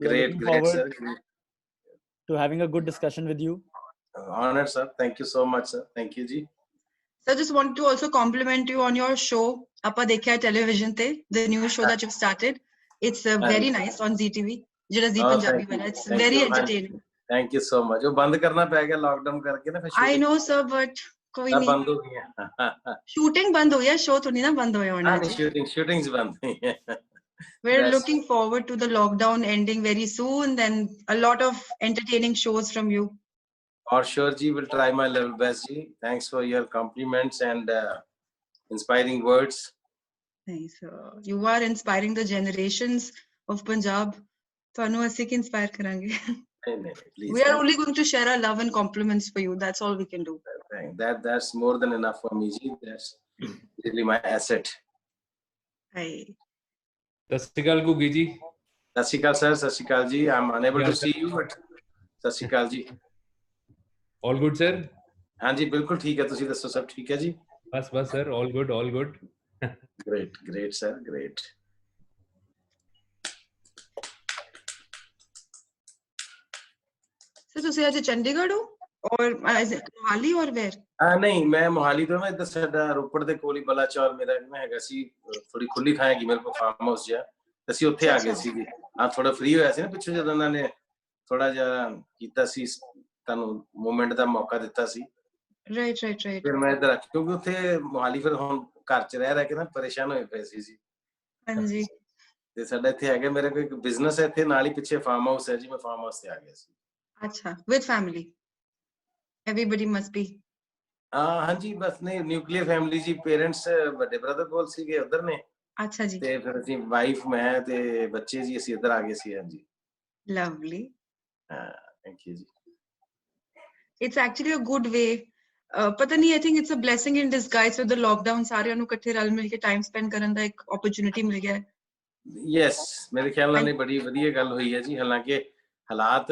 We are Great, looking great, forward sir. to having a good discussion with you. Honored, sir. Thank you so much, sir. Thank you, ji. So I just want to also compliment you on your show, Appa Dekha Television Te, the new show that you've started. It's very nice on ZTV. Jira Zee Punjabi wala. It's very entertaining. Thank you so much. वो बंद करना पड़ गया lockdown करके ना फिर I know, sir, but कोई नहीं. बंद हो गया. Shooting बंद हो गया, show थोड़ी ना बंद होया होना जी. Shootings बंद हुई है. We're looking forward to the lockdown ending very soon. Then a lot of entertaining shows from you. For sure, ji, will try my level best, ji. Thanks for your compliments and inspiring words. Nice. You are inspiring the generations of Punjab. ਤੁਹਾਨੂੰ ਅਸੀਂ ਕਿ inspire ਕਰਾਂਗੇ. Please, we are only going to share our love and compliments for you. That's all we can do. That's more than enough for me, ji. That's really my asset. Hi. ਸਤਿ ਸ਼੍ਰੀ ਅਕਾਲ ਗੁੱਗੀ ਜੀ. ਸਤਿ ਸ਼੍ਰੀ ਅਕਾਲ sir. ਸਤਿ ਸ਼੍ਰੀ ਅਕਾਲ ਜੀ. I'm unable to see you, but ਸਤਿ ਸ਼੍ਰੀ ਅਕਾਲ ਜੀ. All good, sir? ਹਾਂਜੀ ਬਿਲਕੁਲ ਠੀਕ ਹੈ. ਤੁਸੀਂ ਦੱਸੋ ਸਭ ਠੀਕ ਹੈ ਜੀ? ਬਸ sir, all good, all good. Great sir, great. So ਤੁਸੀਂ ਅੱਜ ਚੰਡੀਗੜ੍ਹ ਹੋ ਔਰ ਮੋਹਾਲੀ ਔਰ ਵੇਰ? ਨਹੀਂ ਮੈਂ ਮੋਹਾਲੀ ਤੋਂ ਨਾ ਇੱਧਰ ਸਾਡਾ ਰੋਪੜ ਦੇ ਕੋਲ ਹੀ ਬਲਾਚੌਰ ਮੇਰਾ ਨਾ ਹੈਗਾ ਸੀ ਥੋੜੀ ਖੁੱਲੀ ਥਾਂ ਹੈਗੀ ਮੇਰੇ ਕੋਲ ਫਾਰਮ ਹਾਊਸ ਜਿਹਾ ਅਸੀਂ ਉੱਥੇ ਆ ਗਏ ਸੀਗੇ ਥੋੜਾ ਫ੍ਰੀ ਹੋਇਆ ਸੀ ਨਾ ਪਿੱਛੇ ਜਦੋਂ ਉਹਨਾਂ ਨੇ ਥੋੜਾ ਜਿਹਾ ਕੀਤਾ ਸੀ ਤੁਹਾਨੂੰ ਮੂਵਮੈਂਟ ਦਾ ਮੌਕਾ ਦਿੱਤਾ ਸੀ ਰਾਈਟ ਫਿਰ ਮੈਂ ਇੱਧਰ ਆ ਕਿਉਂਕਿ ਉੱਥੇ ਮੋਹਾਲੀ ਫਿਰ ਹੁਣ ਘਰ 'ਚ ਰਹਿ ਕੇ ਨਾ ਪਰੇਸ਼ਾਨ ਹੋਏ ਪਏ ਸੀ ਹਾਂਜੀ ਤੇ ਸਾਡਾ ਇੱਥੇ ਹੈਗਾ ਮੇਰੇ ਕੋਲ ਇੱਕ ਬਿਜ਼ਨਸ ਹੈ ਇੱਥੇ ਨਾਲ ਹੀ ਪਿੱਛੇ ਫਾਰਮ ਹਾਊਸ ਹੈ ਜੀ ਮੈਂ ਫਾਰਮ ਹਾਊਸ ਤੇ ਆ ਗਿਆ ਸੀ ਅੱਛਾ with family everybody must be ਹਾਂਜੀ ਬਸ ਨਹੀਂ ਨਿਊਕਲੀਅਰ ਫੈਮਿਲੀ ਜੀ ਪੇਰੈਂਟਸ ਵੱਡੇ ਬ੍ਰਦਰ ਕੋਲ ਸੀਗੇ ਉਧਰ ਨੇ ਅੱਛਾ ਜੀ ਤੇ ਫਿਰ ਅਸੀਂ ਵਾਈਫ ਮੈਂ ਤੇ ਬੱਚੇ ਜੀ ਅਸੀਂ ਇੱਧਰ ਆ ਗਏ ਸੀ ਹਾਂਜੀ ਲਵਲੀ ਥੈਂਕ ਯੂ ਜੀ it's actually a good way ਪਤਾ ਨਹੀਂ I think it's a blessing in disguise with the lockdown ਸਾਰਿਆਂ ਨੂੰ ਇਕੱਠੇ ਰਲ ਮਿਲ ਕੇ ਟਾਈਮ ਸਪੈਂਡ ਕਰਨ ਦਾ ਇੱਕ ਓਪਰਚੁਨਿਟੀ ਮਿਲ ਗਿਆ ਹੈ ਯੈਸ ਮੇਰੇ ਖਿਆਲ ਨਾਲ ਇਹ ਬੜੀ ਵਧੀਆ ਗੱਲ ਹੋਈ ਹੈ ਜੀ ਹਾਲਾਂਕਿ ਹਾਲਾਤ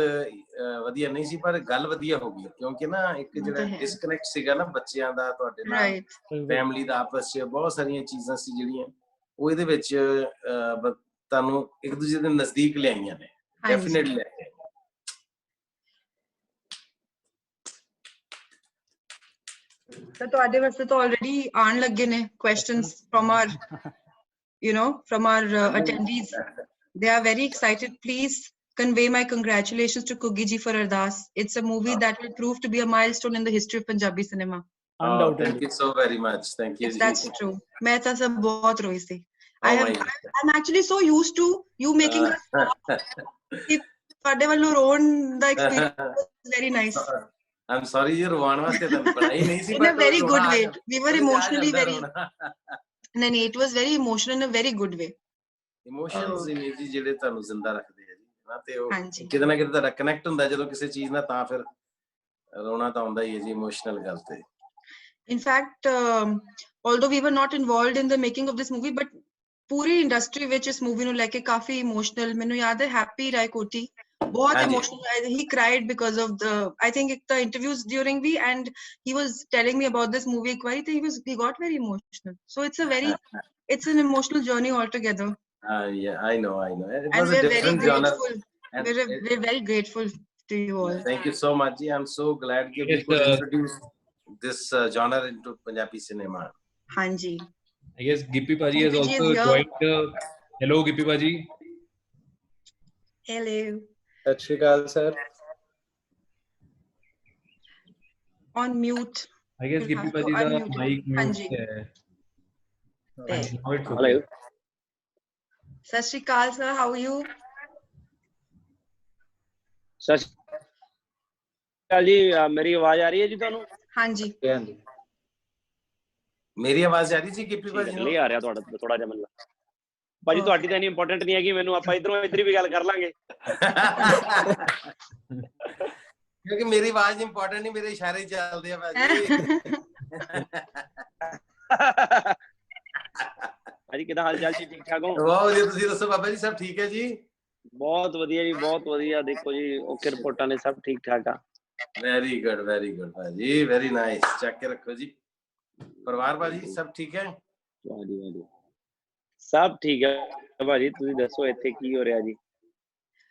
ਵਧੀਆ ਨਹੀਂ ਸੀ ਪਰ ਗੱਲ ਵਧੀਆ ਹੋ ਗਈ ਕਿਉਂਕਿ ਨਾ ਇੱਕ ਜਿਹੜਾ ਡਿਸਕਨੈਕਟ ਸੀਗਾ ਨਾ ਬੱਚਿਆਂ ਦਾ ਤੁਹਾਡੇ ਨਾਲ ਫੈਮਿਲੀ ਦਾ ਆਪਸ 'ਚ ਬਹੁਤ ਸਾਰੀਆਂ ਚੀਜ਼ਾਂ ਸੀ ਜਿਹੜੀਆਂ ਉਹ ਇਹਦੇ ਵਿੱਚ ਤੁਹਾਨੂੰ ਇੱਕ ਦੂਜੇ ਦੇ ਨਜ਼ਦੀਕ ਲਿਆਈਆਂ ਨੇ ਡੈਫੀਨਿਟਲੀ ਲੈ ਕੇ ਤਾਂ ਤੁਹਾਡੇ ਵਾਸਤੇ ਤਾਂ ਆਲਰੇਡੀ ਆਉਣ ਲੱਗੇ ਨੇ questions from our from our attendees. They are very excited. Please convey my congratulations to Kuggi ji for Ardas. It's a movie that will prove to be a milestone in the history of Punjabi cinema. Thank you so very much. Thank you. That's true. मैं तो सब बहुत रोई थी. I'm actually so used to you making us ਤੁਹਾਡੇ ਵੱਲੋਂ ਰੋਣ ਦਾ experience was very nice. I'm sorry you ਰਵਾਉਣ ਵਾਸਤੇ ਤਾਂ ਬਣਾਈ ਨਹੀਂ ਸੀ in a very good way. We were emotionally very No, it was very emotional in a very good way. Emotions ਨੇ ਜੀ ਜਿਹੜੇ ਤੁਹਾਨੂੰ ਜ਼ਿੰਦਾ ਰੱਖਦੇ ਆ ਜੀ ਨਾ ਤੇ ਉਹ ਕਿਤੇ ਨਾ ਕਿਤੇ ਤੁਹਾਡਾ ਕਨੈਕਟ ਹੁੰਦਾ ਜਦੋਂ ਕਿਸੇ ਚੀਜ਼ ਨਾਲ ਤਾਂ ਫਿਰ ਰੋਣਾ ਤਾਂ ਆਉਂਦਾ ਹੀ ਹੈ ਜੀ ਇਮੋਸ਼ਨਲ ਗੱਲ ਤੇ In fact, although we were not involved in the making of this movie, but Puri industry ਵਿੱਚ ਇਸ ਮੂਵੀ ਨੂੰ ਲੈ ਕੇ ਕਾਫੀ ਇਮੋਸ਼ਨਲ ਮੈਨੂੰ ਯਾਦ ਹੈ ਹੈਪੀ ਰਾਏਕੋਟੀ ਬਹੁਤ emotional he cried because of the I think the interviews during we and he was telling me about this movie ek bari he got very emotional so it's an emotional journey altogether yeah I know it was a different genre and we're very grateful to you all thank you so much ji I'm so glad that we could introduce this genre into Punjabi cinema hanji I guess Gippy Paji has also joined hello Gippy Paji hello ਸਤਿ ਸ਼੍ਰੀ ਅਕਾਲ sir on mute I guess Gippy Paji ਦਾ mic mute ਹੈ hello ਸਤਿ ਸ਼੍ਰੀ ਅਕਾਲ sir how are you ਸਤਿ ਸ਼੍ਰੀ ਅਕਾਲ ਜੀ ਮੇਰੀ ਆਵਾਜ਼ ਆ ਰਹੀ ਹੈ ਜੀ ਤੁਹਾਨੂੰ ਹਾਂਜੀ ਹਾਂਜੀ ਮੇਰੀ ਆਵਾਜ਼ ਆ ਰਹੀ ਸੀ ਗਿੱਪੀ ਭਾਜੀ ਨੂੰ ਨਹੀਂ ਆ ਰਿਹਾ ਤੁਹਾਡਾ ਥੋੜਾ ਜਿਹਾ ਮੈਨੂੰ ਭਾਜੀ ਤੁਹਾਡੀ ਤਾਂ ਇੰਨੀ ਇੰਪੋਰਟੈਂਟ ਨਹੀਂ ਹੈਗੀ ਮੈਨੂੰ ਆਪਾਂ ਇਧਰੋਂ ਇੱਧਰ ਵੀ ਗੱਲ ਕਰ ਲਾਂਗੇ ਕਿਉਂਕਿ ਮੇਰੀ ਆਵਾਜ਼ ਇੰਪੋਰਟੈਂਟ ਨਹੀਂ ਮੇਰੇ ਇਸ਼ਾਰੇ ਚੱਲਦੇ ਆ ਭਾਜੀ ਭਾਜੀ ਕਿਦਾਂ ਹਾਲ ਚਾਲ ਜੀ ਠੀਕ ਠਾਕ ਹੋ ਬਹੁਤ ਵਧੀਆ ਤੁਸੀਂ ਦੱਸੋ ਬਾਬਾ ਜੀ ਸਭ ਠੀਕ ਹੈ ਜੀ ਬਹੁਤ ਵਧੀਆ ਜੀ ਬਹੁਤ ਵਧੀਆ ਦੇਖੋ ਜੀ ਓਕੇ ਰਿਪੋਰਟਾਂ ਨੇ ਸਭ ਠੀਕ ਠਾਕ ਆ ਵੈਰੀ ਗੁੱਡ ਭਾਜੀ ਵੈਰੀ ਨਾਈਸ ਚੱਕ ਕੇ ਰੱਖੋ ਜੀ ਪਰਿਵਾਰ ਭਾਜੀ ਸਭ ਠੀਕ ਹੈ ਵਾਹ ਜੀ ਸਭ ਠੀਕ ਹੈ ਭਾਜੀ ਤੁਸੀਂ ਦੱਸੋ ਇੱਥੇ ਕੀ ਹੋ ਰਿਹਾ ਜੀ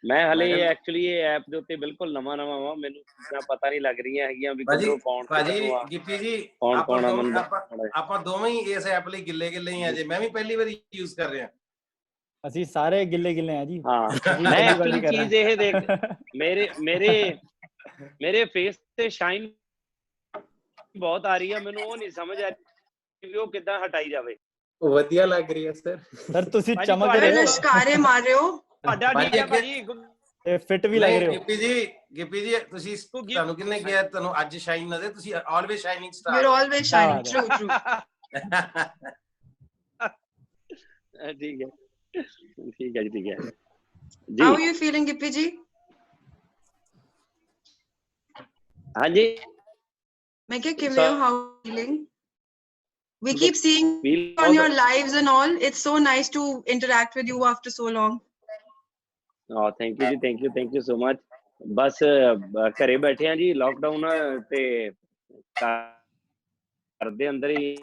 ਮੈਂ ਹਲੇ ਐਕਚੁਅਲੀ ਇਹ ਐਪ ਦੇ ਉੱਤੇ ਬਿਲਕੁਲ ਨਵਾਂ ਵਾਂ, ਮੈਨੂੰ ਚੀਜ਼ਾਂ ਪਤਾ ਨਹੀਂ ਲੱਗ ਰਹੀਆਂ ਹੈਗੀਆਂ ਵੀ ਕਿੱਥੋਂ ਕੌਣ ਭਾਜੀ ਗਿੱਪੀ ਜੀ ਆਪਾਂ ਦੋਵੇਂ ਹੀ ਇਸ ਐਪ ਲਈ ਗਿੱਲੇ ਹੀ ਆ ਜੇ। ਮੈਂ ਵੀ ਪਹਿਲੀ ਵਾਰੀ ਯੂਜ਼ ਕਰ ਰਿਹਾ। ਅਸੀਂ ਸਾਰੇ ਗਿੱਲੇ ਆ ਜੀ। ਹਾਂ ਮੈਂ ਐਕਚੁਅਲੀ ਚੀਜ਼ ਇਹ ਦੇਖ ਮੇਰੇ ਫੇਸ ਤੇ ਸ਼ਾਈਨ ਬਹੁਤ ਆ ਰਹੀ ਆ, ਮੈਨੂੰ ਉਹ ਨਹੀਂ ਸਮਝ ਆ ਰਹੀ ਵੀ ਉਹ ਕਿੱਦਾਂ ਹਟਾਈ ਜਾਵੇ। ਵਧੀਆ ਲੱਗ ਰਹੀ ਹੈ ਸਰ ਤੁਸੀਂ ਚਮਕ ਰਹੇ ਹੋ, ਲਸ਼ਕਾਰੇ ਮਾਰ ਰਹੇ ਹੋ। ਤੁਹਾਡਾ ਠੀਕ ਹੈ ਭਾਜੀ, ਇਹ ਫਿੱਟ ਵੀ ਲੱਗ ਰਹੇ ਹੋ। ਗਿੱਪੀ ਜੀ ਤੁਸੀਂ ਤੁਹਾਨੂੰ ਕਿੰਨੇ ਕਿਹਾ ਤੁਹਾਨੂੰ ਅੱਜ ਸ਼ਾਈਨ ਨਾ ਦੇ, ਤੁਸੀਂ always shining star. You are always shining. True ਠੀਕ ਹੈ ਠੀਕ ਹੈ ਜੀ, ਠੀਕ ਹੈ ਜੀ। ਹਾਊ ਯੂ ਫੀਲਿੰਗ ਗਿੱਪੀ ਜੀ? ਹਾਂਜੀ ਮੈਂ ਕਿਹਾ ਕਿਵੇਂ ਹੋ? How feeling? We keep seeing on your lives and all. It's so nice to interact with you after so long. Oh, thank you ਜੀ, thank you so much. ਬਸ ਘਰੇ ਬੈਠੇ ਆ ਜੀ, ਲੋਕਡਾਊਨ ਤੇ ਘਰ ਦੇ ਅੰਦਰ ਹੀ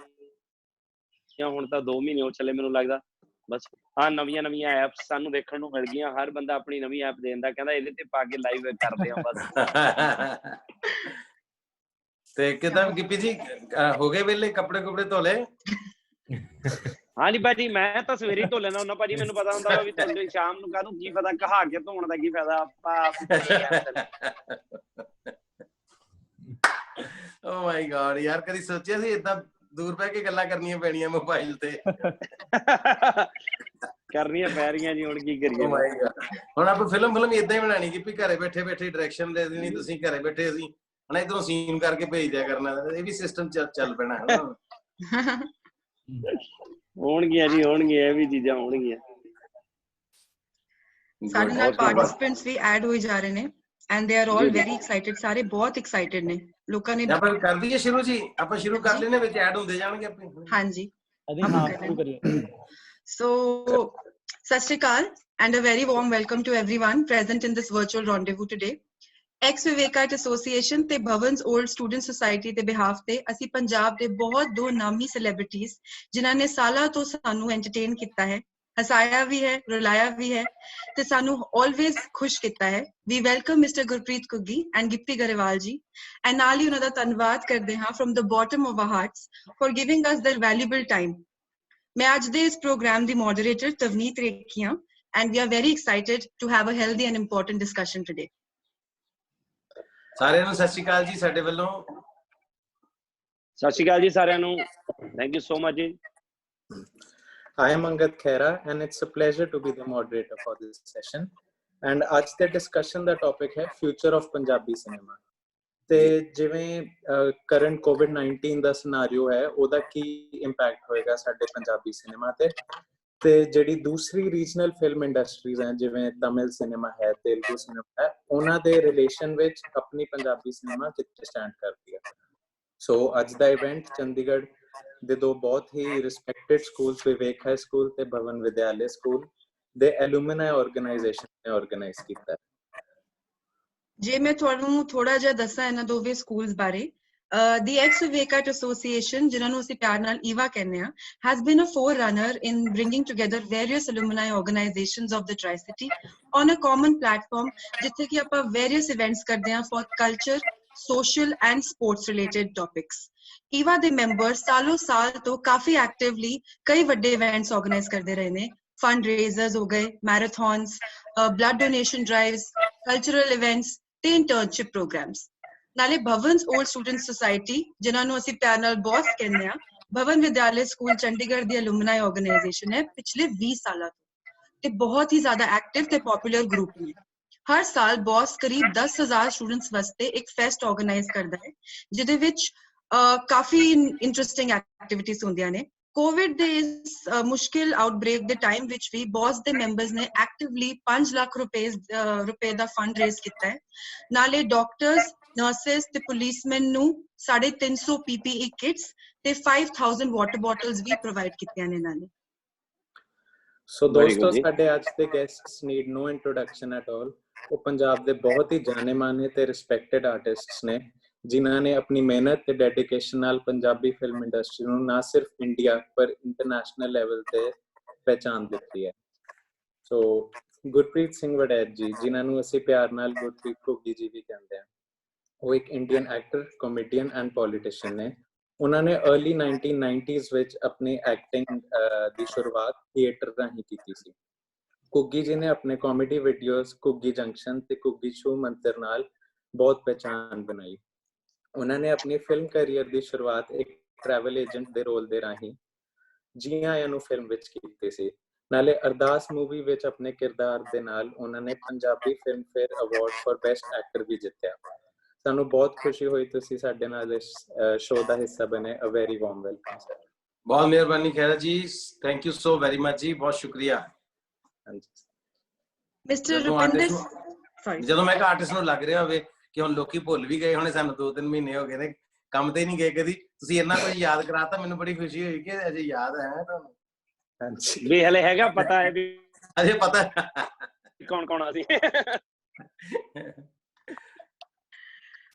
ਹੁਣ ਤਾਂ 2 ਮਹੀਨੇ ਹੋ ਚੱਲੇ ਮੈਨੂੰ ਲੱਗਦਾ। ਬਸ ਹਾਂ ਨਵੀਆਂ ਐਪਸ ਸਾਨੂੰ ਦੇਖਣ ਨੂੰ ਮਿਲ ਗਈਆਂ। ਹਰ ਬੰਦਾ ਆਪਣੀ ਨਵੀਂ ਐਪ ਦੇਂਦਾ, ਕਹਿੰਦਾ ਇਹਦੇ ਤੇ ਪਾ ਕੇ ਲਾਈਵ ਕਰਦੇ ਆ ਬਸ। ਤੇ ਕਿਦਾਂ ਗਿੱਪੀ ਜੀ ਹੋ ਗਏ ਵੇਲੇ? ਕੱਪੜੇ ਧੋ ਲਏ? ਹਾਂਜੀ ਭਾਜੀ ਮੈਂ ਤਾਂ ਸਵੇਰੇ ਧੋ ਲੈਣਾ ਹੁੰਦਾ ਭਾਜੀ, ਮੈਨੂੰ ਪਤਾ ਹੁੰਦਾ ਵੀ ਤੁਹਾਨੂੰ ਸ਼ਾਮ ਨੂੰ ਕਾਹਨੂੰ ਕੀ ਪਤਾ, ਕਹਾ ਕੇ ਧੋਣ ਦਾ ਕੀ ਫਾਇਦਾ। ਓ ਮਾਈ ਗॉड ਯਾਰ, ਕਦੀ ਸੋਚਿਆ ਸੀ ਏਦਾਂ ਦੂਰ ਬਹਿ ਕੇ ਗੱਲਾਂ ਕਰਨੀਆਂ ਪੈਣੀਆਂ ਮੋਬਾਈਲ ਤੇ? ਕਰਨੀਆਂ ਪੈ ਰਹੀਆਂ ਜੀ, ਹੁਣ ਕੀ ਕਰੀਏ। ਹੁਣ ਆਪਾਂ ਫਿਲਮ ਏਦਾਂ ਹੀ ਬਣਾਣੀ ਕਿ ਘਰੇ ਬੈਠੇ ਡਾਇਰੈਕਸ਼ਨ ਦੇ ਦੇਣੀ, ਤੁਸੀਂ ਘਰੇ ਬੈਠੇ ਅਸੀਂ ਹੁਣ ਇਧਰੋਂ ਸੀਨ ਕਰਕੇ ਭੇਜ ਦਿਆ ਕਰਨਾ। ਇਹ ਵੀ ਸਿਸਟਮ ਚੱਲ ਪੈਣਾ ਹੈ ਨਾ। ਹੋਣਗੀਆਂ ਜੀ, ਹੋਣਗੀਆਂ, ਇਹ ਵੀ ਚੀਜ਼ਾਂ ਹੋਣਗੀਆਂ। ਸਾਡੇ ਨਾਲ ਪਾਰਟਿਸਿਪੈਂਟਸ ਵੀ ਐਡ ਹੋਈ ਜਾ ਰਹੇ ਨੇ and they are all very excited. ਸਾਰੇ ਬਹੁਤ ਐਕਸਾਈਟਡ ਨੇ। ਲੋਕਾਂ ਨੇ ਆਪਾਂ ਕਰ ਦਈਏ ਸ਼ੁਰੂ ਜੀ, ਆਪਾਂ ਸ਼ੁਰੂ ਕਰ ਲੈਣੇ, ਵਿੱਚ ਐਡ ਹੁੰਦੇ ਜਾਣਗੇ ਆਪਣੇ। ਹਾਂਜੀ ਸ਼ੁਰੂ ਕਰੀਏ। ਸੋ ਸਤਿ ਸ਼੍ਰੀ ਅਕਾਲ and a very warm welcome to everyone present in this virtual rendezvous today. Ex Vivekite Association ਤੇ ਭਵਨਸ ਓਲਡ ਸਟੂਡੈਂਟ ਸੁਸਾਇਟੀ ਦੇ ਬਿਹਾਫ ਤੇ ਅਸੀਂ ਪੰਜਾਬ ਦੇ ਬਹੁਤ 2 ਨਾਮੀ ਸੈਲੀਬ੍ਰਿਟੀਜ਼ ਜਿਨ੍ਹਾਂ ਨੇ ਸਾਲਾਂ ਤੋਂ ਸਾਨੂੰ ਐਂਟਰਟੇਨ ਕੀਤਾ ਹੈ, ਹਸਾਇਆ ਵੀ ਹੈ, ਰੁਲਾਇਆ ਵੀ ਹੈ ਤੇ ਸਾਨੂੰ ਆਲਵੇਜ਼ ਖੁਸ਼ ਕੀਤਾ ਹੈ। We welcome mister Gurpreet Ghuggi and Gippy Grewal ji, and ਨਾਲ ਹੀ ਉਹਨਾਂ ਦਾ ਧੰਨਵਾਦ ਕਰਦੇ ਹਾਂ from the bottom of our hearts for giving us their valuable time. ਮੈਂ ਅੱਜ ਦੇ ਇਸ ਪ੍ਰੋਗਰਾਮ ਦੀ ਮੋਡਰੇਟਰ ਤਵਨੀਤ ਰੇਖੀ ਹਾਂ and we are very excited to have a healthy and important discussion today. ਸਾਰਿਆਂ ਨੂੰ ਸਤਿ ਸ਼੍ਰੀ ਅਕਾਲ ਜੀ ਸਾਡੇ ਵੱਲੋਂ। ਸਤਿ ਸ਼੍ਰੀ ਅਕਾਲ ਜੀ ਸਾਰਿਆਂ ਨੂੰ, ਥੈਂਕ ਯੂ ਸੋ ਮਚ ਜੀ। I am Angad Khera and it's a pleasure to be the moderator for this session. And ਅੱਜ ਦੇ discussion ਦਾ topic ਹੈ future of Punjabi cinema. ਤੇ ਜਿਵੇਂ ਕਰੰਟ COVID-19 ਦਾ ਸਿਨੈਰੀਓ ਹੈ, ਉਹਦਾ ਕੀ ਇੰਪੈਕਟ ਹੋਏਗਾ ਸਾਡੇ ਪੰਜਾਬੀ ਸਿਨੇਮਾ ਤੇ ਜਿਹੜੀ ਦੂਸਰੀ ਰੀਜਨਲ ਫਿਲਮ ਇੰਡਸਟਰੀਜ਼ ਹੈ ਜਿਵੇਂ ਤਮਿਲ ਸਿਨੇਮਾ ਹੈ, ਤੇਲਗੂ ਸਿਨੇਮਾ ਹੈ, ਉਹਨਾਂ ਦੇ ਰਿਲੇਸ਼ਨ ਵਿੱਚ ਆਪਣੀ ਪੰਜਾਬੀ ਸਿਨੇਮਾ ਕਿੱਥੇ ਸਟੈਂਡ ਕਰਦੀ ਹੈ। ਸੋ ਅੱਜ ਦਾ ਇਵੈਂਟ ਚੰਡੀਗੜ੍ਹ ਦੇ 2 ਬਹੁਤ ਹੀ ਰਿਸਪੈਕਟਡ ਸਕੂਲਸ, ਵਿਵੇਕ ਹਾਈ ਸਕੂਲ ਤੇ ਭਵਨ ਵਿਦਿਆਲੇ ਸਕੂਲ ਦੇ ਐਲੂਮਨਾਈ ਆਰਗੇਨਾਈਜੇਸ਼ਨ ਨੇ ਆਰਗੇਨਾਈਜ਼ ਕੀਤਾ ਹੈ। ਜੇ ਮੈਂ ਤੁਹਾਨੂੰ ਥੋੜਾ ਜਿਹਾ ਦੱਸਾਂ ਇਹਨਾਂ ਦੋਵੇਂ ਸਕੂਲਸ ਬਾਰੇ, the Ex Vivekite Association, ਜਿਨ੍ਹਾਂ ਨੂੰ ਅਸੀਂ ਪਿਆਰ ਨਾਲ ਈਵਾ ਕਹਿੰਦੇ ਹਾਂ, has been a forerunner in bringing together various alumni organizations of the Tri-City on a common platform, ਜਿੱਥੇ ਕਿ ਆਪਾਂ various events ਕਰਦੇ ਹਾਂ for culture, social and sports related topics. Eva ਦੇ ਮੈਂਬਰ ਸਾਲੋਂ ਸਾਲ ਤੋਂ ਕਾਫੀ ਐਕਟਿਵਲੀ ਕਈ ਵੱਡੇ ਇਵੈਂਟਸ ਆਰਗੇਨਾਈਜ਼ ਕਰਦੇ ਰਹੇ ਨੇ। ਫੰਡ ਰੇਜ਼ਰਸ ਹੋ ਗਏ, ਮੈਰਾਥਨਸ, blood donation drives, cultural events ਤੇ ਇੰਟਰਨਸ਼ਿਪ ਪ੍ਰੋਗਰਾਮਸ। ਨਾਲੇ ਭਵਨਸ ਓਲਡ ਸਟੂਡੈਂਟ ਸੁਸਾਇਟੀ, ਜਿਨ੍ਹਾਂ ਨੂੰ ਅਸੀਂ ਪਿਆਰ ਨਾਲ ਬੌਸ ਕਹਿੰਦੇ ਹਾਂ, ਭਵਨ ਵਿਦਿਆਲੇ ਸਕੂਲ ਚੰਡੀਗੜ੍ਹ ਦੀ ਐਲੂਮਨਾਈ ਆਰਗੇਨਾਈਜੇਸ਼ਨ ਹੈ ਪਿਛਲੇ 20 ਸਾਲਾਂ ਤੋਂ ਤੇ ਬਹੁਤ ਹੀ ਜ਼ਿਆਦਾ ਐਕਟਿਵ ਤੇ ਪਪੂਲਰ ਗਰੁੱਪ ਨੇ। ਹਰ ਸਾਲ ਬੌਸ ਕਰੀਬ 10,000 ਸਟੂਡੈਂਟਸ ਵਾਸਤੇ ਇੱਕ ਫੈਸਟ ਆਰਗੇਨਾਈਜ਼ ਕਰਦਾ ਹੈ, ਜਿਹਦੇ ਵਿੱਚ ਕਾਫੀ ਇੰਟਰਸਟਿੰਗ ਐਕਟੀਵਿਟੀਜ਼ ਹੁੰਦੀਆਂ ਨੇ। ਕੋਵਿਡ ਦੇ ਇਸ ਮੁਸ਼ਕਿਲ ਆਊਟਬ੍ਰੇਕ ਦੇ ਟਾਈਮ ਵਿੱਚ ਵੀ ਬੌਸ ਦੇ ਮੈਂਬਰਸ ਨੇ ਐਕਟਿਵਲੀ 5 ਲੱਖ ਰੁਪਏ ਦਾ ਫੰਡ ਰੇਜ਼ ਕੀਤਾ ਹੈ। ਨਾਲੇ ਡਾਕਟਰਸ, ਨਰਸਿਸ ਤੇ ਪੁਲਿਸਮੈਨ ਨੂੰ 350 PPE ਕਿਟਸ ਤੇ 5000 ਵਾਟਰ ਬੋਟਲਸ ਵੀ ਪ੍ਰੋਵਾਈਡ ਕੀਤੀਆਂ ਨੇ ਇਹਨਾਂ ਨੇ। ਸੋ ਦੋਸਤੋ, ਸਾਡੇ ਅੱਜ ਦੇ guests need no introduction at all. ਉਹ ਪੰਜਾਬ ਦੇ ਬਹੁਤ ਹੀ ਜਾਣੇ ਮਾਨੇ ਤੇ ਰਿਸਪੈਕਟਡ ਆਰਟਿਸਟਸ ਨੇ, ਜਿਨ੍ਹਾਂ ਨੇ ਆਪਣੀ ਮਿਹਨਤ ਤੇ ਡੈਡੀਕੇਸ਼ਨ ਨਾਲ ਪੰਜਾਬੀ ਫਿਲਮ ਇੰਡਸਟਰੀ ਨੂੰ ਨਾ ਸਿਰਫ ਇੰਡੀਆ ਪਰ ਇੰਟਰਨੈਸ਼ਨਲ ਲੈਵਲ ਤੇ ਪਹਿਚਾਨ ਦਿੱਤੀ ਹੈ। ਸੋ ਗੁਰਪ੍ਰੀਤ ਸਿੰਘ ਵੜੈਚ ਜੀ, ਜਿਨ੍ਹਾਂ ਨੂੰ ਅਸੀਂ ਪਿਆਰ ਨਾਲ ਗੁਰਪ੍ਰੀਤ ਘੁੱਗੀ ਜੀ ਵੀ ਕਹਿੰਦੇ ਹਾਂ, ਉਹ ਇੱਕ Indian actor, comedian and politician ਨੇ। ਉਹਨਾਂ ਨੇ अर्ਲੀ 1990s ਵਿੱਚ ਆਪਣੀ ਐਕਟਿੰਗ ਦੀ ਸ਼ੁਰੂਆਤ ਥੀਏਟਰ ਰਾਹੀਂ ਕੀਤੀ ਸੀ। ਘੁੱਗੀ ਜੀ ਨੇ ਆਪਣੇ ਕਾਮੇਡੀ ਵੀਡੀਓਜ਼ ਘੁੱਗੀ ਜੰਕਸ਼ਨ ਤੇ ਘੁੱਗੀ ਛੂ ਮੰਤਰ ਨਾਲ ਬਹੁਤ ਪਹਿਚਾਣ ਬਣਾਈ। ਉਹਨਾਂ ਨੇ ਆਪਣੀ ਫਿਲਮ ਕੈਰੀਅਰ ਦੀ ਸ਼ੁਰੂਆਤ ਇੱਕ ਟਰੈਵਲ ਏਜੰਟ ਦੇ ਰੋਲ ਦੇ ਰਾਹੀਂ ਜੀ ਆਇਆਂ ਨੂੰ ਫਿਲਮ ਵਿੱਚ ਕੀਤੀ ਸੀ। ਨਾਲੇ ਅਰਦਾਸ ਮੂਵੀ ਵਿੱਚ ਆਪਣੇ ਕਿਰਦਾਰ ਦੇ ਨਾਲ ਉਹਨਾਂ ਨੇ Punjabi Filmfare award for best actor ਵੀ ਜਿੱਤਿਆ। ਸਾਨੂੰ ਬਹੁਤ ਖੁਸ਼ੀ ਹੋਈ ਤੁਸੀਂ ਸਾਡੇ ਨਾਲ ਇਸ ਸ਼ੋਅ ਦਾ ਹਿੱਸਾ ਬਣੇ। A very warm welcome sir. ਬਹੁਤ ਮਿਹਰਬਾਨੀ Khaira ji, thank you so very much ਜੀ, ਬਹੁਤ ਸ਼ੁਕਰੀਆ। ਹਾਂਜੀ ਮਿਸਟਰ ਰੁਪਿੰਦਰ, ਜਦੋਂ ਮੈਂ ਕਿਹਾ ਆਰਟਿਸਟ ਨੂੰ ਲੱਗ ਰਿਹਾ ਹੋਵੇ ਕਿ ਹੁਣ ਲੋਕੀ ਭੁੱਲ ਵੀ ਗਏ ਹੋਣੇ, ਸਾਨੂੰ 2-3 ਮਹੀਨੇ ਹੋ ਗਏ ਨੇ ਕੰਮ ਤੇ ਨਹੀਂ ਗਏ ਕਦੀ, ਤੁਸੀਂ ਇੰਨਾ ਕੁਝ ਯਾਦ ਕਰਾਤਾ, ਮੈਨੂੰ ਬੜੀ ਖੁਸ਼ੀ ਹੋਈ ਕਿ ਅਜੇ ਯਾਦ ਹੈ ਤੁਹਾਨੂੰ। ਹਾਂਜੀ ਵੀ ਹਲੇ ਹੈਗਾ ਪਤਾ ਹੈ ਵੀ ਅਜੇ ਪਤਾ ਕੌਣ ਕੌਣ ਆ ਸੀ।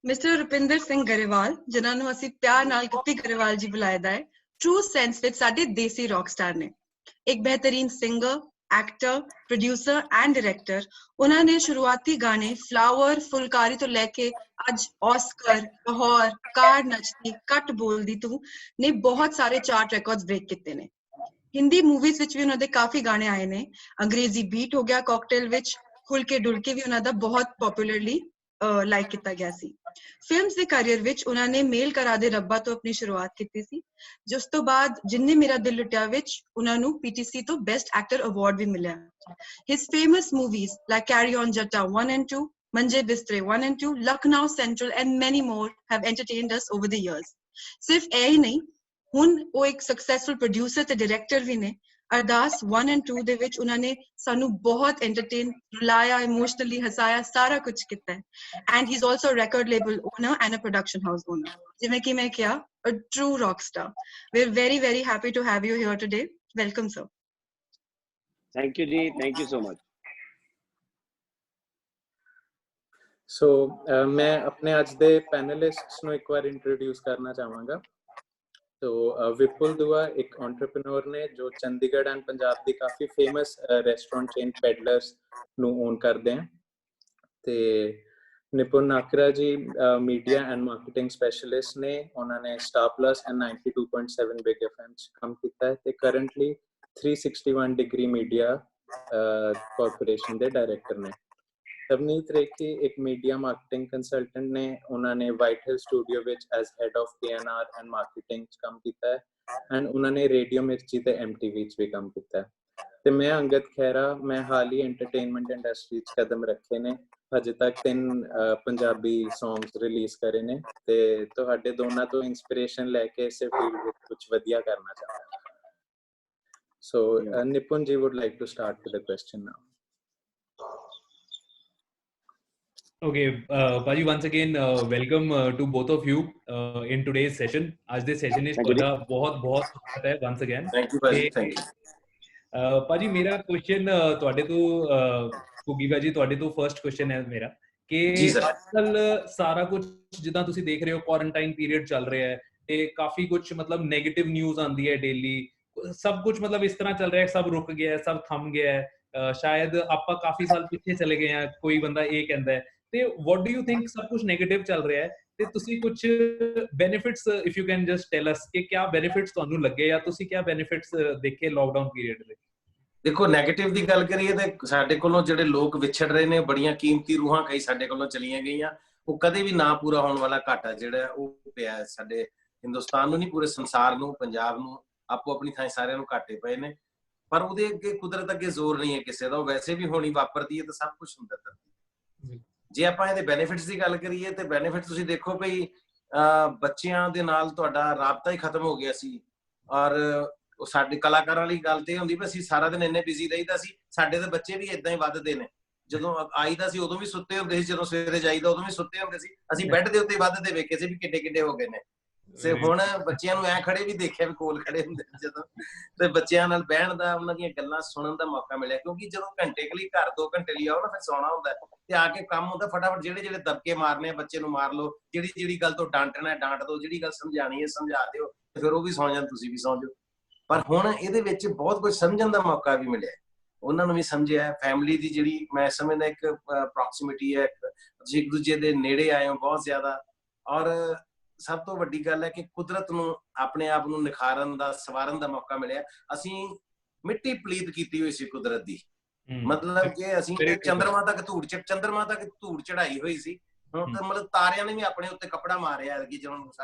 ਮਿਸਟਰ ਰੁਪਿੰਦਰ ਸਿੰਘ ਗਰੇਵਾਲ, ਜਿਨ੍ਹਾਂ ਨੂੰ ਅਸੀਂ ਪਿਆਰ ਨਾਲ ਗਿੱਪੀ ਗਰੇਵਾਲ ਜੀ ਬੁਲਾਇਦਾ ਹੈ, ਟਰੂ ਸੈਂਸ ਵਿੱਚ ਸਾਡੇ ਦੇਸੀ ਰੌਕ ਸਟਾਰ ਨੇ। ਇੱਕ ਬਿਹਤਰੀਨ singer, actor, producer and director. ਉਹਨਾਂ ਨੇ ਸ਼ੁਰੂਆਤੀ ਗਾਣੇ ਫਲਾਵਰ, ਫੁਲਕਾਰੀ ਤੋਂ ਲੈ ਕੇ ਅੱਜ ऑस्कर, ਲਾਹੌਰ, ਕਾਰ ਨੱਚਦੀ, ਕੱਟ ਬੋਲਦੀ ਤੂੰ ਨੇ ਬਹੁਤ ਸਾਰੇ ਚਾਰਟ ਰਿਕਾਰਡਸ ਬ੍ਰੇਕ ਕੀਤੇ ਨੇ। ਹਿੰਦੀ ਮੂਵੀਜ਼ ਵਿੱਚ ਵੀ ਉਹਨਾਂ ਦੇ ਕਾਫੀ ਗਾਣੇ ਆਏ ਨੇ। ਅੰਗਰੇਜ਼ੀ ਬੀਟ ਹੋ ਗਿਆ ਕਾਕਟੇਲ ਵਿੱਚ, ਹੁਲਕੇ ਡੁਲਕੇ ਵੀ ਉਹਨਾਂ ਦਾ ਬਹੁਤ ਪਪੂਲਰਲੀ ਲਾਈਕ ਕੀਤਾ ਗਿਆ ਸੀ। ਫਿਲਮਸ ਦੇ ਕੈਰੀਅਰ ਵਿੱਚ ਉਹਨਾਂ ਨੇ ਮੇਲ ਕਰਾ ਦੇ ਰੱਬਾ ਤੋਂ ਆਪਣੀ ਸ਼ੁਰੂਆਤ ਕੀਤੀ ਸੀ, ਜਿਸ ਤੋਂ ਬਾਅਦ ਜਿੰਨੇ ਮੇਰਾ ਦਿਲ ਲੁੱਟਿਆ ਵਿੱਚ ਉਹਨਾਂ ਨੂੰ PTC ਤੋਂ ਬੈਸਟ ਐਕਟਰ ਅਵਾਰਡ ਵੀ ਮਿਲਿਆ। His famous movies like Carry On Jatta 1 and 2, Manje Bistre 1 and 2, Lucknow Central and many more have entertained us over the years. ਸਿਰਫ ਇਹ ਹੀ ਨਹੀਂ, ਹੁਣ ਉਹ ਇੱਕ ਸਕਸੈਸਫੁਲ ਪ੍ਰੋਡਿਊਸਰ ਤੇ ਡਾਇਰੈਕਟਰ ਵੀ ਨੇ। ਅਰਦਾਸ 1 and 2 ਦੇ ਵਿੱਚ ਉਹਨਾਂ ਨੇ ਸਾਨੂੰ ਬਹੁਤ ਐਂਟਰਟੇਨ, ਰੁਲਾਇਆ, ਇਮੋਸ਼ਨਲੀ ਹਸਾਇਆ, ਸਾਰਾ ਕੁਝ ਕੀਤਾ ਹੈ। And he is also record label owner and a production house owner। ਜਿਵੇਂ ਕਿ ਮੈਂ ਕਿਹਾ, a true rock star। We are very very happy to have you here today। Welcome sir। Thank you ਜੀ, thank you so much. ਸੋ ਮੈਂ ਆਪਣੇ ਅੱਜ ਦੇ ਪੈਨਲਿਸਟਸ ਨੂੰ ਇੱਕ ਵਾਰ ਇੰਟਰੋਡਿਊਸ ਕਰਨਾ ਚਾਹਾਂਗਾ। ਸੋ ਵਿਪੁਲ ਦੁਆ ਇੱਕ ਐਂਟਰਪ੍ਰੀਨਿਓਰ ਨੇ ਜੋ Chandigarh and Punjab the coffee famous restaurant chain peddlers ਨੂੰ ਓਨ ਕਰਦੇ ਹਨ। ਤੇ ਨਿਪੁਨ ਨਾਕਰਾ ਜੀ ਮੀਡੀਆ ਐਂਡ ਮਾਰਕੀਟਿੰਗ ਸਪੈਸ਼ਲਿਸਟ ਨੇ। ਉਹਨਾਂ ਨੇ star plus and 92.7 big FM 'ਚ ਕੰਮ ਕੀਤਾ ਹੈ ਤੇ ਕਰੰਟਲੀ 361 ਡਿਗਰੀ ਮੀਡੀਆ ਕਾਰਪੋਰੇਸ਼ਨ ਦੇ ਡਾਇਰੈਕਟਰ ਨੇ। ਤਵਨੀਤ ਰੇਖੀ ਇੱਕ ਮੀਡੀਆ ਮਾਰਕੀਟਿੰਗ ਕੰਸਲਟੈਂਟ ਨੇ। ਉਹਨਾਂ ਨੇ ਵਾਈਟ ਹਿਲ ਸਟੂਡੀਓ ਵਿੱਚ as head of PNR and marketing 'ਚ ਕੰਮ ਕੀਤਾ ਹੈ ਐਂਡ ਉਹਨਾਂ ਨੇ ਰੇਡੀਓ ਮਿਰਚੀ ਤੇ MTV 'ਚ ਵੀ ਕੰਮ ਕੀਤਾ ਹੈ। ਤੇ ਮੈਂ ਅੰਗਦ ਖਹਿਰਾ, ਮੈਂ ਹਾਲ ਹੀ ਐਂਟਰਟੇਨਮੈਂਟ ਇੰਡਸਟਰੀ 'ਚ ਕਦਮ ਰੱਖੇ ਨੇ। ਹਜੇ ਤੱਕ 3 ਪੰਜਾਬੀ ਸੌਂਗਸ ਰਿਲੀਜ਼ ਕਰੇ ਨੇ ਤੇ ਤੁਹਾਡੇ ਦੋਨਾਂ ਤੋਂ ਇੰਸਪੀਰੇਸ਼ਨ ਲੈ ਕੇ ਇਸੇ ਫੀਲਡ ਵਿੱਚ ਕੁਝ ਵਧੀਆ ਕਰਨਾ ਚਾਹੁੰਦਾ। ਸੋ ਨਿਪੁਨ ਜੀ would like to start with the question now। Okay, Paji, once again, welcome to both of you in today's session. आज दे session is ਤੁਹਾਡਾ बहुत स्वागत है once again। Thank you ਭਾਜੀ, thank you। ਭਾਜੀ ਮੇਰਾ question ਤੁਹਾਡੇ ਤੋਂ ਘੁੱਗੀ ਭਾਜੀ ਤੁਹਾਡੇ ਤੋਂ first question ਹੈ ਮੇਰਾ ਕਿ ਅੱਜਕੱਲ ਸਾਰਾ ਕੁਝ ਜਿੱਦਾਂ ਤੁਸੀਂ ਦੇਖ ਰਹੇ ਹੋ ਕੁਆਰੰਟਾਈਨ ਪੀਰੀਅਡ ਚੱਲ ਰਿਹਾ ਹੈ ਤੇ ਕਾਫੀ ਕੁਝ ਮਤਲਬ ਨੈਗੇਟਿਵ ਨਿਊਜ਼ ਆਉਂਦੀ ਹੈ ਡੇਲੀ, ਸਭ ਕੁਝ ਮਤਲਬ ਇਸ ਤਰ੍ਹਾਂ ਚੱਲ ਰਿਹਾ ਹੈ, ਸਭ ਰੁਕ ਗਿਆ ਹੈ, ਸਭ ਥੰਮ ਗਿਆ ਹੈ। ਸ਼ਾਇਦ ਆਪਾਂ ਕਾਫੀ ਸਾਲ ਪਿੱਛੇ ਚਲੇ ਗਏ ਹਾਂ, ਕੋਈ ਬੰਦਾ ਇਹ ਕਹਿੰਦਾ ਹੈ। ਤੇ what do you think ਸਭ ਕੁਝ ਨੈਗੇਟਿਵ ਚੱਲ ਰਿਹਾ ਹੈ ਤੇ ਤੁਸੀਂ ਕੁਝ benefits if you can just tell us ਕਿ ਕਿਆ ਬੈਨੀਫਿਟਸ ਤੁਹਾਨੂੰ ਲੱਗੇ ਜਾਂ ਤੁਸੀਂ ਕਿਆ ਬੈਨੀਫਿਟਸ ਦੇਖੇ ਲੋਕਡਾਊਨ ਪੀਰੀਅਡ ਦੇ? ਦੇਖੋ ਨੈਗੇਟਿਵ ਦੀ ਗੱਲ ਕਰੀਏ ਤੇ ਸਾਡੇ ਕੋਲੋਂ ਜਿਹੜੇ ਲੋਕ ਵਿਛੜ ਰਹੇ ਨੇ, ਬੜੀਆਂ ਕੀਮਤੀ ਰੂਹਾਂ ਕਈ ਸਾਡੇ ਕੋਲੋਂ ਚਲੀਆਂ ਗਈਆਂ, ਉਹ ਕਦੇ ਵੀ ਨਾ ਪੂਰਾ ਹੋਣ ਵਾਲਾ ਘਾਟਾ ਜਿਹੜਾ ਉਹ ਪਿਆ ਸਾਡੇ ਹਿੰਦੁਸਤਾਨ ਨੂੰ ਨਹੀਂ, ਪੂਰੇ ਸੰਸਾਰ ਨੂੰ, ਪੰਜਾਬ ਨੂੰ, ਆਪੋ ਆਪਣੀ ਥਾਂ ਸਾਰਿਆਂ ਨੂੰ ਘਾਟੇ ਪਏ ਨੇ। ਪਰ ਉਹਦੇ ਅੱਗੇ ਕੁਦਰਤ ਅੱਗੇ ਜ਼ੋਰ ਨਹੀਂ ਹੈ ਕਿਸੇ ਦਾ, ਉਹ ਵੈਸੇ ਵੀ ਹੋਣੀ ਵਾਪਰਦੀ ਹੈ ਤਾਂ ਸਭ ਕੁਝ ਹੁੰਦਾ ਧਰਤੀ। ਜੇ ਆਪਾਂ ਇਹਦੇ ਬੈਨੀਫਿਟਸ ਦੀ ਗੱਲ ਕਰੀਏ ਤੇ ਬੈਨੀਫਿਟ ਤੁਸੀਂ ਦੇਖੋ ਭਈ ਬੱਚਿਆਂ ਦੇ ਨਾਲ ਤੁਹਾਡਾ ਰਾਬਤਾ ਹੀ ਖਤਮ ਹੋ ਗਿਆ ਸੀ। ਔਰ ਉਹ ਸਾਡੇ ਕਲਾਕਾਰਾਂ ਵਾਲੀ ਗੱਲ ਤੇ ਇਹ ਹੁੰਦੀ ਵੀ ਅਸੀਂ ਸਾਰਾ ਦਿਨ ਇੰਨੇ ਬਿਜ਼ੀ ਰਹੀਦਾ ਸੀ, ਸਾਡੇ ਤੇ ਬੱਚੇ ਵੀ ਏਦਾਂ ਹੀ ਵੱਧਦੇ ਨੇ। ਜਦੋਂ ਆਈਦਾ ਸੀ ਉਦੋਂ ਵੀ ਸੁੱਤੇ ਹੁੰਦੇ ਸੀ, ਜਦੋਂ ਸਵੇਰੇ ਜਾਈਦਾ ਉਦੋਂ ਵੀ ਸੁੱਤੇ ਹੁੰਦੇ ਸੀ, ਅਸੀਂ ਬੈੱਡ ਦੇ ਉੱਤੇ ਵੱਧਦੇ ਵੇਖੇ ਸੀ ਵੀ ਕਿੱਡੇ ਕਿੱਡੇ ਹੋ ਗਏ ਨੇ। ਤੇ ਹੁਣ ਬੱਚਿਆਂ ਨੂੰ ਐ ਖੜੇ ਵੀ ਦੇਖਿਆ ਵੀ ਕੋਲ ਖੜੇ ਹੁੰਦੇ ਜਦੋਂ, ਤੇ ਬੱਚਿਆਂ ਨਾਲ ਬਹਿਣ ਦਾ, ਉਹਨਾਂ ਦੀਆਂ ਗੱਲਾਂ ਸੁਣਨ ਦਾ ਮੌਕਾ ਮਿਲਿਆ। ਕਿਉਂਕਿ ਜਦੋਂ ਘੰਟੇ ਕੁ ਲਈ ਘਰ 2 ਘੰਟੇ ਲਈ ਆਓ ਨਾ, ਫਿਰ ਸੌਣਾ ਹੁੰਦਾ ਤੇ ਆ ਕੇ ਕੰਮ ਹੁੰਦਾ ਫਟਾਫਟ, ਜਿਹੜੇ ਜਿਹੜੇ ਦਬਕੇ ਮਾਰਨੇ ਆ ਬੱਚੇ ਨੂੰ ਮਾਰ ਲਓ, ਜਿਹੜੀ ਜਿਹੜੀ ਗੱਲ ਤੋਂ ਡਾਂਟਣਾ ਡਾਂਟ ਦਿਓ, ਜਿਹੜੀ ਗੱਲ ਸਮਝਾਣੀ ਹੈ ਸਮਝਾ ਦਿਓ, ਤੇ ਫਿਰ ਉਹ ਵੀ ਸੌਂ ਜਾਣ, ਤੁਸੀਂ ਵੀ ਸੌਂ ਜਾਓ। ਪਰ ਹੁਣ ਇਹਦੇ ਵਿੱਚ ਬਹੁਤ ਕੁਝ ਸਮਝਣ ਦਾ ਮੌਕਾ ਵੀ ਮਿਲਿਆ। ਉਹਨਾਂ ਨੂੰ ਵੀ ਸਮਝਿਆ। ਫੈਮਿਲੀ ਦੀ ਜਿਹੜੀ ਮੈਂ ਸਮਝਦਾ ਇੱਕ ਪ੍ਰੋਕਸੀਮਿਟੀ ਹੈ, ਤੁਸੀਂ ਇੱਕ ਦੂਜੇ ਦੇ ਨੇੜੇ ਆਏ ਹੋ ਬਹੁਤ ਜ਼ਿਆਦਾ। ਔਰ ਸਭ ਤੋਂ ਵੱਡੀ ਗੱਲ ਹੈ ਕਿ ਕੁਦਰਤ ਨੂੰ ਆਪਣੇ ਆਪ ਨੂੰ ਨਿਖਾਰਨ ਦਾ, ਸਵਾਰਨ ਦਾ ਮੌਕਾ ਮਿਲਿਆ। ਅਸੀਂ ਮਿੱਟੀ ਪਲੀਤ ਕੀਤੀ ਹੋਈ ਸੀ ਕੁਦਰਤ ਦੀ, ਮਤਲਬ ਕਿ ਅਸੀਂ ਚੰਦਰਮਾ ਤੱਕ ਧੂੜ ਚੜਾਈ ਹੋਈ ਸੀ। ਹੁਣ ਤਾਂ ਮਤਲਬ ਤਾਰਿਆਂ ਨੇ ਵੀ ਆਪਣੇ ਉੱਤੇ ਕੱਪੜਾ ਮਾਰਿਆ ਕਿ ਜਦੋਂ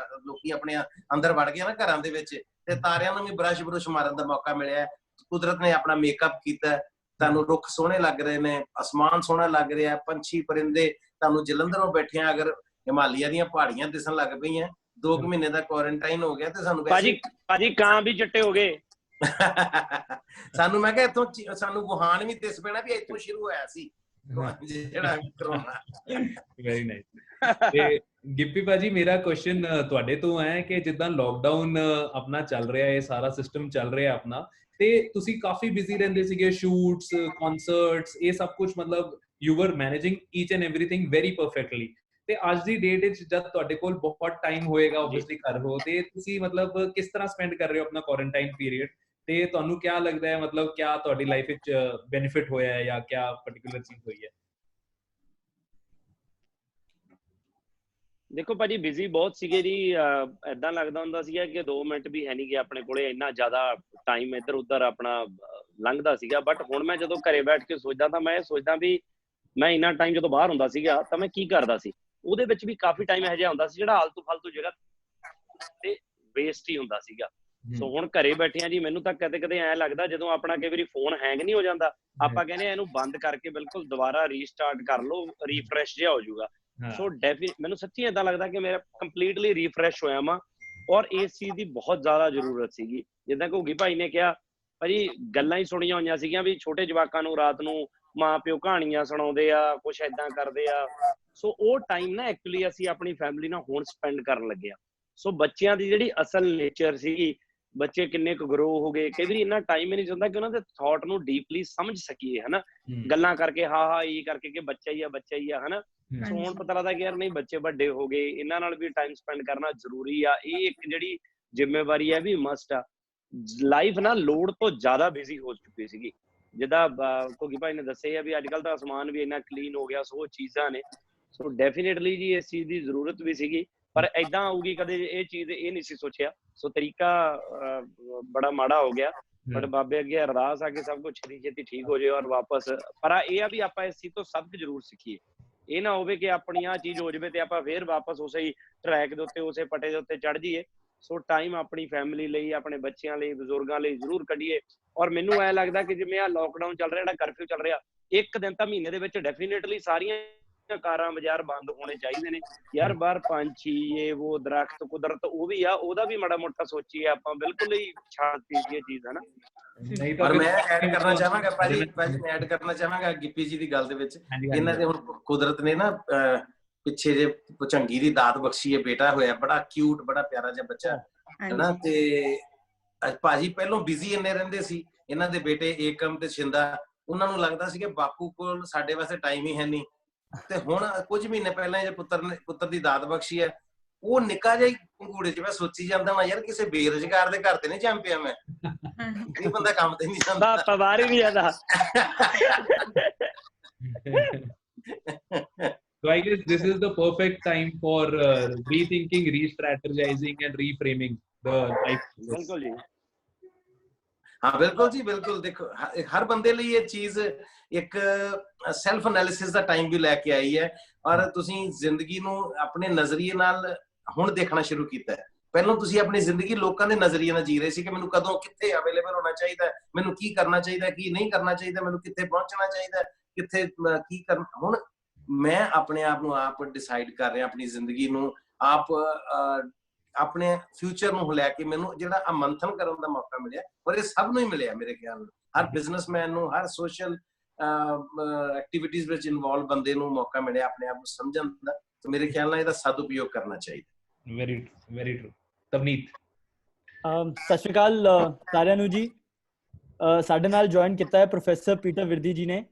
ਲੋਕੀ ਆਪਣੇ ਅੰਦਰ ਵੜ ਗਏ ਨਾ ਘਰਾਂ ਦੇ ਵਿੱਚ, ਤੇ ਤਾਰਿਆਂ ਨੂੰ ਵੀ ਬਰਸ਼ ਮਾਰਨ ਦਾ ਮੌਕਾ ਮਿਲਿਆ। ਕੁਦਰਤ ਨੇ ਆਪਣਾ ਮੇਕਅਪ ਕੀਤਾ, ਤੁਹਾਨੂੰ ਰੁੱਖ ਸੋਹਣੇ ਲੱਗ ਰਹੇ ਨੇ, ਅਸਮਾਨ ਸੋਹਣਾ ਲੱਗ ਰਿਹਾ, ਪੰਛੀ ਪਰਿੰਦੇ। ਤੁਹਾਨੂੰ ਜਲੰਧਰੋਂ ਬੈਠਿਆਂ ਅਗਰ ਹਿਮਾਲਿਆ ਦੀਆਂ ਪਹਾੜੀਆਂ ਦਿਸਣ ਲੱਗ ਪਈਆਂ, 2 ਮਹੀਨੇ ਦਾ ਕੁਆਰੰਟਾਈਨ ਹੋ ਗਿਆ ਤੇ ਸਾਨੂੰ ਭਾਜੀ ਕਾਂ ਵੀ ਚਿੱਟੇ ਹੋ ਗਏ ਸਾਨੂੰ। ਮੈਂ ਕਿਹਾ ਇੱਥੋਂ ਸਾਨੂੰ ਵੁਹਾਨ ਵੀ ਦਿਸ ਪੈਣਾ ਵੀ ਇੱਥੋਂ ਸ਼ੁਰੂ ਹੋਇਆ ਸੀ ਜਿਹੜਾ ਕਰੋਨਾ। Very nice. ਤੇ ਗਿੱਪੀ ਭਾਜੀ, ਮੇਰਾ ਕੁਐਸਚਨ ਤੁਹਾਡੇ ਤੋਂ ਹੈ ਕਿ ਜਿੱਦਾਂ ਲੋਕਡਾਊਨ ਆਪਣਾ ਚੱਲ ਰਿਹਾ ਹੈ, ਸਾਰਾ ਸਿਸਟਮ ਚੱਲ ਰਿਹਾ ਆਪਣਾ, ਤੇ ਤੁਸੀਂ ਕਾਫੀ ਬਿਜ਼ੀ ਰਹਿੰਦੇ ਸੀਗੇ, ਸ਼ੂਟਸ, ਕਨਸਰਟਸ, ਇਹ ਸਭ ਕੁਝ, ਮਤਲਬ you were managing each and everything very perfectly. ਤੇ ਅੱਜ ਦੀ ਡੇਟ ਵਿੱਚ ਜਦ ਤੁਹਾਡੇ ਕੋਲ ਬਹੁਤ ਟਾਈਮ ਹੋਏਗਾ ਆਬਵੀਅਸਲੀ ਘਰ ਹੋ, ਤੇ ਤੁਸੀਂ ਮਤਲਬ ਕਿਸ ਤਰ੍ਹਾਂ ਸਪੈਂਡ ਕਰ ਰਹੇ ਹੋ ਆਪਣਾ ਕੁਆਰੰਟਾਈਨ ਪੀਰੀਅਡ, ਤੇ ਤੁਹਾਨੂੰ ਕੀ ਲੱਗਦਾ ਹੈ, ਮਤਲਬ ਕਿਆ ਤੁਹਾਡੀ ਲਾਈਫ ਵਿੱਚ ਬੈਨੀਫਿਟ ਹੋਇਆ ਹੈ ਜਾਂ ਕਿਆ ਪਾਰਟਿਕੂਲਰ ਚੀਜ਼ ਹੋਈ ਹੈ? ਦੇਖੋ ਭਾਜੀ, ਬਿਜ਼ੀ ਬਹੁਤ ਸੀਗੇ ਜੀ। ਏਦਾਂ ਲੱਗਦਾ ਹੁੰਦਾ ਸੀਗਾ ਕਿ 2 ਮਿੰਟ ਵੀ ਹੈ ਨਹੀਂ ਗੇ ਆਪਣੇ ਕੋਲੇ, ਇੰਨਾ ਜ਼ਿਆਦਾ ਟਾਈਮ ਇੱਧਰ ਉੱਧਰ ਆਪਣਾ ਲੰਘਦਾ ਸੀਗਾ। ਬਟ ਹੁਣ ਮੈਂ ਜਦੋਂ ਘਰੇ ਬੈਠ ਕੇ ਸੋਚਦਾ ਤਾਂ ਮੈਂ ਇਹ ਸੋਚਦਾ ਵੀ ਮੈਂ ਇੰਨਾ ਟਾਈਮ ਜਦੋਂ ਬਾਹਰ ਹੁੰਦਾ ਸੀਗਾ ਤਾਂ ਮੈਂ ਕੀ ਕਰਦਾ ਸੀ। ਉਹਦੇ ਵਿੱਚ ਵੀ ਕਾਫੀ ਟਾਈਮ ਇਹੋ ਜਿਹਾ ਹੁੰਦਾ ਸੀ ਜਿਹੜਾ ਆਲਤੂ ਫਾਲਤੂ ਜਗ੍ਹਾ ਤੇ ਵੇਸਟ ਹੀ ਹੁੰਦਾ ਸੀਗਾ। ਸੋ ਹੁਣ ਘਰੇ ਬੈਠੇ ਆ ਜੀ, ਮੈਨੂੰ ਤਾਂ ਕਦੇ ਕਦੇ ਐਂ ਲੱਗਦਾ ਜਦੋਂ ਆਪਣਾ ਕਈ ਵਾਰੀ ਫੋਨ ਹੈਂਗ ਨਹੀਂ ਹੋ ਜਾਂਦਾ, ਆਪਾਂ ਕਹਿੰਦੇ ਇਹਨੂੰ ਬੰਦ ਕਰਕੇ ਬਿਲਕੁਲ ਦੁਬਾਰਾ ਰੀਸਟਾਰਟ ਕਰ ਲਓ, ਰੀਫਰੈਸ਼ ਜਿਹਾ ਹੋ ਜਾਊਗਾ। ਸੋ ਮੈਨੂੰ ਸੱਚੀ ਏਦਾਂ ਲੱਗਦਾ ਕਿ ਮੇਰਾ ਕੰਪਲੀਟਲੀ ਰੀਫਰੈਸ਼ ਹੋਇਆ ਵਾਂ, ਔਰ ਇਸ ਚੀਜ਼ ਦੀ ਬਹੁਤ ਜ਼ਿਆਦਾ ਜ਼ਰੂਰਤ ਸੀਗੀ। ਜਿੱਦਾਂ ਘੁੱਗੀ ਭਾਈ ਨੇ ਕਿਹਾ, ਭਾਜੀ ਗੱਲਾਂ ਹੀ ਸੁਣੀਆਂ ਹੋਈਆਂ ਸੀਗੀਆਂ ਵੀ ਛੋਟੇ ਜਵਾਕਾਂ ਨੂੰ ਰਾਤ ਨੂੰ ਮਾਂ ਪਿਓ ਕਹਾਣੀਆਂ ਸੁਣਾਉਂਦੇ ਆ, ਕੁਛ ਏਦਾਂ ਕਰਦੇ ਆ। ਸੋ ਉਹ ਟਾਈਮ ਨਾ ਐਕਚੁਅਲੀ ਅਸੀਂ ਆਪਣੀ ਫੈਮਿਲੀ ਨਾਲ ਹੁਣ ਸਪੈਂਡ ਕਰਨ ਲੱਗੇ ਆ। ਸੋ ਬੱਚਿਆਂ ਦੀ ਜਿਹੜੀ ਅਸਲ ਨੇਚਰ ਸੀਗੀ, ਬੱਚੇ ਕਿੰਨੇ ਕੁ ਗਰੋ ਹੋ ਗਏ, ਕਈ ਵਾਰੀ ਇੰਨਾ ਟਾਈਮ ਹੀ ਨਹੀਂ ਹੁੰਦਾ ਕਿ ਉਹਨਾਂ ਦੇ ਥਾਟ ਨੂੰ ਡੀਪਲੀ ਸਮਝ ਸਕੀਏ, ਹਨਾ, ਗੱਲਾਂ ਕਰਕੇ ਹਾਂ ਇਹ ਕਰਕੇ ਕਿ ਬੱਚਾ ਹੀ ਆ ਹਨਾ। ਸੋ ਹੁਣ ਪਤਾ ਲੱਗਦਾ ਕਿ ਯਾਰ ਨਹੀਂ, ਬੱਚੇ ਵੱਡੇ ਹੋ ਗਏ, ਇਹਨਾਂ ਨਾਲ ਵੀ ਟਾਈਮ ਸਪੈਂਡ ਕਰਨਾ ਜ਼ਰੂਰੀ ਆ। ਇਹ ਇੱਕ ਜਿਹੜੀ ਜ਼ਿੰਮੇਵਾਰੀ ਹੈ ਵੀ ਮਸਟ ਆ। ਲਾਈਫ ਨਾ ਲੋੜ ਤੋਂ ਜ਼ਿਆਦਾ ਬਿਜ਼ੀ ਹੋ ਚੁੱਕੀ ਸੀਗੀ। ਜਿੱਦਾਂ ਘੁੱਗੀ ਭਾਈ ਨੇ ਦੱਸਿਆ ਵੀ ਅੱਜ ਕੱਲ੍ਹ ਤਾਂ ਅਸਮਾਨ ਵੀ ਇੰਨਾ ਕਲੀਨ ਹੋ ਗਿਆ। ਸੋ ਉਹ ਚੀਜ਼ਾਂ ਨੇ, ਸੋ ਡੈਫੀਨੇਟਲੀ ਜੀ ਇਸ ਚੀਜ਼ ਦੀ ਜ਼ਰੂਰਤ ਵੀ ਸੀਗੀ, ਪਰ ਏਦਾਂ ਆਊਗੀ ਕਦੇ ਇਹ ਚੀਜ਼ ਇਹ ਨਹੀਂ ਸੀ ਸੋਚਿਆ। ਸੋ ਤਰੀਕਾ ਬੜਾ ਮਾੜਾ ਹੋ ਗਿਆ, ਬਟ ਬਾਬੇ ਅੱਗੇ ਅਰਦਾਸ ਆ ਕਿ ਸਭ ਕੁਝ ਛੇਤੀ ਠੀਕ ਹੋ ਜਾਏ ਔਰ ਵਾਪਸ। ਪਰ ਇਹ ਆ ਵੀ ਆਪਾਂ ਇਸ ਚੀਜ਼ ਤੋਂ ਸਬਕ ਜ਼ਰੂਰ ਸਿੱਖੀਏ। ਇਹ ਨਾ ਹੋਵੇ ਕਿ ਆਪਣੀ ਆਹ ਚੀਜ਼ ਹੋ ਜਾਵੇ ਤੇ ਆਪਾਂ ਫੇਰ ਵਾਪਸ ਉਸੇ ਹੀ ਟਰੈਕ ਦੇ ਉੱਤੇ, ਉਸੇ ਪੱਟੇ ਦੇ ਉੱਤੇ ਚੜ ਜਾਈਏ। ਸੋ ਟਾਈਮ ਆਪਣੀ ਫੈਮਿਲੀ ਲਈ, ਆਪਣੇ ਬੱਚਿਆਂ ਲਈ, ਬਜ਼ੁਰਗਾਂ ਲਈ ਜ਼ਰੂਰ ਕੱਢੀਏ। ਔਰ ਮੈਨੂੰ ਐ ਲੱਗਦਾ ਕਿ ਜਿਵੇਂ ਆਹ ਲੋਕਡਾਊਨ ਚੱਲ ਰਿਹਾ, ਜਿਹੜਾ ਕਰਫਿਊ ਚੱਲ ਰਿਹਾ, 1 ਦਿਨ ਤਾਂ ਮਹੀਨੇ ਦੇ ਵਿੱਚ ਡੈਫੀਨੇਟਲੀ ਸਾਰੀਆਂ ਕਾਰਾਂ ਬਾਜ਼ਾਰ ਬੰਦ ਹੋਣੇ ਚਾਹੀਦੇ ਨੇ ਯਾਰ। ਬਾਹਰ ਪੰਛੀ, ਇਹ ਉਹ ਦਰਖਤ, ਕੁਦਰਤ ਉਹ ਵੀ ਆ, ਉਹਦਾ ਵੀ ਮਾੜਾ ਮੋਟਾ ਸੋਚੀਏ ਆਪਾਂ। ਬਿਲਕੁਲ ਹੀ ਛੱਡ ਦਿੱਤੀ ਇਹ ਚੀਜ਼, ਹਨਾ। ਪਰ ਮੈਂ ਐਡ ਕਰਨਾ ਚਾਹਾਂਗਾ ਭਾਜੀ, ਮੈਂ ਐਡ ਕਰਨਾ ਚਾਹਾਂਗਾ ਗਿੱਪੀ ਜੀ ਦੀ ਗੱਲ ਦੇ ਵਿੱਚ। ਇਹਨਾਂ ਦੇ ਹੁਣ ਕੁਦਰਤ ਨੇ ਨਾ ਪਿੱਛੇ ਜੇ ਭੁਚੰਗੀ ਦੀ ਦਾਤ ਬਖਸ਼ੀ ਹੈ, ਬੇਟਾ ਹੋਇਆ, ਬੜਾ ਕਿਊਟ, ਬੜਾ ਪਿਆਰਾ ਜਿਹਾ ਬੱਚਾ, ਹਨਾ। ਤੇ ਭਾਜੀ ਪਹਿਲੋਂ ਬਿਜ਼ੀ ਇੰਨੇ ਰਹਿੰਦੇ ਸੀ, ਇਹਨਾਂ ਦੇ ਬੇਟੇ ਏਕਮ ਤੇ ਸ਼ਿੰਦਾ, ਉਹਨਾਂ ਨੂੰ ਲੱਗਦਾ ਸੀ ਕਿ ਬਾਪੂ ਕੋਲ ਸਾਡੇ ਵਾਸਤੇ ਟਾਈਮ ਹੀ ਹੈ ਨਹੀਂ। ਤੇ ਹੁਣ ਕੁਝ ਮਹੀਨੇ ਪਹਿਲਾਂ ਜੇ ਪੁੱਤਰ ਦੀ ਦਾਤ ਬਖਸ਼ੀ ਹੈ, ਉਹ ਨਿੱਕਾ ਜਿਹਾ ਪੰਗੂੜੇ ਚ ਮੈਂ ਸੋਚੀ ਜਾਂਦਾ ਵਾ ਯਾਰ ਕਿਸੇ ਬੇਰੁਜ਼ਗਾਰ ਦੇ ਘਰ ਤੇ ਨਹੀਂ ਜੰਮ ਪਿਆ ਮੈਂ, ਇਹ ਬੰਦਾ ਕੰਮ ਤੇ ਨਹੀਂ ਜਾਂਦਾ, ਪਵਾਰ ਹੀ ਨਹੀਂ ਆਦਾ। So I guess this is the perfect time for rethinking, re-strategizing and reframing the life. ਬਿਲਕੁਲ ਜੀ, ਹਾਂ ਬਿਲਕੁਲ ਜੀ, ਬਿਲਕੁਲ। ਦੇਖੋ ਹਰ ਬੰਦੇ ਲਈ ਇਹ ਚੀਜ਼ ਇੱਕ ਸੈਲਫ ਐਨਾਲਿਸਿਸ ਦਾ ਟਾਈਮ ਵੀ ਲੈ ਕੇ ਆਈ ਹੈ, ਔਰ ਤੁਸੀਂ ਜ਼ਿੰਦਗੀ ਨੂੰ ਆਪਣੇ ਨਜ਼ਰੀਏ ਨਾਲ ਹੁਣ ਦੇਖਣਾ ਸ਼ੁਰੂ ਕੀਤਾ ਹੈ। ਪਹਿਲਾਂ ਤੁਸੀਂ ਆਪਣੀ ਜ਼ਿੰਦਗੀ ਲੋਕਾਂ ਦੇ ਨਜ਼ਰੀਏ ਨਾਲ ਜੀ ਰਹੇ ਸੀ ਕਿ ਮੈਨੂੰ ਕਦੋਂ ਕਿੱਥੇ ਅਵੇਲੇਬਲ ਹੋਣਾ ਚਾਹੀਦਾ, ਮੈਨੂੰ ਕੀ ਕਰਨਾ ਚਾਹੀਦਾ, ਕੀ ਨਹੀਂ ਕਰਨਾ ਚਾਹੀਦਾ, ਮੈਨੂੰ ਕਿੱਥੇ ਪਹੁੰਚਣਾ ਚਾਹੀਦਾ, ਕਿੱਥੇ ਕੀ ਕਰਨਾ। ਹੁਣ ਮੈਂ ਆਪਣੇ ਆਪ ਨੂੰ ਆਪ ਡਿਸਾਈਡ ਕਰ ਰਿਹਾ, ਆਪਣੀ ਜ਼ਿੰਦਗੀ ਨੂੰ ਆਪ, ਆਪਣੇ ਫਿਊਚਰ ਨੂੰ ਲੈ ਕੇ ਮੈਨੂੰ ਜਿਹੜਾ ਮੰਥਨ ਕਰਨ ਦਾ ਮੌਕਾ ਮਿਲਿਆ, ਔਰ ਇਹ ਸਭ ਨੂੰ ਹੀ ਮਿਲਿਆ ਮੇਰੇ ਖਿਆਲ ਨਾਲ। ਹਰ ਬਿਜ਼ਨਸਮੈਨ ਨੂੰ, ਹਰ ਸੋਸ਼ਲ ਐਕਟੀਵਿਟੀਜ਼ ਵਿੱਚ ਇਨਵੋਲਵ ਬੰਦੇ ਨੂੰ ਮੌਕਾ ਮਿਲਿਆ ਆਪਣੇ ਆਪ ਨੂੰ ਸਮਝਣ ਦਾ। ਤੇ ਮੇਰੇ ਖਿਆਲ ਨਾਲ ਇਹਦਾ ਸਦਉਪਯੋਗ ਕਰਨਾ ਚਾਹੀਦਾ। Very true. ਤਵਨੀਤ, ਸਤਿ ਸ਼੍ਰੀ ਅਕਾਲ ਸਾਰਿਆਂ ਨੂੰ ਜੀ। ਸਾਡੇ ਨਾਲ ਜੁਆਇਨ ਕੀਤਾ ਹੈ ਪ੍ਰੋਫੈਸਰ ਪੀਟਰ ਵਿਰਦੀ ਜੀ ਨੇ।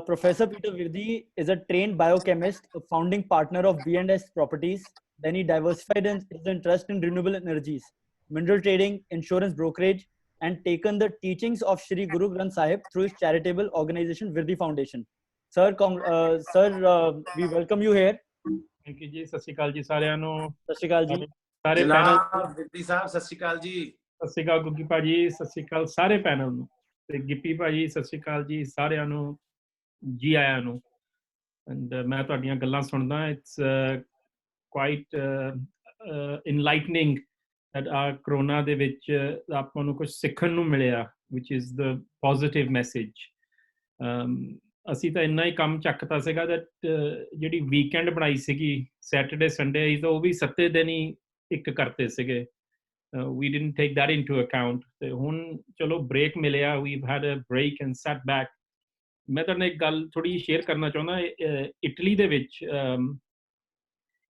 Professor Peter Virdi is a trained biochemist, a founding partner of B&S Properties. Then he diversified his interest in renewable energies, mineral trading, insurance brokerage, and taken the teachings of Shri Guru Granth Sahib through his charitable organization Virdi Foundation. Sir, we welcome you here. Thank you ji. Sat Shri Akal ji ਸਾਰਿਆਂ ਨੂੰ. ਸਤਿ ਸ਼੍ਰੀ ਅਕਾਲ ਜੀ. ਸਾਰੇ ਜਨਾਬ ਵਿੱਦੀ ਸਾਹਿਬ ਸਤਿ ਸ਼੍ਰੀ ਅਕਾਲ ਜੀ. ਸਤਿ ਸ਼੍ਰੀ ਅਕਾਲ ਗੁੱਗੀ ਭਾਜੀ, ਸਤਿ ਸ਼੍ਰੀ ਅਕਾਲ ਸਾਰੇ ਪੈਨਲ ਨੂੰ, ਤੇ ਗਿੱਪੀ ਭਾਜੀ ਸਤਿ ਸ਼੍ਰੀ ਅਕਾਲ ਜੀ ਸਾਰਿਆਂ ਨੂੰ, ਜੀ ਆਇਆਂ ਨੂੰ. ਐਂਡ ਮੈਂ ਤੁਹਾਡੀਆਂ ਗੱਲਾਂ ਸੁਣਦਾ. ਇਟਸ ਕੁਆਈਟ ਇਨਲਾਈਟਨਿੰਗ that ਕਰੋਨਾ ਦੇ ਵਿੱਚ ਆਪਾਂ ਨੂੰ ਕੁਝ ਸਿੱਖਣ ਨੂੰ ਮਿਲਿਆ, which is the positive message. ਅਸੀਂ ਤਾਂ ਇੰਨਾ ਹੀ ਕੰਮ ਚੱਕਤਾ ਸੀਗਾ that ਜਿਹੜੀ ਵੀਕਐਂਡ ਬਣਾਈ ਸੀਗੀ ਸੈਟਰਡੇ ਸੰਡੇ ਤਾਂ ਉਹ ਵੀ 7 ਦਿਨ ਹੀ ਇੱਕ ਕਰਤੇ ਸੀਗੇ. We didn't take that into account. ਤੇ ਹੁਣ ਚਲੋ ਬ੍ਰੇਕ ਮਿਲਿਆ, we've had a break and sat back. ਮੈਂ ਤੁਹਾਨੂੰ ਇੱਕ ਗੱਲ ਥੋੜੀ ਸ਼ੇਅਰ ਕਰਨਾ ਚਾਹੁੰਦਾ. ਇਟਲੀ ਦੇ ਵਿੱਚ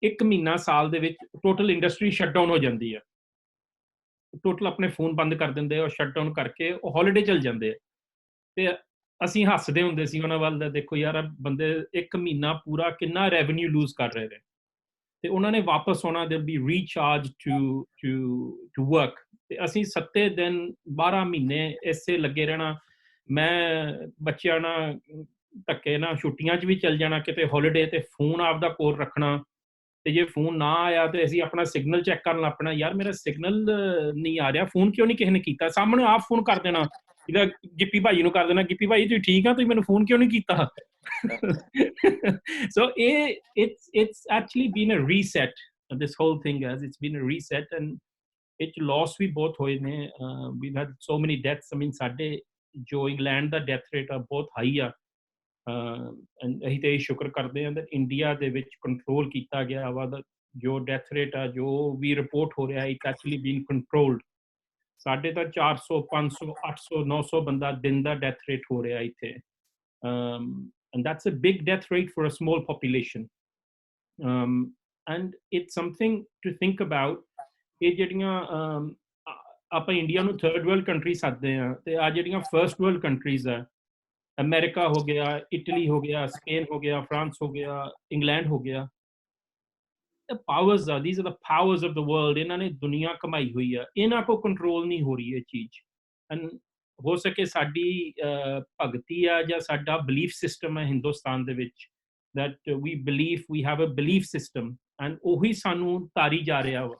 1 ਮਹੀਨਾ ਸਾਲ ਦੇ ਵਿੱਚ ਟੋਟਲ ਇੰਡਸਟਰੀ ਸ਼ਟਡਾਊਨ ਹੋ ਜਾਂਦੀ ਹੈ. ਟੋਟਲ ਆਪਣੇ ਫੋਨ ਬੰਦ ਕਰ ਦਿੰਦੇ ਆ, ਸ਼ਟਡਾਊਨ ਕਰਕੇ ਉਹ ਹੌਲੀਡੇ ਚਲ ਜਾਂਦੇ ਆ. ਤੇ ਅਸੀਂ ਹੱਸਦੇ ਹੁੰਦੇ ਸੀ ਉਹਨਾਂ ਵੱਲ, ਦੇਖੋ ਯਾਰ ਬੰਦੇ 1 ਮਹੀਨਾ ਪੂਰਾ ਕਿੰਨਾ ਰੈਵਨਿਊ ਲੂਜ਼ ਕਰ ਰਹੇ ਨੇ, ਤੇ ਉਹਨਾਂ ਨੇ ਵਾਪਸ ਆਉਣਾ, ਦੇ ਬੀ ਰੀਚਾਰਜ ਟੂ ਵਰਕ. ਤੇ ਅਸੀਂ 7 ਦਿਨ 12 ਮਹੀਨੇ ਇਸੇ ਲੱਗੇ ਰਹਿਣਾ. ਮੈਂ ਬੱਚਿਆਂ ਨਾਲ ਧੱਕੇ ਨਾਲ ਛੁੱਟੀਆਂ 'ਚ ਵੀ ਚੱਲ ਜਾਣਾ ਕਿਤੇ ਹੌਲੀਡੇ, ਤੇ ਫੋਨ ਆਪਦਾ ਕੋਲ ਰੱਖਣਾ. ਤੇ ਜੇ ਫੋਨ ਨਾ ਆਇਆ ਤੇ ਅਸੀਂ ਆਪਣਾ ਸਿਗਨਲ ਚੈੱਕ ਕਰਨ ਲੱਗ ਪੈਣਾ, ਯਾਰ ਮੇਰਾ ਸਿਗਨਲ ਨਹੀਂ ਆ ਰਿਹਾ, ਫੋਨ ਕਿਉਂ ਨਹੀਂ ਕਿਸੇ ਨੇ ਕੀਤਾ, ਸਾਹਮਣੇ ਆਪ ਫੋਨ ਕਰ ਦੇਣਾ, ਇਹਦਾ ਗਿੱਪੀ ਭਾਈ ਨੂੰ ਕਰ ਦੇਣਾ, ਗਿੱਪੀ ਭਾਈ ਤੁਸੀਂ ਠੀਕ ਆ, ਤੁਸੀਂ ਮੈਨੂੰ ਫੋਨ ਕਿਉਂ ਨਹੀਂ ਕੀਤਾ. So it's actually been a reset, this whole thing has, it's been a reset, and it loss ਵੀ ਬਹੁਤ ਹੋਏ ਨੇ. We've had so many deaths. I mean ਸਾਡੇ ਜੋ ਇੰਗਲੈਂਡ ਦਾ ਡੈਥ ਰੇਟ ਆ ਬਹੁਤ ਹਾਈ ਆ, ਅਸੀਂ ਤਾਂ ਇਹ ਸ਼ੁਕਰ ਕਰਦੇ ਹਾਂ ਕਿ ਇੰਡੀਆ ਦੇ ਵਿੱਚ ਕੰਟਰੋਲ ਕੀਤਾ ਗਿਆ ਵਾ. ਜੋ ਡੈਥ ਰੇਟ ਆ, ਜੋ ਵੀ ਰਿਪੋਰਟ ਹੋ ਰਿਹਾ, ਇਟ ਐਕਚੁਅਲੀ ਬੀਨ ਕੰਟਰੋਲਡ. ਸਾਡੇ ਤਾਂ 400 500 800 900 ਬੰਦਾ ਦਿਨ ਦਾ ਡੈਥ ਰੇਟ ਹੋ ਰਿਹਾ ਇੱਥੇ. And that's a big death rate for a small population. And it's something to think about. ਇਹ ਜਿਹੜੀਆਂ ਆਪਾਂ ਇੰਡੀਆ ਨੂੰ ਥਰਡ ਵਰਲਡ ਕੰਟਰੀ ਸੱਦਦੇ ਹਾਂ, ਤੇ ਆ ਜਿਹੜੀਆਂ ਫਰਸਟ ਵਰਲਡ ਕੰਟਰੀਜ਼ ਆ, ਅਮਰੀਕਾ ਹੋ ਗਿਆ, ਇਟਲੀ ਹੋ ਗਿਆ, ਸਪੇਨ ਹੋ ਗਿਆ, ਫਰਾਂਸ ਹੋ ਗਿਆ, ਇੰਗਲੈਂਡ ਹੋ ਗਿਆ, ਪਾਵਰਸ ਆ, these are the powers of the world. ਇਹਨਾਂ ਨੇ ਦੁਨੀਆ ਕਮਾਈ ਹੋਈ ਆ, ਇਹਨਾਂ ਕੋਲ ਕੰਟਰੋਲ ਨਹੀਂ ਹੋ ਰਹੀ ਇਹ ਚੀਜ਼. ਐਂਡ ਹੋ ਸਕੇ ਸਾਡੀ ਭਗਤੀ ਆ ਜਾਂ ਸਾਡਾ ਬਲੀਫ ਸਿਸਟਮ ਹੈ ਹਿੰਦੁਸਤਾਨ ਦੇ ਵਿੱਚ, that we have a belief system, and ਉਹੀ ਸਾਨੂੰ ਤਾਰੀ ਜਾ ਰਿਹਾ ਵਾ,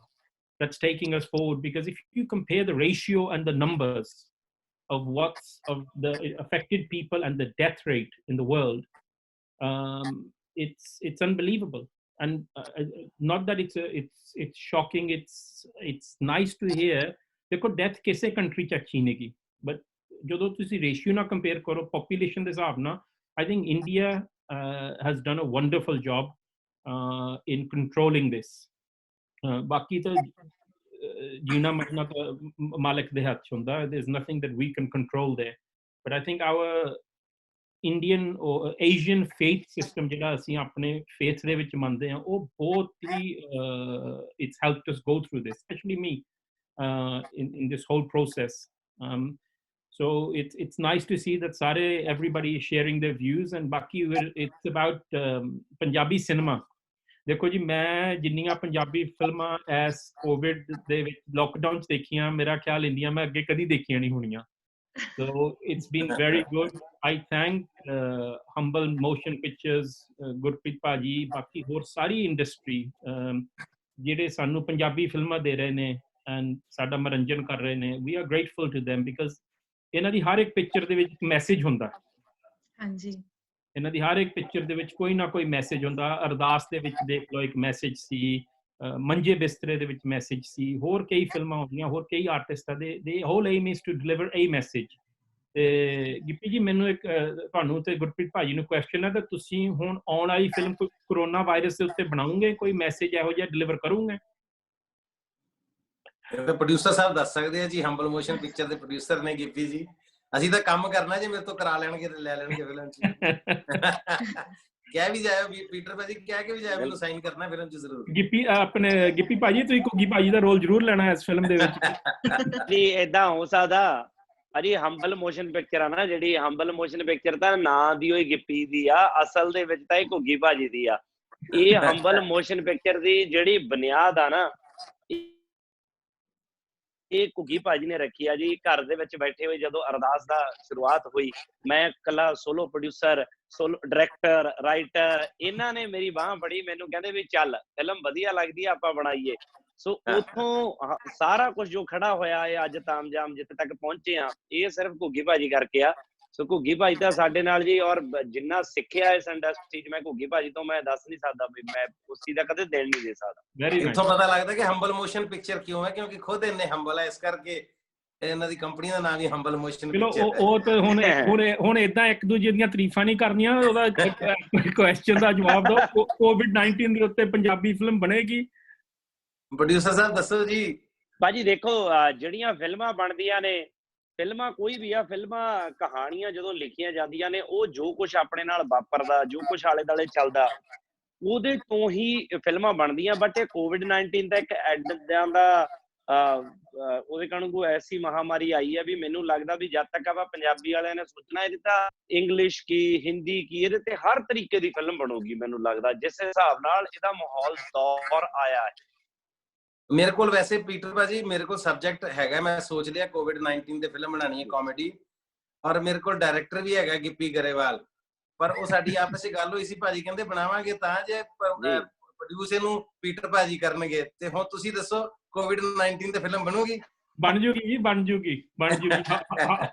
that's taking us forward. Because if you compare the ratio and the numbers of the affected people and the death rate in the world, it's unbelievable. And not that it's shocking, it's nice to hear. ਦੇਖੋ death ਕਿਸੇ country ਚ ਅੱਛੀ ਨਹੀਂ ਗੀ, but ਜਦੋਂ ਤੁਸੀਂ ratio ਨਾਲ compare ਕਰੋ population ਦੇ ਹਿਸਾਬ ਨਾਲ, I think India has done a wonderful job in controlling this. ਬਾਕੀ ਤਾਂ ਜੀਣਾ ਮਰਨਾ ਤਾਂ ਮਾਲਕ ਦੇ ਹੱਥ 'ਚ ਹੁੰਦਾ. There's nothing that we can control there. But I think our Indian or Asian faith system ਜਿਹੜਾ ਅਸੀਂ ਆਪਣੇ faith ਦੇ ਵਿੱਚ ਮੰਨਦੇ ਹਾਂ, ਉਹ ਬਹੁਤ ਹੀ it's helped us go through this, especially me, in this whole process. So it's nice to see that everybody is sharing their views. And ਬਾਕੀ it's about Punjabi cinema. ਦੇਖੋ ਜੀ, ਮੈਂ ਜਿੰਨੀਆਂ ਪੰਜਾਬੀ ਫਿਲਮਾਂ ਐਸ ਕੋਵਿਡ ਦੇ ਵਿੱਚ ਲੋਕਡਾਊਨ 'ਚ ਦੇਖੀਆਂ, ਮੇਰਾ ਖਿਆਲ ਇੰਡੀਆ ਮੈਂ ਅੱਗੇ ਕਦੀ ਦੇਖੀਆਂ ਨਹੀਂ ਹੋਣੀਆਂ. So it's been very good. I thank Humble Motion Pictures, Gurpreet ਭਾਜੀ, ਬਾਕੀ ਹੋਰ ਸਾਰੀ ਇੰਡਸਟਰੀ ਜਿਹੜੇ ਸਾਨੂੰ ਪੰਜਾਬੀ ਫਿਲਮਾਂ ਦੇ ਰਹੇ ਨੇ ਐਂਡ ਸਾਡਾ ਮਨੋਰੰਜਨ ਕਰ ਰਹੇ ਨੇ. We are grateful to them because ਇਹਨਾਂ ਦੀ ਹਰ ਇੱਕ ਪਿਕਚਰ ਦੇ ਵਿੱਚ ਇੱਕ ਮੈਸੇਜ ਹੁੰਦਾ. ਹਾਂਜੀ, ਇਹਨਾਂ ਦੀ ਹਰ ਇੱਕ ਪਿਕਚਰ ਦੇ ਵਿੱਚ ਕੋਈ ਨਾ ਕੋਈ ਮੈਸੇਜ ਹੁੰਦਾ. ਅਰਦਾਸ ਦੇ ਵਿੱਚ ਦੇਖ ਲਓ ਇੱਕ ਮੈਸੇਜ ਸੀ, ਮੰਜੇ ਬਿਸਤਰੇ ਦੇ ਵਿੱਚ ਮੈਸੇਜ ਸੀ, ਹੋਰ ਕਈ ਫਿਲਮਾਂ ਹੁੰਦੀਆਂ, ਹੋਰ ਕਈ ਆਰਟਿਸਟਾਂ ਦੇ whole aim is to deliver a message. ਤੇ ਗਿੱਪੀ ਜੀ, ਮੈਨੂੰ ਇੱਕ ਤੁਹਾਨੂੰ ਤੇ ਗੁਰਪ੍ਰੀਤ ਭਾਜੀ ਨੂੰ ਕੁਐਸਚਨ ਹੈ ਕਿ ਤੁਸੀਂ ਹੁਣ ਆਉਣ ਵਾਲੀ ਫਿਲਮ ਕੋਈ ਕਰੋਨਾ ਵਾਇਰਸ ਦੇ ਉੱਤੇ ਬਣਾਉਂਗੇ, ਕੋਈ ਮੈਸੇਜ ਇਹੋ ਜਿਹਾ ਡਿਲੀਵਰ ਕਰੋਗੇ? ਪ੍ਰੋਡਿਊਸਰ ਸਾਹਿਬ ਦੱਸ ਸਕਦੇ ਆ ਜੀ, ਹੰਬਲ ਮੋਸ਼ਨ ਪਿਕਚਰ ਦੇ ਪ੍ਰੋਡਿਊਸਰ ਨੇ ਗਿੱਪੀ ਜੀ. ਅਸੀਂ ਤਾਂ ਕੰਮ ਕਰਨਾ ਜੇ ਮੇਰੇ ਤੋਂ ਕਰਾ ਲੈਣਗੇ ਤੇ ਲੈ ਲੈਣਗੇ ਫਿਲਮ 'ਚ. ਕਹਿ ਵੀ ਜਾਇਓ ਪੀਟਰ ਭਾਜੀ, ਕਹਿ ਕੇ ਵੀ ਜਾਇਓ ਮੈਨੂੰ ਸਾਈਨ ਕਰਨਾ ਫਿਲਮ 'ਚ ਜ਼ਰੂਰ. ਗਿੱਪੀ ਭਾਜੀ, ਤੁਸੀਂ ਘੁੱਗੀ ਭਾਜੀ ਦਾ ਰੋਲ ਜ਼ਰੂਰ ਲੈਣਾ ਇਸ ਫਿਲਮ ਦੇ ਵਿੱਚ ਜੀ. ਏਦਾਂ ਹੋ ਸਕਦਾ ਅਜੀ, ਹੰਬਲ ਮੋਸ਼ਨ ਪਿਕਚਰ ਆ ਨਾ ਜਿਹੜੀ, ਹੰਬਲ ਮੋਸ਼ਨ ਪਿਕਚਰ ਤਾਂ ਨਾਂ ਦੀ ਹੋਈ ਗਿੱਪੀ ਦੀ ਆ, ਅਸਲ ਦੇ ਵਿੱਚ ਤਾਂ ਇਹ ਘੁੱਗੀ ਭਾਜੀ ਦੀ ਆ. ਇਹ ਹੰਬਲ ਮੋਸ਼ਨ ਪਿਕਚਰ ਦੀ ਜਿਹੜੀ ਬੁਨਿਆਦ ਆ ਨਾ, ਇਹ ਘੁੱਗੀ ਭਾਜੀ ਨੇ ਰੱਖੀ ਆ ਜੀ। ਘਰ ਦੇ ਵਿੱਚ ਬੈਠੇ ਹੋਏ ਜਦੋਂ ਅਰਦਾਸ ਦਾ ਸ਼ੁਰੂਆਤ ਹੋਈ, ਮੈਂ ਇਕੱਲਾ solo producer, solo director, writer, ਇਹਨਾਂ ਨੇ ਮੇਰੀ ਬਾਂਹ ਫੜੀ, ਮੈਨੂੰ ਕਹਿੰਦੇ ਵੀ ਚੱਲ ਫਿਲਮ ਵਧੀਆ ਲੱਗਦੀ ਆ ਆਪਾਂ ਬਣਾਈਏ। ਸੋ ਉੱਥੋਂ ਸਾਰਾ ਕੁਝ ਜੋ ਖੜਾ ਹੋਇਆ ਹੈ ਅੱਜ ਤਾਮਜਾਮ ਜਿੱਥੇ ਤੱਕ ਪਹੁੰਚੇ ਆ, ਇਹ ਸਿਰਫ ਘੁੱਗੀ ਭਾਜੀ ਕਰਕੇ ਆ। ਸੋ ਘੁੱਗੀ ਭਾਜੀ ਤਾਂ ਸਾਡੇ ਨਾਲ ਜੀ, ਔਰ ਜਿੰਨਾ ਸਿੱਖਿਆ ਇਸ ਇੰਡਸਟਰੀ 'ਚ ਮੈਂ ਘੁੱਗੀ ਭਾਜੀ ਤੋਂ ਮੈਂ ਦੱਸ ਨਹੀਂ ਸਕਦਾ ਵੀ ਮੈਂ ਉਸ ਚੀਜ਼ ਦਾ ਕਦੇ ਦਿਲ ਨਹੀਂ ਦੇ ਸਕਦਾ। ਇੱਥੋਂ ਪਤਾ ਲੱਗਦਾ ਕਿ ਹੰਬਲ ਮੋਸ਼ਨ ਪਿਕਚਰ ਕਿਉਂ ਹੈ, ਕਿਉਂਕਿ ਖੁਦ ਇੰਨੇ ਹੰਬਲ ਹੈ, ਇਸ ਕਰਕੇ ਇਹਨਾਂ ਦੀ ਕੰਪਨੀ ਦਾ ਨਾਮ ਹੀ ਹੰਬਲ ਮੋਸ਼ਨ ਪਿਕਚਰ ਹੈ। ਉਹ ਤਾਂ ਹੁਣ ਇਦਾਂ ਇੱਕ ਦੂਜੇ ਦੀਆਂ ਤਾਰੀਫਾਂ ਨਹੀਂ ਕਰਨੀਆਂ, ਉਹਦਾ ਕੁਐਸਚਨ ਦਾ ਜਵਾਬ ਦਿਓ। COVID-19 ਦੇ ਉੱਤੇ ਪੰਜਾਬੀ ਫਿਲਮ ਬਣੇਗੀ? ਪ੍ਰੋਡਿਊਸਰ ਸਾਹਿਬ ਦੱਸੋ ਜੀ। ਭਾਜੀ ਦੇਖੋ, ਜਿਹੜੀਆਂ ਫਿਲਮਾਂ ਬਣਦੀਆਂ ਨੇ, ਫਿਲਮਾਂ ਕੋਈ ਵੀ ਆ, ਫਿਲਮਾਂ ਕਹਾਣੀਆਂ ਜਦੋਂ ਲਿਖੀਆਂ ਜਾਂਦੀਆਂ ਨੇ, ਉਹ ਜੋ ਕੁਝ ਆਪਣੇ ਨਾਲ ਵਾਪਰਦਾ, ਜੋ ਕੁਝ ਆਲੇ ਦੁਆਲੇ ਚੱਲਦਾ, ਉਹਦੇ ਤੋਂ ਹੀ ਫਿਲਮਾਂ ਬਣਦੀਆਂ। ਬਟ ਇਹ COVID-19 ਦਾ ਇੱਕ ਐਦਾਂ ਦਾ ਉਹਦੇ ਕਾਰਨ ਕੋਈ ਐਸੀ ਮਹਾਮਾਰੀ ਆਈ ਹੈ ਵੀ ਮੈਨੂੰ ਲੱਗਦਾ ਵੀ ਜਦ ਤੱਕ ਆਪਾਂ ਪੰਜਾਬੀ ਵਾਲਿਆਂ ਨੇ ਸੋਚਣਾ ਇਹਦੀ ਤਾਂ ਇੰਗਲਿਸ਼ ਕੀ, ਹਿੰਦੀ ਕੀ, ਇਹਦੇ ਤੇ ਹਰ ਤਰੀਕੇ ਦੀ ਫਿਲਮ ਬਣੂਗੀ। ਮੈਨੂੰ ਲੱਗਦਾ ਜਿਸ ਹਿਸਾਬ ਨਾਲ ਇਹਦਾ ਮਾਹੌਲ ਦੌਰ ਆਇਆ ਹੈ। ਮੇਰੇ ਕੋਲ ਵੈਸੇ ਪੀਟਰ ਭਾਜੀ, ਮੇਰੇ ਕੋਲ ਸਬਜੈਕਟ ਹੈਗਾ, ਮੈਂ ਸੋਚ ਲਿਆ COVID-19 ਤੇ ਫਿਲਮ ਬਣਾਣੀ ਹੈ ਕਾਮੇਡੀ, ਔਰ ਮੇਰੇ ਕੋਲ ਡਾਇਰੈਕਟਰ ਵੀ ਹੈਗਾ ਗਿੱਪੀ ਗਰੇਵਾਲ। ਪਰ ਉਹ ਸਾਡੀ ਆਪਸ ਵਿੱਚ ਗੱਲ ਹੋਈ ਸੀ, ਭਾਜੀ ਕਹਿੰਦੇ ਬਣਾਵਾਂਗੇ ਤਾਂ ਜੇ ਪ੍ਰੋਡਿਊਸ ਇਹਨੂੰ ਪੀਟਰ ਭਾਜੀ ਕਰਨਗੇ। ਤੇ ਹੁਣ ਤੁਸੀਂ ਦੱਸੋ COVID-19 ਤੇ ਫਿਲਮ ਬਣੂਗੀ? ਬਣ ਜੂਗੀ ਜੀ, ਬਣ ਜੂਗੀ।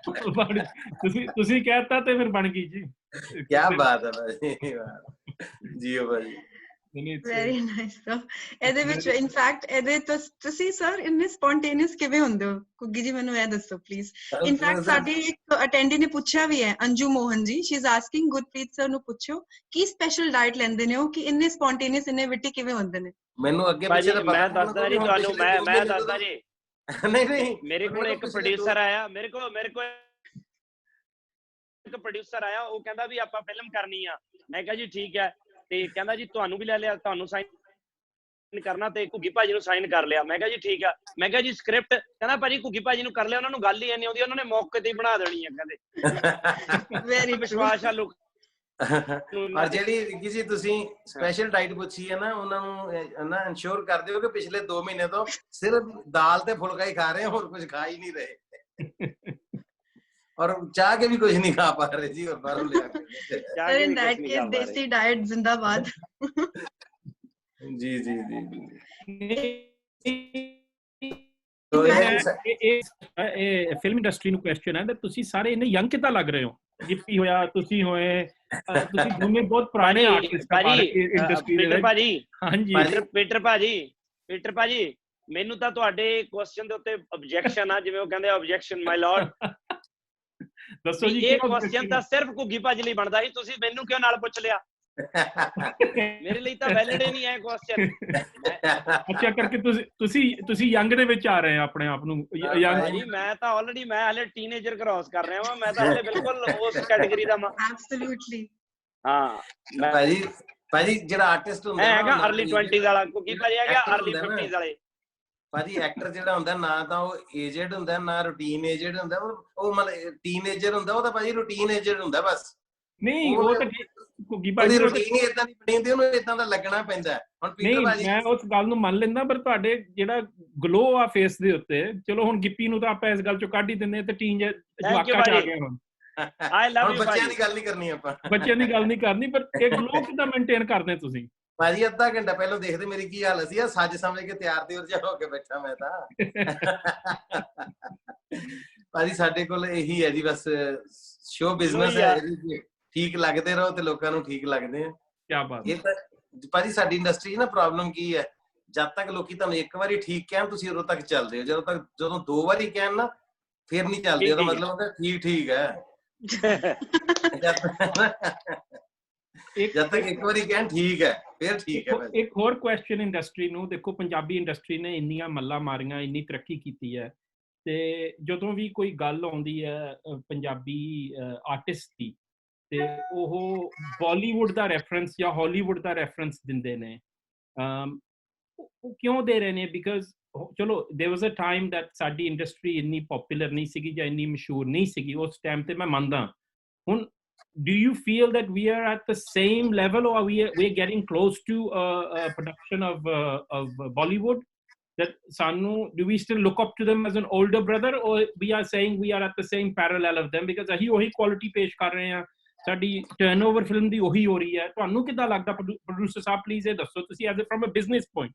ਤੁਸੀਂ ਕਹਿਤਾ ਤੇ ਫਿਰ ਬਣ ਗਈ ਜੀ। ਕੀ ਬਾਤ ਹੈ ਭਾਜੀ, ਜੀਓ ਭਾਜੀ। Very nice sir. ਇਹਦੇ ਵਿੱਚ ਇਨਫੈਕਟ ਇਹਦੇ ਤੁਸੀਂ ਸਰ ਇੰਨੇ ਸਪੌਂਟੇਨੀਅਸ ਕਿਵੇਂ ਹੁੰਦੇ ਹੋ? ਕੁੱਗੀ ਜੀ ਮੈਨੂੰ ਇਹ ਦੱਸੋ ਪਲੀਜ਼। ਇਨਫੈਕਟ ਸਾਡੀ ਇੱਕ ਅਟੈਂਡੀ ਨੇ ਪੁੱਛਿਆ ਵੀ ਹੈ, Anju Mohan ji, she is asking Gurpreet sir ਨੂੰ ਪੁੱਛੋ ਕੀ ਸਪੈਸ਼ਲ ਡਾਈਟ ਲੈਂਦੇ ਨੇ ਉਹ, ਕਿ ਇੰਨੇ ਸਪੌਂਟੇਨੀਅਸ, ਇੰਨੇ ਵਿਟੀ ਕਿਵੇਂ ਹੁੰਦੇ ਨੇ? ਮੈਨੂੰ ਅੱਗੇ ਪਿੱਛੇ ਦਾ ਮੈਂ ਦੱਸਦਾ ਜੀ ਤੁਹਾਨੂੰ, ਮੈਂ ਦੱਸਦਾ ਜੀ। ਨਹੀਂ, ਮੇਰੇ ਕੋਲ ਇੱਕ ਪ੍ਰੋਡਿਊਸਰ ਆਇਆ, ਮੇਰੇ ਕੋਲ ਇੱਕ ਪ੍ਰੋਡਿਊਸਰ ਆਇਆ, ਉਹ ਕਹਿੰਦਾ ਵੀ ਆਪਾਂ ਫਿਲਮ ਕਰਨੀ ਆ। ਮੈਂ ਕਿਹਾ ਜੀ ਠੀਕ ਹੈ, ਤੇ ਕਹਿੰਦਾ ਜੀ ਤੁਹਾਨੂੰ ਵੀ ਲੈ ਲਿਆ, ਤੁਹਾਨੂੰ ਸਾਈਨ ਕਰਨਾ, ਤੇ ਘੁੱਗੀ ਭਾਜੀ ਨੂੰ ਸਾਈਨ ਕਰ ਲਿਆ। ਮੈਂ ਕਿਹਾ ਜੀ ਠੀਕ ਆ। ਮੈਂ ਕਿਹਾ ਜੀ ਸਕ੍ਰਿਪਟ, ਕਹਿੰਦਾ ਭਾਜੀ ਘੁੱਗੀ ਭਾਜੀ ਨੂੰ ਕਰ ਲਿਆ, ਉਹਨਾਂ ਨੂੰ ਗੱਲ ਹੀ ਨਹੀਂ ਆਉਂਦੀ, ਉਹਨਾਂ ਨੇ ਮੌਕੇ ਤੇ ਹੀ ਬਣਾ ਦੇਣੀ ਆ। ਕਹਿੰਦੇ ਵੈਰੀ ਵਿਸ਼ਵਾਸ ਆ ਲੋਕ। ਔਰ ਜਿਹੜੀ ਕਿਸੇ ਤੁਸੀਂ ਸਪੈਸ਼ਲ ਡਾਈਟ ਪੁੱਛੀ ਹੈ ਨਾ, ਉਹਨਾਂ ਨੂੰ ਨਾ ਇਨਸ਼ੋਰ ਕਰ ਦਿਓ ਕਿ ਪਿਛਲੇ 2 ਮਹੀਨੇ ਤੋਂ ਸਿਰਫ ਦਾਲ ਤੇ ਫੁਲਕਾ ਹੀ ਖਾ ਰਹੇ, ਹੋਰ ਕੁਝ ਖਾ ਹੀ ਨਹੀਂ ਰਹੇ, और चाह के भी कुछ नहीं खा पा रहे जी। और बाहरों ले सर इन दैट केस देसी डाइट जिंदाबाद। जी जी जी तो ਇਹ ਫਿਲਮ ਇੰਡਸਟਰੀ ਨੂੰ ਕੁਐਸਚਨ ਹੈ ਕਿ ਤੁਸੀਂ ਸਾਰੇ ਇੰਨੇ ਯੰਗ ਕਿੱਦਾਂ ਲੱਗ ਰਹੇ ਹੋ? ਗਿੱਪੀ ਹੋਇਆ, ਤੁਸੀਂ ਹੋਏ, ਤੁਸੀਂ ਦੋਨੇ ਬਹੁਤ ਪੁਰਾਣੇ ਆਰਟਿਸਟ ਹੋ ਇੰਡਸਟਰੀ ਦੇ ਵਿੱਚ। ਭਾਜੀ ਹਾਂਜੀ ਪੀਟਰ ਭਾਜੀ ਮੈਨੂੰ ਤਾਂ ਤੁਹਾਡੇ ਕੁਐਸਚਨ ਦੇ ਉੱਤੇ ਆਬਜੈਕਸ਼ਨ ਆ, ਜਿਵੇਂ ਉਹ ਕਹਿੰਦੇ ਆਬਜੈਕਸ਼ਨ ਮਾਈ ਲਾਰਡ। ਦੱਸੋ ਜੀ। ਇਹ ਕੁਐਸਚਨ ਤਾਂ ਸਿਰਫ ਘੁੱਗੀ ਭਾਜੀ ਲਈ ਬਣਦਾ ਸੀ, ਤੁਸੀਂ ਮੈਨੂੰ ਕਿਉਂ ਨਾਲ ਪੁੱਛ ਲਿਆ? ਮੇਰੇ ਲਈ ਤਾਂ ਵੈਲਿਡ ਹੀ ਨਹੀਂ ਹੈ ਕੁਐਸਚਨ। ਅੱਛਾ ਕਰਕੇ ਤੁਸੀਂ ਯੰਗ ਦੇ ਵਿੱਚ ਆ ਰਹੇ ਆ ਆਪਣੇ ਆਪ ਨੂੰ? ਯੰਗ ਮੈਂ ਤਾਂ ਆਲਰੇਡੀ, ਮੈਂ ਹਲੇ ਟੀਨੇਜਰ ਕ੍ਰਾਸ ਕਰ ਰਿਹਾ ਵਾਂ, ਮੈਂ ਤਾਂ ਹਲੇ ਬਿਲਕੁਲ ਉਸ ਕੈਟਾਗਰੀ ਦਾ। ਐਬਸੋਲੂਟਲੀ ਹਾਂ ਭਾਜੀ ਜਿਹੜਾ ਆਰਟਿਸਟ ਹੁੰਦਾ ਹੈਗਾ ਅਰਲੀ 20s ਵਾਲਾ, ਘੁੱਗੀ ਭਾਜੀ ਹੈਗਾ ਅਰਲੀ 50s ਵਾਲੇ। ਭਾਜੀ ਐਕਟਰ ਜਿਹੜਾ ਹੁੰਦਾ ਨਾ ਤਾਂ ਉਹ ਏਜਡ ਹੁੰਦਾ, ਨਾ ਰੂਟੀਨ ਏਜਡ ਹੁੰਦਾ। ਉਹ ਮਤਲਬ ਟੀਨੇਜਰ ਹੁੰਦਾ, ਉਹ ਤਾਂ ਭਾਜੀ ਰੂਟੀਨ ਏਜਡ ਹੁੰਦਾ ਬਸ। ਨਹੀਂ ਉਹ ਤਾਂ ਘੁੱਗੀ ਭਾਜੀ ਰੂਟੀਨ ਹੀ ਇਦਾਂ ਦੀ ਬਣੀ ਹੁੰਦੀ, ਉਹਨੂੰ ਇਦਾਂ ਦਾ ਲੱਗਣਾ ਪੈਂਦਾ। ਹੁਣ ਪੀਟਰ ਭਾਜੀ, ਮੈਂ ਉਸ ਗੱਲ ਨੂੰ ਮੰਨ ਲੈਂਦਾ, ਪਰ ਤੁਹਾਡੇ ਜਿਹੜਾ ਗਲੋ ਆ ਫੇਸ ਦੇ ਉੱਤੇ, ਚਲੋ ਹੁਣ ਗਿੱਪੀ ਨੂੰ ਤਾਂ ਆਪਾਂ ਇਸ ਗੱਲ ਚੋਂ ਕੱਢ ਹੀ ਦਿੰਦੇ ਤੇ ਟੀਨ ਜਵਾਕਾਂ ਚ ਆ ਗਏ ਹੁਣ। ਬੱਚਿਆਂ ਦੀ ਗੱਲ ਨਹੀਂ ਕਰਨੀ ਆਪਾਂ, ਬੱਚਿਆਂ ਦੀ ਗੱਲ ਨਹੀਂ ਕਰਨੀ, ਪਰ ਇਹ ਗਲੋ ਕਿੱਦਾਂ ਮੇਨਟੇਨ ਕਰਦੇ ਤੁਸੀਂ? ਭਾਜੀ ਅੱਧਾ ਘੰਟਾ ਪਹਿਲਾਂ ਦੇਖਦੇ ਮੇਰੀ ਕੀ ਹਾਲਤ ਸੀ, ਸੱਜ ਸਮਝ ਕੇ ਤਿਆਰ ਤੇ ਉਰਜਾ ਹੋ ਕੇ ਬੈਠਾ ਮੈਂ ਤਾਂ। ਭਾਜੀ ਸਾਡੇ ਕੋਲ ਇਹੀ ਹੈ ਜੀ, ਬਸ ਸ਼ੋ ਬਿਜ਼ਨਸ ਹੈ, ਠੀਕ ਲੱਗਦੇ ਰਹੋ ਤੇ ਲੋਕਾਂ ਨੂੰ ਠੀਕ ਲੱਗਦੇ ਆ। ਕੀ ਬਾਤ ਹੈ। ਇਹ ਤਾਂ ਭਾਜੀ ਸਾਡੀ ਇੰਡਸਟਰੀ 'ਚ ਨਾ ਪ੍ਰੋਬਲਮ ਕੀ ਹੈ, ਜਦ ਤੱਕ ਲੋਕੀ ਤੁਹਾਨੂੰ ਇੱਕ ਵਾਰੀ ਠੀਕ ਕਹਿਣ ਤੁਸੀਂ ਉਦੋਂ ਤੱਕ ਚੱਲਦੇ ਹੋ, ਜਦੋਂ 2 ਵਾਰੀ ਕਹਿਣ ਨਾ ਫਿਰ ਨਹੀਂ ਚੱਲਦੇ। ਉਹਦਾ ਮਤਲਬ ਹੁੰਦਾ ਠੀਕ ਹੈ। ਜਦ ਤੱਕ ਇੱਕ ਵਾਰੀ ਕਹਿਣ ਠੀਕ ਹੈ ਫਿਰ ਠੀਕ ਹੈ। ਇੱਕ ਹੋਰ ਕੁਐਸਚਨ ਇੰਡਸਟਰੀ ਨੂੰ ਦੇਖੋ, ਪੰਜਾਬੀ ਇੰਡਸਟਰੀ ਨੇ ਇੰਨੀਆਂ ਮੱਲਾਂ ਮਾਰੀਆਂ, ਇੰਨੀ ਤਰੱਕੀ ਕੀਤੀ ਹੈ, ਤੇ ਜਦੋਂ ਵੀ ਕੋਈ ਗੱਲ ਆਉਂਦੀ ਹੈ ਪੰਜਾਬੀ ਆਰਟਿਸਟ ਦੀ, ਤੇ ਉਹ ਬਾਲੀਵੁੱਡ ਦਾ ਰੈਫਰੈਂਸ ਜਾਂ ਹਾਲੀਵੁੱਡ ਦਾ ਰੈਫਰੈਂਸ ਦਿੰਦੇ ਨੇ। ਉਹ ਕਿਉਂ ਦੇ ਰਹੇ ਨੇ? ਬਿਕਾਜ਼ ਚਲੋ there was a time that ਸਾਡੀ ਇੰਡਸਟਰੀ ਇੰਨੀ ਪਪੂਲਰ ਨਹੀਂ ਸੀਗੀ ਜਾਂ ਇੰਨੀ ਮਸ਼ਹੂਰ ਨਹੀਂ ਸੀਗੀ ਉਸ ਟਾਈਮ ਤੇ, ਮੈਂ ਮੰਨਦਾ। ਹੁਣ do you feel that we are at the same level, or we are getting close to a production of Bollywood? that sanu, do we still look up to them as an older brother, or we are saying we are at the same parallel of them because ahi ohi quality pesh kar rahe hain, ਸਾਡੀ turnover film ਦੀ ਉਹੀ ਹੋ ਰਹੀ ਹੈ? ਤੁਹਾਨੂੰ ਕਿੱਦਾਂ ਲੱਗਦਾ? Producer Sahib please ਇਹ ਦੱਸੋ ਤੁਸੀਂ as from a business point.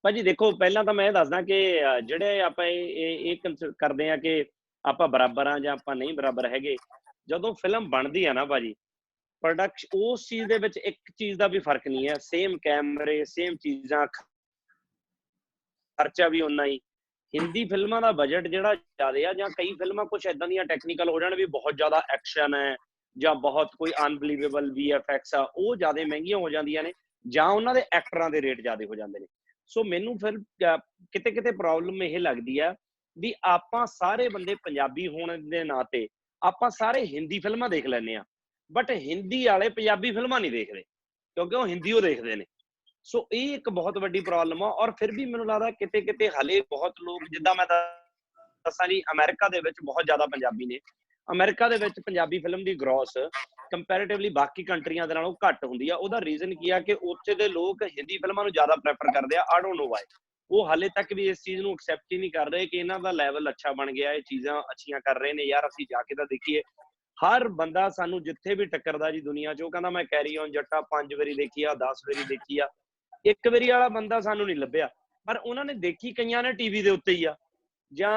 ਭਾਜੀ ਦੇਖੋ, ਪਹਿਲਾਂ ਤਾਂ ਮੈਂ ਇਹ ਦੱਸਦਾ ਕਿ ਜਿਹੜੇ ਆਪਾਂ ਇਹ ਕਰਦੇ ਆ ਕਿ ਆਪਾਂ ਬਰਾਬਰ ਆ ਜਾਂ ਆਪਾਂ ਨਹੀਂ ਬਰਾਬਰ ਹੈਗੇ, ਜਦੋਂ ਫਿਲਮ ਬਣਦੀ ਆ ਨਾ ਭਾਜੀ, ਪ੍ਰੋਡਕਸ਼ਨ ਉਸ ਚੀਜ਼ ਦੇ ਵਿੱਚ ਇੱਕ ਚੀਜ਼ ਦਾ ਵੀ ਫਰਕ ਨਹੀਂ ਹੈ। ਸੇਮ ਕੈਮਰੇ, ਸੇਮ ਚੀਜ਼ਾਂ, ਖਰਚਾ ਵੀ ਉਨਾ ਹੀ। ਹਿੰਦੀ ਫਿਲਮਾਂ ਦਾ ਬਜਟ ਜਿਹੜਾ ਜ਼ਿਆਦਾ ਆ, ਜਾਂ ਕਈ ਫਿਲਮਾਂ ਕੁਛ ਏਦਾਂ ਦੀਆਂ ਟੈਕਨੀਕਲ ਹੋ ਜਾਣ ਵੀ ਬਹੁਤ ਜ਼ਿਆਦਾ ਐਕਸ਼ਨ ਹੈ ਜਾਂ ਬਹੁਤ ਕੋਈ ਅਨਬਲੀਵੇਬਲ VFX ਆ, ਉਹ ਜ਼ਿਆਦਾ ਮਹਿੰਗੀਆਂ ਹੋ ਜਾਂਦੀਆਂ ਨੇ, ਜਾਂ ਉਹਨਾਂ ਦੇ ਐਕਟਰਾਂ ਦੇ ਰੇਟ ਜ਼ਿਆਦਾ ਹੋ ਜਾਂਦੇ ਨੇ। ਸੋ ਮੈਨੂੰ ਫਿਰ ਕਿਤੇ ਕਿਤੇ ਪ੍ਰੋਬਲਮ ਇਹ ਲੱਗਦੀ ਆ ਵੀ ਆਪਾਂ ਸਾਰੇ ਬੰਦੇ ਪੰਜਾਬੀ ਹੋਣ ਦੇ ਨਾਤੇ ਆਪਾਂ ਸਾਰੇ ਹਿੰਦੀ ਫਿਲਮਾਂ ਦੇਖ ਲੈਂਦੇ ਆ, ਬਟ ਹਿੰਦੀ ਵਾਲੇ ਪੰਜਾਬੀ ਫਿਲਮਾਂ ਨਹੀਂ ਦੇਖਦੇ ਕਿਉਂਕਿ ਉਹ ਹਿੰਦੀ ਉਹ ਦੇਖਦੇ ਨੇ। ਸੋ ਇਹ ਇੱਕ ਬਹੁਤ ਵੱਡੀ ਪ੍ਰੋਬਲਮ ਆ। ਔਰ ਫਿਰ ਵੀ ਮੈਨੂੰ ਲੱਗਦਾ ਕਿਤੇ ਕਿਤੇ ਹਲੇ ਬਹੁਤ ਲੋਕ, ਜਿੱਦਾਂ ਮੈਂ ਦੱਸਾਂ ਜੀ, ਅਮਰੀਕਾ ਦੇ ਵਿੱਚ ਬਹੁਤ ਜ਼ਿਆਦਾ ਪੰਜਾਬੀ ਨੇ। ਅਮਰੀਕਾ ਦੇ ਵਿੱਚ ਪੰਜਾਬੀ ਫਿਲਮ ਦੀ ਗ੍ਰੋਸ ਕੰਪੈਰੀਟਿਵਲੀ ਬਾਕੀ ਕੰਟਰੀਆਂ ਦੇ ਨਾਲੋਂ ਘੱਟ ਹੁੰਦੀ ਆ। ਉਹਦਾ ਰੀਜ਼ਨ ਕੀ ਆ ਕਿ ਉੱਥੇ ਦੇ ਲੋਕ ਹਿੰਦੀ ਫਿਲਮਾਂ ਨੂੰ ਜ਼ਿਆਦਾ ਪ੍ਰੈਫਰ ਕਰਦੇ ਆ। I don't know why. ਉਹ ਹਾਲੇ ਤੱਕ ਵੀ ਇਸ ਚੀਜ਼ ਨੂੰ ਐਕਸੈਪਟ ਹੀ ਨਹੀਂ ਕਰ ਰਹੇ ਕਿ ਇਹਨਾਂ ਦਾ ਲੈਵਲ ਅੱਛਾ ਬਣ ਗਿਆ, ਇਹ ਚੀਜ਼ਾਂ ਅੱਛੀਆਂ ਕਰ ਰਹੇ ਨੇ। ਯਾਰ ਅਸੀਂ ਜਾ ਕੇ ਤਾਂ ਦੇਖੀਏ। ਹਰ ਬੰਦਾ ਸਾਨੂੰ ਜਿੱਥੇ ਵੀ ਟੱਕਰਦਾ ਜੀ ਦੁਨੀਆ 'ਚ, ਉਹ ਕਹਿੰਦਾ ਮੈਂ ਕੈਰੀ ਔਨ ਜੱਟਾ 5 ਵਾਰੀ ਦੇਖੀ ਆ, 10 ਵਾਰੀ ਦੇਖੀ ਆ। ਇੱਕ ਵਾਰੀ ਵਾਲਾ ਬੰਦਾ ਸਾਨੂੰ ਨਹੀਂ ਲੱਭਿਆ, ਪਰ ਉਹਨਾਂ ਨੇ ਦੇਖੀ ਕਈਆਂ ਨੇ ਟੀਵੀ ਦੇ ਉੱਤੇ ਹੀ ਆ, ਜਾਂ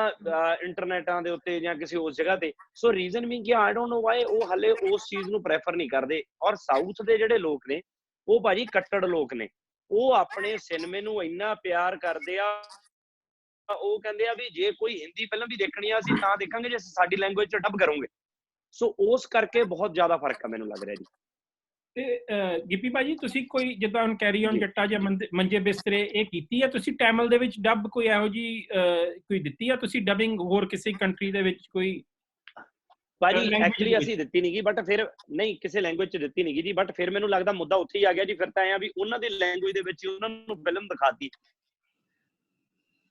ਇੰਟਰਨੈਟਾਂ ਦੇ ਉੱਤੇ, ਜਾਂ ਕਿਸੇ ਉਸ ਜਗ੍ਹਾ ਤੇ। ਸੋ ਰੀਜ਼ਨ ਵੀ ਕਿ ਆਈ ਡੋਨਟ ਨੋ ਵਾਈ ਉਹ ਹਲੇ ਉਸ ਚੀਜ਼ ਨੂੰ ਪ੍ਰੈਫਰ ਨਹੀਂ ਕਰਦੇ। ਔਰ ਸਾਊਥ ਦੇ ਜਿਹੜੇ ਲੋਕ ਨੇ ਉਹ ਭਾਜੀ ਕੱਟੜ ਲੋਕ ਨੇ। ਉਹ ਆਪਣੇ ਸਿਨੇਮੇ ਨੂੰ ਇੰਨਾ ਪਿਆਰ ਕਰਦੇ ਆ, ਉਹ ਕਹਿੰਦੇ ਆ ਵੀ ਜੇ ਕੋਈ ਹਿੰਦੀ ਫਿਲਮ ਵੀ ਦੇਖਣੀ ਆ ਅਸੀਂ ਤਾਂ ਦੇਖਾਂਗੇ ਜੇ ਸਾਡੀ ਲੈਂਗੁਏਜ 'ਚ ਡੱਬ ਕਰੋਗੇ। ਸੋ ਉਸ ਕਰਕੇ ਬਹੁਤ ਜ਼ਿਆਦਾ ਫਰਕ ਆ ਮੈਨੂੰ ਲੱਗ ਰਿਹਾ ਜੀ। ਤੇ ਗਿੱਪੀ ਭਾਜੀ ਤੁਸੀਂ ਕੋਈ ਜਿੱਦਾਂ ਹੁਣ ਕੈਰੀ ਔਨ ਜੱਟਾ ਜਾਂ ਮੰਜੇ ਬਿਸਤਰੇ ਇਹ ਕੀਤੀ ਹੈ ਤੁਸੀਂ ਟੈਮਲ ਦੇ ਵਿੱਚ ਡੱਬ ਕੋਈ ਇਹੋ ਜੀ ਕੋਈ ਦਿੱਤੀ ਆ ਤੁਸੀਂ ਡਬਿੰਗ ਹੋਰ ਕਿਸੇ ਕੰਟਰੀ ਦੇ ਵਿੱਚ ਕੋਈ? ਭਾਜੀ ਐਕਚੁਅਲੀ ਅਸੀਂ ਦਿੱਤੀ ਨਹੀਂ ਗੀ, ਬਟ ਫਿਰ ਨਹੀਂ ਕਿਸੇ ਲੈਂਗੁਏਜ 'ਚ ਦਿੱਤੀ ਨਹੀਂ ਗੀ ਜੀ। ਬਟ ਫਿਰ ਮੈਨੂੰ ਲੱਗਦਾ ਮੁੱਦਾ ਉੱਥੇ ਹੀ ਆ ਗਿਆ ਜੀ। ਫਿਰ ਤਾਂ ਐਂ ਆ ਵੀ ਉਹਨਾਂ ਦੀ ਲੈਂਗੁਏਜ ਦੇ ਵਿੱਚ ਉਹਨਾਂ ਨੂੰ ਫਿਲਮ ਦਿਖਾਤੀ।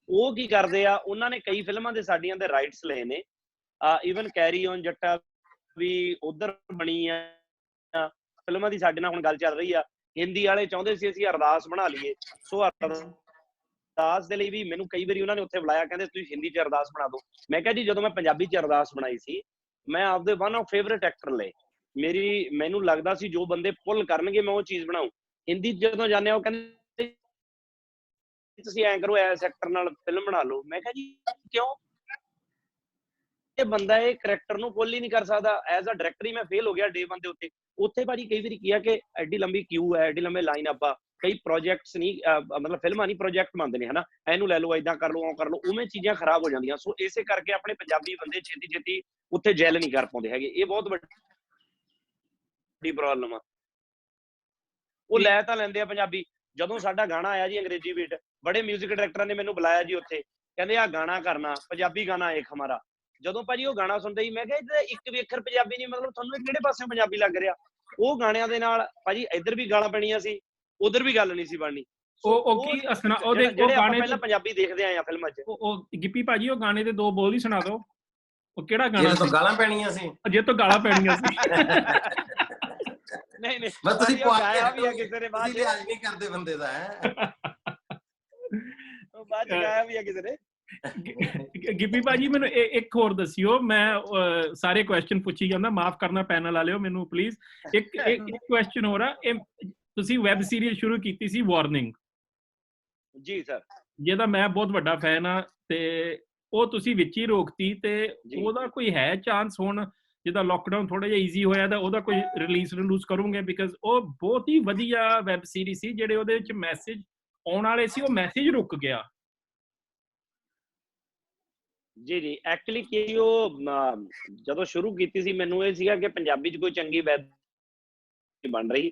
ਉਹ ਕੀ ਕਰਦੇ ਆ, ਉਹਨਾਂ ਨੇ ਕਈ ਫਿਲਮਾਂ ਦੇ ਸਾਡੀਆਂ ਦੇ ਰਾਈਟਸ ਲਏ ਨੇ। ਈਵਨ ਕੈਰੀ ਔਨ ਜੱਟਾ ਵੀ ਉਧਰ ਬਣੀ ਆ। ਫਿਲਮਾਂ ਦੀ ਸਾਡੇ ਨਾਲ ਹੁਣ ਗੱਲ ਚੱਲ ਰਹੀ ਆ। ਹਿੰਦੀ ਵਾਲੇ ਚਾਹੁੰਦੇ ਸੀ ਅਸੀਂ ਅਰਦਾਸ ਬਣਾ ਲਈਏ। ਸੋ ਅਰਦਾਸ ਦੇ ਲਈ ਵੀ ਮੈਨੂੰ ਕਈ ਵਾਰੀ ਉਹਨਾਂ ਨੇ ਉੱਥੇ ਬੁਲਾਇਆ, ਕਹਿੰਦੇ ਤੁਸੀਂ ਹਿੰਦੀ 'ਚ ਅਰਦਾਸ ਬਣਾ ਦਿਓ। ਮੈਂ ਕਿਹਾ ਜੀ ਜਦੋਂ ਮੈਂ ਪੰਜਾਬੀ 'ਚ ਅਰਦਾਸ ਬਣਾਈ ਸੀ, ਮੈਂ ਆਪਦੇ ਵਨ ਆਫ ਫੇਵਰੇਟ ਐਕਟਰ ਲਏ। ਮੈਨੂੰ ਲੱਗਦਾ ਸੀ ਜੋ ਬੰਦੇ ਪੁੱਲ ਕਰਨਗੇ ਮੈਂ ਉਹ ਚੀਜ਼ ਬਣਾਉ। ਹਿੰਦੀ ਜਦੋਂ ਜਾਂਦੇ ਉਹ ਕਹਿੰਦੇ ਤੁਸੀਂ ਐਂ ਕਰੋ ਇਸ ਐਕਟਰ ਨਾਲ ਫਿਲਮ ਬਣਾ ਲਓ। ਮੈਂ ਕਿਹਾ ਜੀ ਕਿਉਂ? ਇਹ ਬੰਦਾ ਇਹ ਕਰੈਕਟਰ ਨੂੰ ਪੁੱਲ ਹੀ ਨਹੀਂ ਕਰ ਸਕਦਾ। ਐਜ਼ ਅ ਡਾਇਰੈਕਟਰ ਹੀ ਮੈਂ ਫੇਲ ਹੋ ਗਿਆ ਡੇ 1 ਦੇ ਉੱਤੇ। ਉੱਥੇ ਭਾਜੀ ਕਈ ਵਾਰੀ ਕੀ ਆ ਕਿ ਐਡੀ ਲੰਬੀ ਕਿਊ ਹੈ, ਐਡੀ ਲੰਬੇ ਲਾਈਨ ਅਪ ਆ, ਕਈ ਪ੍ਰੋਜੈਕਟਸ ਨਹੀਂ ਮਤਲਬ ਫਿਲਮਾਂ ਨਹੀਂ ਪ੍ਰੋਜੈਕਟ ਮੰਨਦੇ ਨੇ ਹਨਾ, ਇਹਨੂੰ ਲੈ ਲਓ, ਏਦਾਂ ਕਰ ਲਓ, ਉਹ ਕਰ ਲਓ, ਉਵੇਂ ਚੀਜ਼ਾਂ ਖਰਾਬ ਹੋ ਜਾਂਦੀਆਂ। ਸੋ ਇਸੇ ਕਰਕੇ ਆਪਣੇ ਪੰਜਾਬੀ ਬੰਦੇ ਛੇਤੀ ਛੇਤੀ ਉੱਥੇ ਜੈਲ ਨਹੀਂ ਕਰ ਪਾਉਂਦੇ ਹੈਗੇ। ਇਹ ਬਹੁਤ ਵੱਡੀ ਪ੍ਰੋਬਲਮ ਆ। ਉਹ ਲੈ ਤਾਂ ਲੈਂਦੇ ਆ ਪੰਜਾਬੀ। ਜਦੋਂ ਸਾਡਾ ਗਾਣਾ ਆਇਆ ਜੀ ਅੰਗਰੇਜ਼ੀ ਬੀਟ, ਬੜੇ ਮਿਊਜ਼ਿਕ ਡਾਇਰੈਕਟਰਾਂ ਨੇ ਮੈਨੂੰ ਬੁਲਾਇਆ ਜੀ ਉੱਥੇ, ਕਹਿੰਦੇ ਆ ਗਾਣਾ ਕਰਨਾ ਪੰਜਾਬੀ ਗਾਣਾ ਇੱਕ ਹਮਾਰਾ। ਜਦੋਂ ਭਾਜੀ ਉਹ ਗਾਣਾ ਸੁਣਦੇ ਹੀ ਮੈਂ ਕਿਹਾ ਇੱਕ ਵੀ ਅੱਖਰ ਪੰਜਾਬੀ ਨਹੀਂ, ਮਤਲਬ ਤੁਹਾਨੂੰ ਕਿਹੜੇ ਪਾਸੇ ਪੰਜਾਬੀ ਲੱਗ ਰਿਹਾ? ਉਹ ਗਾਣਿਆਂ ਦੇ ਨਾਲ ਭਾਜੀ ਇੱਧਰ ਵੀ ਗਾਲਾਂ ਪੈਣੀਆਂ ਸੀ, ਉਧਰ ਵੀ ਗੱਲ ਨਹੀਂ ਸੀ ਬਣਨੀ। ਉਹ ਕੀ ਸੁਣਾ ਉਹਦੇ ਉਹ ਗਾਣੇ ਪਹਿਲਾਂ ਪੰਜਾਬੀ ਦੇਖਦੇ ਆਏ ਆ ਫਿਲਮਾਂ 'ਚ। ਉਹ ਗਿੱਪੀ ਭਾਜੀ ਉਹ ਗਾਣੇ ਦੇ ਦੋ ਬੋਲ ਹੀ ਸੁਣਾ ਦਿਓ। ਉਹ ਕਿਹੜਾ ਗਾਣਾ ਸੀ? ਗਾਲਾਂ ਪੈਣੀਆਂ ਸੀ। ਜੇ ਤੋਂ ਗਾਲਾਂ ਪੈਣੀਆਂ ਸੀ। ਨਹੀਂ ਨਹੀਂ ਬਸ ਤੁਸੀਂ ਗਾਇਆ ਵੀ ਆ ਕਿਸੇ ਨੇ ਬਾਅਦ 'ਚ। ਲਿਹਾਜ਼ ਨਹੀਂ ਕਰਦੇ ਬੰਦੇ ਦਾ ਹੈ। ਉਹ ਬਾਅਦ 'ਚ ਗਾਇਆ ਵੀ ਆ ਕਿਸੇ ਨੇ। ਗਿੱਪੀ ਭਾਜੀ ਮੈਨੂੰ ਇੱਕ ਹੋਰ ਦੱਸਿਓ। ਮੈਂ ਸਾਰੇ ਕੁਐਸਚਨ ਪੁੱਛੀ ਜਾਂਦਾ, ਮਾਫ ਕਰਨਾ ਪੈਨਲ ਵਾਲਿਓ ਮੈਨੂੰ ਪਲੀਜ਼। ਇੱਕ ਕੁਐਸਚਨ ਹੋਰ ਆ। ਤੁਸੀਂ ਵੈਬ ਸੀਰੀਜ਼ ਸ਼ੁਰੂ ਕੀਤੀ ਸੀ ਵਾਰਨਿੰਗ। ਜੀ ਸਰ। ਜਿਹਦਾ ਮੈਂ ਬਹੁਤ ਵੱਡਾ ਫੈਨ ਆ, ਤੇ ਉਹ ਤੁਸੀਂ ਵਿੱਚ ਹੀ ਰੋਕਤੀ। ਤੇ ਉਹਦਾ ਕੋਈ ਹੈ ਚਾਂਸ ਹੁਣ ਜਿੱਦਾਂ ਲੋਕਡਾਊਨ ਥੋੜਾ ਜਿਹਾ ਈਜ਼ੀ ਹੋਇਆ ਤਾਂ ਉਹਦਾ ਕੋਈ ਰਿਲੀਜ਼ ਕਰੋਗੇ? ਬਿਕਾਜ਼ ਉਹ ਬਹੁਤ ਹੀ ਵਧੀਆ ਵੈਬ ਸੀਰੀਜ਼ ਸੀ। ਜਿਹੜੇ ਉਹਦੇ ਵਿੱਚ ਮੈਸੇਜ ਆਉਣ ਵਾਲੇ ਸੀ ਉਹ ਮੈਸੇਜ ਰੁਕ ਗਿਆ। ਜੀ ਜੀ ਐਕਚੁਅਲੀ ਕੀ ਉਹ ਜਦੋਂ ਸ਼ੁਰੂ ਕੀਤੀ ਸੀ ਮੈਨੂੰ ਇਹ ਸੀਗਾ ਕਿ ਪੰਜਾਬੀ 'ਚ ਕੋਈ ਚੰਗੀ ਵੈਬ ਬਣ ਰਹੀ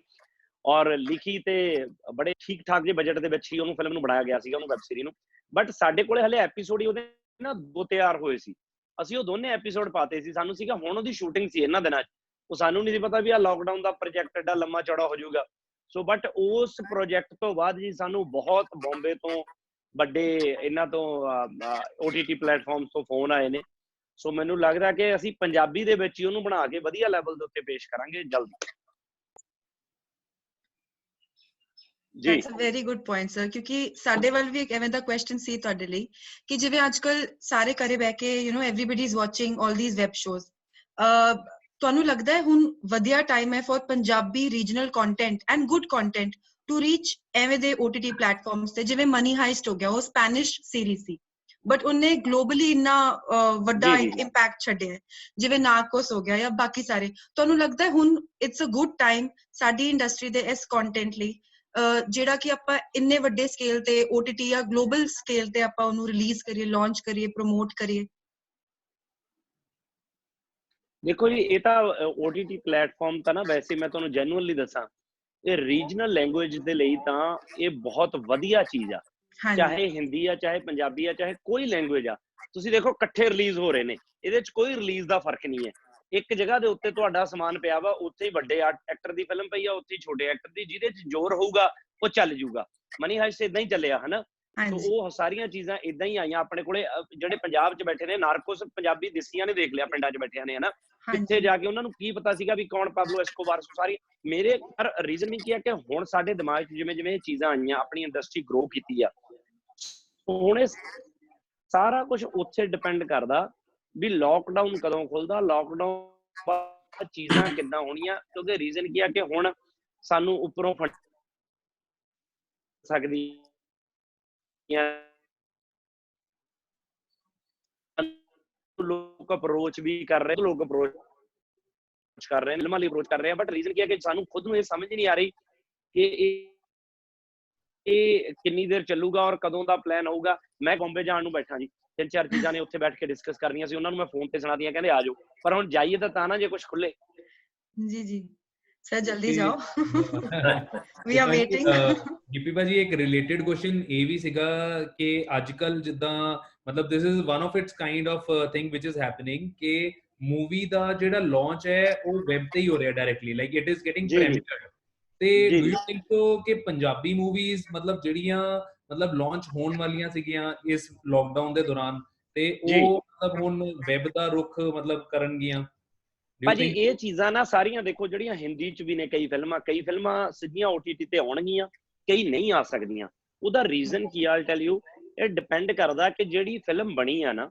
ਔਰ ਲਿਖੀ ਤੇ ਬੜੇ ਠੀਕ ਠਾਕ ਜਿਹੇ ਬਜਟ ਦੇ ਵਿੱਚ ਹੀ ਉਹਨੂੰ ਫਿਲਮ ਨੂੰ ਬਣਾਇਆ ਗਿਆ ਸੀਗਾ, ਉਹਨੂੰ ਵੈਬ ਸੀਰੀਜ਼ ਨੂੰ। ਬਟ ਸਾਡੇ ਕੋਲੇ ਹਲੇ ਐਪੀਸੋਡ ਹੀ ਉਹਦੇ ਨਾ 2 ਤਿਆਰ ਹੋਏ ਸੀ। ਅਸੀਂ ਉਹ ਦੋਨੇ ਐਪੀਸੋਡ ਪਾਤੇ ਸੀ। ਸਾਨੂੰ ਸੀਗਾ ਹੁਣ ਉਹਦੀ ਸ਼ੂਟਿੰਗ ਸੀ ਇਹਨਾਂ ਦਿਨਾਂ 'ਚ। ਉਹ ਸਾਨੂੰ ਨਹੀਂ ਸੀ ਪਤਾ ਵੀ ਆਹ ਲੋਕਡਾਊਨ ਦਾ ਪ੍ਰੋਜੈਕਟ ਐਡਾ ਲੰਮਾ ਚੌੜਾ ਹੋ ਜਾਊਗਾ। ਸੋ ਬਟ ਉਸ ਪ੍ਰੋਜੈਕਟ ਤੋਂ ਬਾਅਦ ਜੀ ਸਾਨੂੰ ਬਹੁਤ ਬੰਬੇ ਤੋਂ ਵੱਡੇ ਇਹਨਾਂ ਤੋਂ OTT ਪਲੇਟਫਾਰਮ ਤੋਂ ਫੋਨ ਆਏ ਨੇ। ਸੋ ਮੈਨੂੰ ਲੱਗਦਾ ਕਿ ਅਸੀਂ ਪੰਜਾਬੀ ਦੇ ਵਿੱਚ ਹੀ ਉਹਨੂੰ ਬਣਾ ਕੇ ਵਧੀਆ ਲੈਵਲ ਦੇ ਉੱਤੇ ਪੇਸ਼ ਕਰਾਂਗੇ ਜਲਦੀ। That's a very good point, sir. ਕਿਉਂਕਿ ਸਾਡੇ ਵੱਲ ਵੀ ਇੱਕ ਐਵੇਂ ਦਾ ਕੁਐਸਚਨ ਸੀ ਤੁਹਾਡੇ ਲਈ ਕਿ ਜਿਵੇਂ ਅੱਜਕੱਲ ਸਾਰੇ ਘਰੇ ਬਹਿ ਕੇ everybody is watching all these web shows. ਤੁਹਾਨੂੰ ਲੱਗਦਾ ਹੈ ਹੁਣ ਵਧੀਆ ਟਾਈਮ ਹੈ for Punjabi regional content and good content to reach ਐਵੇਂ ਦੇ OTT ਪਲੇਟਫਾਰਮਸ ਤੇ ਜਿਵੇਂ ਮਨੀ ਹਾਈਸਟ ਹੋ ਗਿਆ, ਉਹ ਸਪੈਨਿਸ਼ ਸੀਰੀਜ਼ ਸੀ ਬਟ ਉਹਨੇ ਗਲੋਬਲੀ ਇੰਨਾ ਵੱਡਾ ਇੰਪੈਕਟ ਛੱਡਿਆ, ਜਿਵੇਂ ਨਾਰਕੋਸ ਹੋ ਗਿਆ ਜਾਂ ਬਾਕੀ ਸਾਰੇ। ਤੁਹਾਨੂੰ ਲੱਗਦਾ ਹੁਣ ਇਟਸ ਅ ਗੁੱਡ ਟਾਈਮ ਸਾਡੀ ਇੰਡਸਟਰੀ ਦੇ ਇਸ ਕੰਟੈਂਟ ਲਈ ਜਿਹੜਾ ਕਿ ਆਪਾਂ ਇੰਨੇ ਵੱਡੇ ਸਕੇਲ ਤੇ OTT ਜਾਂ ਗਲੋਬਲ ਸਕੇਲ ਤੇ ਆਪਾਂ ਉਹਨੂੰ ਰਿਲੀਜ਼ ਕਰੀਏ, ਲਾਂਚ ਕਰੀਏ, ਪ੍ਰਮੋਟ ਕਰੀਏ? ਦੇਖੋ ਜੀ, ਇਹ ਤਾਂ OTT ਪਲੇਟਫਾਰਮ ਤਾਂ ਨਾ ਵੈਸੇ ਮੈਂ ਤੁਹਾਨੂੰ ਜੈਨੂਅਲੀ ਦੱਸਾਂ, ਇਹ ਰੀਜਨਲ ਲੈਂਗੁਏਜ ਦੇ ਲਈ ਤਾਂ ਇਹ ਬਹੁਤ ਵਧੀਆ ਚੀਜ਼ ਆ। ਚਾਹੇ ਹਿੰਦੀ ਆ, ਚਾਹੇ ਪੰਜਾਬੀ ਆ, ਚਾਹੇ ਕੋਈ ਲੈਂਗੁਏਜ ਆ, ਤੁਸੀਂ ਦੇਖੋ ਇਕੱਠੇ ਰਿਲੀਜ਼ ਹੋ ਰਹੇ ਨੇ, ਇਹਦੇ ਚ ਕੋਈ ਰਿਲੀਜ਼ ਦਾ ਫਰਕ ਨਹੀਂ ਹੈ। ਇੱਕ ਜਗ੍ਹਾ ਦੇ ਉੱਤੇ ਤੁਹਾਡਾ ਸਮਾਨ ਪਿਆ ਵਾ, ਉੱਥੇ ਹੀ ਵੱਡੇ ਐਕਟਰ ਦੀ ਫਿਲਮ ਪਈ ਆ, ਉੱਥੇ ਹੀ ਛੋਟੇ ਐਕਟਰ ਦੀ, ਜਿਹਦੇ ਚ ਜ਼ੋਰ ਹੋਊਗਾ ਉਹ ਚੱਲ ਜੂਗਾ। ਮਨੀ ਹਾਈਸਟ ਇਦਾਂ ਹੀ ਚੱਲਿਆ ਹਨਾ। ਸੋ ਉਹ ਸਾਰੀਆਂ ਚੀਜ਼ਾਂ ਇਦਾਂ ਹੀ ਆਈਆਂ ਆਪਣੇ ਕੋਲੇ। ਜਿਹੜੇ ਪੰਜਾਬ ਚ ਬੈਠੇ ਨੇ, ਨਾਰਕੋਸ ਪੰਜਾਬੀ ਦਿਸੀਆਂ ਨੇ ਦੇਖ ਲਿਆ, ਪਿੰਡਾਂ ਚ ਬੈਠਿਆਂ ਨੇ ਹਨਾ, ਕਿੱਥੇ ਜਾ ਕੇ ਉਹਨਾਂ ਨੂੰ ਕੀ ਪਤਾ ਸੀਗਾ ਵੀ ਕੌਣ ਪਾਬਲੋ ਐਸਕੋਬਾਰ। ਸਾਰੀ ਮੇਰੇ ਰੀਜ਼ਨ ਕੀ ਆ ਕਿ ਹੁਣ ਸਾਡੇ ਦਿਮਾਗ ਚ ਜਿਵੇਂ ਜਿਵੇਂ ਇਹ ਚੀਜ਼ਾਂ ਆਈਆਂ, ਆਪਣੀ ਇੰਡਸਟਰੀ ਗਰੋ ਕੀਤੀ ਆ, ਹੁਣ ਇਹ ਸਾਰਾ ਕੁਝ ਉੱਥੇ ਡਿਪੈਂਡ ਕਰਦਾ ਵੀ ਲੋਕਡਾਊਨ ਕਦੋਂ ਖੁੱਲਦਾ, ਲੋਕਡਾਊਨ ਬਾਅਦ ਚੀਜ਼ਾਂ ਕਿੱਦਾਂ ਹੋਣੀਆਂ। ਕਿਉਂਕਿ ਰੀਜ਼ਨ ਕੀ ਆ ਕਿ ਹੁਣ ਸਾਨੂੰ ਉੱਪਰੋਂ ਫੰਡ ਸਕਦੀ ਲੋਕ ਅਪਰੋਚ ਵੀ ਕਰ ਰਹੇ, ਲੋਕ ਅਪਰੋਚ ਕਰ ਰਹੇ ਨੇ, ਫਿਲਮਾਂ ਲਈ ਅਪਰੋਚ ਕਰ ਰਹੇ ਆ। ਬਟ ਰੀਜ਼ਨ ਕੀ ਹੈ ਕਿ ਸਾਨੂੰ ਖੁਦ ਨੂੰ ਇਹ ਸਮਝ ਨਹੀਂ ਆ ਰਹੀ ਕਿ ਇਹ ਕਿੰਨੀ ਦੇਰ ਚੱਲੂਗਾ ਔਰ ਕਦੋਂ ਦਾ ਪਲਾਨ ਹੋਊਗਾ। ਮੈਂ ਬੰਬੇ ਜਾਣ ਨੂੰ ਬੈਠਾ ਜੀ, 3-4 ਚੀਜ਼ਾਂ ਨੇ ਉੱਥੇ ਬੈਠ ਕੇ ਡਿਸਕਸ ਕਰਨੀਆਂ ਸੀ, ਉਹਨਾਂ ਨੂੰ ਮੈਂ ਫੋਨ ਤੇ ਸੁਣਾਤੀਆਂ, ਕਹਿੰਦੇ ਆ ਜਾਓ। ਪਰ ਹੁਣ ਜਾਈਏ ਤਾਂ ਨਾ ਜੇ ਕੁਝ ਖੁੱਲੇ। ਜੀ ਸਰ ਜਲਦੀ ਜਾਓ, ਵੀ ਆਰ ਵੇਟਿੰਗ। ਗਿੱਪੀ ਭਾਜੀ, ਇੱਕ ਰਿਲੇਟਡ ਕੁਐਸਚਨ ਇਹ ਵੀ ਸੀਗਾ ਕਿ ਅੱਜਕੱਲ ਜਿੱਦਾਂ ਮਤਲਬ this is one of its kind of thing which is happening ਕਿ ਮੂਵੀ ਦਾ ਜਿਹੜਾ ਲਾਂਚ ਹੈ ਉਹ ਵੈਬ ਤੇ ਹੀ ਹੋ ਰਿਹਾ directly, like it is getting premiered. ਤੇ ਡੂ ਯੂ ਥਿੰਕ ਸੋ ਕਿ ਪੰਜਾਬੀ ਮੂਵੀਜ਼ ਮਤਲਬ ਜਿਹੜੀਆਂ ਮਤਲਬ ਲਾਂਚ ਹੋਣ ਵਾਲੀਆਂ ਸੀਗੀਆਂ ਇਸ ਲੋਕਡਾਊਨ ਦੇ ਦੌਰਾਨ, ਤੇ ਉਹ ਮਤਲਬ ਹੁਣ ਵੈਬ ਦਾ ਰੁਖ ਮਤਲਬ ਕਰਨਗੀਆਂ? ਭਾਜੀ ਇਹ ਚੀਜ਼ਾਂ ਨਾ ਸਾਰੀਆਂ ਦੇਖੋ, ਜਿਹੜੀਆਂ ਹਿੰਦੀ ਚ ਵੀ ਨੇ ਕਈ ਫਿਲਮਾਂ ਸਿੱਧੀਆਂ OTT ਤੇ ਆਉਣਗੀਆਂ, ਕਈ ਨਹੀਂ ਆ ਸਕਦੀਆਂ। ਉਹਦਾ ਰੀਜ਼ਨ ਕੀ ਆ, ਆਈ ਟੈਲ ਯੂ, ਇਹ ਡਿਪੈਂਡ ਕਰਦਾ ਕਿ ਜਿਹੜੀ ਫਿਲਮ ਬਣੀ ਆ ਨਾ,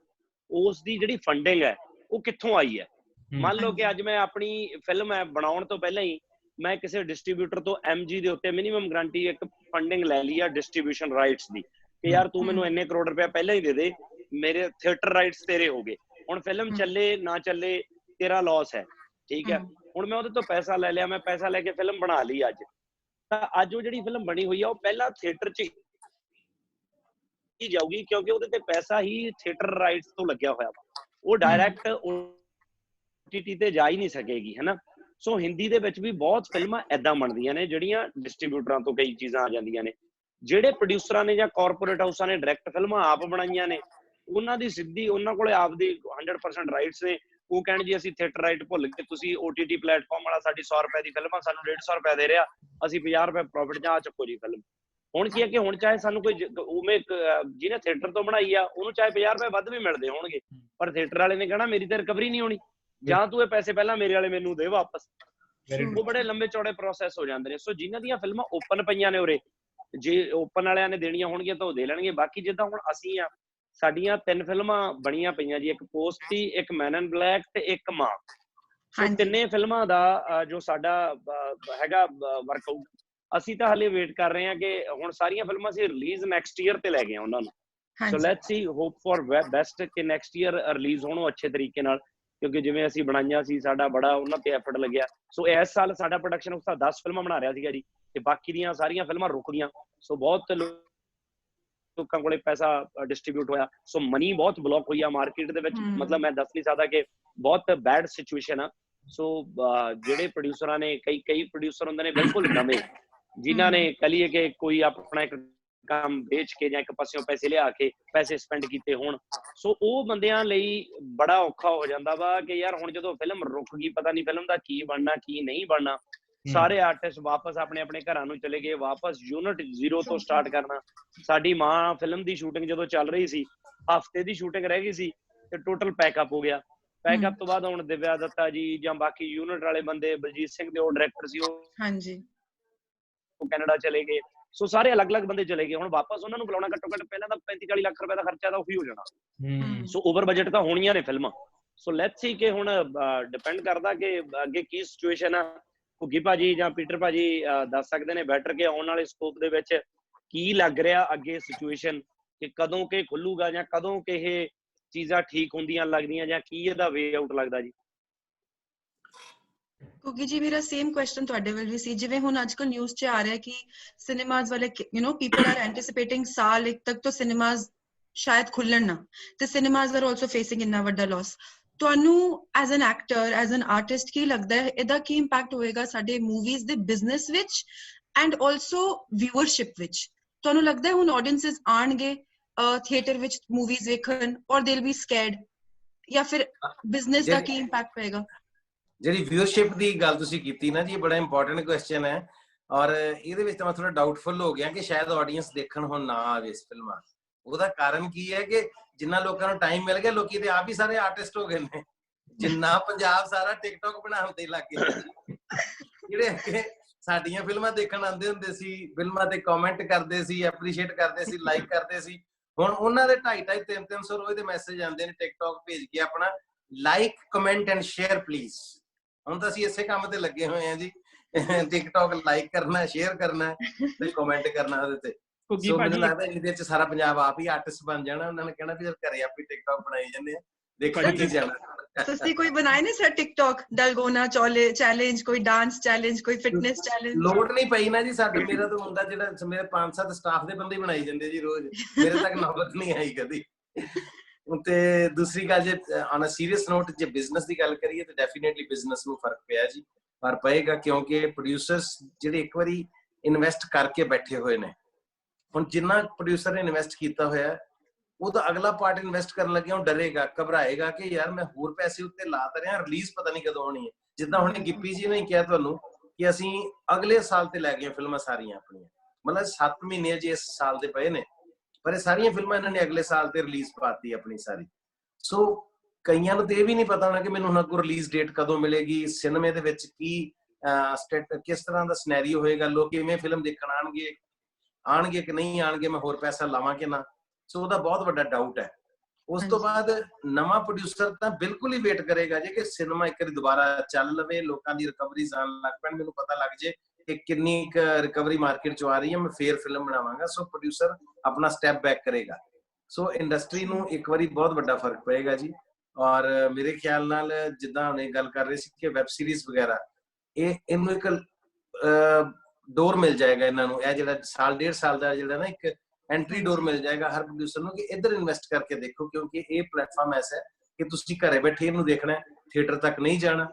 ਉਸ ਦੀ ਜਿਹੜੀ ਫੰਡਿੰਗ ਹੈ ਉਹ ਕਿੱਥੋਂ ਆਈ ਹੈ। ਮੰਨ ਲਓ ਕਿ ਅੱਜ ਮੈਂ ਆਪਣੀ ਫਿਲਮ ਹੈ ਬਣਾਉਣ ਤੋਂ ਪਹਿਲਾਂ ਹੀ ਮੈਂ ਕਿਸੇ ਡਿਸਟ੍ਰੀਬਿਊਟਰ ਤੋਂ MG ਦੇ ਉੱਤੇ ਮਿਨੀਮਮ ਗਰੰਟੀ ਇੱਕ ਫੰਡਿੰਗ ਲੈ ਲਈ ਆ ਡਿਸਟ੍ਰੀਬਿਊਸ਼ਨ ਰਾਈਟਸ ਦੀ, ਕਿ ਯਾਰ ਤੂੰ ਮੈਨੂੰ ਇੰਨੇ ਕਰੋੜ ਰੁਪਏ ਪਹਿਲਾਂ ਹੀ ਦੇ ਦੇ, ਮੇਰੇ ਥੀਏਟਰ ਰਾਈਟਸ ਤੇਰੇ ਹੋ ਗਏ, ਹੁਣ ਫਿਲਮ ਚੱਲੇ ਨਾ ਚੱਲੇ ਤੇਰਾ ਲਾਸ ਹੈ, ਠੀਕ ਹੈ। ਹੁਣ ਮੈਂ ਉਹਦੇ ਤੋਂ ਪੈਸਾ ਲੈ ਲਿਆ, ਮੈਂ ਪੈਸਾ ਲੈ ਕੇ ਫਿਲਮ ਬਣਾ ਲਈ ਅੱਜ, ਤਾਂ ਅੱਜ ਉਹ ਜਿਹੜੀ ਫਿਲਮ ਬਣੀ ਹੋਈ ਆ ਉਹ ਪਹਿਲਾਂ ਥੀਏਟਰ 'ਚ ਹੀ ਜਾਊਗੀ, ਕਿਉਂਕਿ ਉਹਦੇ ਤੇ ਪੈਸਾ ਹੀ ਥੀਏਟਰ ਰਾਈਟਸ ਤੋਂ ਲੱਗਿਆ ਹੋਇਆ ਵਾ, ਉਹ ਡਾਇਰੈਕਟ OTT ਤੇ ਜਾ ਹੀ ਨਹੀਂ ਸਕੇਗੀ, ਹਨਾ। ਸੋ ਹਿੰਦੀ ਦੇ ਵਿੱਚ ਵੀ ਬਹੁਤ ਫਿਲਮਾਂ ਏਦਾਂ ਬਣਦੀਆਂ ਨੇ ਜਿਹੜੀਆਂ ਡਿਸਟ੍ਰੀਬਿਊਟਰਾਂ ਤੋਂ ਕਈ ਚੀਜ਼ਾਂ ਆ ਜਾਂਦੀਆਂ ਨੇ। ਜਿਹੜੇ ਪ੍ਰੋਡਿਊਸਰਾਂ ਨੇ ਜਾਂ ਕਾਰਪੋਰੇਟ ਹਾਊਸਾਂ ਨੇ ਡਾਇਰੈਕਟ ਫਿਲਮਾਂ ਆਪ ਬਣਾਈਆਂ ਨੇ, ਉਹਨਾਂ ਦੀ ਸਿੱਧੀ ਉਹਨਾਂ ਕੋਲੇ ਆਪਦੀ 100% ਰਾਈਟਸ ਨੇ। ਉਹ ਕਹਿਣ ਜੀ ਅਸੀਂ ਥੀਏਟਰ ਰਾਈਟ ਭੁੱਲ ਗਏ, ਤੁਸੀਂ OTT ਪਲੇਟਫਾਰਮ ਵਾਲਾ ਸਾਡੀ 100 ਰੁਪਏ ਦੀ ਫਿਲਮ ਆ, ਸਾਨੂੰ 150 ਰੁਪਏ ਦੇ ਰਿਹਾ, ਅਸੀਂ 50 ਰੁਪਏ ਪ੍ਰੋਫਿਟ ਜਾਂ ਚੱਕੋ ਜੀ ਫਿਲਮ। ਹੁਣ ਕੀ ਹੈ ਕਿ ਹੁਣ ਚਾਹੇ ਸਾਨੂੰ ਕੋਈ ਉਵੇਂ ਜਿਹਨੇ ਥੀਏਟਰ ਤੋਂ ਬਣਾਈ ਆ ਉਹਨੂੰ ਚਾਹੇ 50 ਰੁਪਏ ਵੱਧ ਵੀ ਮਿਲਦੇ ਹੋਣਗੇ, ਪਰ ਥੀਏਟਰ ਵਾਲੇ ਨੇ ਕਹਿਣਾ ਮੇਰੀ ਤੇ ਰਿਕਵਰੀ ਨਹੀਂ ਹੋਣੀ, ਜਾਂ ਤੂੰ ਇਹ ਪੈਸੇ ਪਹਿਲਾਂ ਮੇਰੇ ਵਾਲੇ ਮੈਨੂੰ ਦੇ ਵਾਪਸ। ਉਹ ਬੜੇ ਲੰਬੇ ਚੌੜੇ ਪ੍ਰੋਸੈਸ ਹੋ ਜਾਂਦੇ ਨੇ। ਸੋ ਜਿਨ੍ਹਾਂ ਦੀਆਂ ਫਿਲਮਾਂ ਓਪਨ ਪਈਆਂ ਨੇ ਉਰੇ, ਜੇ ਓਪਨ ਵਾਲਿਆਂ ਨੇ ਦੇਣੀਆਂ ਹੋਣਗੀਆਂ ਤਾਂ ਉਹ ਦੇ ਲੈਣਗੇ। ਬਾਕੀ ਜਿੱਦਾਂ ਹੁਣ ਅਸੀਂ ਆ, ਸਾਡੀਆਂ 3 ਫਿਲਮਾਂ ਬਣੀਆਂ ਪਈਆਂ ਜੀ, ਇੱਕ ਪੋਸਟੀ, ਇੱਕ ਮੈਨ ਇਨ ਬਲੈਕ ਤੇ ਇੱਕ ਮਾਂ। ਸੋ ਤਿੰਨੇ ਫਿਲਮਾਂ ਦਾ ਜੋ ਸਾਡਾ ਹੈਗਾ ਵਰਕਆਊਟ, ਅਸੀਂ ਤਾਂ ਹਲੇ ਵੇਟ ਕਰ ਰਹੇ ਹਾਂ ਕਿ ਹੁਣ ਸਾਰੀਆਂ ਫਿਲਮਾਂ ਅਸੀਂ ਰਿਲੀਜ਼ ਨੈਕਸਟ ਈਅਰ ਤੇ ਲੈ ਗਏ ਉਹਨਾਂ ਨੂੰ। So let's see, hope for best ਕਿ ਨੈਕਸਟ ਈਅਰ ਰਿਲੀਜ਼ ਹੋਣ ਅੱਛੇ ਤਰੀਕੇ ਨਾਲ, ਕਿਉਂਕਿ ਜਿਵੇਂ ਅਸੀਂ ਬਣਾਈਆਂ ਸੀ ਸਾਡਾ ਬੜਾ ਉਹਨਾਂ ਤੇ ਐਫਰਟ ਲੱਗਿਆ। ਸੋ ਇਸ ਸਾਲ ਸਾਡਾ ਪ੍ਰੋਡਕਸ਼ਨ ਉਸ ਦਾ 10 ਫਿਲਮਾਂ ਬਣਾ ਰਿਹਾ ਸੀਗਾ ਜੀ, ਤੇ ਬਾਕੀ ਦੀਆਂ ਸਾਰੀਆਂ ਫਿਲਮਾਂ ਰੁਕ ਗਈਆਂ। ਸੋ ਬਹੁਤ ਲੋਕਾਂ ਕੋਲੇ ਪੈਸਾ ਡਿਸਟ੍ਰੀਬਿਊਟ ਹੋਇਆ, ਸੋ ਮਨੀ ਬਹੁਤ ਬਲੌਕ ਹੋਈ ਆ ਮਾਰਕੀਟ ਦੇ ਵਿੱਚ। ਮਤਲਬ ਮੈਂ ਦੱਸ ਨਹੀਂ ਸਕਦਾ ਕਿ ਬਹੁਤ ਬੈਡ ਸਿਚੁਏਸ਼ਨ ਆ। ਸੋ ਜਿਹੜੇ ਪ੍ਰੋਡਿਊਸਰਾਂ ਨੇ, ਕਈ ਪ੍ਰੋਡਿਊਸਰ ਹੁੰਦੇ ਨੇ ਬਿਲਕੁਲ ਨਵੇਂ, ਜਿਨ੍ਹਾਂ ਨੇ ਕਹੀਏ ਕਿ ਕੋਈ ਆਪਣਾ ਇੱਕ ਕੰਮ ਵੇਚ ਕੇ ਜਾਂ ਇੱਕ ਪਾਸਿਓਂ ਪੈਸੇ ਲਿਆ ਕੇ ਪੈਸੇ ਸਪੈਂਡ ਕੀਤੇ ਹੋਣ, ਸੋ ਉਹ ਬੰਦਿਆਂ ਲਈ ਬੜਾ ਔਖਾ ਹੋ ਜਾਂਦਾ ਵਾ ਕਿ ਯਾਰ ਹੁਣ ਜਦੋਂ ਫਿਲਮ ਰੁਕ ਗਈ, ਪਤਾ ਨਹੀਂ ਫਿਲਮ ਦਾ ਕੀ ਬਣਨਾ ਕੀ ਨਹੀਂ ਬਣਨਾ। ਸਾਰੇ ਆਰਟਿਸਟ ਵਾਪਸ ਆਪਣੇ ਆਪਣੇ ਘਰਾਂ ਨੂੰ ਚਲੇ ਗਏ, ਵਾਪਸ ਯੂਨਿਟ 0 ਤੋਂ ਸਟਾਰਟ ਕਰਨਾ। ਸਾਡੀ ਮਾਂ ਫਿਲਮ ਦੀ ਸ਼ੂਟਿੰਗ ਜਦੋਂ ਚੱਲ ਰਹੀ ਸੀ, ਹਫਤੇ ਦੀ ਸ਼ੂਟਿੰਗ ਰਹਿ ਗਈ ਸੀ ਤੇ ਟੋਟਲ ਪੈਕਅਪ ਹੋ ਗਿਆ। ਪੈਕਅਪ ਤੋਂ ਬਾਅਦ ਹੁਣ ਦਿਵਿਆ ਦੱਤਾ ਜੀ ਜਾਂ ਬਾਕੀ ਯੂਨਿਟ ਵਾਲੇ ਬੰਦੇ, ਬਲਜੀਤ ਸਿੰਘ ਦੇ ਉਹ ਡਾਇਰੈਕਟਰ ਸੀ, ਉਹ ਉਹ ਕੈਨੇਡਾ ਚਲੇ ਗਏ, ਸੋ ਸਾਰੇ ਅਲੱਗ-ਅਲੱਗ ਬੰਦੇ ਚਲੇ ਗਏ। ਹੁਣ ਵਾਪਸ ਉਹਨਾਂ ਨੂੰ ਬੁਲਾਉਣਾ ਘੱਟੋ ਘੱਟ ਪਹਿਲਾਂ ਤਾਂ 35-40 ਲੱਖ ਰੁਪਏ ਦਾ ਖਰਚਾ ਤਾਂ ਉਹੀ ਹੋ ਜਾਣਾ। ਸੋ ਓਵਰ ਬਜਟ ਤਾਂ ਹੋਣੀਆਂ ਨੇ ਫਿਲਮਾਂ। ਸੋ ਲੈਟਸ ਸੀ ਕਿ ਹੁਣ ਡਿਪੈਂਡ ਕਰਦਾ ਕਿ ਅੱਗੇ ਕੀ ਸਿਚੁਏਸ਼ਨ ਆ। ਘੁੱਗੀ ਭਾਜੀ ਜਾਂ ਪੀਟਰ ਭਾਜੀ ਦੱਸ ਸਕਦੇ ਨੇ ਬੈਟਰ ਕਿ ਆਉਣ ਵਾਲੇ ਸਕੋਪ ਦੇ ਵਿੱਚ ਕੀ ਲੱਗ ਰਿਹਾ ਅੱਗੇ ਸਿਚੁਏਸ਼ਨ, ਕਿ ਕਦੋਂ ਕਿ ਖੁੱਲੂਗਾ ਜਾਂ ਕਦੋਂ ਕਿ ਇਹ ਚੀਜ਼ਾਂ ਠੀਕ ਹੁੰਦੀਆਂ ਲੱਗਦੀਆਂ, ਜਾਂ ਕੀ ਇਹਦਾ ਵੇ ਆਊਟ ਲੱਗਦਾ ਜੀ? ਕਿਉਂਕਿ ਜੀ ਮੇਰਾ ਸੇਮ ਕੁਐਸਚਨ ਤੁਹਾਡੇ ਵੱਲ ਵੀ ਸੀ। ਜਿਵੇਂ ਹੁਣ ਅੱਜਕੱਲ ਨਿਊਜ਼ 'ਚ ਆ ਰਿਹਾ ਕਿ ਸਿਨੇਮਾਜ਼ ਵਾਲੇ ਪੀਪਲ ਆਰ ਐਂਟੀਸਿਪੇਟਿੰਗ ਸਾਲ 1 ਤੱਕ ਤੋਂ ਸਿਨੇਮਾਜ਼ ਸ਼ਾਇਦ ਖੁੱਲਣ ਨਾ, ਤੇ ਸਿਨੇਮਾਜ਼ ਆਰ ਆਲਸੋ ਫੇਸਿੰਗ ਇੰਨਾ ਵੱਡਾ ਲਾਸ। ਤੁਹਾਨੂੰ as an actor, as an artist ਕੀ ਲੱਗਦਾ ਹੈ ਇਹਦਾ ਕੀ ਇੰਪੈਕਟ ਹੋਏਗਾ ਸਾਡੇ ਮੂਵੀਜ਼ ਦੇ ਬਿਜ਼ਨਸ ਵਿੱਚ ਐਂਡ ਆਲਸੋ ਵਿਊਅਰਸ਼ਿਪ ਵਿੱਚ? ਤੁਹਾਨੂੰ ਲੱਗਦਾ ਹੈ ਹੁਣ ਆਡੀਅੰਸਸ ਆਣਗੇ ਥੀਏਟਰ ਵਿੱਚ ਮੂਵੀਜ਼ ਵੇਖਣ ਔਰ ਦੇ ਵਿਲ ਬੀ ਸਕੈਰਡ, ਜਾਂ ਫਿਰ ਬਿਜ਼ਨਸ ਦਾ ਕੀ ਇੰਪੈਕਟ ਪਏਗਾ? ਜਿਹੜੀ ਵਿਊਅਰਸ਼ਿਪ ਦੀ ਗੱਲ ਤੁਸੀਂ ਕੀਤੀ ਨਾ ਜੀ, ਬੜਾ ਇੰਪੋਰਟੈਂਟ ਕੁਐਸਚਨ ਹੈ, ਔਰ ਇਹਦੇ ਵਿੱਚ ਤਾਂ ਮੈਂ ਥੋੜਾ ਡਾਊਟਫੁਲ ਹੋ ਗਿਆ ਕਿ ਸ਼ਾਇਦ ਆਡੀਅנס ਦੇਖਣ ਹੁਣ ਨਾ ਆਵੇ ਇਸ ਫਿਲਮਾਂ। ਉਹਦਾ ਕਾਰਨ ਕੀ ਹੈ ਕਿ ਜਿੰਨਾ ਲੋਕਾਂ ਨੂੰ ਟਾਈਮ ਮਿਲ ਗਿਆ, ਲੋਕੀ ਤੇ ਆਪ ਹੀ ਸਾਰੇ ਆਰਟਿਸਟ ਹੋ ਗਏ ਨੇ। ਜਿੰਨਾ ਪੰਜਾਬ ਸਾਰਾ ਟਿਕਟੌਕ ਬਣਾਉਣ ਤੇ ਲੱਗ ਗਿਆ ਜੀ। ਜਿਹੜੇ ਅੱਗੇ ਸਾਡੀਆਂ ਫਿਲਮਾਂ ਦੇਖਣ ਆਉਂਦੇ ਹੁੰਦੇ ਸੀ, ਫਿਲਮਾਂ ਤੇ ਕਮੈਂਟ ਕਰਦੇ ਸੀ, ਐਪਰੀਸ਼ੀਏਟ ਕਰਦੇ ਸੀ, ਲਾਈਕ ਕਰਦੇ ਸੀ, ਹੁਣ ਉਹਨਾਂ ਦੇ 250, 300 ਰੋਜ਼ ਦੇ ਮੈਸੇਜ ਆਉਂਦੇ ਨੇ ਟਿਕਟੌਕ ਭੇਜ ਕੇ ਆਪਣਾ like, comment and share please. ਹੁਣ ਤਾਂ ਅਸੀਂ ਇਸੇ ਕੰਮ ਤੇ ਲੱਗੇ ਹੋਏ ਆ ਜੀ, ਟਿਕਟੌਕ ਲਾਈਕ ਕਰਨਾ, ਸ਼ੇਅਰ ਕਰਨਾ ਤੇ ਕਮੈਂਟ ਕਰਨਾ ਉਹਦੇ ਤੇ। ਸੋ ਮੈਨੂੰ ਲੱਗਦਾ ਇਹਦੇ ਚ ਸਾਰਾ ਪੰਜਾਬ ਆਪ ਹੀ ਆਰਟਿਸਟ ਬਣ ਜਾਣਾ। ਉਹਨਾਂ ਨੇ ਕਹਿਣਾ ਵੀ ਘਰੇ ਆਪ ਹੀ ਟਿਕਟੌਕ ਬਣਾਈ ਜਾਂਦੇ ਆ, ਦੇਖਣ ਕੀ ਜਾਣਾ। ਤੁਸੀਂ ਕੋਈ ਬਣਾਏ ਨੇ ਸਰ ਟਿਕਟੌਕ ਡਲਗੋਨਾ ਚੈਲੰਜ, ਕੋਈ ਡਾਂਸ ਚੈਲੰਜ, ਕੋਈ ਫਿਟਨੈਸ ਚੈਲੰਜ? ਲੋੜ ਨਹੀਂ ਪਈ ਨਾ ਜੀ ਸਾਡੇ। ਮੇਰਾ ਤਾਂ ਹੁੰਦਾ ਜਿਹੜਾ ਮੇਰੇ 5-7 ਸਟਾਫ ਦੇ ਬੰਦੇ ਬਣਾਈ ਜਾਂਦੇ ਜੀ ਰੋਜ਼, ਮੇਰੇ ਤੱਕ ਨੌਬਤ ਨਹੀਂ ਆਈ ਕਦੀ। ਤੇ ਦੂਸਰੀ ਗੱਲ, ਜੇ ਔਨ ਅ ਸੀਰੀਅਸ ਨੋਟ ਜੇ ਬਿਜ਼ਨਸ ਦੀ ਗੱਲ ਕਰੀਏ ਤਾਂ ਡੈਫੀਨੇਟਲੀ ਬਿਜ਼ਨਸ ਨੂੰ ਫਰਕ ਪਿਆ ਜੀ, ਪਰ ਪਏਗਾ, ਕਿਉਂਕਿ ਪ੍ਰੋਡਿਊਸਰਸ ਜਿਹੜੇ ਇੱਕ ਵਾਰੀ ਇਨਵੈਸਟ ਕਰਕੇ ਬੈਠੇ ਹੋਏ ਨੇ, ਹੁਣ ਜਿੰਨਾ ਪ੍ਰੋਡਿਊਸਰ ਨੇ ਇਨਵੈਸਟ ਕੀਤਾ ਹੋਇਆ ਉਹ ਤਾਂ ਅਗਲਾ ਪਾਰਟ ਇਨਵੈਸਟ ਕਰਨ ਲੱਗਿਆ ਉਹ ਡਰੇਗਾ, ਘਬਰਾਏਗਾ ਕਿ ਯਾਰ ਮੈਂ ਹੋਰ ਪੈਸੇ ਉੱਤੇ ਲਾ ਤਾਂ ਰਿਹਾ, ਰਿਲੀਜ਼ ਪਤਾ ਨਹੀਂ ਕਦੋਂ ਹੋਣੀ ਹੈ। ਜਿੱਦਾਂ ਹੁਣ ਗਿੱਪੀ ਜੀ ਨੇ ਕਿਹਾ ਤੁਹਾਨੂੰ ਕਿ ਅਸੀਂ ਅਗਲੇ ਸਾਲ ਤੇ ਲੈ ਗਏ ਫਿਲਮਾਂ ਸਾਰੀਆਂ ਆਪਣੀਆਂ, ਮਤਲਬ 7 ਮਹੀਨੇ ਜੀ ਇਸ ਸਾਲ ਦੇ ਪਏ ਨੇ, ਪਰ ਇਹ ਸਾਰੀਆਂ ਫਿਲਮਾਂ ਇਹਨਾਂ ਨੇ ਅਗਲੇ ਸਾਲ ਤੇ ਰਿਲੀਜ਼ ਪਾਤੀ ਆਪਣੀ ਸਾਰੀ। ਸੋ ਕਈਆਂ ਨੂੰ ਤੇ ਇਹ ਵੀ ਨਹੀਂ ਪਤਾ ਹੋਣਾ ਕਿ ਮੈਨੂੰ ਹੁਣ ਅੱਗੋਂ ਰਿਲੀਜ਼ ਡੇਟ ਕਦੋਂ ਮਿਲੇਗੀ, ਸਿਨੇਮੇ ਦੇ ਵਿੱਚ ਕੀ ਕਿਸ ਤਰ੍ਹਾਂ ਦਾ ਸਿਨੈਰੀਓ ਹੋਏਗਾ, ਲੋਕ ਕਿਵੇਂ ਫਿਲਮ ਦੇਖਣ ਆਣਗੇ ਕਿ ਨਹੀਂ ਆਣਗੇ, ਮੈਂ ਹੋਰ ਪੈਸਾ ਲਾਵਾਂ ਕਿ ਨਾ। ਸੋ ਉਹਦਾ ਬਹੁਤ ਵੱਡਾ ਡਾਊਟ ਹੈ। ਉਸ ਤੋਂ ਬਾਅਦ ਨਵਾਂ ਪ੍ਰੋਡਿਊਸਰ ਤਾਂ ਬਿਲਕੁਲ ਹੀ ਵੇਟ ਕਰੇਗਾ ਜੇ ਕਿ ਸਿਨੇਮਾ ਇੱਕ ਵਾਰੀ ਦੁਬਾਰਾ ਚੱਲ ਲਵੇ, ਲੋਕਾਂ ਦੀ ਰਿਕਵਰੀ ਆਉਣ ਲੱਗ ਪੈਣ, ਮੈਨੂੰ ਪਤਾ ਲੱਗ ਜੇ ਕਿ ਕਿੰਨੀ ਰਿਕਵਰੀ ਮਾਰਕੀਟ ਚ ਆ ਰਹੀ ਹੈ, ਮੈਂ ਫੇਰ ਫਿਲਮ ਬਣਾਵਾਂਗਾ। ਸੋ ਪ੍ਰੋਡਿਊਸਰ ਆਪਣਾ ਸਟੈਪ ਬੈਕ ਕਰੇਗਾ। ਸੋ ਇੰਡਸਟਰੀ ਨੂੰ ਇੱਕ ਵਾਰੀ ਬਹੁਤ ਵੱਡਾ ਫਰਕ ਪਏਗਾ ਜੀ। ਔਰ ਮੇਰੇ ਖਿਆਲ ਨਾਲ ਜਿੱਦਾਂ ਹੁਣੇ ਗੱਲ ਕਰ ਰਹੇ ਸੀ ਕਿ ਵੈਬ ਸੀਰੀਜ਼ ਵਗੈਰਾ, ਇਹਨੂੰ ਇੱਕ ਡੋਰ ਮਿਲ ਜਾਏਗਾ ਇਹਨਾਂ ਨੂੰ, ਇਹ ਜਿਹੜਾ ਸਾਲ 1.5 ਸਾਲ ਦਾ ਜਿਹੜਾ ਨਾ ਇੱਕ ਐਂਟਰੀ ਡੋਰ ਮਿਲ ਜਾਏਗਾ ਹਰ ਪ੍ਰੋਡਿਊਸਰ ਨੂੰ ਕਿ ਇੱਧਰ ਇਨਵੈਸਟ ਕਰਕੇ ਦੇਖੋ, ਕਿਉਂਕਿ ਇਹ ਪਲੇਟਫਾਰਮ ਐਸਾ ਹੈ ਕਿ ਤੁਸੀਂ ਘਰੇ ਬੈਠੇ ਇਹਨੂੰ ਦੇਖਣਾ, ਥੀਏਟਰ ਤੱਕ ਨਹੀਂ ਜਾਣਾ।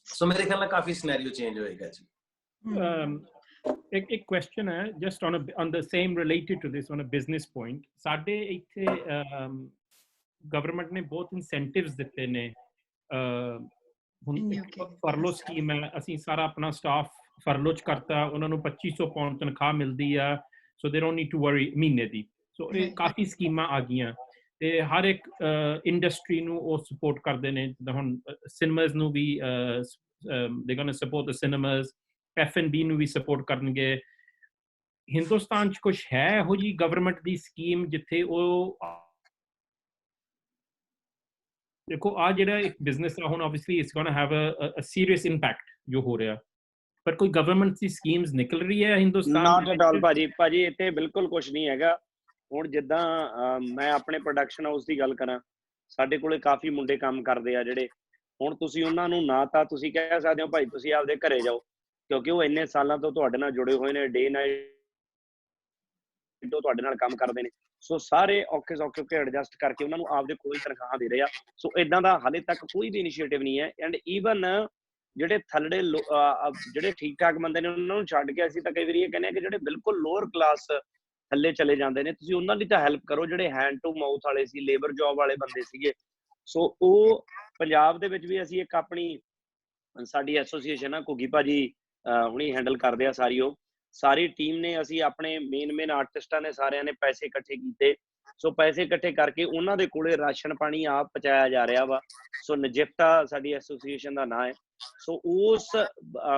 ਸੋ ਮੇਰੇ ਖਿਆਲ ਨਾਲ ਕਾਫੀ ਸਿਨੈਰੀਓ ਚੇਂਜ ਹੋਏਗਾ ਜੀ। ਇੱਕ ਕੁਐਸਚਨ ਹੈ just on the same related to this on a business point. ਸਾਡੇ ਇੱਥੇ ਗਵਰਨਮੈਂਟ ਨੇ ਬਹੁਤ ਇਨਸੈਂਟਿਵਸ ਦਿੱਤੇ ਨੇ। ਹੁਣ ਫਰਲੋ ਸਕੀਮ ਹੈ, ਅਸੀਂ ਸਾਰਾ ਆਪਣਾ ਸਟਾਫ ਫਰਲੋ ਚ ਕਰਤਾ, ਉਹਨਾਂ ਨੂੰ 2500 ਪਾਉਂਡ ਤਨਖਾਹ ਮਿਲਦੀ ਆ, ਸੋ ਦੇ ਡੋਨਟ ਨੀਡ ਟੂ ਵਰੀ ਮਹੀਨੇ ਦੀ। ਸੋ ਇਹ ਕਾਫੀ ਸਕੀਮਾਂ ਆ ਗਈਆਂ ਤੇ ਹਰ ਇੱਕ ਇੰਡਸਟਰੀ ਨੂੰ ਉਹ ਸਪੋਰਟ ਕਰਦੇ ਨੇ। ਜਿੱਦਾਂ ਹੁਣ ਸਿਨੇਮਾਜ਼ ਨੂੰ ਵੀ ਦੇ ਗੋਣਾ ਸਪੋਰਟ ਦ ਸਿਨੇਮਾਜ਼, F&B ਨੂੰ ਵੀ ਸਪੋਰਟ ਕਰਨਗੇ। ਹਿੰਦੁਸਤਾਨ ਚ ਕੁਝ ਹੈ ਇਹੋ ਜਿਹੀ ਗਵਰਨਮੈਂਟ ਦੀ ਸਕੀਮ ਜਿੱਥੇ ਉਹ ਦੇਖੋ ਆ ਜਿਹੜਾ ਇੱਕ ਬਿਜ਼ਨਸ ਆ, ਹੁਣ obviously it's gonna have a serious impact ਜੋ ਹੋ ਰਿਹਾ, ਪਰ ਕੋਈ ਗਵਰਨਮੈਂਟ ਦੀ ਸਕੀਮਸ ਨਿਕਲ ਰਹੀ ਹੈ ਹਿੰਦੁਸਤਾਨ? ਨਾਟ ਐਟ ਆਲ ਭਾਜੀ ਇੱਥੇ ਬਿਲਕੁਲ ਕੁਝ ਨਹੀਂ ਹੈਗਾ। ਹੁਣ ਜਿੱਦਾਂ ਮੈਂ ਆਪਣੇ ਪ੍ਰੋਡਕਸ਼ਨ ਹਾਊਸ ਦੀ ਗੱਲ ਕਰਾਂ, ਸਾਡੇ ਕੋਲੇ ਕਾਫੀ ਮੁੰਡੇ ਕੰਮ ਕਰਦੇ ਆ ਜਿਹੜੇ, ਹੁਣ ਤੁਸੀਂ ਉਹਨਾਂ ਨੂੰ ਨਾ ਤਾਂ ਤੁਸੀਂ ਕਹਿ ਸਕਦੇ ਹੋ ਭਾਈ ਤੁਸੀਂ ਆਪਦੇ ਘਰੇ ਜਾਓ, ਕਿਉਂਕਿ ਉਹ ਇੰਨੇ ਸਾਲਾਂ ਤੋਂ ਤੁਹਾਡੇ ਨਾਲ ਜੁੜੇ ਹੋਏ ਨੇ, ਡੇ ਨਾਈਟ ਤੁਹਾਡੇ ਨਾਲ ਕੰਮ ਕਰਦੇ ਨੇ। ਸੋ ਸਾਰੇ ਔਖੇ ਸੌਖੇ ਕੇ ਐਡਜਸਟ ਕਰਕੇ ਉਹਨਾਂ ਨੂੰ ਆਪਦੇ ਕੋਲ ਤਨਖਾਹ ਦੇ ਰਹੇ ਆ। ਸੋ ਇਦਾਂ ਦਾ ਹਾਲੇ ਤੱਕ ਕੋਈ ਵੀ ਇਨੀਸ਼ੀਏਟਿਵ ਨਹੀਂ ਹੈ। ਐਂਡ ਈਵਨ ਜਿਹੜੇ ਥੱਲੜੇ ਜਿਹੜੇ ਠੀਕ ਠਾਕ ਬੰਦੇ ਨੇ ਉਹਨਾਂ ਨੂੰ ਛੱਡ ਕੇ ਅਸੀਂ ਤਾਂ ਕਈ ਵਾਰੀ ਇਹ ਕਹਿੰਦੇ ਆ ਕਿ ਜਿਹੜੇ ਬਿਲਕੁਲ ਲੋਅਰ ਕਲਾਸ ਥੱਲੇ ਚਲੇ ਜਾਂਦੇ ਨੇ, ਤੁਸੀਂ ਉਹਨਾਂ ਦੀ ਤਾਂ ਹੈਲਪ ਕਰੋ। ਜਿਹੜੇ ਹੈਂਡ ਟੂ ਮਾਊਥ ਵਾਲੇ ਸੀ, ਲੇਬਰ ਜੌਬ ਵਾਲੇ ਬੰਦੇ ਸੀਗੇ, ਸੋ ਉਹ ਪੰਜਾਬ ਦੇ ਵਿੱਚ ਵੀ ਅਸੀਂ ਇੱਕ ਆਪਣੀ ਸਾਡੀ ਐਸੋਸੀਏਸ਼ਨ ਆ, ਘੁੱਗੀ ਭਾਜੀ ਹੁਣੀ ਹੈਂਡਲ ਕਰਦੇ ਆ ਸਾਰੀ, ਉਹ ਸਾਰੀ ਟੀਮ ਨੇ, ਅਸੀਂ ਆਪਣੇ ਮੇਨ ਆਰਟਿਸਟਾਂ ਨੇ ਸਾਰਿਆਂ ਨੇ ਪੈਸੇ ਇਕੱਠੇ ਕੀਤੇ ਸੋ ਪੈਸੇ ਇਕੱਠੇ ਕਰਕੇ ਉਹਨਾਂ ਦੇ ਕੋਲੇ ਰਾਸ਼ਨ ਪਾਣੀ ਆਪ ਪਹੁੰਚਾਇਆ ਜਾ ਰਿਹਾ ਵਾ। ਸੋ ਨਜਿਫਤਾ ਸਾਡੀ ਐਸੋਸੀਏਸ਼ਨ ਦਾ ਨਾਂ ਹੈ। ਸੋ ਉਸ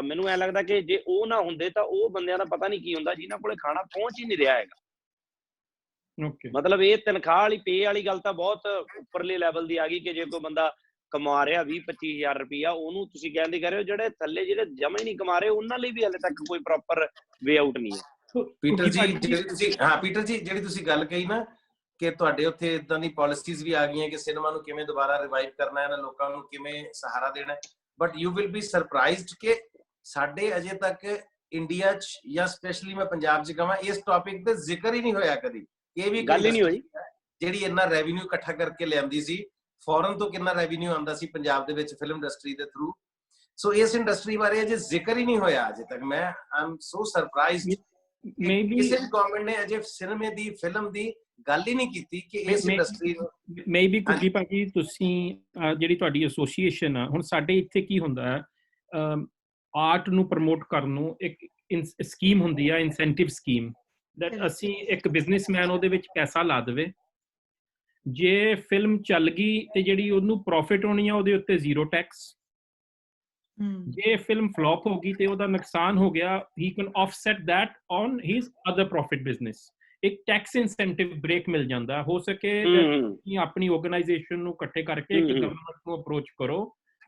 ਮੈਨੂੰ ਐ ਲੱਗਦਾ ਕਿ ਜੇ ਉਹ ਨਾ ਹੁੰਦੇ ਤਾਂ ਉਹ ਬੰਦਿਆਂ ਦਾ ਪਤਾ ਨਹੀਂ ਕੀ ਹੁੰਦਾ ਜਿਨ੍ਹਾਂ ਕੋਲੇ ਖਾਣਾ ਪਹੁੰਚ ਹੀ ਨਹੀਂ ਰਿਹਾ ਹੈਗਾ। ਮਤਲਬ ਇਹ ਤਨਖਾਹ ਵਾਲੀ ਪੇ ਵਾਲੀ ਗੱਲ ਤਾਂ ਬਹੁਤ ਉੱਪਰਲੇ ਲੈਵਲ ਦੀ ਆ ਗਈ ਕਿ ਜੇ ਕੋਈ ਬੰਦਾ ਕਮਾ ਰਿਹਾ 20-25 ਹਜ਼ਾਰ ਰੁਪਈਆ, ਉਹਨੂੰ ਤੁਸੀਂ ਕਹਿੰਦੇ ਕਰ ਰਹੇ ਹੋ ਜਿਹੜੇ ਥੱਲੇ ਜਿਹੜੇ ਜਮਾ ਹੀ ਨਹੀਂ ਕਮਾ ਰਹੇ ਉਹਨਾਂ ਲਈ ਵੀ ਹਲੇ ਤੱਕ ਕੋਈ ਪ੍ਰੋਪਰ ਵੇ ਆਊਟ ਨਹੀਂ ਹੈ। ਪੀਟਰ ਜੀ ਜਿਹੜੀ ਤੁਸੀਂ ਪੀਟਰ ਜੀ ਜਿਹੜੀ ਤੁਸੀਂ ਗੱਲ ਕਹੀ ਨਾ ਕਿ ਤੁਹਾਡੇ ਉੱਥੇ ਇਦਾਂ ਦੀ ਪਾਲਿਸੀਜ਼ ਵੀ ਆ ਗਈਆਂ ਕਿ ਸਿਨੇਮਾ ਨੂੰ ਕਿਵੇਂ ਦੁਬਾਰਾ ਰਿਵਾਈਵ ਕਰਨਾ ਹੈ ਨਾ, ਲੋਕਾਂ ਨੂੰ ਕਿਵੇਂ ਸਹਾਰਾ ਦੇਣਾ, but you will be surprised ਕਿ ਸਾਡੇ ਅਜੇ ਤੱਕ ਇੰਡੀਆ 'ਚ ਜਾਂ ਸਪੈਸ਼ਲੀ ਮੈਂ ਪੰਜਾਬ 'ਚ ਕਹਾਂ ਇਸ ਟੌਪਿਕ ਤੇ ਜ਼ਿਕਰ ਹੀ ਨਹੀਂ ਹੋਇਆ ਕਦੀ। ਇਹ ਵੀ ਗੱਲ ਹੀ ਨਹੀਂ ਹੋਈ ਜਿਹੜੀ ਇੰਨਾ ਰੈਵਨਿਊ ਇਕੱਠਾ ਕਰਕੇ ਲਿਆਂਦੀ ਸੀ। ਫੋਰਨ ਤੋਂ ਕਿੰਨਾ ਰੈਵਨਿਊ ਆਉਂਦਾ ਸੀ ਪੰਜਾਬ ਦੇ ਵਿੱਚ ਫਿਲਮ ਇੰਡਸਟਰੀ ਦੇ ਥਰੂ। ਸੋ ਇਸ ਇੰਡਸਟਰੀ ਬਾਰੇ ਅਜੇ ਜ਼ਿਕਰ ਹੀ ਨਹੀਂ ਹੋਇਆ ਅਜੇ ਤੱਕ। ਮੈਂ ਆਈ ਐਮ ਸੋ ਸਰਪ੍ਰਾਈਜ਼ਡ ਕਿਸੇ ਵੀ ਗਵਰਨਮੈਂਟ ਨੇ ਅਜੇ ਸਿਨੇਮੇ ਦੀ ਫਿਲਮ ਦੀ ਗੱਲ ਹੀ ਨਹੀਂ ਕੀਤੀ ਕਿ ਇਸ ਇੰਡਸਟਰੀ ਨੂੰ ਮੇਬੀ ਕੁਕੀ ਭਾਜੀ ਤੁਸੀਂ ਜਿਹੜੀ ਤੁਹਾਡੀ ਐਸੋਸੀਏਸ਼ਨ ਆ, ਹੁਣ ਸਾਡੇ ਇੱਥੇ ਕੀ ਹੁੰਦਾ ਹੈ ਆਰਟ ਨੂੰ ਪ੍ਰਮੋਟ ਕਰਨ ਨੂੰ ਇੱਕ ਸਕੀਮ ਹੁੰਦੀ ਆ, ਇਨਸੈਂਟਿਵ ਸਕੀਮ ਦੈਟ ਅਸੀਂ ਇੱਕ ਬਿਜ਼ਨਸਮੈਨ ਉਹਦੇ ਵਿੱਚ ਪੈਸਾ ਲਾ ਦੇਵੇ, ਜੇ ਫਿਲਮ ਚੱਲ ਗਈ ਤੇ ਜਿਹੜੀ ਉਹਨੂੰ ਪ੍ਰੋਫਿਟ ਹੋਣੀ ਆ ਉਹਦੇ ਉੱਤੇ 0 ਟੈਕਸ। ਜੇ ਫਿਲਮ ਫਲॉप ਹੋ ਗਈ ਤੇ ਉਹਦਾ ਨੁਕਸਾਨ ਹੋ ਗਿਆ, he can offset that on his other profit business। ਇੱਕ ਟੈਕਸ ਇਨਸੈਂਟਿਵ ਬ੍ਰੇਕ ਮਿਲ ਜਾਂਦਾ। ਹੋ ਸਕੇ ਤੁਸੀਂ ਆਪਣੀ ਆਰਗੇਨਾਈਜੇਸ਼ਨ ਨੂੰ ਇਕੱਠੇ ਕਰਕੇ ਇੱਕ ਗਵਰਨਮੈਂਟ ਨੂੰ ਅਪਰੋਚ ਕਰੋ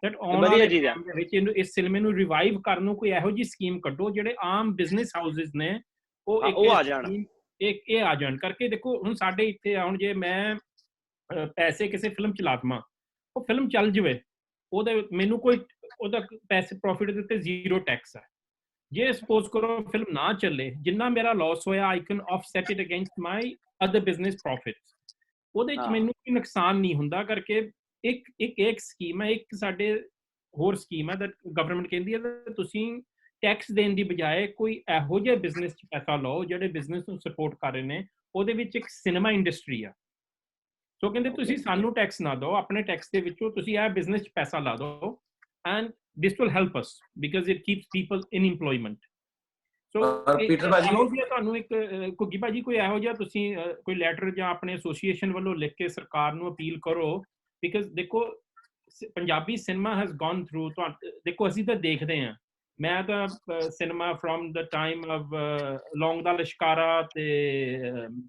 that ਆਉਣ ਵਾਲੇ ਟਾਈਮ ਦੇ ਵਿੱਚ ਇਸ ਸਿਨੇਮੇ ਨੂੰ ਰਿਵਾਈਵ ਕਰਨ ਨੂੰ ਕੋਈ ਇਹੋ ਜਿਹੀ ਸਕੀਮ ਕੱਢੋ ਜਿਹੜੇ ਆਮ ਬਿਜ਼ਨਸ ਹਾਊਸਿਸ ਨੇ ਉਹ ਆ ਜਾਣ, ਇਹ ਆ ਜਾਣ ਕਰਕੇ। ਦੇਖੋ ਹੁਣ ਸਾਡੇ ਇੱਥੇ ਹੁਣ ਜੇ ਮੈਂ ਪੈਸੇ ਕਿਸੇ ਫਿਲਮ ਚ ਲਾ ਦੇਵਾਂ, ਉਹ ਫਿਲਮ ਚੱਲ ਜਾਵੇ, ਉਹਦੇ ਮੈਨੂੰ ਕੋਈ ਉਹਦਾ ਪੈਸੇ ਪ੍ਰੋਫਿਟ ਦੇ ਉੱਤੇ 0 ਟੈਕਸ ਹੈ। ਜੇ ਸਪੋਜ਼ ਕਰੋ ਫਿਲਮ ਨਾ ਚੱਲੇ, ਜਿੰਨਾ ਮੇਰਾ ਲਾਸ ਹੋਇਆ I can offset it against my other business profits. ਉਹਦੇ ਚ ਮੈਨੂੰ ਕੋਈ ਨੁਕਸਾਨ ਨਹੀਂ ਹੁੰਦਾ ਕਰਕੇ ਇੱਕ ਸਕੀਮ ਹੈ। ਇੱਕ ਸਾਡੇ ਹੋਰ ਸਕੀਮ ਹੈ ਦੈਟ ਗਵਰਨਮੈਂਟ ਕਹਿੰਦੀ ਹੈ ਤੁਸੀਂ ਟੈਕਸ ਦੇਣ ਦੀ ਬਜਾਏ ਕੋਈ ਇਹੋ ਜਿਹੇ ਬਿਜ਼ਨਸ ਚ ਪੈਸਾ ਲਓ ਜਿਹੜੇ ਬਿਜ਼ਨਸ ਨੂੰ ਸਪੋਰਟ ਕਰ ਰਹੇ ਨੇ। ਉਹਦੇ ਵਿੱਚ ਇੱਕ ਸਿਨੇਮਾ ਇੰਡਸਟਰੀ ਆ, ਸੋ ਕਹਿੰਦੇ ਤੁਸੀਂ ਸਾਨੂੰ ਟੈਕਸ ਨਾ ਦਿਓ, ਆਪਣੇ ਟੈਕਸ ਦੇ ਵਿੱਚੋਂ ਤੁਸੀਂ ਇਹ ਬਿਜ਼ਨਸ 'ਚ ਪੈਸਾ ਲਾ ਦਿਓ and this will help us because it keeps people in employment. So Peter ਭਾਜੀ ਤੁਹਾਨੂੰ ਇੱਕ ਘੁੱਗੀ ਭਾਜੀ ਕੋਈ ਇਹੋ ਜਿਹਾ ਤੁਸੀਂ ਕੋਈ ਲੈਟਰ ਜਾਂ ਆਪਣੇ ਐਸੋਸੀਏਸ਼ਨ ਵੱਲੋਂ ਲਿਖ ਕੇ ਸਰਕਾਰ ਨੂੰ ਅਪੀਲ ਕਰੋ, ਬਿਕਾਜ਼ ਦੇਖੋ Punjabi cinema has gone through, ਦੇਖੋ ਅਸੀਂ ਤਾਂ ਦੇਖਦੇ ਹਾਂ, ਮੈਂ ਤਾਂ cinema from the time of Laung Da Lashkara ਤੇ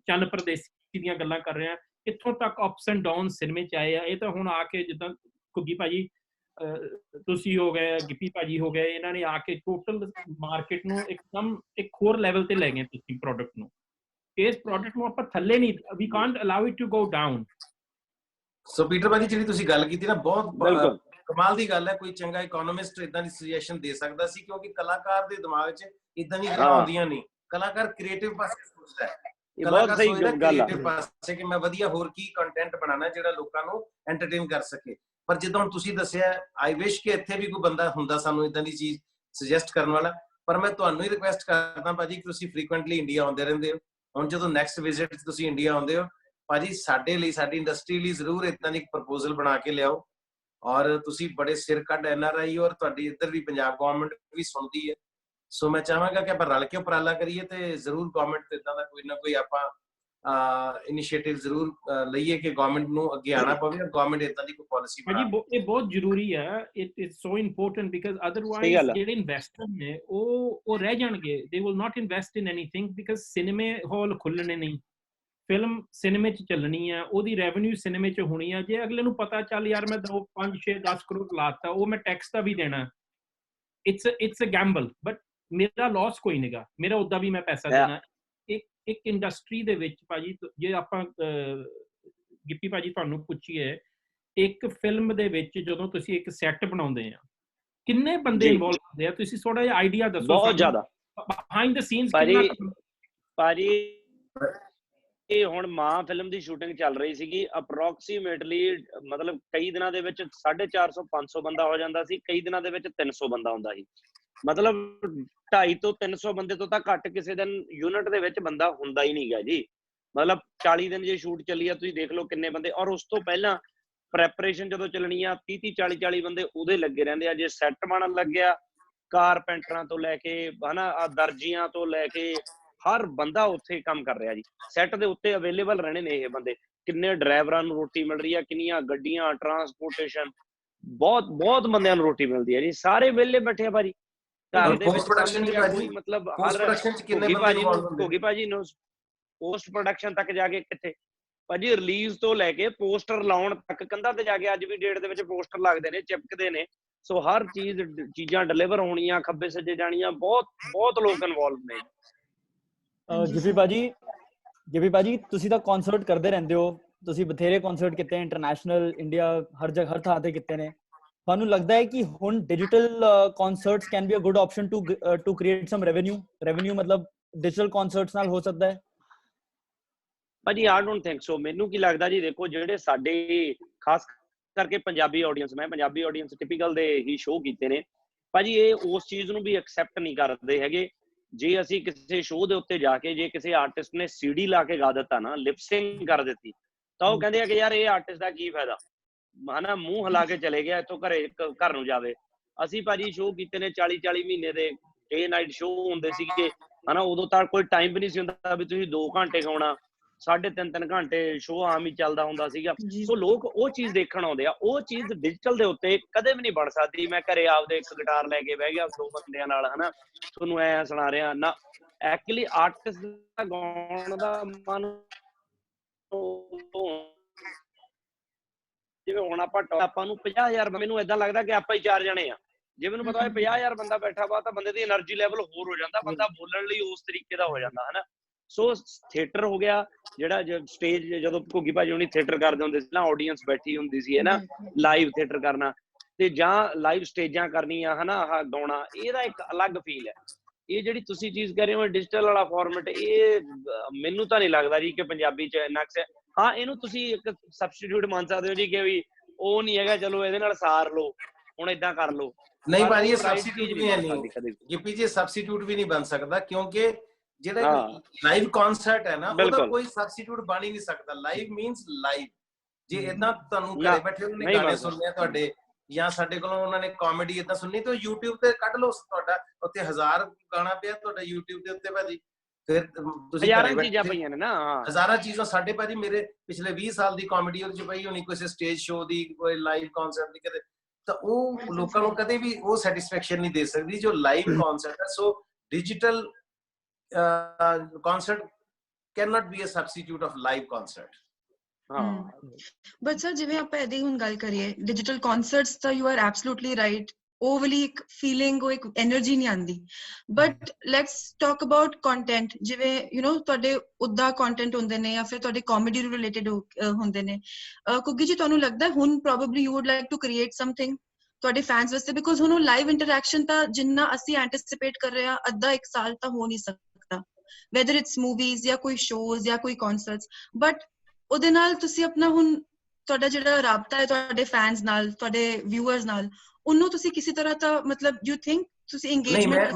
ਚੰਨ ਪਰਦੇਸੀ ਦੀਆਂ ਗੱਲਾਂ ਕਰ ਰਹੇ ਹਾਂ, ਇੱਥੋਂ ਤੱਕ ਅਪਸ ਐਂਡ ਡਾਊਨ ਸਿਨੇਮੇ ਚ ਆਏ ਆ। ਇਹ ਤਾਂ ਹੁਣ ਆ ਕੇ ਜਿੱਦਾਂ ਘੁੱਗੀ ਭਾਜੀ ਤੁਸੀਂ ਹੋ ਗਏ, ਗਿੱਪੀ ਭਾਜੀ ਹੋ ਗਏ, ਇਹਨਾਂ ਨੇ ਆ ਕੇ ਟੋਟਲ ਮਾਰਕੀਟ ਨੂੰ ਇੱਕਦਮ ਇੱਕ ਹੋਰ ਲੈਵਲ ਤੇ ਲੈ ਗਏ ਤੁਸੀਂ ਪ੍ਰੋਡਕਟ ਨੂੰ। ਇਸ ਪ੍ਰੋਡਕਟ ਨੂੰ ਆਪਾਂ ਥੱਲੇ ਨਹੀਂ, we can't allow it to go down. So Peter bhaji ਜਿਹੜੀ ਤੁਸੀਂ ਗੱਲ ਕੀਤੀ ਨਾ ਬਹੁਤ ਕਮਾਲ ਦੀ ਗੱਲ ਹੈ। ਕੋਈ ਚੰਗਾ ਇਕਨੋਮਿਸਟ ਇਦਾਂ ਦੀ ਸੁਜੈਸ਼ਨ ਦੇ ਸਕਦਾ ਸੀ, ਕਿਉਂਕਿ ਕਲਾਕਾਰ ਦੇ ਦਿਮਾਗ 'ਚ ਇਦਾਂ ਦੀਆਂ ਗੱਲਾਂ ਆਉਂਦੀਆਂ ਨਹੀਂ। ਕਲਾਕਾਰ ਕ੍ਰੀਏਟਿਵ ਪਾਸੇ ਸੋਚਦਾ ਹੈ, ਕਲਾਕਾਰ ਸੋਚਦਾ ਕ੍ਰੀਏਟਿਵ ਪਾਸੇ ਕਿ ਮੈਂ ਵਧੀਆ ਹੋਰ ਕੀ ਕੰਟੈਂਟ ਬਣਾਉਣਾ ਜਿਹੜਾ ਲੋਕਾਂ ਨੂੰ ਐਂਟਰਟੇਨ ਕਰ ਸਕੇ। ਪਰ ਜਿੱਦਾਂ ਹੁਣ ਤੁਸੀਂ ਦੱਸਿਆ, ਆਈ ਵਿਸ਼ ਕਿ ਇੱਥੇ ਵੀ ਕੋਈ ਬੰਦਾ ਹੁੰਦਾ ਸਾਨੂੰ ਇਦਾਂ ਦੀ ਚੀਜ਼ ਸੁਜੈਸਟ ਕਰਨ ਵਾਲਾ। ਪਰ ਮੈਂ ਤੁਹਾਨੂੰ ਹੀ ਰਿਕੁਐਸਟ ਕਰਦਾ ਭਾਜੀ ਕਿ ਤੁਸੀਂ ਫ੍ਰੀਕੁਐਂਟਲੀ ਇੰਡੀਆ ਆਉਂਦੇ ਰਹਿੰਦੇ ਹੋ, ਹੁਣ ਜਦੋਂ ਨੈਕਸਟ ਵਿਜ਼ਿਟ ਤੁਸੀਂ ਇੰਡੀਆ ਆਉਂਦੇ ਹੋ ਭਾਜੀ, ਸਾਡੇ ਲਈ ਸਾਡੀ ਇੰਡਸਟਰੀ ਲਈ ਜ਼ਰੂਰ ਇਦਾਂ ਦੀ ਪ੍ਰਪੋਜ਼ਲ ਬਣਾ ਕੇ ਲਿਆਓ। ਔਰ ਤੁਸੀਂ ਬੜੇ ਸਿਰ ਕੱਢ NRI ਔਰ ਤੁਹਾਡੀ ਇੱਧਰ ਵੀ ਪੰਜਾਬ ਗਵਰਨਮੈਂਟ ਵੀ ਸੁਣਦੀ ਹੈ। ਸੋ ਮੈਂ ਚਾਹਾਂਗਾ ਕਿ ਆਪਾਂ ਰਲ ਕੇ ਉਪਰਾਲਾ ਕਰੀਏ ਤੇ ਜ਼ਰੂਰ ਗਵਰਨਮੈਂਟ ਤੇ ਇਦਾਂ ਦਾ ਕੋਈ ਨਾ ਕੋਈ ਆਪਾਂ ਇਨੀਸ਼ੀਏਟਿਵ ਜ਼ਰੂਰ ਲਈਏ ਕਿ ਗਵਰਨਮੈਂਟ ਨੂੰ ਅੱਗੇ ਆਉਣਾ ਪਵੇ ਔਰ ਗਵਰਨਮੈਂਟ ਇਦਾਂ ਦੀ ਕੋਈ ਪਾਲਿਸੀ ਬਣਾਵੇ। ਇਹ ਬਹੁਤ ਜ਼ਰੂਰੀ ਹੈ, it is so important because otherwise ਜਿਹੜੇ ਇਨਵੈਸਟਰ ਨੇ ਉਹ ਰਹਿ ਜਾਣਗੇ, they will not invest in anything because ਸਿਨੇਮੇ ਹਾਲ ਖੁੱਲਣੇ ਨਹੀਂ, ਫਿਲਮ ਸਿਨੇਮੇ 'ਚ ਚੱਲਣੀ ਆ, ਉਹਦੀ ਰੈਵਨਿਊ ਸਿਨੇਮੇ 'ਚ ਹੋਣੀ ਆ। ਜੇ ਅਗਲੇ ਨੂੰ ਪਤਾ ਚੱਲ ਯਾਰ ਮੈਂ 2, 5, 6, 10 ਕਰੋੜ ਲਾਤਾ, ਉਹ ਮੈਂ ਟੈਕਸ ਦਾ ਵੀ ਦੇਣਾ, ਇਟਸ ਅ ਗੈਂਬਲ, ਬਟ ਮੇਰਾ ਲਾਸ ਕੋਈ ਨਹੀਂਗਾ, ਮੇਰਾ ਉਦਾਂ ਵੀ ਮੈਂ ਪੈਸਾ ਦੇਣਾ। ਇੱਕ ਇੰਡਸਟਰੀ ਦੇ ਵਿੱਚ ਭਾਜੀ ਜੇ ਆਪਾਂ ਗਿੱਪੀ ਭਾਜੀ ਤੁਹਾਨੂੰ ਪੁੱਛੀਏ, ਇੱਕ ਫਿਲਮ ਦੇ ਵਿੱਚ ਜਦੋਂ ਤੁਸੀਂ ਇੱਕ ਸੈੱਟ ਬਣਾਉਂਦੇ ਆ ਕਿੰਨੇ ਬੰਦੇ ਇਨਵੋਲਵ ਹੁੰਦੇ ਆ, ਤੁਸੀਂ ਥੋੜਾ ਜਿਹਾ ਆਈਡੀਆ ਦੱਸੋ। ਬਹੁਤ ਜ਼ਿਆਦਾ ਬਿਹਾਈਂਡ ਦ ਸੀਨਸ ਭਾਜੀ ਇਹ ਹੁਣ ਮਾਂ ਫਿਲਮ ਦੀ ਸ਼ੂਟਿੰਗ ਚੱਲ ਰਹੀ ਸੀਗੀ, ਅਪਰੋਕਸੀਮੇਟਲੀ ਮਤਲਬ ਕਈ ਦਿਨਾਂ ਦੇ ਵਿੱਚ 450 500 ਬੰਦਾ ਹੋ ਜਾਂਦਾ ਸੀ, ਕਈ ਦਿਨਾਂ ਦੇ ਵਿੱਚ 300 ਬੰਦਾ ਹੁੰਦਾ ਸੀ। ਮਤਲਬ 250 ਤੋਂ 300 ਬੰਦੇ ਤੋਂ ਤਾਂ ਘੱਟ ਕਿਸੇ ਦਿਨ ਯੂਨਿਟ ਦੇ ਵਿੱਚ ਬੰਦਾ ਹੁੰਦਾ ਹੀ ਨਹੀਂਗਾ ਜੀ। ਮਤਲਬ 40 ਦਿਨ ਜੇ ਸ਼ੂਟ ਚੱਲੀ ਆ, ਤੁਸੀਂ ਦੇਖ ਲਓ ਕਿੰਨੇ ਬੰਦੇ। ਔਰ ਉਸ ਤੋਂ ਪਹਿਲਾਂ ਪ੍ਰੈਪਰੇਸ਼ਨ ਜਦੋਂ ਚੱਲਣੀ ਆ 30 40 ਬੰਦੇ ਉਹਦੇ ਲੱਗੇ ਰਹਿੰਦੇ ਆ। ਜੇ ਸੈੱਟ ਬਣਨ ਲੱਗਿਆ, ਕਾਰਪੈਂਟਰਾਂ ਤੋਂ ਲੈ ਕੇ ਹਨਾ ਦਰਜੀਆਂ ਤੋਂ ਲੈ ਕੇ ਹਰ ਬੰਦਾ ਉੱਥੇ ਕੰਮ ਕਰ ਰਿਹਾ ਜੀ, ਸੈੱਟ ਦੇ ਉੱਤੇ ਅਵੇਲੇਬਲ ਰਹਿਣੇ ਨੇ ਇਹ ਬੰਦੇ। ਕਿੰਨੇ ਡਰਾਈਵਰਾਂ ਨੂੰ ਰੋਟੀ ਮਿਲ ਰਹੀ ਹੈ, ਕਿੰਨੀਆਂ ਗੱਡੀਆਂ, ਟਰਾਂਸਪੋਰਟੇਸ਼ਨ, ਬਹੁਤ ਬੰਦਿਆਂ ਨੂੰ ਰੋਟੀ ਮਿਲਦੀ ਹੈ ਜੀ। ਸਾਰੇ ਵਿਹਲੇ ਬੈਠੇ ਆ ਭਾਜੀ ਘਰ ਦੇ ਵਿੱਚ, ਕੋਈ ਮਤਲਬ ਘੋਗੀ ਭਾਜੀ ਨੂੰ ਪੋਸਟ ਪ੍ਰੋਡਕਸ਼ਨ ਤੱਕ ਜਾ ਕੇ ਕਿੱਥੇ ਭਾਜੀ, ਰਿਲੀਜ਼ ਤੋਂ ਲੈ ਕੇ ਪੋਸਟਰ ਲਾਉਣ ਤੱਕ, ਕੰਧਾਂ ਤੇ ਜਾ ਕੇ ਅੱਜ ਵੀ ਡੇਟ ਦੇ ਵਿੱਚ ਪੋਸਟਰ ਲੱਗਦੇ ਨੇ, ਚਿਪਕਦੇ ਨੇ। ਸੋ ਹਰ ਚੀਜ਼ਾਂ ਡਿਲੀਵਰ ਹੋਣੀਆਂ, ਖੱਬੇ ਸੱਜੇ ਜਾਣੀਆਂ, ਬਹੁਤ ਲੋਕ ਇਨਵੋਲਵ ਨੇ। ਜਿਵੇਂ ਭਾਜੀ ਤੁਸੀਂ ਤਾਂ ਕਨਸਰਟ ਕਰਦੇ ਰਹਿੰਦੇ ਹੋ, ਤੁਸੀਂ ਬਥੇਰੇ ਕਨਸਰਟ ਕੀਤੇ, ਇੰਟਰਨੈਸ਼ਨਲ, ਇੰਡੀਆ, ਹਰ ਥਾਂ ਤੇ ਕੀਤੇ ਨੇ। ਤੁਹਾਨੂੰ ਲੱਗਦਾ ਹੈ ਕਿ ਹੁਣ digital concerts can be a good option to create some revenue ਮਤਲਬ ਡਿਜੀਟਲ ਕਨਸਰਟਸ ਨਾਲ ਹੋ ਸਕਦਾ ਹੈ? ਭਾਜੀ ਆਈ ਡੋਂਟ ਥਿੰਕ ਸੋ। ਮੈਨੂੰ ਕੀ ਲੱਗਦਾ ਜੀ, ਦੇਖੋ ਜਿਹੜੇ ਸਾਡੇ ਖਾਸ ਕਰਕੇ ਪੰਜਾਬੀ ਆਡੀਅנס, ਮੈਂ ਪੰਜਾਬੀ ਆਡੀਅנס ਟਿਪੀਕਲ ਦੇ ਹੀ ਸ਼ੋਅ ਕੀਤੇ ਨੇ ਭਾਜੀ, ਇਹ ਉਸ ਚੀਜ਼ ਨੂੰ ਵੀ ਐਕਸੈਪਟ ਨਹੀਂ ਕਰਦੇ ਹੈਗੇ। ਜੇ ਅਸੀਂ ਕਿਸੇ ਸ਼ੋਅ ਦੇ ਉੱਤੇ ਜਾ ਕੇ ਜੇ ਕਿਸੇ ਆਰਟਿਸਟ ਨੇ CD ਲਾ ਕੇ ਗਾ ਦਿੱਤਾ ਨਾ, ਲਿਪਸਿੰਗ ਕਰ ਦਿੱਤੀ, ਤਾਂ ਉਹ ਕਹਿੰਦੇ ਆ ਕਿ ਯਾਰ ਇਹ ਆਰਟਿਸਟ ਦਾ ਕੀ ਫਾਇਦਾ, ਹਨਾ, ਮੂੰਹ ਹਿਲਾ ਕੇ ਚਲੇ ਗਿਆ ਇੱਥੋਂ, ਘਰ ਨੂੰ ਜਾਵੇ। ਅਸੀਂ ਭਾਜੀ ਸ਼ੋਅ ਕੀਤੇ ਨੇ 40 ਮਹੀਨੇ ਦੇ, ਡੇ ਨਾਈਟ ਸ਼ੋਅ ਹੁੰਦੇ ਸੀਗੇ, ਹਨਾ। ਉਦੋਂ ਤਾਂ ਕੋਈ ਟਾਈਮ ਵੀ ਨਹੀਂ ਸੀ ਹੁੰਦਾ ਵੀ ਤੁਸੀਂ 2 ਘੰਟੇ ਗਾਉਣਾ, 3.5 ਘੰਟੇ ਸ਼ੋਅ ਆਮ ਹੀ ਚੱਲਦਾ ਹੁੰਦਾ ਸੀਗਾ। ਸੋ ਲੋਕ ਉਹ ਚੀਜ਼ ਦੇਖਣ ਆਉਂਦੇ ਆ। ਉਹ ਚੀਜ਼ ਡਿਜੀਟਲ ਦੇ ਉੱਤੇ ਕਦੇ ਵੀ ਨਹੀਂ ਬਣ ਸਕਦੀ। ਮੈਂ ਘਰੇ ਆਪਦੇ ਇੱਕ ਗਿਟਾਰ ਲੈ ਕੇ ਬਹਿ ਗਿਆ 2 ਬੰਦਿਆਂ ਨਾਲ, ਹਨਾ, ਤੁਹਾਨੂੰ ਐ ਸੁਣਾ ਰਿਹਾ ਨਾ। ਐਕਚੁਅਲੀ ਆਰਟਿਸਟ ਦਾ ਗਾਉਣ ਦਾ ਮਨ, ਜਿਵੇਂ ਹੁਣ ਆਪਾਂ ਨੂੰ 50,000, ਮੈਨੂੰ ਏਦਾਂ ਲੱਗਦਾ ਕਿ ਆਪਾਂ ਹੀ 4 ਜਣੇ ਆ। ਜੇ ਮੈਨੂੰ ਪਤਾ ਹੋਏ 50,000 ਬੰਦਾ ਬੈਠਾ ਵਾ, ਤਾਂ ਬੰਦੇ ਦੀ એનર્ਜੀ ਲੈਵਲ ਹੋਰ ਹੋ ਜਾਂਦਾ, ਬੰਦਾ ਬੋਲਣ ਲਈ ਉਸ ਤਰੀਕੇ ਦਾ ਹੋ ਜਾਂਦਾ, ਹਨਾ। ਸੋ ਥੀਏਟਰ ਹੋ ਗਿਆ ਜਿਹੜਾ, ਸਟੇਜ, ਜਦੋਂ ਘੁੱਗੀ ਭਾਜੀ ਹੁਣੀ ਥੀਏਟਰ ਕਰਦੇ ਹੁੰਦੇ ਸੀ ਨਾ, ਆਡੀਅנס ਬੈਠੀ ਹੁੰਦੀ ਸੀ, ਹਨਾ, ਲਾਈਵ ਥੀਏਟਰ ਕਰਨਾ ਤੇ ਜਾਂ ਲਾਈਵ ਸਟੇਜਾਂ ਕਰਨੀਆਂ, ਹਨਾ, ਆਹ ਗਾਉਣਾ, ਇਹਦਾ ਇੱਕ ਅਲੱਗ ਫੀਲ ਹੈ। ਇਹ ਜਿਹੜੀ ਤੁਸੀਂ ਚੀਜ਼ ਕਰ ਰਹੇ ਹੋ ਡਿਜੀਟਲ ਵਾਲਾ ਫਾਰਮੈਟ, ਇਹ ਮੈਨੂੰ ਤਾਂ ਨਹੀਂ ਲੱਗਦਾ ਜੀ ਕਿ ਪੰਜਾਬੀ ਚ ਇੰਨਾ ਕੁ। ਹਾਂ, ਇਹਨੂੰ ਤੁਸੀਂ ਇੱਕ ਸਬਸਟੀਟਿਊਟ ਮੰਨ ਸਕਦੇ ਹੋ ਜੀ, ਕਿ ਵੀ ਉਹ ਨਹੀਂ ਹੈਗਾ, ਚਲੋ ਇਹਦੇ ਨਾਲ ਸਾਰ ਲਓ, ਹੁਣ ਏਦਾਂ ਕਰ ਲਓ। ਨਹੀਂ ਭਾਜੀ, ਇਹ ਸਬਸਟੀਟਿਊਟ ਵੀ ਹੈ ਨਹੀਂ ਗਿੱਪੀ ਜੀ, ਸਬਸਟੀਟਿਊਟ ਵੀ ਨਹੀਂ ਬਣ ਸਕਦਾ, ਕਿਉਂਕਿ ਜਿਹੜਾ ਲਾਈਵ ਕਨਸਰਟ ਹੈ ਨਾ, ਉਹਦਾ ਕੋਈ ਸਬਸਟੀਟਿਊਟ ਬਣ ਹੀ ਨਹੀਂ ਸਕਦਾ। Live means live. ਜੇ ਇਦਾਂ ਤੁਹਾਨੂੰ ਘਰੇ ਬੈਠੇ ਉਹਨਾਂ ਨੇ ਗਾਣੇ ਸੁਣਨੇ ਆ ਤੁਹਾਡੇ, ਜਾਂ ਸਾਡੇ ਕੋਲੋਂ ਉਹਨਾਂ ਨੇ ਕਾਮੇਡੀ ਇਦਾਂ ਸੁਣਨੀ, ਤਾਂ YouTube ਤੇ ਕੱਢ ਲਓ, ਤੁਹਾਡਾ ਉੱਥੇ 1000 ਗਾਣਾ ਪਿਆ ਤੁਹਾਡਾ YouTube ਦੇ ਉੱਤੇ ਭਾਜੀ। ਫਿਰ ਤੁਸੀਂ ਹਜ਼ਾਰਾਂ ਚੀਜ਼ਾਂ ਪਈਆਂ ਨੇ ਨਾ, ਹਜ਼ਾਰਾਂ ਚੀਜ਼ਾਂ। ਸਾਡੇ ਭਾਜੀ ਮੇਰੇ ਪਿਛਲੇ 20 ਸਾਲ ਦੀ ਕਾਮੇਡੀ ਉਹਦੇ ਚ ਪਈ ਹੋਣੀ, ਕਿਸੇ ਸਟੇਜ ਸ਼ੋਅ ਦੀ, ਕੋਈ ਲਾਈਵ ਕਨਸਰਟ ਦੀ, ਕਦੇ। ਤਾਂ ਉਹ ਲੋਕਾਂ ਨੂੰ ਕਦੇ ਵੀ ਉਹ ਸੈਟੀਸਫੈਕਸ਼ਨ ਨਹੀਂ ਦੇ ਸਕਦੀ ਜੋ ਲਾਈਵ ਕਨਸਰਟ ਹੈ। ਸੋ digital concert cannot be a substitute of live concert. But sir, ਜਿਵੇਂ ਆਪਾਂ ਇਹਦੀ ਹੁਣ ਗੱਲ ਕਰੀਏ ਡਿਜੀਟਲ ਕਨਸਰਟਸ, ਤਾਂ you are absolutely right, ਉਹ ਵਾਲੀ ਇੱਕ ਫੀਲਿੰਗ, ਉਹ ਇੱਕ એનર્ਜੀ ਨਹੀਂ ਆਉਂਦੀ। But let's talk about content. ਜਿਵੇਂ ਤੁਹਾਡੇ ਉੱਦਾਂ ਕੰਟੈਂਟ ਹੁੰਦੇ ਨੇ, ਜਾਂ ਫਿਰ ਤੁਹਾਡੇ ਕਾਮੇਡੀ ਨੂੰ ਰਿਲੇਟਡ ਹੁੰਦੇ ਨੇ। ਕੁੱਗੀ ਜੀ, ਤੁਹਾਨੂੰ ਲੱਗਦਾ ਹੁਣ probably you would like to create something ਤੁਹਾਡੇ ਫੈਨਸ ਵਾਸਤੇ, ਬਿਕੋਜ਼ ਹੁਣ ਲਾਈਵ ਇੰਟਰੈਕਸ਼ਨ ਤਾਂ ਜਿੰਨਾ ਅਸੀਂ ਐਂਟੀਸਿਪੇਟ ਕਰ ਰਹੇ ਹਾਂ, ਅੱਧਾ 1 ਸਾਲ ਤਾਂ ਹੋ ਨਹੀਂ ਸਕਦਾ, whether it's movies ਜਾਂ ਕੋਈ shows ਜਾਂ ਕੋਈ concerts। but ਉਹਦੇ ਨਾਲ ਤੁਸੀਂ ਆਪਣਾ ਹੁਣ ਤੁਹਾਡਾ ਜਿਹੜਾ ਰਾਬਤਾ ਹੈ ਤੁਹਾਡੇ ਫੈਨਸ ਨਾਲ, ਤੁਹਾਡੇ ਵਿਊਅਰਸ ਨਾਲ, ਉਹਨੂੰ ਤੁਸੀਂ ਕਿਸੇ ਤਰ੍ਹਾਂ ਤਾਂ ਮਤਲਬ you think ਤੁਸੀਂ engagement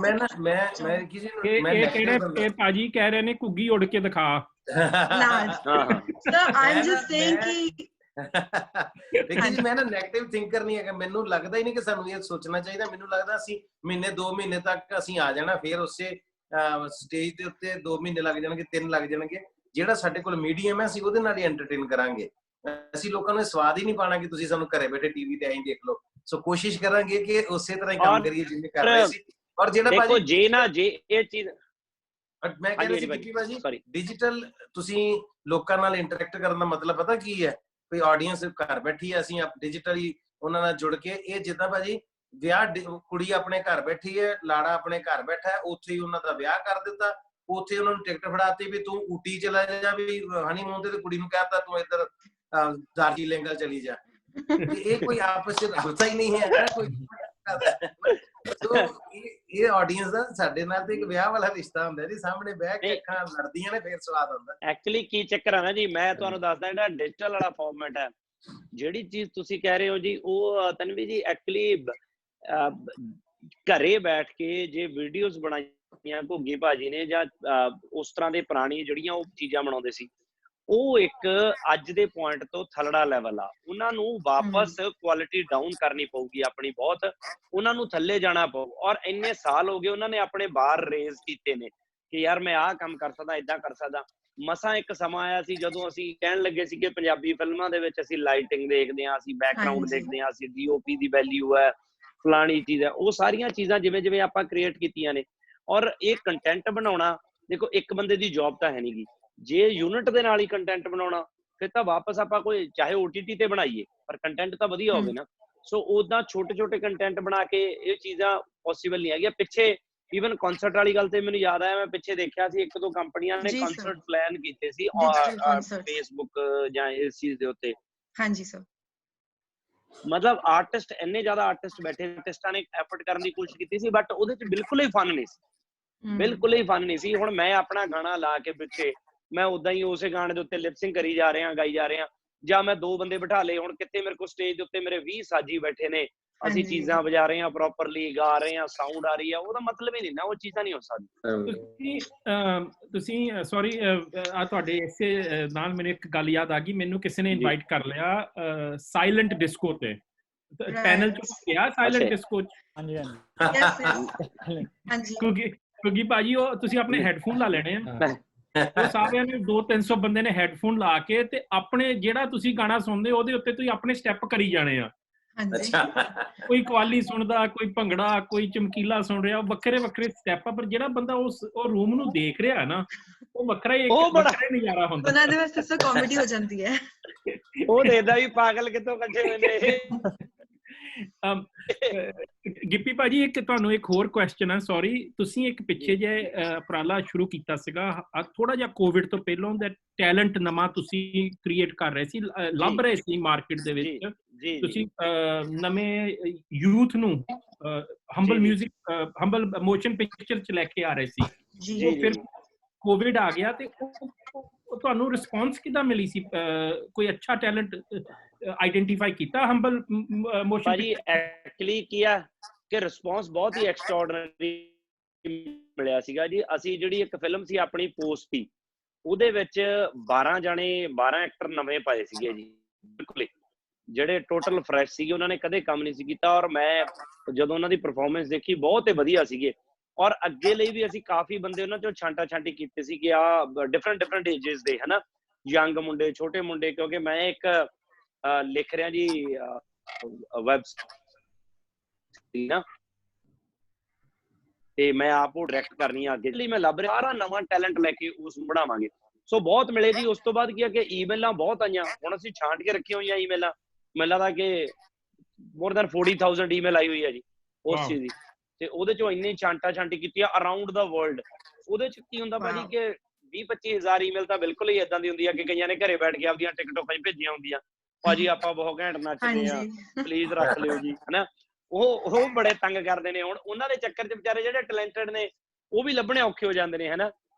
ਮੈਂ ਕਿਸੇ ਨੂੰ ਇਹ ਭਾਜੀ ਕਹਿ ਰਹੇ ਨੇ ਘੁੱਗੀ ਉੱਡ ਕੇ ਦਿਖਾ ਨਾ sir, I'm just saying ਕਿ ਦੇਖੀ ਜੀ, ਮੈਂ ਨਾ ਨੈਗੇਟਿਵ ਥਿੰਕਰ ਨਹੀਂ ਹੈਗਾ। ਮੈਨੂੰ ਲੱਗਦਾ ਹੀ ਨਹੀਂ ਕਿ ਸਾਨੂੰ ਇਹ ਸੋਚਣਾ ਚਾਹੀਦਾ। ਮੈਨੂੰ ਲੱਗਦਾ ਅਸੀਂ ਮਹੀਨੇ 2 ਮਹੀਨੇ ਤੱਕ ਅਸੀਂ ਆ ਜਾਣਾ, ਫਿਰ ਉਸੇ ਸਟੇਜ ਦੇ ਉੱਤੇ 2 ਮਹੀਨੇ ਲੱਗ ਜਾਣਗੇ, 3 ਲੱਗ ਜਾਣਗੇ। ਜਿਹੜਾ ਸਾਡੇ ਕੋਲ ਮੀਡੀਅਮ ਹੈ, ਅਸੀਂ ਉਹਦੇ ਨਾਲ ਹੀ ਐਂਟਰਟੇਨ ਕਰਾਂਗੇ। ਅਸੀਂ ਲੋਕਾਂ ਨੂੰ ਸਵਾਦ ਹੀ ਨਹੀਂ ਪਾਣਾ ਕਿ ਤੁਸੀਂ ਸਾਨੂੰ ਘਰੇ ਬੈਠੇ ਟੀਵੀ ਤੇ ਐਂ ਦੇਖ ਲਓ। ਸੋ ਕੋਸ਼ਿਸ਼ ਕਰਾਂਗੇ ਕਿ ਉਸੇ ਤਰ੍ਹਾਂ ਹੀ ਕੰਮ ਕਰੀਏ ਜਿਵੇਂ ਕਰ ਰਹੇ ਸੀ। ਔਰ ਜਿਹੜਾ ਭਾਜੀ ਜੇ ਇਹ ਚੀਜ਼ ਮੈਂ ਕਹਿ ਰਿਹਾ ਸੀ ਕਿ ਭਾਜੀ, ਡਿਜੀਟਲ ਤੁਸੀਂ ਲੋਕਾਂ ਨਾਲ ਇੰਟਰੈਕਟ ਕਰਨ ਦਾ ਮਤਲਬ ਪਤਾ ਕੀ ਹੈ? ਕੋਈ ਆਡੀਅנס ਘਰ ਬੈਠੀ ਹੈ, ਅਸੀਂ ਡਿਜੀਟਲੀ ਉਹਨਾਂ ਨਾਲ ਜੁੜ ਕੇ, ਇਹ ਜਿੱਦਾਂ ਭਾਜੀ ਵਿਆਹ, ਕੁੜੀ ਆਪਣੇ ਘਰ ਬੈਠੀ ਹੈ, ਲਾੜਾ ਆਪਣੇ ਘਰ ਬੈਠਾ ਹੈ, ਉੱਥੇ ਹੀ ਉਹਨਾਂ ਦਾ ਵਿਆਹ ਕਰ ਦਿੱਤਾ, ਉੱਥੇ ਉਹਨਾਂ ਨੂੰ ਟਿਕਟ ਫੜਾਤੀ ਵੀ ਤੂੰ ਊਟੀ ਚਲਾ ਜਾ, ਵੀ ਹਨੀਮੂਨ ਤੇ ਕੁੜੀ ਨੂੰ ਕਹਿਤਾ ਤੂੰ ਇੱਧਰ ਦਾਰਜੀਲਿੰਗ ਚਲੀ ਜਾ। ਇਹ ਕੋਈ ਆਪਸ ਵਿੱਚ ਰਾਬਤਾ ਹੀ ਨਹੀਂ ਹੈ ਕੋਈ। ਇਹ ਆਡੀਅנס ਦਾ ਸਾਡੇ ਨਾਲ ਤੇ ਇੱਕ ਵਿਆਹ ਵਾਲਾ ਰਿਸ਼ਤਾ ਹੁੰਦਾ ਜੀ, ਸਾਹਮਣੇ ਬਹਿ ਕੇ ਅੱਖਾਂ ਲੜਦੀਆਂ ਨੇ, ਫਿਰ ਸਵਾਦ ਆਉਂਦਾ। ਐਕਚੁਅਲੀ ਕੀ ਚੱਕਰ ਹੈ ਨਾ ਜੀ, ਮੈਂ ਤੁਹਾਨੂੰ ਦੱਸਦਾ, ਜਿਹੜਾ ਡਿਜੀਟਲ ਵਾਲਾ ਫਾਰਮੈਟ ਹੈ, ਜਿਹੜੀ ਚੀਜ਼ ਤੁਸੀਂ ਕਹਿ ਰਹੇ ਹੋ ਜੀ, ਉਹ ਤਨਵੀ ਜੀ ਐਕਚੁਅਲੀ ਘਰੇ ਬੈਠ ਕੇ ਜੇ ਵੀਡੀਓਜ਼ ਬਣਾਈਆਂ ਘੁੱਗੀ ਭਾਜੀ ਨੇ, ਜਾਂ ਉਸ ਤਰ੍ਹਾਂ ਦੇ ਪੁਰਾਣੀ ਜਿਹੜੀਆਂ ਉਹ ਚੀਜ਼ਾਂ ਬਣਾਉਂਦੇ ਸੀ, ਉਹ ਇੱਕ ਅੱਜ ਦੇ ਪੁਆਇੰਟ ਤੋਂ ਥਲੜਾ ਲੈਵਲ ਆ। ਉਹਨਾਂ ਨੂੰ ਵਾਪਸ ਕੁਆਲਿਟੀ ਡਾਊਨ ਕਰਨੀ ਪਊਗੀ ਆਪਣੀ, ਬਹੁਤ ਉਹਨਾਂ ਨੂੰ ਥੱਲੇ ਜਾਣਾ ਪਊ। ਔਰ ਇੰਨੇ ਸਾਲ ਹੋ ਗਏ ਉਹਨਾਂ ਨੇ ਆਪਣੇ ਬਾਰ ਰੇਜ਼ ਕੀਤੇ ਨੇ, ਕਿ ਯਾਰ ਮੈਂ ਆਹ ਕੰਮ ਕਰ ਸਕਦਾ, ਏਦਾਂ ਕਰ ਸਕਦਾ। ਮਸਾਂ ਇੱਕ ਸਮਾਂ ਆਇਆ ਸੀ ਜਦੋਂ ਅਸੀਂ ਕਹਿਣ ਲੱਗੇ ਸੀ ਕਿ ਪੰਜਾਬੀ ਫਿਲਮਾਂ ਦੇ ਵਿੱਚ ਅਸੀਂ ਲਾਈਟਿੰਗ ਦੇਖਦੇ ਹਾਂ, ਅਸੀਂ ਬੈਕਗ੍ਰਾਉਂਡ ਦੇਖਦੇ ਹਾਂ, ਅਸੀਂ DOP ਦੀ ਵੈਲਿਊ ਹੈ, ਫਲਾਣੀ ਚੀਜ਼ ਹੈ, ਉਹ ਸਾਰੀਆਂ ਚੀਜ਼ਾਂ ਜਿਵੇਂ ਜਿਵੇਂ ਆਪਾਂ ਕ੍ਰੀਏਟ ਕੀਤੀਆਂ ਨੇ। ਔਰ ਇਹ ਕੰਟੈਂਟ ਬਣਾਉਣਾ, ਦੇਖੋ ਇੱਕ ਬੰਦੇ ਦੀ ਜੌਬ ਤਾਂ ਹੈ ਨੀ ਗੀ, ਜੇ ਯੂਨਿਟ ਦੇ ਨਾਲ ਹੀ ਕੰਟੈਂਟ ਬਣਾਉਣਾ ਫਿਰ ਤਾਂ ਵਾਪਸ ਆਪਾਂ ਕੋਈ ਚਾਹੇ OTT ਤੇ ਬਣਾਈਏ ਪਰ ਕੰਟੈਂਟ ਤਾਂ ਵਧੀਆ ਹੋਵੇ ਨਾ। ਸੋ ਉਦਾਂ ਛੋਟੇ ਛੋਟੇ ਕੰਟੈਂਟ ਬਣਾ ਕੇ ਇਹ ਚੀਜ਼ਾਂ ਪੋਸੀਬਲ ਨਹੀਂ ਹੈਗੀਆਂ। ਪਿੱਛੇ ਈਵਨ ਕਨਸਰਟ ਵਾਲੀ ਗੱਲ ਤੇ ਮੈਨੂੰ ਯਾਦ ਆਇਆ, ਮੈਂ ਪਿੱਛੇ ਦੇਖਿਆ ਸੀ 1-2 ਕੰਪਨੀਆਂ ਨੇ ਕਨਸਰਟ ਪਲਾਨ ਕੀਤੇ ਸੀ ਫੇਸਬੁੱਕ ਜਾਂ ਇਸ ਚੀਜ਼ ਦੇ ਉੱਤੇ। ਹਾਂਜੀ ਸਰ, ਮਤਲਬ ਆਰਟਿਸਟ ਇੰਨੇ ਜ਼ਿਆਦਾ ਆਰਟਿਸਟ ਬੈਠੇ, ਆਰਟਿਸਟਾਂ ਨੇ ਐਫਰਟ ਕਰਨ ਦੀ ਕੋਸ਼ਿਸ਼ ਕੀਤੀ ਸੀ, ਬਟ ਉਹਦੇ ਚ ਬਿਲਕੁਲ ਹੀ ਫਨ ਨਹੀਂ ਸੀ, ਬਿਲਕੁਲ ਹੀ ਫਨ ਨਹੀਂ ਸੀ। ਹੁਣ ਮੈਂ ਆਪਣਾ ਗਾਣਾ ਲਾ ਕੇ ਪਿੱਛੇ ਮੈਂ ਉਦਾਂ ਹੀ ਉਸੇ ਗਾਣੇ ਦੇ ਉੱਤੇ ਲਿਪਸਿੰਗ ਕਰੀ ਜਾ ਰਿਹਾ, ਗਾਈ ਜਾ ਰਿਹਾ, ਜਾਂ ਮੈਂ 2 ਬੰਦੇ ਬਿਠਾ ਲਏ। ਹੁਣ ਕਿਤੇ ਮੇਰੇ ਕੋਲ ਸਟੇਜ ਦੇ ਉੱਤੇ ਮੇਰੇ 20 ਸਾਜੀ ਬੈਠੇ ਨੇ, ਅਸੀਂ ਚੀਜ਼ਾਂ ਵਜਾ ਰਹੇ ਹਾਂ, ਪ੍ਰੋਪਰਲੀ ਗਾ ਰਹੇ ਹਾਂ, ਸਾਊਂਡ ਆ ਰਹੀ ਆ, ਉਹਦਾ ਮਤਲਬ ਹੀ ਨਹੀਂ ਨਾ, ਉਹ ਚੀਜ਼ਾਂ ਨਹੀਂ ਹੋ ਸਕਦੀ। ਤੁਸੀਂ ਸੌਰੀ ਆ ਤੁਹਾਡੇ ਇਸੇ ਨਾਲ ਮੈਨੂੰ ਇੱਕ ਗੱਲ ਯਾਦ ਆ ਗਈ, ਮੈਨੂੰ ਕਿਸੇ ਨੇ ਇਨਵਾਈਟ ਕਰ ਲਿਆ ਸਾਇਲੈਂਟ ਡਿਸਕੋ ਤੇ ਪੈਨਲ ਚ ਗਿਆ, ਸਾਇਲੈਂਟ ਡਿਸਕੋ। ਹਾਂਜੀ ਹਾਂਜੀ, ਕਿਉਂਕਿ ਭਾਜੀ ਉਹ ਤੁਸੀਂ ਆਪਣੇ ਹੈਡਫੋਨ ਲਾ ਲੈਣੇ ਆ, ਉਹ ਸਾਰਿਆਂ ਨੇ 200-300 ਬੰਦੇ ਨੇ ਹੈਡਫੋਨ ਲਾ ਕੇ ਤੇ ਆਪਣੇ ਜਿਹੜਾ ਤੁਸੀਂ ਗਾਣਾ ਸੁਣਦੇ ਉਹਦੇ ਉੱਤੇ ਤੁਸੀਂ ਆਪਣੇ ਸਟੈਪ ਕਰੀ ਜਾਣੇ ਆ। ਕੋਈ ਕਵਾਲੀ ਸੁਣਦਾ, ਕੋਈ ਭੰਗੜਾ, ਕੋਈ ਚਮਕੀਲਾ ਸੁਣ ਰਿਹਾ, ਵੱਖਰੇ ਵੱਖਰੇ ਸਟੈਪ ਆ, ਪਰ ਜਿਹੜਾ ਬੰਦਾ ਉਹ ਰੂਮ ਨੂੰ ਦੇਖ ਰਿਹਾ ਨਾ, ਉਹ ਵੱਖਰਾ ਹੀ ਨਜ਼ਾਰਾ ਹੁੰਦਾ। ਉਹਨਾਂ ਦੇ ਵਾਸਤੇ ਸੋ ਕਾਮੇਡੀ ਹੋ ਜਾਂਦੀ ਹੈ, ਉਹ ਦੇਖਦਾ ਵੀ ਪਾਗਲ ਕਿੱਥੋਂ ਕੱਢੇ ਹੋਏ ਨੇ। ਗਿੱਪੀ ਭਾਜੀ ਇੱਕ ਤੁਹਾਨੂੰ ਇੱਕ ਹੋਰ ਕੁਐਸਚਨ ਹੈ, ਸੌਰੀ, ਤੁਸੀਂ ਇੱਕ ਪਿੱਛੇ ਜੇ ਉਪਰਾਲਾ ਸ਼ੁਰੂ ਕੀਤਾ ਸੀਗਾ ਥੋੜਾ ਜਿਹਾ ਕੋਵਿਡ ਤੋਂ ਪਹਿਲਾਂ, ਦਾ ਟੈਲੈਂਟ ਨਵਾਂ ਤੁਸੀਂ ਕ੍ਰੀਏਟ ਕਰ ਰਹੇ ਸੀ, ਲੱਭ ਰਹੇ ਸੀ ਮਾਰਕੀਟ ਦੇ ਵਿੱਚ, ਤੁਸੀਂ ਨਵੇਂ ਯੂਥ ਨੂੰ humble music, humble motion picture ਚ ਲੈ ਕੇ ਆ ਰਹੇ ਸੀ। ਉਹ ਫਿਰ ਕੋਵਿਡ ਆ ਗਿਆ ਤੇ ਉਹ ਤੁਹਾਨੂੰ ਰਿਸਪੌਂਸ ਕਿੱਦਾਂ ਮਿਲੀ ਸੀ? ਕੋਈ ਅੱਛਾ ਟੈਲੈਂਟ ਆਈਡੈਂਟੀਫਾਈ ਕੀਤਾ ਹੰਬਲ ਮੋਸ਼ਨ? ਭਾਜੀ ਐਕਚੁਅਲੀ ਕੀ ਆ ਕਿ ਰਿਸਪੌਂਸ ਬਹੁਤ ਹੀ ਐਕਸਟਰਾਆਰਡੀਨਰੀ ਮਿਲਿਆ ਸੀਗਾ ਜੀ। ਅਸੀਂ ਜਿਹੜੀ ਇੱਕ ਫਿਲਮ ਸੀ ਆਪਣੀ ਪੋਸਟ, ਉਹਦੇ ਵਿੱਚ 12 ਐਕਟਰ ਨਵੇਂ ਪਾਏ ਸੀਗੇ ਜੀ, ਬਿਲਕੁਲ ਜਿਹੜੇ ਟੋਟਲ ਫਰੈਸ਼ ਸੀਗੇ, ਉਹਨਾਂ ਨੇ ਕਦੇ ਕੰਮ ਨਹੀਂ ਸੀ ਕੀਤਾ। ਔਰ ਮੈਂ ਜਦੋਂ ਉਹਨਾਂ ਦੀ ਪਰਫਾਰਮੈਂਸ ਦੇਖੀ ਬਹੁਤ ਹੀ ਵਧੀਆ ਸੀਗੇ। ਔਰ ਅੱਗੇ ਲਈ ਵੀ ਅਸੀਂ ਕਾਫੀ ਬੰਦੇ ਉਹਨਾਂ ਚੋਂ ਛਾਂਟਾ ਛਾਂਟੀ ਕੀਤੇ ਸੀ ਕਿ ਆ ਡਿਫਰੈਂਟ ਏਜਸ ਦੇ ਹਨਾ, ਯੰਗ ਮੁੰਡੇ, ਛੋਟੇ ਮੁੰਡੇ, ਕਿਉਂਕਿ ਮੈਂ ਇੱਕ ਲਿਖ ਰਿਹਾ ਜੀ ਵੈਬ ਨਾ, ਤੇ ਮੈਂ ਆਪ ਉਹ ਡਾਇਰੈਕਟ ਕਰਨੀ ਆ। ਅੱਗੇ ਲਈ ਮੈਂ ਲੱਭ ਰਿਹਾ ਸਾਰਾ ਨਵਾਂ ਟੈਲੈਂਟ ਲੈ ਕੇ ਉਸ ਨੂੰ ਬਣਾਵਾਂਗੇ। ਸੋ ਬਹੁਤ ਮਿਲੇ ਜੀ। ਉਸ ਤੋਂ ਬਾਅਦ ਕੀ ਆ ਕਿ ਈਮੇਲਾਂ ਬਹੁਤ ਆਈਆਂ, ਹੁਣ ਅਸੀਂ ਛਾਂਟ ਕੇ ਰੱਖੀਆਂ ਹੋਈਆਂ ਈਮੇਲਾਂ, ਮੈਨੂੰ ਲੱਗਦਾ ਕਿ ਮੋਰ ਦੈਨ 40,000 ਈਮੇਲ ਆਈ ਹੋਈ ਹੈ ਜੀ ਉਸ ਚੀਜ਼ ਦੀ। ਤੇ ਉਹਦੇ ਚੋਂ ਇੰਨੀ ਛਾਂਟਾ ਛਾਂਟੀ ਕੀਤੀ ਆ ਅਰਾਊਂਡ ਦਾ ਵਰਲਡ। ਉਹਦੇ ਚ ਕੀ ਹੁੰਦਾ ਭਾਜੀ ਕਿ 20-25 ਹਜ਼ਾਰ ਈਮੇਲ ਤਾਂ ਬਿਲਕੁਲ ਹੀ ਏਦਾਂ ਦੀ ਹੁੰਦੀ ਆ ਕਿ ਕਈਆਂ ਨੇ ਘਰੇ ਬੈਠ ਕੇ ਆਪਦੀਆਂ ਟਿਕਟੋਕਾਂ ਹੀ ਭੇਜੀਆਂ ਹੁੰਦੀਆਂ, ਭਾਜੀ ਆਪਾਂ ਬਹੁਤ ਘੈਂਟ ਨੱਚਦੇ ਆ, ਪਲੀਜ਼ ਰੱਖ ਲਿਓ ਜੀ, ਹਨਾ। ਉਹ ਬੜੇ ਤੰਗ ਕਰਦੇ ਨੇ। ਹੁਣ ਉਹਨਾਂ ਦੇ ਚੱਕਰ ਚ ਵਿਚਾਰੇ ਜਿਹੜੇ ਟੈਲੈਂਟਡ ਨੇ ਉਹ ਵੀ ਲੱਭਣੇ ਔਖੇ ਹੋ ਜਾਂਦੇ ਨੇ, ਹਨਾ।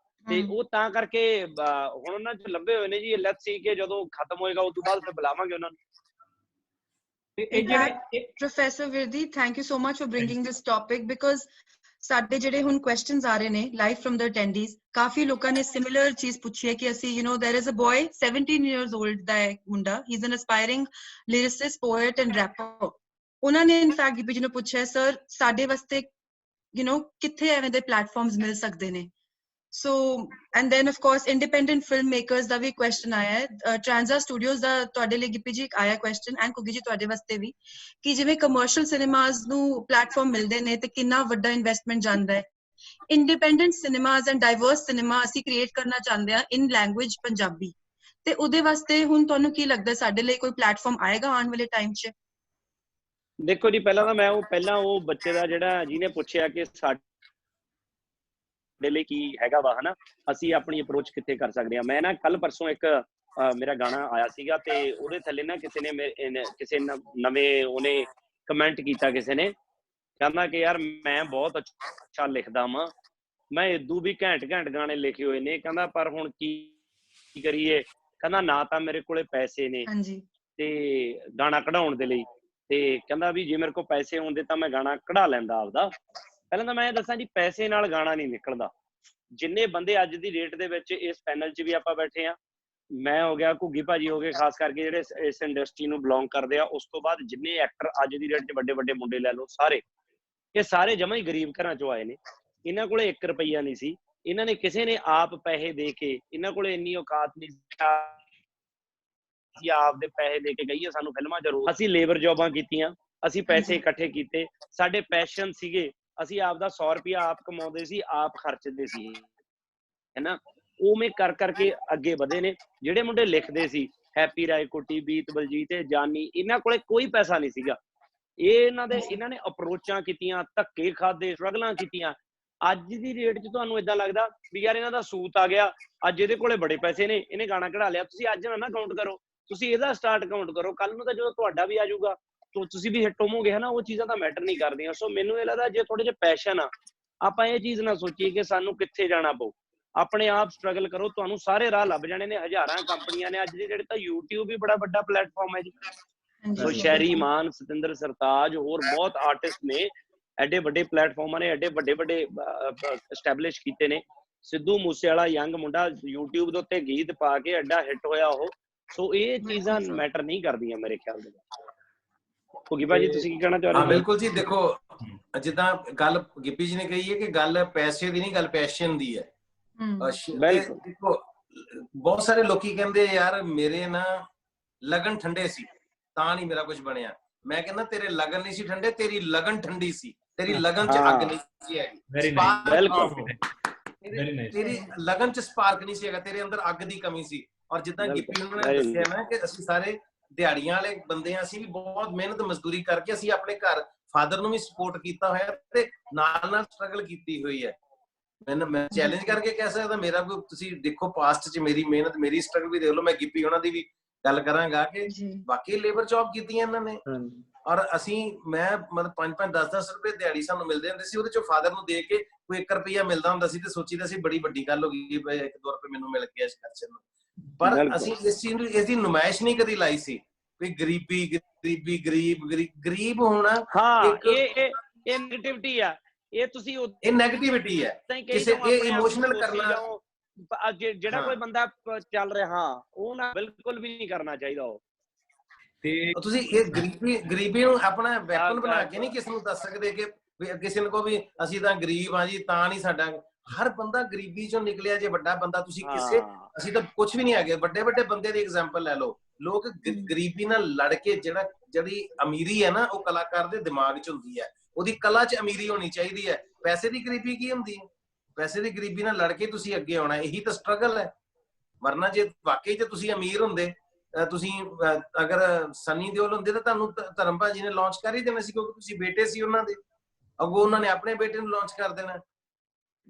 ਤੇ ਉਹ ਤਾਂ ਕਰਕੇ ਹੁਣ ਉਹਨਾਂ ਚ ਲੱਭੇ ਹੋਏ ਨੇ ਜੀ। ਲੈਟਸ ਸੀ ਕਿ ਜਦੋਂ ਖਤਮ ਹੋਏਗਾ ਉਸ ਤੋਂ ਬਾਅਦ ਫਿਰ ਬੁਲਾਵਾਂਗੇ ਉਹਨਾਂ ਨੂੰ। Professor Virdi, thank you so much for bringing this topic, because ਸਾਡੇ ਜਿਹੜੇ ਹੁਣ questions ਆ ਰਹੇ ਨੇ live from the attendees, ਕਾਫੀ ਲੋਕਾਂ ਨੇ similar ਚੀਜ਼ ਪੁੱਛੀ ਹੈ ਕਿ ਅਸੀਂ there is a boy 17 years old ਦਾ ਹੈ ਮੁੰਡਾ, he's an aspiring lyricist, poet and rapper. ਉਹਨਾਂ ਨੇ ਇਨਫੈਕਟ ਗਿੱਪੀ ਜੀ ਨੂੰ ਪੁੱਛਿਆ, ਸਰ ਸਾਡੇ ਵਾਸਤੇ ਕਿੱਥੇ ਐਵੇਂ ਦੇ ਪਲੇਟਫਾਰਮਸ ਮਿਲ ਸਕਦੇ ਨੇ? So, and then of course independent filmmakers the we question ਆਇਆ ਹੈ। ਟ੍ਰਾਂਜ਼ਾ ਸਟੂਡੀਓਜ਼ ਦਾ ਤੁਹਾਡੇ ਲਈ ਗਿੱਪੀ ਜੀ ਆਇਆ question, ਐਂਡ ਕੁਗੀ ਜੀ ਤੁਹਾਡੇ ਵਾਸਤੇ ਵੀ, ਕਿ ਜਿਵੇਂ ਕਮਰਸ਼ੀਅਲ ਸਿਨੇਮਾਜ਼ ਨੂੰ ਪਲੇਟਫਾਰਮ ਮਿਲਦੇ ਨੇ ਤੇ ਕਿੰਨਾ ਵੱਡਾ ਇਨਵੈਸਟਮੈਂਟ ਜਾਂਦਾ ਹੈ। Independent cinemas and diverse cinema ਅਸੀਂ ਕ੍ਰੀਏਟ ਕਰਨਾ ਚਾਹੁੰਦੇ ਹਾਂ ਇਨ ਲੈਂਗੁਏਜ ਪੰਜਾਬੀ, ਤੇ ਉਹਦੇ ਵਾਸਤੇ ਹੁਣ ਤੁਹਾਨੂੰ ਕੀ ਲੱਗਦਾ ਸਾਡੇ ਲਈ ਕੋਈ ਪਲੇਟਫਾਰਮ ਆਏਗਾ ਆਉਣ ਵਾਲੇ ਟਾਈਮ 'ਚ? ਦੇਖੋ ਜੀ, ਪਹਿਲਾਂ ਤਾਂ ਮੈਂ ਉਹ ਬੱਚੇ ਦਾ ਜਿਹੜਾ ਜਿਹਨੇ ਪੁੱਛਿਆ ਕਿ ਸਾਡੇ ਲਈ ਕੀ ਹੈਗਾ ਵਾ, ਹਨਾ, ਅਸੀਂ ਆਪਣੀ ਅਪਰੋਚ ਕਿੱਥੇ ਕਰ ਸਕਦੇ ਹਾਂ। ਮੈਂ ਨਾ ਕੱਲ ਪਰਸੋਂ ਇੱਕ ਮੇਰਾ ਗਾਣਾ ਆਇਆ ਸੀਗਾ ਤੇ ਉਹਦੇ ਥੱਲੇ ਨਾ ਕਿਸੇ ਨਵੇਂ ਉਹਨੇ ਕਮੈਂਟ ਕੀਤਾ, ਕਿਸੇ ਨੇ ਕਹਿੰਦਾ ਕਿ ਯਾਰ ਮੈਂ ਬਹੁਤ ਅੱਛਾ ਲਿਖਦਾ ਵਾਂ, ਮੈਂ ਇਦੋਂ ਵੀ ਘੈਂਟ ਗਾਣੇ ਲਿਖੇ ਹੋਏ ਨੇ, ਕਹਿੰਦਾ ਪਰ ਹੁਣ ਕੀ ਕਰੀਏ, ਕਹਿੰਦਾ ਨਾ ਤਾਂ ਮੇਰੇ ਕੋਲੇ ਪੈਸੇ ਨੇ ਤੇ ਗਾਣਾ ਕਢਾਉਣ ਦੇ ਲਈ, ਤੇ ਕਹਿੰਦਾ ਵੀ ਜੇ ਮੇਰੇ ਕੋਲ ਪੈਸੇ ਹੁੰਦੇ ਤਾਂ ਮੈਂ ਗਾਣਾ ਕਢਾ ਲੈਂਦਾ ਆਪਦਾ। ਪਹਿਲਾਂ ਤਾਂ ਮੈਂ ਇਹ ਦੱਸਾਂ ਜੀ, ਪੈਸੇ ਨਾਲ ਗਾਣਾ ਨਹੀਂ ਨਿਕਲਦਾ। ਜਿੰਨੇ ਬੰਦੇ ਅੱਜ ਦੀ ਡੇਟ ਦੇ ਵਿੱਚ ਇਸ ਪੈਨਲ 'ਚ ਵੀ ਆਪਾਂ ਬੈਠੇ ਆ, ਮੈਂ ਹੋ ਗਿਆ, ਘੁੱਗੀ ਭਾਜੀ ਹੋ ਗਏ, ਖਾਸ ਕਰਕੇ ਜਿਹੜੇ ਇਸ ਇੰਡਸਟਰੀ ਨੂੰ ਬਿਲੋਂਗ ਕਰਦੇ ਆ, ਉਸ ਤੋਂ ਬਾਅਦ ਜਿੰਨੇ ਐਕਟਰ ਅੱਜ ਦੀ ਡੇਟ 'ਚ ਵੱਡੇ ਮੁੰਡੇ ਲੈ ਲਓ, ਇਹ ਸਾਰੇ ਜਮਾਂ ਹੀ ਗਰੀਬ ਘਰਾਂ 'ਚੋਂ ਆਏ ਨੇ। ਇਹਨਾਂ ਕੋਲੇ 1 ਰੁਪਈਆ ਨਹੀਂ ਸੀ, ਇਹਨਾਂ ਨੇ ਕਿਸੇ ਨੇ ਆਪ ਪੈਸੇ ਦੇ ਕੇ, ਇਹਨਾਂ ਕੋਲੇ ਇੰਨੀ ਔਕਾਤ ਨਹੀਂ ਸੀ ਆਪ ਦੇ ਪੈਸੇ ਦੇ ਕੇ ਗਈਏ ਸਾਨੂੰ ਫਿਲਮਾਂ ਜ਼ਰੂਰ, ਅਸੀਂ ਲੇਬਰ ਜੌਬਾਂ ਕੀਤੀਆਂ, ਅਸੀਂ ਪੈਸੇ ਇਕੱਠੇ ਕੀਤੇ, ਸਾਡੇ ਪੈਸ਼ਨ ਸੀਗੇ, ਅਸੀਂ ਆਪ ਦਾ 100 ਰੁਪਇਆ ਆਪ ਕਮਾਉਂਦੇ ਸੀ, ਆਪ ਖਰਚਦੇ ਸੀ, ਹੈਨਾ। ਉਵੇਂ ਕਰ ਕਰਕੇ ਅੱਗੇ ਵਧੇ ਨੇ। ਜਿਹੜੇ ਮੁੰਡੇ ਲਿਖਦੇ ਸੀ, ਹੈਪੀ ਰਾਏਕੋਟੀ, ਬੀਤ ਬਲਜੀਤ, ਜਾਨੀ, ਇਹਨਾਂ ਕੋਲੇ ਕੋਈ ਪੈਸਾ ਨਹੀਂ ਸੀਗਾ। ਇਹਨਾਂ ਨੇ ਅਪਰੋਚਾਂ ਕੀਤੀਆਂ, ਧੱਕੇ ਖਾਦੇ, ਸਟਰਗਲਾਂ ਕੀਤੀਆਂ। ਅੱਜ ਦੀ ਡੇਟ 'ਚ ਤੁਹਾਨੂੰ ਏਦਾਂ ਲੱਗਦਾ ਵੀ ਯਾਰ ਇਹਨਾਂ ਦਾ ਸੂਤ ਆ ਗਿਆ, ਅੱਜ ਇਹਦੇ ਕੋਲੇ ਬੜੇ ਪੈਸੇ ਨੇ, ਇਹਨੇ ਗਾਣਾ ਕਢਾ ਲਿਆ। ਤੁਸੀਂ ਅੱਜ ਨਾ ਕਾਊਂਟ ਕਰੋ, ਤੁਸੀਂ ਇਹਦਾ ਸਟਾਰਟ ਕਾਊਂਟ ਕਰੋ, ਕੱਲ ਨੂੰ ਤਾਂ ਜਦੋਂ ਤੁਹਾਡਾ ਵੀ ਆ ਜਾਊਗਾ ਤੁਸੀਂ ਵੀ ਹਿੱਟ ਹੋਵੋਗੇ, ਹਨਾ। ਉਹ ਚੀਜ਼ਾਂ ਤਾਂ ਮੈਟਰ ਨਹੀਂ ਕਰਦੀਆਂ। ਸੋ ਮੈਨੂੰ ਇਹ ਲੱਗਦਾ ਜੇ ਥੋੜੇ ਜਿਹੇ ਪੈਸ਼ਨ ਆ, ਆਪਾਂ ਇਹ ਚੀਜ਼ ਨਾ ਸੋਚੀਏ ਕਿ ਸਾਨੂੰ ਕਿੱਥੇ ਜਾਣਾ ਪਊ, ਆਪਣੇ ਆਪ ਸਟਰਗਲ ਕਰੋ, ਤੁਹਾਨੂੰ ਸਾਰੇ ਰਾਹ ਲੱਭ ਜਾਣੇ ਨੇ। ਹਜ਼ਾਰਾਂ ਕੰਪਨੀਆਂ ਨੇ ਅੱਜ ਦੀ ਡੇਟ, ਤਾਂ YouTube ਵੀ ਬੜਾ ਵੱਡਾ ਪਲੇਟਫਾਰਮ ਹੈ ਜੀ। ਸੋ ਸ਼ੈਰੀ ਮਾਨ, ਸਤਿੰਦਰ ਸਰਤਾਜ, ਹੋਰ ਬਹੁਤ ਆਰਟਿਸਟ ਨੇ, ਐਡੇ ਵੱਡੇ ਪਲੇਟਫਾਰਮਾਂ ਨੇ, ਐਡੇ ਵੱਡੇ ਐਸਟੈਬਲਿਸ਼ ਕੀਤੇ ਨੇ। ਸਿੱਧੂ ਮੂਸੇਵਾਲਾ ਯੰਗ ਮੁੰਡਾ YouTube ਦੇ ਉੱਤੇ ਗੀਤ ਪਾ ਕੇ ਐਡਾ ਹਿੱਟ ਹੋਇਆ ਉਹ। ਸੋ ਇਹ ਚੀਜ਼ਾਂ ਮੈਟਰ ਨਹੀਂ ਕਰਦੀਆਂ ਮੇਰੇ ਖਿਆਲ ਦੇ ਵਿੱਚ। ਹੋਗੀ ਭਾਜੀ, ਤੁਸੀਂ ਕੀ ਕਹਿਣਾ ਚਾਹ ਰਹੇ ਹੋ? ਬਿਲਕੁਲ ਜੀ, ਦੇਖੋ ਜਿੱਦਾਂ ਗੱਲ ਗਿੱਪੀ ਜੀ ਨੇ ਕਹੀ ਹੈ ਕਿ ਗੱਲ ਪੈਸੇ ਦੀ ਨਹੀਂ, ਗੱਲ ਪੈਸ਼ਨ ਦੀ ਹੈ। ਦੇਖੋ ਬਹੁਤ ਸਾਰੇ ਲੋਕੀ ਕਹਿੰਦੇ ਯਾਰ ਮੇਰੇ ਨਾ ਲਗਨ ਠੰਡੇ ਸੀ ਤਾਂ ਨਹੀਂ ਮੇਰਾ ਕੁਝ ਬਣਿਆ। ਮੈਂ ਕਹਿੰਦਾ ਤੇਰੇ ਲਗਨ ਨਹੀਂ ਸੀ ਠੰਡੇ, ਤੇਰੀ ਲਗਨ ਠੰਡੀ ਸੀ, ਤੇਰੀ ਲਗਨ 'ਚ ਅੱਗ ਨਹੀਂ ਸੀ ਹੈਗੀ, ਤੇਰੀ ਲਗਨ 'ਚ ਸਪਾਰਕ ਨਹੀਂ ਸੀ ਹੈਗਾ, ਤੇਰੇ ਅੰਦਰ ਅੱਗ ਦੀ ਕਮੀ ਸੀ। ਔਰ ਜਿੱਦਾਂ ਗਿੱਪੀ ਉਹਨਾਂ ਨੇ ਦੱਸਿਆ ਨਾ ਕਿ ਅਸੀਂ ਸਾਰੇ ਦਿਹਾੜੀਆਂ ਵਾਲੇ ਬੰਦੇ ਆ, ਅਸੀਂ ਵੀ ਬਹੁਤ ਮਿਹਨਤ ਮਜ਼ਦੂਰੀ ਕਰਕੇ ਅਸੀਂ ਆਪਣੇ ਘਰ ਫਾਦਰ ਨੂੰ ਵੀ ਸਪੋਰਟ ਕੀਤਾ ਹੋਇਆ ਤੇ ਨਾਲ ਸਟਰਗਲ ਕੀਤੀ ਹੋਈ ਹੈ। ਮੈਂ ਚੈਲੰਜ ਕਰਕੇ ਕਹਿ ਸਕਦਾ ਮੇਰਾ ਕੋਈ, ਤੁਸੀਂ ਦੇਖੋ ਪਾਸਟ 'ਚ ਮੇਰੀ ਮਿਹਨਤ, ਮੇਰੀ ਸਟਰਗਲ ਵੀ ਦੇਖ ਲਓ। ਮੈਂ ਗਿੱਪੀ ਉਹਨਾਂ ਦੀ ਵੀ ਗੱਲ ਕਰਾਂਗਾ ਕਿ ਬਾਕੀ ਲੇਬਰ ਜੌਬ ਕੀਤੀਆਂ ਇਹਨਾਂ ਨੇ। ਔਰ ਮੈਂ ਮਤਲਬ 5-5, 10-10 ਰੁਪਏ ਦਿਹਾੜੀ ਸਾਨੂੰ ਮਿਲਦੇ ਹੁੰਦੇ ਸੀ, ਉਹਦੇ ਚੋਂ ਫਾਦਰ ਨੂੰ ਦੇ ਕੇ ਕੋਈ 1 ਰੁਪਈਆ ਮਿਲਦਾ ਹੁੰਦਾ ਸੀ ਤੇ ਸੋਚੀਦਾ ਸੀ ਬੜੀ ਵੱਡੀ ਗੱਲ ਹੋ ਗਈ, 1-2 ਰੁਪਏ ਮੈਨੂੰ ਮਿਲ ਗਿਆ ਇਸ ਖਰਚੇ ਨੂੰ। ਪਰ ਅਸੀਂ ਇਸ ਚੀਜ਼ ਨੂੰ, ਇਸ ਦੀ ਨੁਮਾਇਸ਼ ਨਹੀਂ ਕਦੀ ਲਾਈ ਸੀ ਵੀ ਗਰੀਬ ਹੋਣਾ। ਇਹ ਨੈਗੇਟਿਵਿਟੀ ਆ, ਇਹ ਤੁਸੀਂ ਇਹ ਨੈਗੇਟਿਵਿਟੀ ਹੈ, ਕਿਸੇ ਇਹ ਇਮੋਸ਼ਨਲ ਕਰਨਾ। ਜਿਹੜਾ ਕੋਈ ਬੰਦਾ ਚੱਲ ਰਿਹਾ ਉਹ ਨਾ ਬਿਲਕੁਲ ਵੀ ਨਹੀਂ ਕਰਨਾ ਚਾਹੀਦਾ। ਉਹ ਤੇ ਤੁਸੀਂ ਇਹ ਗਰੀਬੀ ਨੂੰ ਆਪਣਾ ਵੈਪਨ ਬਣਾ ਕੇ ਨਹੀਂ ਕਿਸੇ ਨੂੰ ਦੱਸ ਸਕਦੇ ਕਿ ਕਿਸੇ ਨੂੰ ਕੋ ਵੀ ਅਸੀਂ ਤਾਂ ਗਰੀਬ ਆ ਜੀ ਤਾਂ ਨਹੀਂ ਸਾਡਾ। ਹਰ ਬੰਦਾ ਗਰੀਬੀ ਚੋਂ ਨਿਕਲਿਆ। ਜੇ ਵੱਡਾ ਬੰਦਾ ਤੁਸੀਂ ਕਿਸੇ, ਅਸੀਂ ਤਾਂ ਕੁਝ ਵੀ ਨਹੀਂ ਹੈਗੇ, ਵੱਡੇ ਬੰਦੇ ਦੀ ਐਗਜ਼ਾਮਪਲ ਲੈ ਲਓ। ਲੋਕ ਗਰੀਬੀ ਨਾਲ ਲੜ ਕੇ, ਜਿਹੜੀ ਅਮੀਰੀ ਹੈ ਨਾ ਉਹ ਕਲਾਕਾਰ ਦੇ ਦਿਮਾਗ 'ਚ ਹੁੰਦੀ ਹੈ, ਉਹਦੀ ਕਲਾ 'ਚ ਅਮੀਰੀ ਹੋਣੀ ਚਾਹੀਦੀ ਹੈ। ਪੈਸੇ ਦੀ ਗਰੀਬੀ ਕੀ ਹੁੰਦੀ ਹੈ? ਪੈਸੇ ਦੀ ਗਰੀਬੀ ਨਾਲ ਲੜ ਕੇ ਤੁਸੀਂ ਅੱਗੇ ਆਉਣਾ, ਇਹੀ ਤਾਂ ਸਟਰਗਲ ਹੈ। ਵਰਨਾ ਜੇ ਵਾਕਈ ਜੇ ਤੁਸੀਂ ਅਮੀਰ ਹੁੰਦੇ, ਤੁਸੀਂ ਅਗਰ ਸਨੀ ਦਿਓਲ ਹੁੰਦੇ ਤਾਂ ਤੁਹਾਨੂੰ ਧਰਮ ਭਾਜੀ ਨੇ ਲਾਂਚ ਕਰ ਹੀ ਦੇਣਾ ਸੀ, ਕਿਉਂਕਿ ਤੁਸੀਂ ਬੇਟੇ ਸੀ ਉਹਨਾਂ ਦੇ, ਅੱਗੋਂ ਉਹਨਾਂ ਨੇ ਆਪਣੇ ਬੇਟੇ ਨੂੰ ਲਾਂਚ ਕਰ ਦੇਣਾ।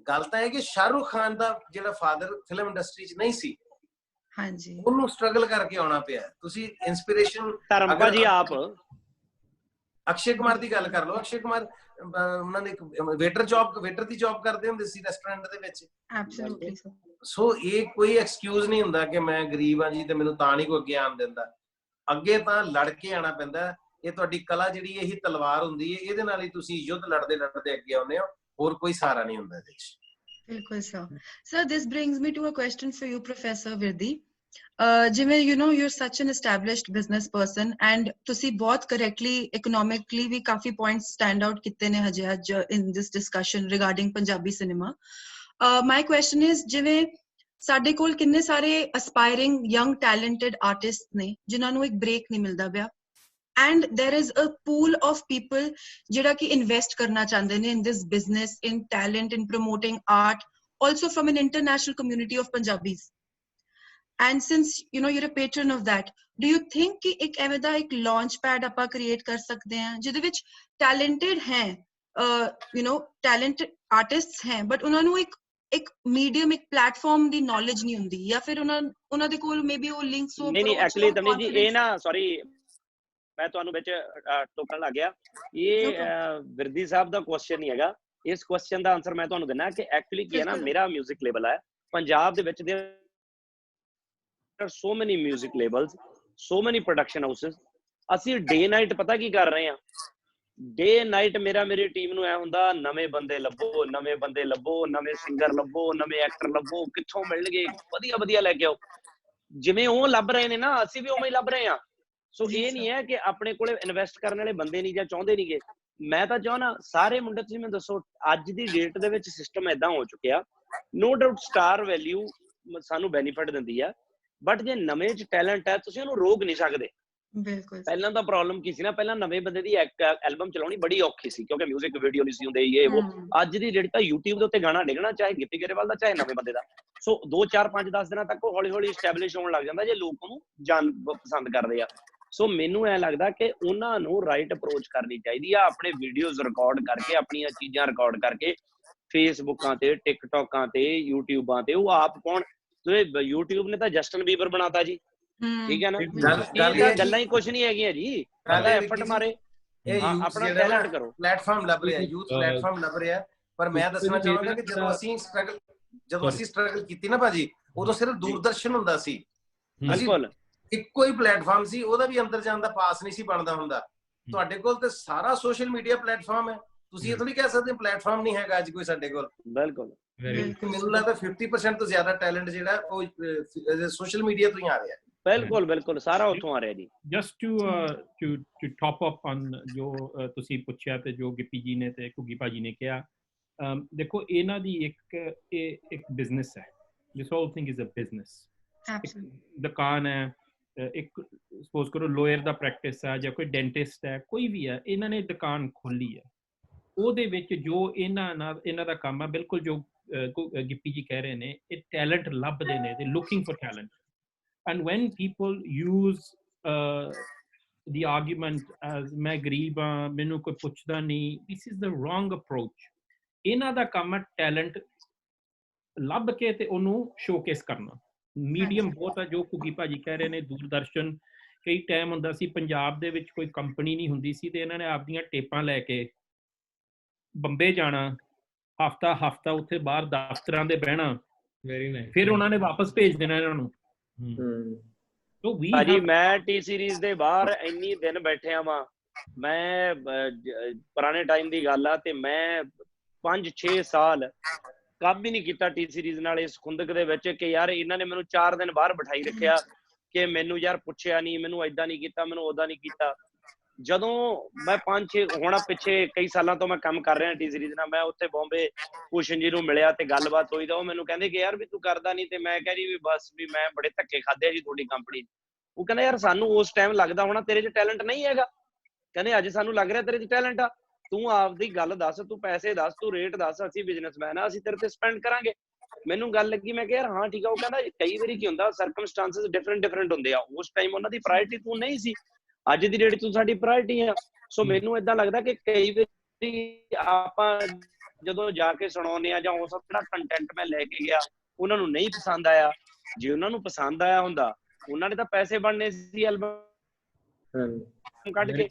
ਗੱਲ ਤਾਂ ਇਹ ਕਿ ਸ਼ਾਹਰੁਖ ਖਾਨ ਦਾ ਜਿਹੜਾ ਫਾਦਰ ਫਿਲਮ ਇੰਡਸਟਰੀ 'ਚ ਨਹੀਂ ਸੀ, ਹਾਂਜੀ, ਉਹਨੂੰ ਸਟਰਗਲ ਕਰਕੇ ਆਉਣਾ ਪਿਆ। ਤੁਸੀਂ ਇਨਸਪੀਰੇਸ਼ਨ ਧਰਮ ਭਾਜੀ ਆਪ ਅਕਸ਼ੇ ਕੁਮਾਰ ਦੀ ਗੱਲ ਕਰ ਲਓ। ਅਕਸ਼ੇ ਕੁਮਾਰ ਉਹਨਾਂ ਨੇ ਵੇਟਰ ਦੀ ਜੌਬ ਕਰਦੇ ਹੁੰਦੇ ਸੀ ਰੈਸਟੋਰੈਂਟ ਦੇ ਵਿੱਚ। ਐਬਸੋਲੂਟਲੀ। ਸੋ ਇਹ ਕੋਈ ਐਕਸਕਿਊਜ਼ ਨਹੀਂ ਹੁੰਦਾ ਕਿ ਮੈਂ ਗਰੀਬ ਆ ਜੀ ਤੇ ਮੈਨੂੰ ਤਾਂ ਨਹੀਂ ਕੋਈ ਅੱਗੇ ਆਉਣ ਦਿੰਦਾ। ਅੱਗੇ ਤਾਂ ਲੜ ਕੇ ਆਉਣਾ ਪੈਂਦਾ। ਇਹ ਤੁਹਾਡੀ ਕਲਾ ਜਿਹੜੀ ਇਹੀ ਤਲਵਾਰ ਹੁੰਦੀ ਹੈ, ਇਹਦੇ ਨਾਲ ਹੀ ਤੁਸੀਂ ਯੁੱਧ ਲੜਦੇ ਅੱਗੇ ਆਉਂਦੇ ਹੋ, ਹੋਰ ਕੋਈ ਸਹਾਰਾ ਨਹੀਂ ਹੁੰਦਾ ਇਹਦੇ 'ਚ। ਬਿਲਕੁਲ sir this brings me to a question for you, Professor Virdi. ਜਿਵੇਂ you're such an established business person and ਤੁਸੀਂ ਬਹੁਤ correctly economically ਵੀ ਕਾਫੀ points stand out ਕੀਤੇ ਨੇ ਹਜੇ ਅੱਜ in this discussion regarding Punjabi cinema. My question is, ਜਿਵੇਂ ਸਾਡੇ ਕੋਲ ਕਿੰਨੇ ਸਾਰੇ aspiring young talented artists ਨੇ ਜਿਨ੍ਹਾਂ ਨੂੰ ਇੱਕ break ਨਹੀਂ ਮਿਲਦਾ ਪਿਆ, and there is a pool of people ਜਿਹੜਾ ਕਿ invest ਕਰਨਾ ਚਾਹੁੰਦੇ ਨੇ in this business, in talent, in promoting art, also from an international community of Punjabis. And since you're a patron of that, do you think ਕਿ ਇੱਕ ਐਵੇਂ ਦਾ ਇੱਕ launch pad ਆਪਾਂ create ਕਰ ਸਕਦੇ ਹਾਂ ਜਿਹਦੇ ਵਿੱਚ talented ਹੈ, talented artists ਹੈ, but ਉਹਨਾਂ ਨੂੰ ਇੱਕ medium, ਇੱਕ platform ਦੀ knowledge ਨਹੀਂ ਹੁੰਦੀ, ਜਾਂ ਫਿਰ ਉਹਨਾਂ ਦੇ ਕੋਲ maybe ਉਹ links ਹੋ। ਨਹੀਂ actually ਤਮਨੀ ਜੀ ਇਹ ਨਾ, sorry ਮੈਂ ਤੁਹਾਨੂੰ ਵਿੱਚ ਟੋਕਣ ਲੱਗ ਗਿਆ। ਇਹ ਵਿਰਦੀ ਸਾਹਿਬ ਦਾ ਕੁਐਸਚਨ ਨਹੀਂ ਹੈਗਾ। ਇਸ ਕੁਐਸਚਨ ਦਾ ਆਨਸਰ ਮੈਂ ਤੁਹਾਨੂੰ ਦਿੰਦਾ ਕਿ ਐਕਚੁਅਲੀ ਕੀ ਹੈ ਨਾ, ਮੇਰਾ ਮਿਊਜ਼ਿਕ ਲੇਬਲ ਹੈ ਪੰਜਾਬ ਦੇ ਵਿੱਚ। there are so many music labels, so many production houses. ਅਸੀਂ ਡੇ ਨਾਈਟ ਪਤਾ ਕੀ ਕਰ ਰਹੇ ਹਾਂ, ਡੇ ਨਾਈਟ ਮੇਰੀ ਟੀਮ ਨੂੰ ਐ ਹੁੰਦਾ ਨਵੇਂ ਬੰਦੇ ਲੱਭੋ, ਨਵੇਂ ਸਿੰਗਰ ਲੱਭੋ, ਨਵੇਂ ਐਕਟਰ ਲੱਭੋ, ਕਿੱਥੋਂ ਮਿਲਣਗੇ, ਵਧੀਆ ਲੈ ਕੇ ਆਓ। ਜਿਵੇਂ ਉਹ ਲੱਭ ਰਹੇ ਨੇ ਨਾ, ਅਸੀਂ ਵੀ ਉਵੇਂ ਹੀ ਲੱਭ ਰਹੇ ਹਾਂ। ਸੋ ਇਹ ਨਹੀਂ ਹੈ ਕਿ ਆਪਣੇ ਕੋਲੇ ਇਨਵੈਸਟ ਕਰਨ ਵਾਲੇ ਬੰਦੇ ਨਹੀਂ ਜਾਂ ਚਾਹੁੰਦੇ ਨਹੀਂਗੇ। ਮੈਂ ਤਾਂ ਚਾਹੁੰਦਾ ਸਾਰੇ ਮੁੰਡੇ, ਤੁਸੀਂ ਮੈਨੂੰ ਦੱਸੋ ਅੱਜ ਦੀ ਡੇਟ ਦੇ ਵਿੱਚ ਸਿਸਟਮ ਏਦਾਂ ਹੋ ਚੁੱਕਿਆ ਨੋ ਡਾਊਟ ਸਟਾਰ ਵੈਲਿਊ ਸਾਨੂੰ ਬੈਨੀਫਿਟ ਦਿੰਦੀ ਆ, ਬਟ ਜੇ ਨਵੇਂ ਚ ਟੈਲੈਂਟ ਹੈ ਤੁਸੀਂ ਉਹਨੂੰ ਰੋਕ ਨਹੀਂ ਸਕਦੇ। ਬਿਲਕੁਲ। ਪਹਿਲਾਂ ਤਾਂ ਪ੍ਰੋਬਲਮ ਕੀ ਸੀ ਨਾ, ਪਹਿਲਾਂ ਨਵੇਂ ਬੰਦੇ ਦੀ ਐਲਬਮ ਚਲਾਉਣੀ ਬੜੀ ਔਖੀ ਸੀ ਕਿਉਂਕਿ ਮਿਊਜ਼ਿਕ ਵੀਡੀਓ ਨਹੀਂ ਸੀ ਹੁੰਦੇ ਇਹ ਉਹ। ਅੱਜ ਦੀ ਜਿਹੜੀ ਤਾਂ YouTube ਦੇ ਉੱਤੇ ਗਾਣਾ ਡਿੱਗਣਾ, ਚਾਹੇ ਗਿੱਪੀ ਗਰੇਵਾਲ ਦਾ ਚਾਹੇ ਨਵੇਂ ਬੰਦੇ ਦਾ, ਸੋ 2 4 5 10 ਦਿਨਾਂ ਤੱਕ ਉਹ ਹੌਲੀ ਹੌਲੀ ਐਸਟੈਬਲਿਸ਼ ਹੋਣ ਲੱਗ ਜਾਂਦਾ ਜੇ ਲੋਕ ਉਹਨੂੰ ਪਸੰਦ ਕਰਦੇ ਆ। ਸੋ ਮੈਨੂੰ ਐ ਲੱਗਦਾ ਕਿ ਉਹਨਾਂ ਨੂੰ ਰਾਈਟ ਅਪਰੋਚ ਕਰਨੀ ਚਾਹੀਦੀ ਆ, ਆਪਣੇ ਵੀਡੀਓਜ਼ ਰਿਕਾਰਡ ਕਰਕੇ, ਆਪਣੀਆਂ ਚੀਜ਼ਾਂ ਰਿਕਾਰਡ ਕਰਕੇ ਫੇਸਬੁੱਕਾਂ ਤੇ, ਟਿਕਟੋਕਾਂ ਤੇ, ਯੂਟਿਊਬਾਂ ਤੇ। ਉਹ ਆਪ ਕੌਣ, YouTube ਨੇ ਤਾਂ ਜਸਟਨ ਬੀਬਰ ਬਣਾਤਾ ਜੀ, ਠੀਕ ਹੈ ਨਾ। ਗੱਲਾਂ ਹੀ ਕੁਛ ਨਹੀਂ ਹੈਗੀਆਂ ਜੀ, ਐਫਰਟ ਮਾਰੇ ਆਪਣਾ ਟੈਲੈਂਟ ਕਰੋ। ਪਲੇਟਫਾਰਮ ਲੱਭ ਰਿਹਾ, ਯੂਥ ਪਲੇਟਫਾਰਮ ਲੱਭ ਰਿਹਾ। ਪਰ ਮੈਂ ਦੱਸਣਾ ਚਾਹਾਂਗਾ ਕਿ ਜਦੋਂ ਅਸੀਂ ਸਟਰਗਲ ਕੀਤੀ ਨਾ ਭਾਜੀ, ਉਦੋਂ ਸਿਰਫ ਦੂਰਦਰਸ਼ਨ ਹੁੰਦਾ ਸੀ, ਬਿਲਕੁਲ ਇੱਕੋ ਹੀ ਪਲੇਟਫਾਰਮ ਸੀ, ਉਹਦਾ ਵੀ ਅੰਦਰ ਜਾਣ ਦਾ ਪਾਸ ਨਹੀਂ ਸੀ ਬਣਦਾ ਹੁੰਦਾ। ਤੁਹਾਡੇ ਕੋਲ ਤੇ ਸਾਰਾ ਸੋਸ਼ਲ ਮੀਡੀਆ ਪਲੇਟਫਾਰਮ ਹੈ, ਤੁਸੀਂ ਇਹ ਥੋੜੀ ਕਹਿ ਸਕਦੇ ਪਲੇਟਫਾਰਮ ਨਹੀਂ ਹੈਗਾ ਅੱਜ ਕੋਈ ਸਾਡੇ ਕੋਲ। ਬਿਲਕੁਲ ਮੈਨੂੰ ਲੱਗਦਾ 50% ਤੋਂ ਜ਼ਿਆਦਾ ਟੈਲੈਂਟ ਜਿਹੜਾ ਉਹ ਸੋਸ਼ਲ ਮੀਡੀਆ ਤੋਂ ਹੀ ਆ ਰਿਹਾ। ਬਿਲਕੁਲ ਬਿਲਕੁਲ ਸਾਰਾ ਉੱਥੋਂ ਆ ਰਿਹਾ ਜੀ। Just to top up on ਜੋ ਤੁਸੀਂ ਪੁੱਛਿਆ ਤੇ ਜੋ ਗਿੱਪੀ ਜੀ ਨੇ ਤੇ ਘੁੱਗੀ ਭਾਜੀ ਨੇ ਕਿਹਾ, ਦੇਖੋ ਇਹਨਾਂ ਦੀ ਇੱਕ ਬਿਜ਼ਨਸ ਹੈ, this whole thing is a business. ਦੁਕਾਨ ਹੈ, ਇੱਕ ਸਪੋਜ਼ ਕਰੋ ਲੋਇਰ ਦਾ ਪ੍ਰੈਕਟਿਸ ਹੈ ਜਾਂ ਕੋਈ ਡੈਂਟਿਸਟ ਹੈ, ਕੋਈ ਵੀ ਹੈ, ਇਹਨਾਂ ਨੇ ਦੁਕਾਨ ਖੋਲੀ ਹੈ। ਉਹਦੇ ਵਿੱਚ ਜੋ ਇਹਨਾਂ ਦਾ ਕੰਮ ਹੈ, ਬਿਲਕੁਲ ਜੋ ਗਿੱਪੀ ਜੀ ਕਹਿ ਰਹੇ ਨੇ, ਇਹ ਟੈਲੈਂਟ ਲੱਭਦੇ ਨੇ, ਦੇ looking for talent. And when people use the argument as ਮੈਂ ਗਰੀਬ ਹਾਂ, ਮੈਨੂੰ ਕੋਈ ਪੁੱਛਦਾ ਨਹੀਂ, this is the wrong approach। ਇਹਨਾਂ ਦਾ ਕੰਮ ਹੈ ਟੈਲੈਂਟ ਲੱਭ ਕੇ ਤੇ ਉਹਨੂੰ ਸ਼ੋਕੇਸ ਕਰਨਾ। ਮੀਡੀਅਮ ਬਹੁਤ ਹੈ, ਜੋ ਘੁੱਗੀ ਭਾਜੀ ਕਹਿ ਰਹੇ ਨੇ, ਦੂਰਦਰਸ਼ਨ। ਕਈ ਟਾਈਮ ਹੁੰਦਾ ਸੀ ਪੰਜਾਬ ਦੇ ਵਿੱਚ ਕੋਈ ਕੰਪਨੀ ਨਹੀਂ ਹੁੰਦੀ ਸੀ ਤੇ ਇਹਨਾਂ ਨੇ ਆਪਦੀਆਂ ਟੇਪਾਂ ਲੈ ਕੇ ਬੰਬੇ ਜਾਣਾ, ਹਫਤਾ ਉੱਥੇ ਬਾਹਰ ਦਫ਼ਤਰਾਂ ਦੇ ਬਹਿਣਾ, ਫਿਰ ਉਹਨਾਂ ਨੇ ਵਾਪਸ ਭੇਜ ਦੇਣਾ ਇਹਨਾਂ ਨੂੰ। ਭਾਜੀ ਮੈਂ ਟੀ ਸੀਰੀਜ਼ ਦੇ ਬਾਹਰ ਇੰਨੀ ਦਿਨ ਬੈਠਿਆ ਵਾਂ, ਮੈਂ ਪੁਰਾਣੇ ਟਾਈਮ ਦੀ ਗੱਲ ਆ, ਤੇ ਮੈਂ 5-6 ਸਾਲ ਕੰਮ ਹੀ ਨਹੀਂ ਕੀਤਾ ਟੀ ਸੀਰੀਜ਼ ਨਾਲ ਇਸ ਖੁੰਦਕ ਦੇ ਵਿੱਚ ਕਿ ਯਾਰ ਇਹਨਾਂ ਨੇ ਮੈਨੂੰ 4 ਦਿਨ ਬਾਹਰ ਬਿਠਾਈ ਰੱਖਿਆ ਕਿ ਮੈਨੂੰ ਯਾਰ ਪੁੱਛਿਆ ਨਹੀਂ, ਮੈਨੂੰ ਏਦਾਂ ਨਹੀਂ ਕੀਤਾ, ਮੈਨੂੰ ਓਦਾਂ ਨਹੀਂ ਕੀਤਾ। ਜਦੋਂ ਮੈਂ 5-6 ਹੁਣ ਪਿੱਛੇ ਕਈ ਸਾਲਾਂ ਤੋਂ ਮੈਂ ਕੰਮ ਕਰ ਰਿਹਾ ਟੀ ਸੀਰੀਜ਼ ਨਾਲ, ਮੈਂ ਉੱਥੇ ਬੰਬੇ ਭੂਸ਼ਣ ਜੀ ਨੂੰ ਮਿਲਿਆ ਤੇ ਗੱਲਬਾਤ ਹੋਈ ਤਾਂ ਉਹ ਮੈਨੂੰ ਕਹਿੰਦੇ ਕਿ ਯਾਰ ਵੀ ਤੂੰ ਕਰਦਾ ਨਹੀਂ, ਤੇ ਮੈਂ ਕਹਿ ਰਹੀ ਵੀ ਬਸ ਵੀ ਮੈਂ ਬੜੇ ਧੱਕੇ ਖਾਦੇ ਆ ਜੀ ਤੁਹਾਡੀ ਕੰਪਨੀ। ਉਹ ਕਹਿੰਦਾ ਯਾਰ ਸਾਨੂੰ ਉਸ ਟਾਈਮ ਲੱਗਦਾ ਹੋਣਾ ਤੇਰੇ 'ਚ ਟੈਲੈਂਟ ਨਹੀਂ ਹੈਗਾ, ਕਹਿੰਦੇ ਅੱਜ ਸਾਨੂੰ ਲੱਗ ਰਿਹਾ ਤੇਰੇ 'ਚ ਟੈਲੈਂਟ ਆ, ਤੂੰ ਆਪਦੀ ਗੱਲ ਦੱਸ, ਤੂੰ ਪੈਸੇ ਦੱਸ, ਤੂੰ ਰੇਟ ਦੱਸ, ਅਸੀਂ ਬਿਜ਼ਨਸਮੈਨ ਆ, ਅਸੀਂ ਤੇਰੇ ਤੇ ਸਪੈਂਡ ਕਰਾਂਗੇ। ਮੈਨੂੰ ਗੱਲ ਲੱਗੀ, ਮੈਂ ਕਿਹਾ ਯਾਰ ਹਾਂ ਠੀਕ ਆ। ਉਹ ਕਹਿੰਦਾ ਕਈ ਵਾਰੀ ਕੀ ਹੁੰਦਾ, ਸਰਕਮਸਟੈਂਸਸ ਡਿਫਰੈਂਟ ਹੁੰਦੇ ਆ, ਉਸ ਟਾਈਮ ਉਹਨਾਂ ਦੀ ਪ੍ਰਾਇੋਰਟੀ ਤੂੰ ਨਹੀਂ ਸੀ, ਅੱਜ ਦੀ ਡੇਟ ਤੂੰ ਸਾਡੀ ਪ੍ਰਾਇੋਰਟੀ ਆ। ਸੋ ਮੈਨੂੰ ਏਦਾਂ ਲੱਗਦਾ ਕਿ ਕਈ ਵਾਰੀ ਆਪਾਂ ਜਦੋਂ ਜਾ ਕੇ ਸੁਣਾਉਂਦੇ ਆ ਜਾਂ ਉਸ ਜਿਹੜਾ ਕੰਟੈਂਟ ਮੈਂ ਲੈ ਕੇ ਗਿਆ ਉਹਨਾਂ ਨੂੰ ਨਹੀਂ ਪਸੰਦ ਆਇਆ, ਜੇ ਉਹਨਾਂ ਨੂੰ ਪਸੰਦ ਆਇਆ ਹੁੰਦਾ ਉਹਨਾਂ ਨੇ ਤਾਂ ਪੈਸੇ ਬਣਨੇ ਸੀ ਐਲਬਮ ਕੱਢ ਕੇ।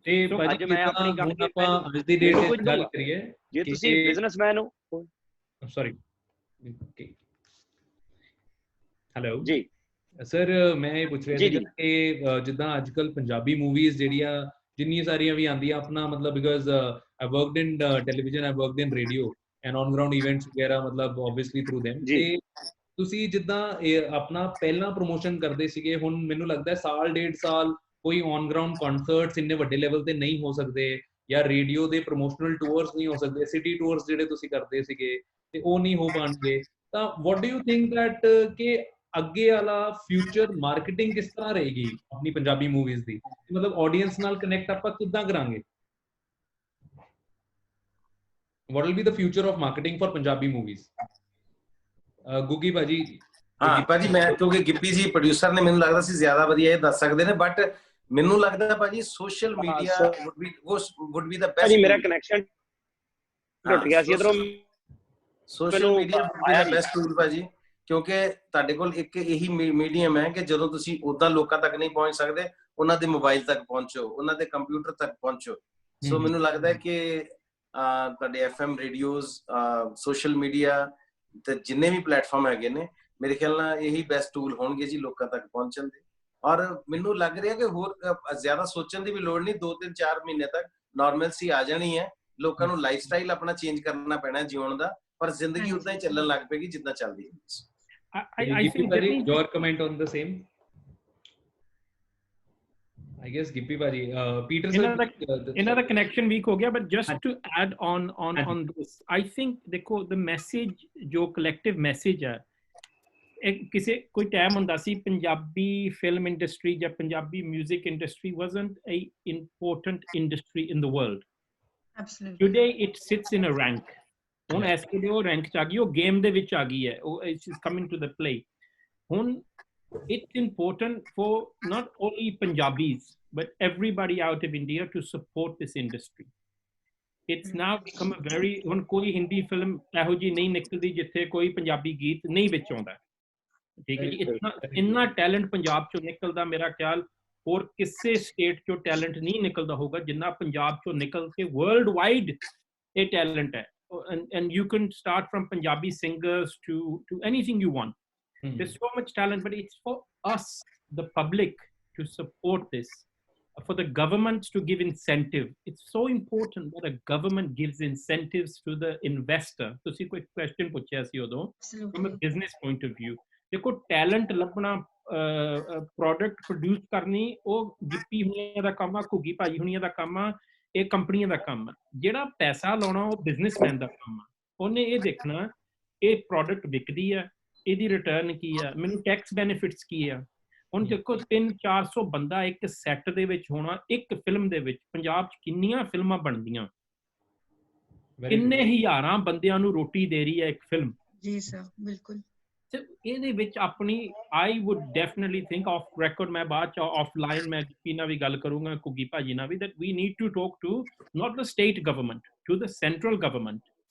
ਤੇ ਅੱਜ ਮੈਂ ਆਪਣੀ ਕੰਪਨੀ ਆਪਾਂ ਅੱਜ ਦੀ ਡੇਟ ਤੇ ਗੱਲ ਕਰੀਏ, ਜੇ ਤੁਸੀਂ ਬਿਜ਼ਨਸਮੈਨ ਹੋ। ਸੌਰੀ ਹੈਲੋ ਜੀ ਸਰ, ਮੈਂ ਇਹ ਪੁੱਛ ਰਿਹਾ ਸੀ ਕਿ ਜਿੱਦਾਂ ਅੱਜ ਕੱਲ ਪੰਜਾਬੀ ਮੂਵੀਜ਼ ਜਿਹੜੀਆਂ ਜਿੰਨੀਆਂ ਸਾਰੀਆਂ ਵੀ ਆਉਂਦੀਆਂ, ਆਪਣਾ ਮਤਲਬ because I worked in television, I worked in radio and on ground events ਵਗੈਰਾ, ਮਤਲਬ ਆਬਵੀਅਸਲੀ ਥਰੂ them। ਤੇ ਤੁਸੀਂ ਜਿੱਦਾਂ ਆਪਣਾ ਪਹਿਲਾਂ ਪ੍ਰੋਮੋਸ਼ਨ ਕਰਦੇ ਸੀਗੇ, ਹੁਣ ਮੈਨੂੰ ਲੱਗਦਾ ਸਾਲ 1.5 ਸਾਲ ਕੋਈ ਔਨ ਗਰਾਊਂਡ ਕਨਸਰਟਸ ਇੰਨੇ ਵੱਡੇ ਲੈਵਲ ਤੇ ਨਹੀਂ ਹੋ ਸਕਦੇ, ਜਾਂ ਰੇਡੀਓ ਦੇ ਪ੍ਰੋਮੋਸ਼ਨਲ ਟੂਰਸ ਨਹੀਂ ਹੋ ਸਕਦੇ, ਸਿਟੀ ਟੂਰਸ ਜਿਹੜੇ ਤੁਸੀਂ ਕਰਦੇ ਸੀਗੇ ਤੇ ਉਹ ਨਹੀਂ ਹੋ ਪਾਣਗੇ। ਤਾਂ what do you think that ਕਿ ਅੱਗੇ ਵਾਲਾ ਫਿਊਚਰ ਮਾਰਕੀਟਿੰਗ ਕਿਸ ਤਰ੍ਹਾਂ ਰਹੇਗੀ ਆਪਣੀ ਪੰਜਾਬੀ ਮੂਵੀਜ਼ ਦੀ, ਮਤਲਬ ਆਡੀਅנס ਨਾਲ ਕਨੈਕਟ ਆਪਾਂ ਕਿੱਦਾਂ ਕਰਾਂਗੇ? what will be the future of marketing for Punjabi movies? ਗੁੱਗੀ ਭਾਜੀ। ਹਾਂ ਭਾਜੀ, ਮੈਂ ਕਿਉਂਕਿ ਗਿੱਪੀ ਜੀ ਪ੍ਰੋਡਿਊਸਰ ਨੇ, ਮੈਨੂੰ ਲੱਗਦਾ ਸੀ ਜ਼ਿਆਦਾ ਵਧੀਆ ਇਹ ਦੱਸ ਸਕਦੇ ਨੇ, ਬਟ ਮੈਨੂੰ ਲੱਗਦਾ ਭਾਜੀ social media would be the best। ਭਾਜੀ ਮੇਰਾ ਕਨੈਕਸ਼ਨ ਟੁੱਟ ਗਿਆ ਸੀ ਇਧਰੋਂ। Social media would be the best tool ਭਾਜੀ, ਕਿਉਂਕਿ ਤੁਹਾਡੇ ਕੋਲ ਇੱਕ ਇਹੀ ਮੀਡੀਅਮ ਹੈ ਕਿ ਜਦੋਂ ਤੁਸੀਂ ਉਦਾਂ ਲੋਕਾਂ ਤੱਕ ਨਹੀਂ ਪਹੁੰਚ ਸਕਦੇ, ਉਹਨਾਂ ਦੇ ਮੋਬਾਈਲ ਤੱਕ ਪਹੁੰਚੋ, ਉਹਨਾਂ ਦੇ ਕੰਪਿਊਟਰ ਤੱਕ ਪਹੁੰਚੋ। ਸੋ ਮੈਨੂੰ ਲੱਗਦਾ ਹੈ ਕਿ ਤੁਹਾਡੇ FM ਰੇਡੀਓਜ਼, ਸੋਸ਼ਲ ਮੀਡੀਆ ਤੇ ਜਿੰਨੇ ਵੀ ਪਲੇਟਫਾਰਮ ਹੈਗੇ ਨੇ, ਮੇਰੇ ਖਿਆਲ ਨਾਲ ਇਹੀ ਬੈਸਟ ਟੂਲ ਹੋਣਗੇ ਜੀ ਲੋਕਾਂ ਤੱਕ ਪਹੁੰਚਣ ਦੇ। ਔਰ ਮੈਨੂੰ ਲੱਗ ਰਿਹਾ ਕਿ ਹੋਰ ਜ਼ਿਆਦਾ ਸੋਚਣ ਦੀ ਵੀ ਲੋੜ ਨਹੀਂ, 2-3-4 ਮਹੀਨੇ ਤੱਕ ਨਾਰਮਲਸੀ ਆ ਜਾਣੀ ਹੈ। ਲੋਕਾਂ ਨੂੰ ਲਾਈਫ ਸਟਾਈਲ ਆਪਣਾ ਚੇਂਜ ਕਰਨਾ ਪੈਣਾ ਜਿਉਣ ਦਾ, ਪਰ ਜ਼ਿੰਦਗੀ ਉਦਾਂ ਹੀ ਚੱਲਣ ਲੱਗ ਪਏਗੀ ਜਿੱਦਾਂ ਚੱਲਦੀ ਹੈ। I think your comment on the same? I guess Gippy Baji, Peter sir, ਇਹਨਾਂ ਦਾ ਕਨੈਕਸ਼ਨ ਵੀਕ ਹੋ ਗਿਆ, but just to add on this, I think ਦੇਖੋ the message ਜੋ collective message ਹੈ, ਕਿਸੇ ਕੋਈ ਟਾਈਮ ਹੁੰਦਾ ਸੀ ਪੰਜਾਬੀ ਫਿਲਮ ਇੰਡਸਟਰੀ ਜਾਂ Punjabi 뮤직 industry wasn't a important industry in the world. Absolutely. Today it sits in a rank. ਹੁਣ ਇਸ ਵੇਲੇ ਉਹ ਰੈਂਕ ਚ ਆ ਗਈ, ਉਹ ਗੇਮ ਦੇ ਵਿੱਚ ਆ ਗਈ ਹੈ, ਉਹ it's coming to the play. ਹੁਣ it's important for not only Punjabis but everybody out of India to support this industry. It's now become a very, ਹੁਣ ਕੋਈ ਹਿੰਦੀ ਫਿਲਮ ਇਹੋ ਜਿਹੀ ਨਹੀਂ ਨਿਕਲਦੀ ਜਿੱਥੇ ਕੋਈ ਪੰਜਾਬੀ ਗੀਤ ਨਹੀਂ ਵਿੱਚ ਆਉਂਦਾ, ਠੀਕ ਹੈ ਜੀ. ਇੰਨਾ ਟੈਲੈਂਟ ਪੰਜਾਬ ਚੋਂ ਨਿਕਲਦਾ, ਮੇਰਾ ਖਿਆਲ ਹੋਰ ਕਿਸੇ ਸਟੇਟ ਚੋਂ ਟੈਲੈਂਟ ਨਹੀਂ ਨਿਕਲਦਾ ਹੋਊਗਾ ਜਿੰਨਾ ਪੰਜਾਬ ਚੋਂ ਨਿਕਲ ਕੇ ਵਰਲਡ ਵਾਈਡ ਇਹ ਟੈਲੈਂਟ ਹੈ. And you can start from Punjabi singers to anything you want. There's so much talent, but it's for us, the public, to support this. For the governments to give incentive. It's so important that a government gives incentives to the investor. So see, quick question puchya si odo from a business point of view. देखो talent ਲੱਭਣਾ, product produce ਕਰਨੀ, ਉਹ ਗਿੱਪੀ ਹੁਣੀਆਂ ਦਾ ਕੰਮ ਆ, ਘੁੱਗੀ ਭਾਜੀ ਹੁਣੀਆਂ ਦਾ ਕੰਮ ਆ, ਇਹ ਕੰਪਨੀਆਂ ਦਾ ਕੰਮ ਆ. ਜਿਹੜਾ ਪੈਸਾ ਲਾਉਣਾ ਉਹ ਬਿਜ਼ਨਸਮੈਨ ਦਾ ਕੰਮ ਆ. ਉਹਨੇ ਇਹ ਦੇਖਣਾ ਇਹ ਪ੍ਰੋਡਕਟ ਵਿਕਦੀ ਆ, ਇਹਦੀ ਰਿਟਰਨ ਕੀ ਆ, ਮੈਨੂੰ ਟੈਕਸ ਬੈਨੀਫਿਟਸ ਕੀ ਆ. ਹੁਣ ਦੇਖੋ 300-400 ਬੰਦਾ ਇੱਕ ਸੈੱਟ ਦੇ ਵਿੱਚ ਹੋਣਾ, ਇੱਕ ਫਿਲਮ ਦੇ ਵਿੱਚ. ਪੰਜਾਬ 'ਚ ਕਿੰਨੀਆਂ ਫਿਲਮਾਂ ਬਣਦੀਆਂ, ਕਿੰਨੇ ਹਜ਼ਾਰਾਂ ਬੰਦਿਆਂ ਨੂੰ ਰੋਟੀ ਦੇ ਰਹੀ ਹੈ ਇੱਕ ਫਿਲਮ. ਜੀ ਸਰ, ਬਿਲਕੁਲ. ਤੇ ਇਹਦੇ ਵਿੱਚ ਆਪਣੀ ਆਈ wood definitely think of record, ਮੈਂ ਬਾਅਦ ਚ ਆਫਲਾਈਨ ਮੈਂ ਗਿੱਪੀ ਨਾਲ ਵੀ ਗੱਲ ਕਰੂੰਗਾ, ਘੁੱਗੀ ਭਾਜੀ ਨਾਲ ਵੀ, that we need to talk to not the state government, to the central government,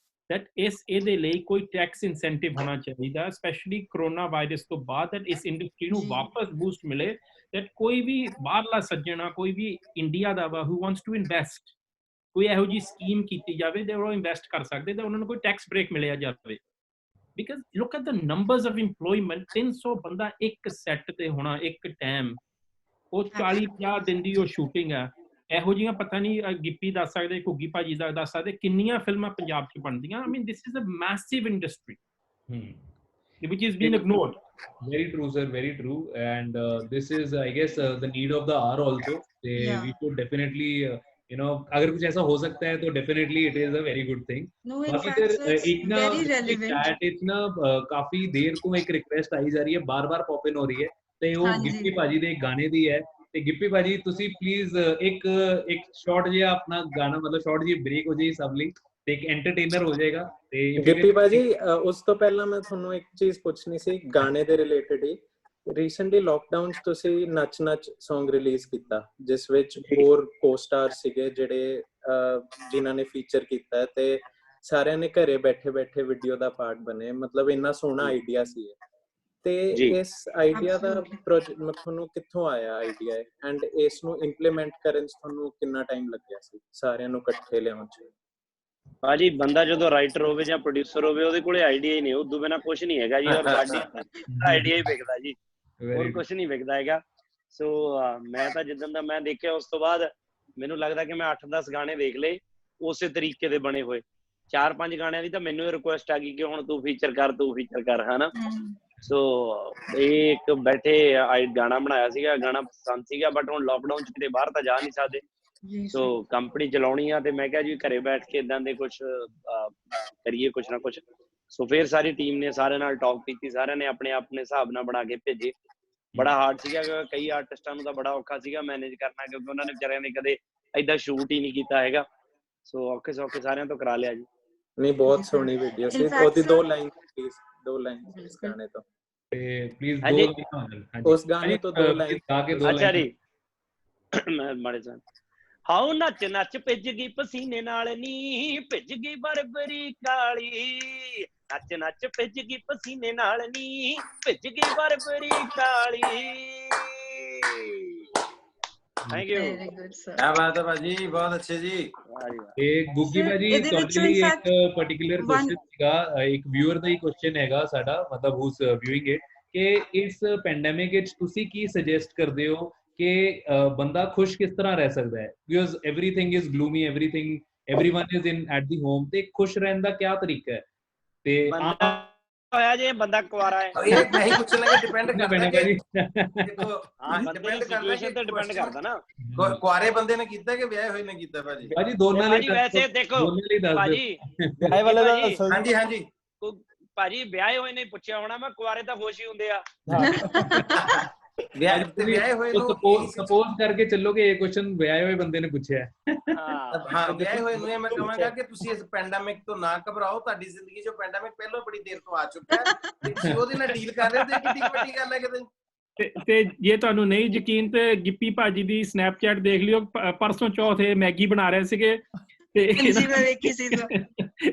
that ਇਹਦੇ ਲਈ ਕੋਈ ਟੈਕਸ ਇਨਸੈਂਟਿਵ ਹੋਣਾ ਚਾਹੀਦਾ, ਸਪੈਸ਼ਲੀ ਕਰੋਨਾ ਵਾਇਰਸ ਤੋਂ ਬਾਅਦ, that ਇਸ ਇੰਡਸਟਰੀ ਨੂੰ ਵਾਪਸ ਬੂਸਟ ਮਿਲੇ, that ਕੋਈ ਵੀ ਬਾਹਰਲਾ ਸੱਜਣਾ, ਕੋਈ ਵੀ ਇੰਡੀਆ ਦਾ ਵਾ who wants to invest, ਕੋਈ ਇਹੋ ਜਿਹੀ ਸਕੀਮ ਕੀਤੀ ਜਾਵੇ ਤੇ ਉਹ ਇਨਵੈਸਟ ਕਰ ਸਕਦੇ, ਤੇ ਉਹਨਾਂ ਨੂੰ ਕੋਈ ਟੈਕਸ ਬ੍ਰੇਕ ਮਿਲਿਆ ਜਾਵੇ. Because look at the numbers of employment. 300 ਬੰਦਾ ਇੱਕ ਸੈੱਟ ਤੇ ਹੋਣਾ ਇੱਕ ਟਾਈਮ, ਉਹ 40-50 ਦਿਨ ਦੀ ਉਹ ਸ਼ੂਟਿੰਗ ਆ. ਇਹੋ ਜਿਹੀਆਂ ਪਤਾ ਨਹੀਂ ਗਿੱਪੀ ਦੱਸ ਸਕਦੇ, ਘੁੱਗੀ ਭਾਜੀ ਦਾ ਦੱਸ ਸਕਦੇ, ਕਿੰਨੀਆਂ ਫਿਲਮਾਂ ਪੰਜਾਬ 'ਚ ਬਣਦੀਆਂ. I mean, this is a massive industry which is being ignored. Very true, sir. Very true. And this is, I guess, the need of the hour also. We should definitely, अगर कुछ ऐसा हो सकता है तो definitely it is a very good thing. बाकी sir एक ना काफी देर को एक रिक्वेस्ट आई जा रही है, बार-बार पॉप इन हो रही है, ਤੇ ਉਹ ਗਿੱਪੀ ਭਾਜੀ ਦੇ ਗਾਣੇ ਦੀ ਹੈ. ਤੇ ਗਿੱਪੀ ਭਾਜੀ ਤੁਸੀਂ ਪਲੀਜ਼ ਇੱਕ ਸ਼ਾਰਟ ਜਿਹਾ ਆਪਣਾ ਗਾਣਾ, ਮਤਲਬ ਸ਼ਾਰਟ ਜਿਹੀ ਬ੍ਰੇਕ ਹੋ ਜਾਈ ਸਭ ਲਈ, ਤੇ ਇੱਕ ਐਂਟਰਟੇਨਰ ਹੋ ਜਾਏਗਾ. ਤੇ ਗਿੱਪੀ ਭਾਜੀ ਉਸ ਤੋਂ ਪਹਿਲਾਂ ਮੈਂ ਤੁਹਾਨੂੰ ਇੱਕ ਚੀਜ਼ ਪੁੱਛਣੀ ਸੀ ਗਾਣੇ ਦੇ ਰਿਲੇਟਡ ਹੀ. ਰੀਸੈਂਟਲੀ ਲੋਕਡਾਊਨ 'ਚ ਤੁਸੀਂ ਨੱਚ ਨੱਚ ਸੌਂਗ ਰਿਲੀਜ਼ ਕੀਤਾ, ਜਿਸ ਵਿੱਚ ਹੋਰ ਕੋ-ਸਟਾਰ ਸੀਗੇ ਜਿਹੜੇ ਜਿਨ੍ਹਾਂ ਨੇ ਫੀਚਰ ਕੀਤਾ, ਤੇ ਸਾਰਿਆਂ ਨੇ ਘਰੇ ਬੈਠੇ ਬੈਠੇ ਵੀਡੀਓ ਦਾ ਪਾਰਟ ਬਣੇ. ਮਤਲਬ ਇੰਨਾ ਸੋਹਣਾ ਆਈਡੀਆ ਸੀ. ਤੇ ਇਸ ਆਈਡੀਆ ਦਾ ਪ੍ਰੋਜੈਕਟ ਤੁਹਾਨੂੰ ਕਿੱਥੋਂ ਆਇਆ ਆਈਡੀਆ, ਐਂਡ ਇਸ ਨੂੰ ਇੰਪਲੀਮੈਂਟ ਕਰਨ 'ਚ ਤੁਹਾਨੂੰ ਕਿੰਨਾ ਟਾਈਮ ਲੱਗਿਆ ਸੀ ਸਾਰਿਆਂ ਨੂੰ ਇਕੱਠੇ ਲਿਆਉਣ 'ਚ? ਭਾਜੀ ਬੰਦਾ ਜਦੋਂ ਰਾਈਟਰ ਹੋਵੇ ਜਾਂ ਪ੍ਰੋਡਿਊਸਰ ਹੋਵੇ, ਉਹਦੇ ਕੋਲੇ ਆਈਡੀਆ ਹੀ ਨਹੀਂ, ਉਦੋਂ ਬਿਨਾਂ ਕੁਝ ਨਹੀਂ ਹੈਗਾ ਜੀ. ਔਰ ਸਾਡੀ ਆਈਡੀਆ ਹੀ ਵਿਕਦਾ ਜੀ, ਹੋਰ ਕੁਝ ਨਹੀਂ ਵਿਕਦਾ ਹੈਗਾ. ਸੋ ਮੈਂ ਤਾਂ ਜਿੱਦਣ ਦਾ ਮੈਂ ਦੇਖਿਆ, ਉਸ ਤੋਂ ਬਾਅਦ ਮੈਨੂੰ ਲੱਗਦਾ ਕਿ ਮੈਂ 8-10 ਗਾਣੇ ਦੇਖ ਲਏ ਉਸੇ ਤਰੀਕੇ ਦੇ ਬਣੇ ਹੋਏ. 4-5 ਗਾਣਿਆਂ ਦੀ ਤਾਂ ਮੈਨੂੰ ਇਹ ਰਿਕੁਐਸਟ ਆ ਗਈ ਕਿ ਹੁਣ ਤੂੰ ਫੀਚਰ ਕਰ, ਹਨਾ. ਸੋ ਇਹ ਇੱਕ ਬੈਠੇ ਗਾਣਾ ਬਣਾਇਆ ਸੀਗਾ, ਗਾਣਾ ਪਸੰਦ ਸੀਗਾ, ਬਟ ਹੁਣ ਲੋਕਡਾਊਨ 'ਚ ਕਿਤੇ ਬਾਹਰ ਤਾਂ ਜਾ ਨਹੀਂ ਸਕਦੇ. ਸੋ ਕੰਪਨੀ ਚਲਾਉਣੀ ਆ, ਤੇ ਮੈਂ ਕਿਹਾ ਜੀ ਘਰੇ ਬੈਠ ਕੇ ਏਦਾਂ ਦੇ ਕੁਛ ਕਰੀਏ, ਕੁਛ ਨਾ ਕੁਛ. ਸੋ ਫਿਰ ਸਾਰੀ ਟੀਮ ਨੇ ਸਾਰਿਆਂ ਨਾਲ ਟਾਕ ਕੀਤੀ, ਸਾਰਿਆਂ ਨੇ ਆਪਣੇ ਹਿਸਾਬ ਨਾਲ ਬਣਾ ਕੇ ਭੇਜੇ. ਬੜਾ ਹਾਰਡ ਸੀਗਾ, ਕਈ ਆਰਟਿਸਟਾਂ ਨੂੰ ਤਾਂ ਬੜਾ ਔਖਾ ਸੀਗਾ ਮੈਨੇਜ ਕਰਨਾ, ਕਿਉਂਕਿ ਉਹਨਾਂ ਨੇ ਵਿਚਾਰਿਆਂ ਨੇ ਕਦੇ ਏਦਾਂ ਸ਼ੂਟ ਹੀ ਨਹੀਂ ਕੀਤਾ ਹੈਗਾ. ਸੋ ਔਖੇ ਸੌਖੇ ਸਾਰਿਆਂ ਤੋਂ ਕਰਾ ਲਿਆ ਜੀ. ਨਹੀਂ, ਬਹੁਤ ਸੋਹਣੀ ਵੀਡੀਓ ਸੀ. ਉਹਦੀ 2 ਲਾਈਨ ਇਸ ਗਾਣੇ ਤੋਂ, ਤੇ ਪਲੀਜ਼ ਉਸ ਗਾਣੇ ਤੋਂ 2 ਲਾਈਨ ਗਾ ਕੇ 2 ਲਾਈਨ. ਅੱਛਾ ਜੀ, ਮੈਂ ਮਾੜੇ ਸਾਂ ਹਾਉ ਨੱਚ ਨੱਚ ਭਿੱਜ ਗਈ ਪਸੀਨੇ ਨਾਲ ਨੀ, ਭਿੱਜ ਗਈ ਬਰਬਰੀ ਕਾਲੀ, ਨੱਚ ਨੱਚ ਭਿੱਜ ਗਈ ਪਸੀਨੇ ਨਾਲ ਨੀ, ਭਿੱਜ ਗਈ ਬਰਬਰੀ ਕਾਲੀ. ਥੈਂਕ ਯੂ, ਕੀ ਬਾਤ ਹੈ ਭਾਜੀ, ਬਹੁਤ ਅੱਛੇ ਜੀ. ਤੇ ਗੁੱਗੀ ਭਾਜੀ ਤੁਹਾਡੇ ਲਈ ਇੱਕ ਪਾਰਟਿਕੂਲਰ ਕੁਐਸਚਨ ਸੀਗਾ, ਇੱਕ ਵਿਊਅਰ ਦਾ ਹੀ ਕੁਐਸਚਨ ਹੈਗਾ ਸਾਡਾ, ਮਤਲਬ ਹੂਸ ਵਿਊਇੰਗ ਇਟ, ਕਿ ਇਸ ਪੈਂਡੇਮਿਕ ਵਿੱਚ ਤੁਸੀਂ ਕੀ ਸੁਜੈਸਟ ਕਰਦੇ ਹੋ ਕਿ ਬੰਦਾ ਖੁਸ਼ ਕਿਸ ਤਰ੍ਹਾਂ ਰਹਿ ਸਕਦਾ ਹੈ? Because everything is gloomy, everyone is in at the home, ਤੇ ਖੁਸ਼ ਰਹਿਣ ਦਾ ਕੀ ਤਰੀਕਾ ਹੈ? ਤੇ ਹੋਇਆ ਜੇ ਬੰਦਾ ਕੁਆਰਾ ਹੈ? ਇਹ ਮੈਂ ਹੀ ਪੁੱਛਣ ਲੱਗਾ, ਡਿਪੈਂਡ ਕਰਦਾ ਭਾਜੀ। ਦੇਖੋ ਹਾਂ, ਬੰਦੇ ਦੀ ਸਿਚੁਏਸ਼ਨ ਤੇ ਡਿਪੈਂਡ ਕਰਦਾ ਨਾ। ਕੁਆਰੇ ਬੰਦੇ ਨੇ ਕੀਤਾ ਕਿ ਵਿਆਹੇ ਹੋਏ ਨੇ ਕੀਤਾ ਭਾਜੀ? ਭਾਜੀ ਦੋਨਾਂ ਲਈ ਵੈਸੇ ਦੇਖੋ ਭਾਜੀ, ਵਿਆਹੇ ਵਾਲੇ ਦਾ ਹਾਂਜੀ ਹਾਂਜੀ ਭਾਜੀ ਵਿਆਹੇ ਹੋਏ ਨੇ ਪੁੱਛਿਆ ਹੋਣਾ, ਮੈਂ ਕੁਆਰੇ ਤਾਂ ਖੁਸ਼ ਹੀ ਹੁੰਦੇ ਆ। ਵਿਆਹੇ ਹੋਏ ਨੂੰ ਸਪੋਜ਼ ਕਰਕੇ ਚੱਲੋਗੇ ਇਹ ਕੁਐਸਚਨ ਵਿਆਹੇ ਹੋਏ ਬੰਦੇ ਨੇ ਪੁੱਛਿਆ। ਹਾਂ, ਵਿਆਹੇ ਹੋਏ ਨੂੰ ਮੈਂ ਕਹਾਂਗਾ ਕਿ ਤੁਸੀਂ ਇਸ ਪੈਂਡੇਮਿਕ ਤੋਂ ਨਾ ਘਬਰਾਓ, ਤੁਹਾਡੀ ਜ਼ਿੰਦਗੀ 'ਚ ਪੈਂਡੇਮਿਕ ਪਹਿਲਾਂ ਬੜੀ ਦੇਰ ਤੋਂ ਆ ਚੁੱਕਾ ਹੈ, ਤੇ ਤੁਸੀਂ ਉਹਦੇ ਨਾਲ ਡੀਲ ਕਰ ਰਹੇ ਹੋ, ਤੇ ਕਿੰਨੀ ਵੱਡੀ ਗੱਲ ਹੈ ਕਿਤੇ। ਤੇ ਜੇ ਤੁਹਾਨੂੰ ਨਹੀਂ ਯਕੀਨ ਤੇ ਗਿੱਪੀ ਭਾਜੀ ਦੀ ਸਨੈਪਚੈਟ ਦੇਖ ਲਿਓ, ਪਰਸੋਂ ਚੌਥੇ ਮੈਗੀ ਬਣਾ ਰਹੇ ਸੀਗੇ ਤੇ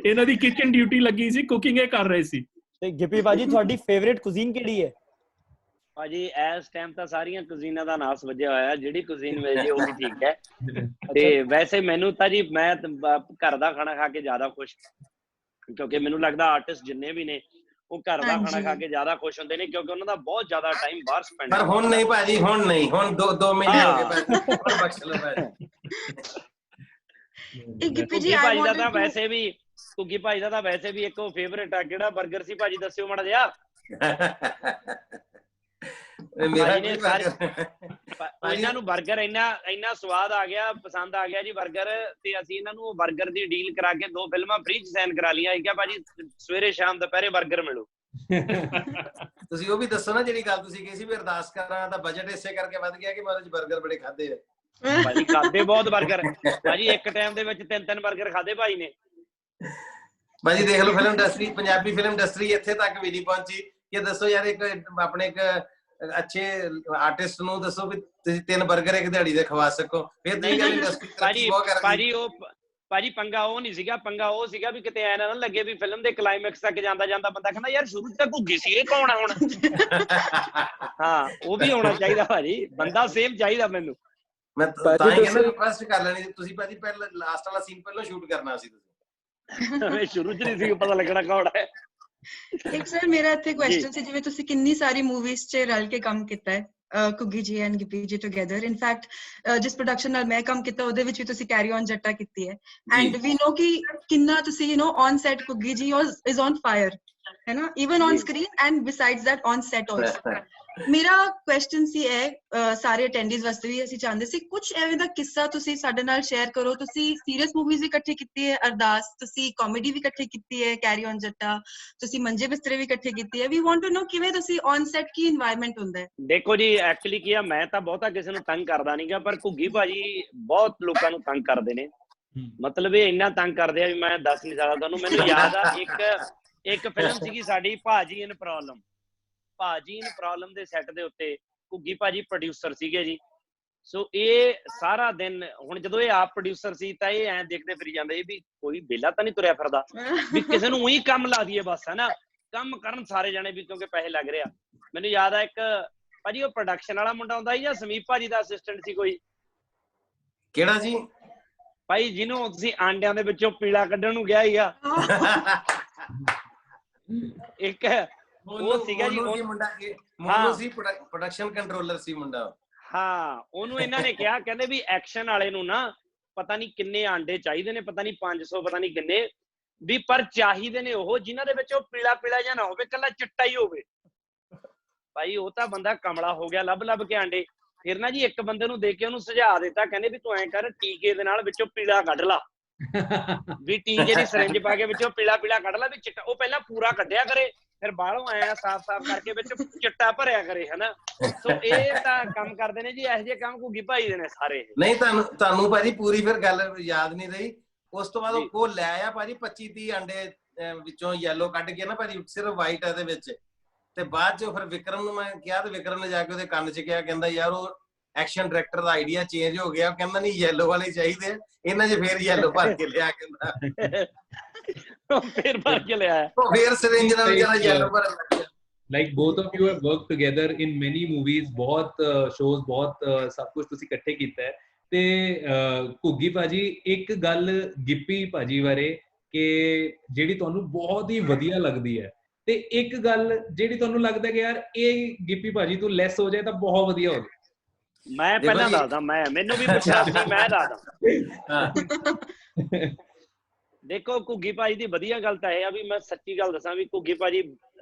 ਇਹਨਾਂ ਦੀ ਕਿਚਨ ਡਿਊਟੀ ਲੱਗੀ ਸੀ, ਕੁਕਿੰਗ ਇਹ ਕਰ ਰਹੇ ਸੀ। ਤੇ ਗਿੱਪੀ ਭਾਜੀ ਤੁਹਾਡੀ ਫੇਵਰਿਟ ਕੁਜ਼ੀਨ ਕਿਹੜੀ ਹੈ? ਭਾਜੀ ਇਸ ਟਾਈਮ ਤਾਂ ਸਾਰੀਆਂ ਕੁਜ਼ੀਨਾਂ ਦਾ ਨਾਸ ਵੱਜਿਆ ਹੋਇਆ, ਜਿਹੜੀ ਕੁਜ਼ੀਨ ਮਿਲ ਜੇ ਉਹ ਵੀ ਠੀਕ ਹੈ। ਤੇ ਵੈਸੇ ਮੈਨੂੰ ਤਾਂ ਜੀ ਮੈਂ ਘਰ ਦਾ ਖਾਣਾ ਖਾ ਕੇ ਜ਼ਿਆਦਾ ਖੁਸ਼, ਕਿਉਂਕਿ ਮੈਨੂੰ ਲੱਗਦਾ ਆਰਟਿਸਟ ਜਿੰਨੇ ਵੀ ਨੇ ਉਹ ਘਰ ਦਾ ਖਾਣਾ ਖਾ ਕੇ ਜ਼ਿਆਦਾ ਖੁਸ਼ ਹੁੰਦੇ ਨੇ, ਕਿਉਂਕਿ ਉਹਨਾਂ ਦਾ ਬਹੁਤ ਜ਼ਿਆਦਾ ਟਾਈਮ ਬਾਹਰ ਸਪੈਂਡ। ਪਰ ਹੁਣ ਨਹੀਂ ਭਾਜੀ, ਹੁਣ ਨਹੀਂ, ਹੁਣ 2 ਮਹੀਨੇ ਹੋ ਗਏ ਭਾਜੀ, ਬਖਸ਼ ਲਓ ਭਾਜੀ। ਕੁੱਗੀ ਭਾਜੀ ਦਾ ਤਾਂ ਵੈਸੇ ਵੀ, ਕੁੱਗੀ ਭਾਜੀ ਦਾ ਤਾਂ ਵੈਸੇ ਵੀ ਇੱਕ ਫੇਵਰੇਟ ਆ, ਕਿਹੜਾ 버ਗਰ ਸੀ ਭਾਜੀ ਦੱਸਿਓ ਮਾੜਾ ਜਿਹਾ। ਇਹਨਾਂ ਨੂੰ 버ਗਰ ਇੰਨਾ ਸਵਾਦ ਆ ਗਿਆ, ਪਸੰਦ ਆ ਗਿਆ ਜੀ 버ਗਰ, ਤੇ ਅਸੀਂ ਇਹਨਾਂ ਨੂੰ 버ਗਰ ਦੀ ਡੀਲ ਕਰਾ ਕੇ 2 ਫਿਲਮਾਂ ਫ੍ਰੀ ਚ ਸਾਈਨ ਕਰਾ ਲਈਆਂ। ਕਿਹਾ ਭਾਜੀ ਸਵੇਰੇ ਸ਼ਾਮ ਦੁਪਹਿਰੇ 버ਗਰ ਮਿਲੂ। ਤੁਸੀਂ ਉਹ ਵੀ ਦੱਸੋ ਨਾ ਜਿਹੜੀ ਗੱਲ ਤੁਸੀਂ ਕਹੀ ਸੀ ਵੀ ਅਰਦਾਸ ਕਰਾਂ ਤਾਂ ਬਜਟ ਇਸੇ ਕਰਕੇ ਵੱਧ ਗਿਆ ਕਿ ਮਹਾਰਾਜ 버ਗਰ ਬੜੇ ਖਾਦੇ ਆ। ਭਾਜੀ ਖਾਦੇ ਬਹੁਤ 버ਗਰ ਭਾਜੀ, ਇੱਕ ਟਾਈਮ ਦੇ ਵਿੱਚ 3 버ਗਰ ਖਾਦੇ ਭਾਈ ਨੇ। ਭਾਜੀ ਦੇਖ ਲਓ film industry, Punjabi film industry ਇੱਥੇ ਤੱਕ ਵੀ ਨਹੀਂ ਪਹੁੰਚੀ ਕਿ ਦੱਸੋ ਯਾਰ ਇੱਕ ਆਪਣੇ ਇੱਕ ਅੱਛੇ ਆਰਟਿਸਟ ਨੂੰ ਦੱਸੋ ਵੀ ਤੁਸੀਂ 3 버ਗਰ ਇੱਕ ਦਿਹਾੜੀ ਦੇ ਖਵਾ ਸਕੋ, ਫਿਰ ਤੁਸੀਂ ਗੱਲ ਇੰਡਸਟਰੀ ਭਾਜੀ ਪੰਗਾ ਉਹ ਨਹੀਂ ਸੀਗਾ, ਪੰਗਾ ਉਹ ਸੀਗਾ ਵੀ ਕਿਤੇ ਐ ਨਾ ਲੱਗੇ ਵੀ ਫਿਲਮ ਦੇ ਕਲਾਈਮੈਕਸ ਤੱਕ ਜਾਂਦਾ ਜਾਂਦਾ ਬੰਦਾ ਕਹਿੰਦਾ ਯਾਰ ਸ਼ੁਰੂ ਤੱਕ ਘੁੱਗੀ ਸੀ, ਇਹ ਕੌਣ ਆ ਹੁਣ। ਹਾਂ, ਉਹ ਵੀ ਹੋਣਾ ਚਾਹੀਦਾ ਭਾਜੀ, ਬੰਦਾ ਸੇਮ ਚਾਹੀਦਾ ਮੈਨੂੰ। ਮੈਂ ਤਾਂ ਹੀ ਕਹਿੰਦਾ ਰਿਕੁਐਸਟ ਕਰ ਲੈਣੀ ਸੀ ਤੁਸੀਂ ਭਾਜੀ, ਪਹਿਲਾਂ ਲਾਸਟ ਵਾਲਾ ਸੀਨ ਪਹਿਲਾਂ ਸ਼ੂਟ ਕਰਨਾ ਸੀ ਤੁਸੀਂ। ਸ਼ੁਰੂ ਚ ਨਹੀਂ ਸੀ ਪਤਾ ਲੱਗਣਾ ਕੌਣ ਹੈ। ਇੱਕ ਸਰ ਮੇਰਾ ਇੱਥੇ ਕੁਐਸਚਨ ਸੀ, ਜਿਵੇਂ ਤੁਸੀਂ ਕਿੰਨੀ ਸਾਰੀ ਮੂਵੀਜ਼ 'ਚ ਰਲ ਕੇ ਕੰਮ ਕੀਤਾ ਹੈ, ਕੁੱਗੀ ਜੀ ਐਂਡ ਗਿੱਪੀ ਜੀ ਟੁਗੇਦਰ। ਇਨਫੈਕਟ ਜਿਸ ਪ੍ਰੋਡਕਸ਼ਨ ਨਾਲ ਮੈਂ ਕੰਮ ਕੀਤਾ ਉਹਦੇ ਵਿੱਚ ਵੀ ਤੁਸੀਂ ਕੈਰੀ ਔਨ ਜੱਟਾ ਕੀਤੀ ਹੈ, ਐਂਡ ਵੀ ਨੋ ਕਿ ਕਿੰਨਾ ਤੁਸੀਂ you know on set Ghuggi ji is on fire, ਹੈ ਨਾ, even on screen and besides that on set also. ਮੇਰਾ ਕੁਐਸਚਨ ਸੀ ਇਹ ਸਾਰੇ ਅਟੈਂਡੀਜ਼ ਵਾਸਤੇ ਵੀ, ਅਸੀਂ ਚਾਹੁੰਦੇ ਸੀ ਕੁਝ ਐਵੇਂ ਦਾ ਕਿੱਸਾ ਤੁਸੀਂ ਸਾਡੇ ਨਾਲ ਸ਼ੇਅਰ ਕਰੋ। ਤੁਸੀਂ ਸੀਰੀਅਸ ਮੂਵੀਜ਼ ਵੀ ਇਕੱਠੇ ਕੀਤੀ ਹੈ, ਅਰਦਾਸ, ਤੁਸੀਂ ਕਾਮੇਡੀ ਵੀ ਇਕੱਠੇ ਕੀਤੀ ਹੈ, ਕੈਰੀ ਔਨ ਜੱਟਾ, ਤੁਸੀਂ ਮੰਜੇ ਬਿਸਤਰੇ ਵੀ ਇਕੱਠੇ ਕੀਤੀ ਹੈ। ਵੀ ਵਾਂਟ ਟੂ ਨੋ ਕਿਵੇਂ ਤੁਸੀਂ ਔਨ ਸੈਟ ਕੀ এনवायरमेंट ਹੁੰਦਾ ਹੈ। ਦੇਖੋ ਜੀ ਐਕਚੁਅਲੀ ਕੀ ਆ, ਮੈਂ ਤਾਂ ਬਹੁਤਾ ਕਿਸੇ ਨੂੰ ਤੰਗ ਕਰਦਾ ਨਹੀਂਗਾ, ਪਰ ਘੁੱਗੀ ਭਾਜੀ ਬਹੁਤ ਲੋਕਾਂ ਨੂੰ ਤੰਗ ਕਰਦੇ ਨੇ, ਮਤਲਬ ਇਹ ਇੰਨਾ ਤੰਗ ਕਰਦੇ ਆ ਵੀ ਮੈਂ ਦੱਸ ਨਹੀਂ ਸਕਦਾ ਤੁਹਾਨੂੰ। ਮੈਨੂੰ ਯਾਦ ਆ ਇੱਕ ਫਿਲਮ ਸੀਗੀ ਸਾਡੀ ਭਾਜੀ ਇਨ ਪ੍ਰੋਬਲਮ, ਭਾਜੀ ਇਨ ਪ੍ਰੋਬਲਮ ਦੇ ਸੈੱਟ ਦੇ ਉੱਤੇ ਘੁੱਗੀ ਭਾਜੀ ਪ੍ਰੋਡਿਊਸਰ ਸੀਗੇ ਜੀ। ਸੋ ਇਹ ਸਾਰਾ ਦਿਨ, ਹੁਣ ਜਦੋਂ ਇਹ ਆਪ ਪ੍ਰੋਡਿਊਸਰ ਸੀ ਤਾਂ ਇਹ ਐਂ ਦੇਖਦੇ ਫਿਰੀ ਜਾਂਦੇ ਵੀ ਕੋਈ ਵਿਹਲਾ ਤਾਂ ਨਹੀਂ ਤੁਰਿਆ ਫਿਰਦਾ, ਵੀ ਕਿਸੇ ਨੂੰ ਉਹੀ ਕੰਮ ਲਾ ਦਈਏ ਬਸ, ਹਨਾ, ਕੰਮ ਕਰਨ ਸਾਰੇ ਜਾਣੇ ਵੀ ਕਿਉਂਕਿ ਪੈਸੇ ਲੱਗ ਰਿਹਾ। ਮੈਨੂੰ ਯਾਦ ਆ ਇੱਕ ਭਾਜੀ ਉਹ ਪ੍ਰੋਡਕਸ਼ਨ ਵਾਲਾ ਮੁੰਡਾ ਹੁੰਦਾ ਸੀ ਜਾਂ ਸਮੀਪ ਭਾਜੀ ਦਾ ਅਸਿਸਟੈਂਟ ਸੀ ਕੋਈ? ਕਿਹੜਾ ਜੀ ਭਾਈ ਜਿਹਨੂੰ ਤੁਸੀਂ ਆਂਡਿਆਂ ਦੇ ਵਿੱਚੋਂ ਪੀਲਾ ਕੱਢਣ ਨੂੰ ਗਿਆ ਸੀਗਾ ਇੱਕ ਉਹ ਸੀਗਾ ਜੀ ਮੁੰਡਾ, ਮੋਨੂ ਸੀ ਪ੍ਰੋਡਕਸ਼ਨ ਕੰਟਰੋਲਰ ਸੀ ਮੁੰਡਾ। ਹਾਂ, ਉਹਨੂੰ ਇਹਨਾਂ ਨੇ ਕਿਹਾ, ਕਹਿੰਦੇ ਵੀ ਐਕਸ਼ਨ ਵਾਲੇ ਨੂੰ ਨਾ ਪਤਾ ਨਹੀਂ ਕਿੰਨੇ ਆਂਡੇ ਚਾਹੀਦੇ ਨੇ, ਪਤਾ ਨਹੀਂ 500 ਪਤਾ ਨਹੀਂ ਕਿੰਨੇ, ਵੀ ਪਰ ਚਾਹੀਦੇ ਨੇ ਉਹ ਜਿਨ੍ਹਾਂ ਦੇ ਵਿੱਚ ਉਹ ਪੀਲਾ ਪੀਲਾ ਜਾਂ ਨਾ ਹੋਵੇ, ਕੱਲਾ ਚਿੱਟਾ ਹੀ ਹੋਵੇ। ਭਾਈ ਉਹ ਤਾਂ ਬੰਦਾ ਕਮਲਾ ਹੋ ਗਿਆ, ਲੱਭ ਕੇ ਆਂਡੇ। ਫਿਰ ਨਾ ਜੀ ਇੱਕ ਬੰਦੇ ਨੂੰ ਦੇਖ ਕੇ ਉਹਨੂੰ ਸੁਝਾਅ ਦਿੱਤਾ, ਕਹਿੰਦੇ ਵੀ ਤੂੰ ਐਂ ਕਰ, ਟੀਕੇ ਦੇ ਨਾਲ ਵਿੱਚੋਂ ਪੀਲਾ ਕੱਢ ਲਾ, ਵੀ ਟੀਕੇ ਦੀ ਸਿਰਿੰਜ ਪਾ ਕੇ ਵਿੱਚੋਂ ਪੀਲਾ ਕੱਢ ਲਾ, ਵੀ ਚਿੱਟਾ ਉਹ ਪਹਿਲਾਂ ਪੂਰਾ ਕੱਢਿਆ ਕਰੇ, ਫਿਰ ਬਾਹਰੋਂ ਆਇਆ ਸਾਫ਼ ਕਰਕੇ ਵਿੱਚ ਚਿੱਟਾ ਭਰਿਆ ਕਰੇ, ਹਨਾ। ਸੋ ਇਹ ਤਾਂ ਕੰਮ ਕਰਦੇ ਨੇ ਜੀ, ਇਹੋ ਜਿਹੇ ਕੰਮ ਘੁੱਗੀ ਭਾਈ ਦੇ ਨੇ ਸਾਰੇ। ਨਹੀਂ ਤੁਹਾਨੂੰ ਭਾਜੀ ਪੂਰੀ ਫਿਰ ਗੱਲ ਯਾਦ ਨਹੀਂ ਰਹੀ। ਉਸ ਤੋਂ ਬਾਅਦ ਉਹ ਲੈ ਆਇਆ ਭਾਜੀ 25-30 ਅੰਡੇ ਵਿੱਚੋਂ ਯੈਲੋ ਕੱਢ ਕੇ ਨਾ ਭਾਜੀ, ਸਿਰਫ ਵਾਈਟ ਇਹਦੇ ਵਿੱਚ, ਤੇ ਬਾਅਦ ਚ ਫਿਰ ਵਿਕਰਮ ਨੂੰ ਮੈਂ ਕਿਹਾ ਤੇ ਵਿਕਰਮ ਨੇ ਜਾ ਕੇ ਉਹਦੇ ਕੰਨ 'ਚ ਕਿਹਾ, ਕਹਿੰਦਾ ਯਾਰ ਉਹ ਐਕਸ਼ਨ ਡਾਇਰੈਕਟਰ ਦਾ ਆਈਡੀਆ ਚੇਂਜ ਹੋ ਗਿਆ, ਕਹਿੰਦਾ ਨਹੀਂ ਯੈਲੋ ਵਾਲੇ ਚਾਹੀਦੇ ਆ, ਇਹਨਾਂ 'ਚ ਫੇਰ ਯੈਲੋ ਭਰ ਕੇ ਲਿਆ, ਕਹਿੰਦਾ ਫਿਰ ਭਰ ਕੇ ਲਿਆ, ਉਹ ਫੇਰ ਸਿਰਿੰਜ ਨਾਲ ਜਿਹੜਾ ਯੈਲੋ ਭਰਨ ਲੱਗ ਗਿਆ। Like both of you have worked together in many movies, ਬਹੁਤ shows, ਬਹੁਤ ਸਭ ਕੁਝ ਤੁਸੀਂ ਇਕੱਠੇ ਕੀਤਾ ਹੈ। ਤੇ ਘੁੱਗੀ ਭਾਜੀ ਇੱਕ ਗੱਲ ਗਿੱਪੀ ਭਾਜੀ ਬਾਰੇ ਕਿ ਜਿਹੜੀ ਤੁਹਾਨੂੰ ਬਹੁਤ ਹੀ ਵਧੀਆ ਲੱਗਦੀ ਹੈ, ਤੇ ਇੱਕ ਗੱਲ ਜਿਹੜੀ ਤੁਹਾਨੂੰ ਲੱਗਦਾ ਕਿ ਯਾਰ ਇਹ ਗਿੱਪੀ ਭਾਜੀ ਤੋਂ ਲੈਸ ਹੋ ਜਾਏ ਤਾਂ ਬਹੁਤ ਵਧੀਆ ਹੋ ਜਾਏ। ਮੈਂ ਪਹਿਲਾਂ ਦੱਸਦਾ, ਮੈਨੂੰ ਵੀ ਪੁੱਛਿਆ ਸੀ, ਮੈਂ ਦੱਸਦਾ। ਦੇਖੋ ਘੁੱਗੀ ਭਾਜੀ ਦੀ ਵਧੀਆ ਗੱਲ ਤਾਂ ਇਹ ਆ ਵੀ ਮੈਂ ਸੱਚੀ ਗੱਲ ਦੱਸਾਂ ਵੀ ਘੁੱਗੀ ਭਾਜੀ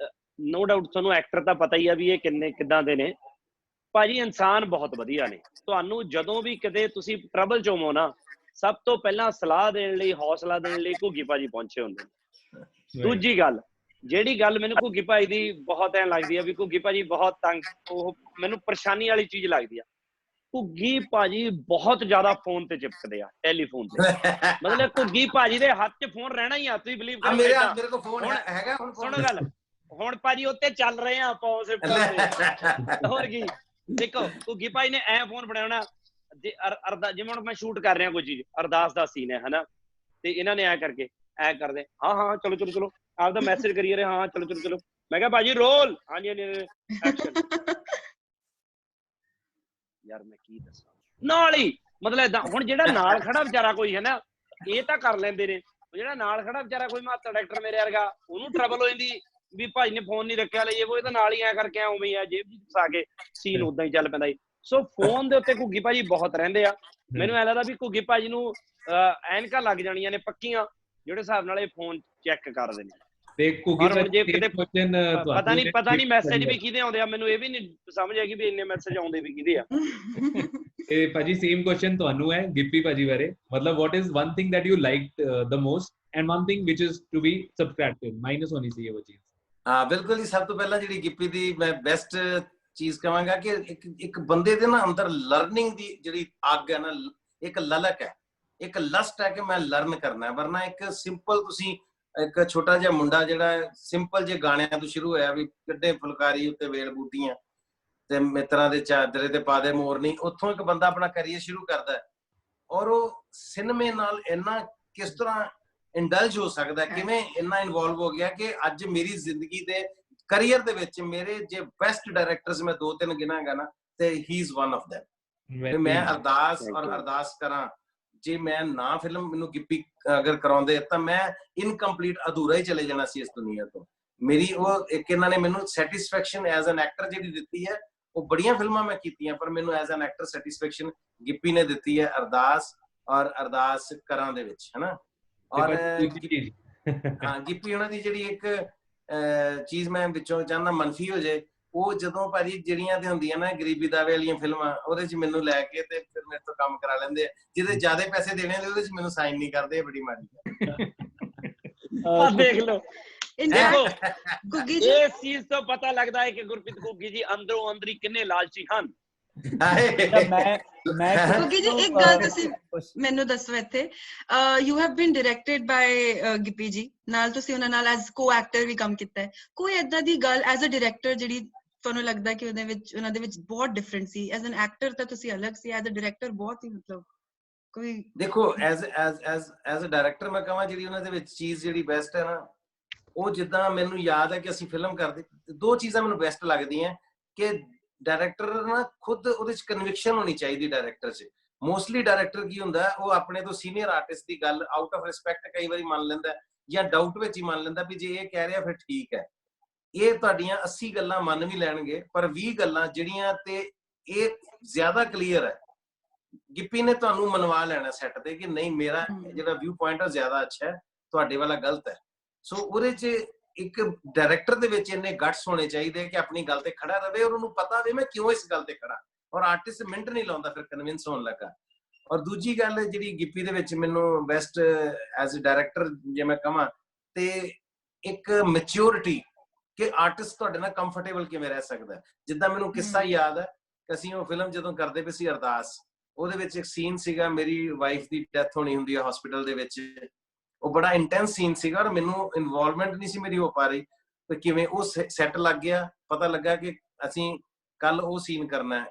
ਨੋ ਡਾਊਟ ਤੁਹਾਨੂੰ ਐਕਟਰ ਤਾਂ ਪਤਾ ਹੀ ਆ ਵੀ ਇਹ ਕਿੱਦਾਂ ਦੇ ਨੇ ਭਾਜੀ, ਇਨਸਾਨ ਬਹੁਤ ਵਧੀਆ ਨੇ। ਤੁਹਾਨੂੰ ਜਦੋਂ ਵੀ ਕਿਤੇ ਤੁਸੀਂ ਟਰਬਲ ਚ ਹੋਵੋ ਨਾ, ਸਭ ਤੋਂ ਪਹਿਲਾਂ ਸਲਾਹ ਦੇਣ ਲਈ, ਹੌਸਲਾ ਦੇਣ ਲਈ ਘੁੱਗੀ ਭਾਜੀ ਪਹੁੰਚੇ ਹੁੰਦੇ ਨੇ। ਦੂਜੀ ਗੱਲ, ਜਿਹੜੀ ਗੱਲ ਮੈਨੂੰ ਘੁੱਗੀ ਭਾਜੀ ਦੀ ਬਹੁਤ ਐਂ ਲੱਗਦੀ ਆ ਵੀ ਘੁੱਗੀ ਭਾਜੀ ਬਹੁਤ ਤੰਗ, ਉਹ ਮੈਨੂੰ ਪਰੇਸ਼ਾਨੀ ਵਾਲੀ ਚੀਜ਼ ਲੱਗਦੀ ਆ। ਘੁੱਗੀ ਭਾਜੀ ਬਹੁਤ ਜ਼ਿਆਦਾ ਫੋਨ ਤੇ ਚਿਪਕਦੇ ਆ, ਟੈਲੀਫੋਨ ਤੇ। ਮਤਲਬ ਘੁੱਗੀ ਭਾਜੀ ਦੇ ਹੱਥ 'ਚ ਫੋਨ ਰਹਿਣਾ ਹੀ ਆ, ਤੁਸੀਂ ਬਲੀਵ ਕਰੋ। ਮੇਰੇ ਕੋਲ ਫੋਨ ਹੈਗਾ ਹੁਣ। ਸੁਣੋ ਗੱਲ, ਹੁਣ ਭਾਜੀ ਉੱਤੇ ਚੱਲ ਰਹੇ ਆ ਆਪਾਂ ਉਸ ਤੇ। ਹੋਰ ਕੀ, ਦੇਖੋ ਘੁੱਗੀ ਭਾਜੀ ਨੇ ਐ ਫੋਨ ਬਣਾਉਣਾ, ਜਿਵੇਂ ਹੁਣ ਮੈਂ ਸ਼ੂਟ ਕਰ ਰਿਹਾ ਕੋਈ ਚੀਜ਼, ਅਰਦਾਸ ਦਾ ਸੀਨ ਹੈ ਹਨਾ, ਤੇ ਇਹਨਾਂ ਨੇ ਐ ਕਰਕੇ ਐ ਕਰਦੇ, ਹਾਂ ਚਲੋ ਚਲੋ ਚਲੋ ਆਪਦਾ ਮੈਸੇਜ ਕਰੀਏ, ਹਾਂ ਚਲੋ ਚਲੋ ਚਲੋ। ਮੈਂ ਕਿਹਾ ਭਾਜੀ ਰੋਲ, ਹਾਂਜੀ ਐਕਸ਼ਨ। ਯਾਰ ਮੈਂ ਕੀ ਦੱਸਾਂ, ਨਾਲ ਹੀ ਮਤਲਬ ਏਦਾਂ। ਹੁਣ ਜਿਹੜਾ ਨਾਲ ਖੜਾ ਵਿਚਾਰਾ ਕੋਈ ਹੈ ਨਾ, ਇਹ ਤਾਂ ਕਰ ਲੈਂਦੇ ਨੇ। ਜਿਹੜਾ ਨਾਲ ਖੜਾ ਵਿਚਾਰਾ ਕੋਈ ਮਾਤਾ ਡਾਕਟਰ ਮੇਰੇ ਵਰਗਾ, ਉਹਨੂੰ ਟਰਬਲ ਹੋ ਜਾਂਦੀ ਵੀ ਭਾਈ ਨੇ ਫੋਨ ਨਹੀਂ ਰੱਖਿਆ, ਲਈਏ ਉਹ ਇਹਦਾ ਨਾਲ ਹੀ ਐ ਕਰਕੇ ਉਵੇਂ ਹੀ ਆ, ਜੇਬ ਜੀ ਫਸਾ ਕੇ ਸੀਨ ਉਦਾਂ ਹੀ ਚੱਲ ਪੈਂਦਾ ਜੀ। ਸੋ ਫੋਨ ਦੇ ਉੱਤੇ ਘੁੱਗੀ ਭਾਜੀ ਬਹੁਤ ਰਹਿੰਦੇ ਆ। ਮੈਨੂੰ ਐ ਲੱਗਦਾ ਵੀ ਘੁੱਗੀ ਭਾਜੀ ਨੂੰ ਐਨਕਾਂ ਲੱਗ ਜਾਣੀਆਂ ਨੇ ਪੱਕੀਆਂ, ਜਿਹੜੇ ਹਿਸਾਬ ਨਾਲ ਇਹ ਫੋਨ ਚੈੱਕ ਕਰਦੇ ਨੇ। ਤੇ ਘੁੱਗੀ ਹੁਣ ਜੇ ਕਿਤੇ ਪਤਾ ਨਹੀਂ ਮੈਸੇਜ ਵੀ ਕਿਹਦੇ ਆਉਂਦੇ ਆ, ਮੈਨੂੰ ਇਹ ਵੀ ਨਹੀਂ ਸਮਝ ਆਏਗੀ ਵੀ ਇੰਨੇ ਮੈਸੇਜ ਆਉਂਦੇ ਵੀ ਕਿਹਦੇ ਆ। ਇਹ ਭਾਜੀ ਸੇਮ ਕੁਐਸਚਨ ਤੁਹਾਨੂੰ ਹੈ ਗਿੱਪੀ ਭਾਜੀ ਬਾਰੇ। ਮਤਲਬ what is one thing that you liked the most and one thing which is to be subtracted, minus ਹੋਣੀ ਸੀ ਉਹ ਚੀਜ਼। ਹਾਂ ਬਿਲਕੁਲ ਜੀ। ਸਭ ਤੋਂ ਪਹਿਲਾਂ ਜਿਹੜੀ ਗਿੱਪੀ ਦੀ ਮੈਂ ਬੈਸਟ ਚੀਜ਼ ਕਹਾਂਗਾ ਕਿ ਇੱਕ ਬੰਦੇ ਦੇ ਨਾ ਅੰਦਰ ਲਰਨਿੰਗ ਦੀ ਜਿਹੜੀ ਅੱਗ ਹੈ ਨਾ, ਇੱਕ ਲਲਕ ਹੈ, ਇੱਕ ਲਸਟ ਹੈ ਕਿ ਮੈਂ ਲਰਨ ਕਰਨਾ। ਵਰਨਾ ਇੱਕ ਸਿੰਪਲ, ਤੁਸੀਂ ਇੱਕ ਛੋਟਾ ਜਿਹਾ ਮੁੰਡਾ ਜਿਹੜਾ ਸਿੰਪਲ ਜਿਹੇ ਗਾਣਿਆਂ ਤੋਂ ਸ਼ੁਰੂ ਹੋਇਆ ਵੀ ਕਿੱਡੇ ਫੁਲਕਾਰੀ ਉੱਤੇ ਵੇਲ ਬੂਟੀਆਂ ਤੇ ਮਿੱਤਰਾਂ ਦੇ ਚਾਦਰੇ ਤੇ ਪਾ ਦੇ ਮੋਰਨੀ, ਉੱਥੋਂ ਇੱਕ ਬੰਦਾ ਆਪਣਾ ਕਰੀਅਰ ਸ਼ੁਰੂ ਕਰਦਾ ਹੈ। ਔਰ ਉਹ ਸਿਨੇਮੇ ਨਾਲ ਇੰਨਾ ਕਿਸ ਤਰ੍ਹਾਂ ਇੰਡਲਜ ਹੋ ਸਕਦਾ, ਕਿਵੇਂ ਇੰਨਾ ਇਨਵੋਲਵ ਹੋ ਗਿਆ ਕਿ ਅੱਜ ਮੇਰੀ ਜ਼ਿੰਦਗੀ ਦੇ ਕਰੀਅਰ ਦੇ ਵਿੱਚ ਮੇਰੇ ਜੇ ਬੈਸਟ ਡਾਇਰੈਕਟਰਸ ਮੈਂ 2-3 ਗਿਣਾਂਗਾ ਨਾ, ਤੇ ਹੀ ਇਜ਼ ਵਨ ਆਫ ਦੈਮ। ਮੈਂ ਅਰਦਾਸ ਕਰਾਂ, ਜੇ ਮੈਂ ਨਾ ਫਿਲਮ ਮੈਨੂੰ ਗਿੱਪੀ ਅਗਰ ਕਰਾਉਂਦੇ ਤਾਂ ਮੈਂ ਇਨਕੰਪਲੀਟ, ਅਧੂਰਾ ਹੀ ਚਲੇ ਜਾਣਾ ਸੀ ਇਸ ਦੁਨੀਆ ਤੋਂ। ਮੇਰੀ ਉਹ ਇੱਕ ਇਹਨਾਂ ਨੇ ਮੈਨੂੰ ਸੈਟੀਸਫੈਕਸ਼ਨ ਐਜ਼ ਐਨ ਐਕਟਰ ਜਿਹੜੀ ਦਿੱਤੀ ਹੈ, ਉਹ ਬੜੀਆਂ ਫਿਲਮਾਂ ਮੈਂ ਕੀਤੀਆਂ, ਪਰ ਮੈਨੂੰ as an actor satisfaction Gippy ਨੇ ਦਿੱਤੀ ਹੈ ਅਰਦਾਸ ਔਰ ਅਰਦਾਸ ਕਰਾਂ ਦੇ ਵਿੱਚ, ਹਨਾ। ਔਰ ਹਾਂ, ਗਿੱਪੀ ਉਹਨਾਂ ਦੀ ਜਿਹੜੀ ਇੱਕ ਚੀਜ਼ ਮੈਂ ਵਿੱਚੋਂ ਚਾਹੁੰਦਾ ਮਨਫੀ ਹੋ ਜਾਏ, ਉਹ ਜਦੋਂ ਭਾਜੀ ਜਿਹੜੀਆਂ ਤੇ ਹੁੰਦੀਆਂ ਨਾ ਗਰੀਬੀ ਦਾਵੇ ਵਾਲੀਆਂ ਫਿਲਮਾਂ, ਉਹਦੇ 'ਚ ਮੈਨੂੰ ਲੈ ਕੇ ਤੇ ਫਿਰ ਮੇਰੇ ਤੋਂ ਕੰਮ ਕਰਾ ਲੈਂਦੇ ਆ। ਜਿਹਦੇ ਜ਼ਿਆਦਾ ਪੈਸੇ ਦੇਣੇ ਉਹਦੇ 'ਚ ਮੈਨੂੰ ਸਾਈਨ ਨਹੀਂ ਕਰਦੇ, ਬੜੀ ਮਾੜੀ ਗੱਲ। ਦੇਖ ਲਓ, ਇਸ ਚੀਜ਼ ਤੋਂ ਪਤਾ ਲੱਗਦਾ ਹੈ ਕਿ ਗੁਰਪ੍ਰੀਤ ਘੁੱਗੀ ਜੀ ਅੰਦਰੋਂ ਅੰਦਰੀ ਕਿੰਨੇ ਲਾਲਚੀ ਹਨ। ਘੁੱਗੀ ਜੀ ਇੱਕ ਗੱਲ ਤੁਸੀਂ ਮੈਨੂੰ ਦੱਸੋ ਇੱਥੇ, ਯੂ ਹੈਵ ਬੀਨ ਡਾਇਰੈਕਟਡ ਬਾਈ ਗਿੱਪੀ ਜੀ, ਨਾਲ ਤੁਸੀਂ ਉਹਨਾਂ ਨਾਲ ਐਜ਼ ਕੋ ਐਕਟਰ ਵੀ ਕੰਮ ਕੀਤਾ ਹੈ। ਕੋਈ ਏਦਾਂ ਦੀ ਗੱਲ ਐਜ਼ ਅ ਡਾਇਰੈਕਟਰ ਜਿਹੜੀ ਤੁਹਾਨੂੰ ਲੱਗਦਾ ਕਿ ਉਹਨਾਂ ਦੇ ਵਿੱਚ ਬਹੁਤ difference C? As an actor ਤਾਂ ਤੁਸੀਂ ਅਲੱਗ ਸੀ, ਐਜ਼ ਅ ਡਾਇਰੈਕਟਰ ਬਹੁਤ ਹੀ ਮਤਲਬ ਕੋਈ। ਦੇਖੋ ਐਜ਼ ਅ ਡਾਇਰੈਕਟਰ ਮੈਂ ਕਹਾਂ ਜਿਹੜੀ ਉਹਨਾਂ ਦੇ ਵਿੱਚ ਚੀਜ਼ ਜਿਹੜੀ ਬੈਸਟ ਹੈ ਨਾ, ਉਹ ਜਿੱਦਾਂ ਮੈਨੂੰ ਯਾਦ ਹੈ ਕਿ ਅਸੀਂ ਫਿਲਮ ਕਰਦੇ, 2 ਚੀਜ਼ਾਂ ਮੈਨੂੰ ਬੈਸਟ ਲੱਗਦੀਆਂ ਕਿ ਡਾਇਰੈਕਟਰ ਨਾ ਖੁਦ ਉਹਦੇ 'ਚ ਕਨਵਿਕਸ਼ਨ ਹੋਣੀ ਚਾਹੀਦੀ ਡਾਇਰੈਕਟਰ 'ਚ। ਮੋਸਟਲੀ ਡਾਇਰੈਕਟਰ ਕੀ ਹੁੰਦਾ, ਉਹ ਆਪਣੇ ਤੋਂ ਸੀਨੀਅਰ ਆਰਟਿਸਟ ਦੀ ਗੱਲ ਆਊਟ ਆਫ ਰਿਸਪੈਕਟ ਕਈ ਵਾਰੀ ਮੰਨ ਲੈਂਦਾ, ਜਾਂ ਡਾਊਟ ਵਿੱਚ ਹੀ ਮੰਨ ਲੈਂਦਾ ਵੀ ਜੇ ਇਹ ਕਹਿ ਰਿਹਾ ਫਿਰ ਠੀਕ ਹੈ। ਇਹ ਤੁਹਾਡੀਆਂ 80 ਗੱਲਾਂ ਮੰਨ ਵੀ ਲੈਣਗੇ, ਪਰ 20 ਗੱਲਾਂ ਜਿਹੜੀਆਂ ਤੇ ਇਹ ਜ਼ਿਆਦਾ ਕਲੀਅਰ ਹੈ, ਗਿੱਪੀ ਨੇ ਤੁਹਾਨੂੰ ਮਨਵਾ ਲੈਣਾ ਸੈੱਟ ਤੇ ਕਿ ਨਹੀਂ, ਮੇਰਾ ਜਿਹੜਾ ਵਿਊ ਪੁਆਇੰਟ ਹੈ ਜ਼ਿਆਦਾ ਅੱਛਾ ਹੈ, ਤੁਹਾਡੇ ਵਾਲਾ ਗਲਤ ਹੈ। ਸੋ ਉਹਦੇ 'ਚ ਇੱਕ ਡਾਇਰੈਕਟਰ ਦੇ ਵਿੱਚ ਇੰਨੇ ਗਟਸ ਹੋਣੇ ਚਾਹੀਦੇ ਕਿ ਆਪਣੀ ਗੱਲ ਤੇ ਖੜਾ ਰਵੇ, ਔਰ ਉਹਨੂੰ ਪਤਾ ਹੋਵੇ ਮੈਂ ਕਿਉਂ ਇਸ ਗੱਲ ਤੇ ਖੜਾ। ਔਰ ਆਰਟਿਸਟ ਮਿੰਟ ਨਹੀਂ ਲਾਉਂਦਾ ਫਿਰ ਕਨਵਿੰਸ ਹੋਣ ਲੱਗਾ। ਔਰ ਦੂਜੀ ਗੱਲ ਜਿਹੜੀ ਗਿੱਪੀ ਦੇ ਵਿੱਚ ਮੈਨੂੰ ਬੈਸਟ ਐਜ਼ ਅ ਡਾਇਰੈਕਟਰ ਜੇ ਮੈਂ ਕਹਾਂ, ਤੇ ਇੱਕ ਮੈਚਿਓਰਿਟੀ ਕਿ ਆਰਟਿਸਟ ਤੁਹਾਡੇ ਨਾਲ ਕੰਫਰਟੇਬਲ ਕਿਵੇਂ ਰਹਿ ਸਕਦਾ। ਜਿੱਦਾਂ ਮੈਨੂੰ ਕਿੱਸਾ ਯਾਦ ਹੈ ਕਿ ਅਸੀਂ ਉਹ ਫਿਲਮ ਜਦੋਂ ਕਰਦੇ ਪਏ ਸੀ ਅਰਦਾਸ, ਉਹਦੇ ਵਿੱਚ ਇੱਕ ਸੀਨ ਸੀਗਾ, ਮੇਰੀ ਵਾਈਫ ਦੀ ਡੈਥ ਹੋਣੀ ਹੁੰਦੀ ਹੈ ਹਸਪੀਟਲ ਦੇ ਵਿੱਚ। ਉਹ ਬੜਾ ਇੰਟੈਂਸ ਸੀਨ ਸੀਗਾ ਔਰ ਮੈਨੂੰ ਇਨਵੋਲਵਮੈਂਟ ਨਹੀਂ ਸੀ ਮੇਰੀ ਹੋ ਪਾ ਰਹੀ, ਤੇ ਕਿਵੇਂ ਉਹ ਸੈੱਟ ਲੱਗ ਗਿਆ। ਪਤਾ ਲੱਗਾ ਕਿ ਅਸੀਂ ਕੱਲ ਉਹ ਸੀਨ ਕਰਨਾ ਹੈ,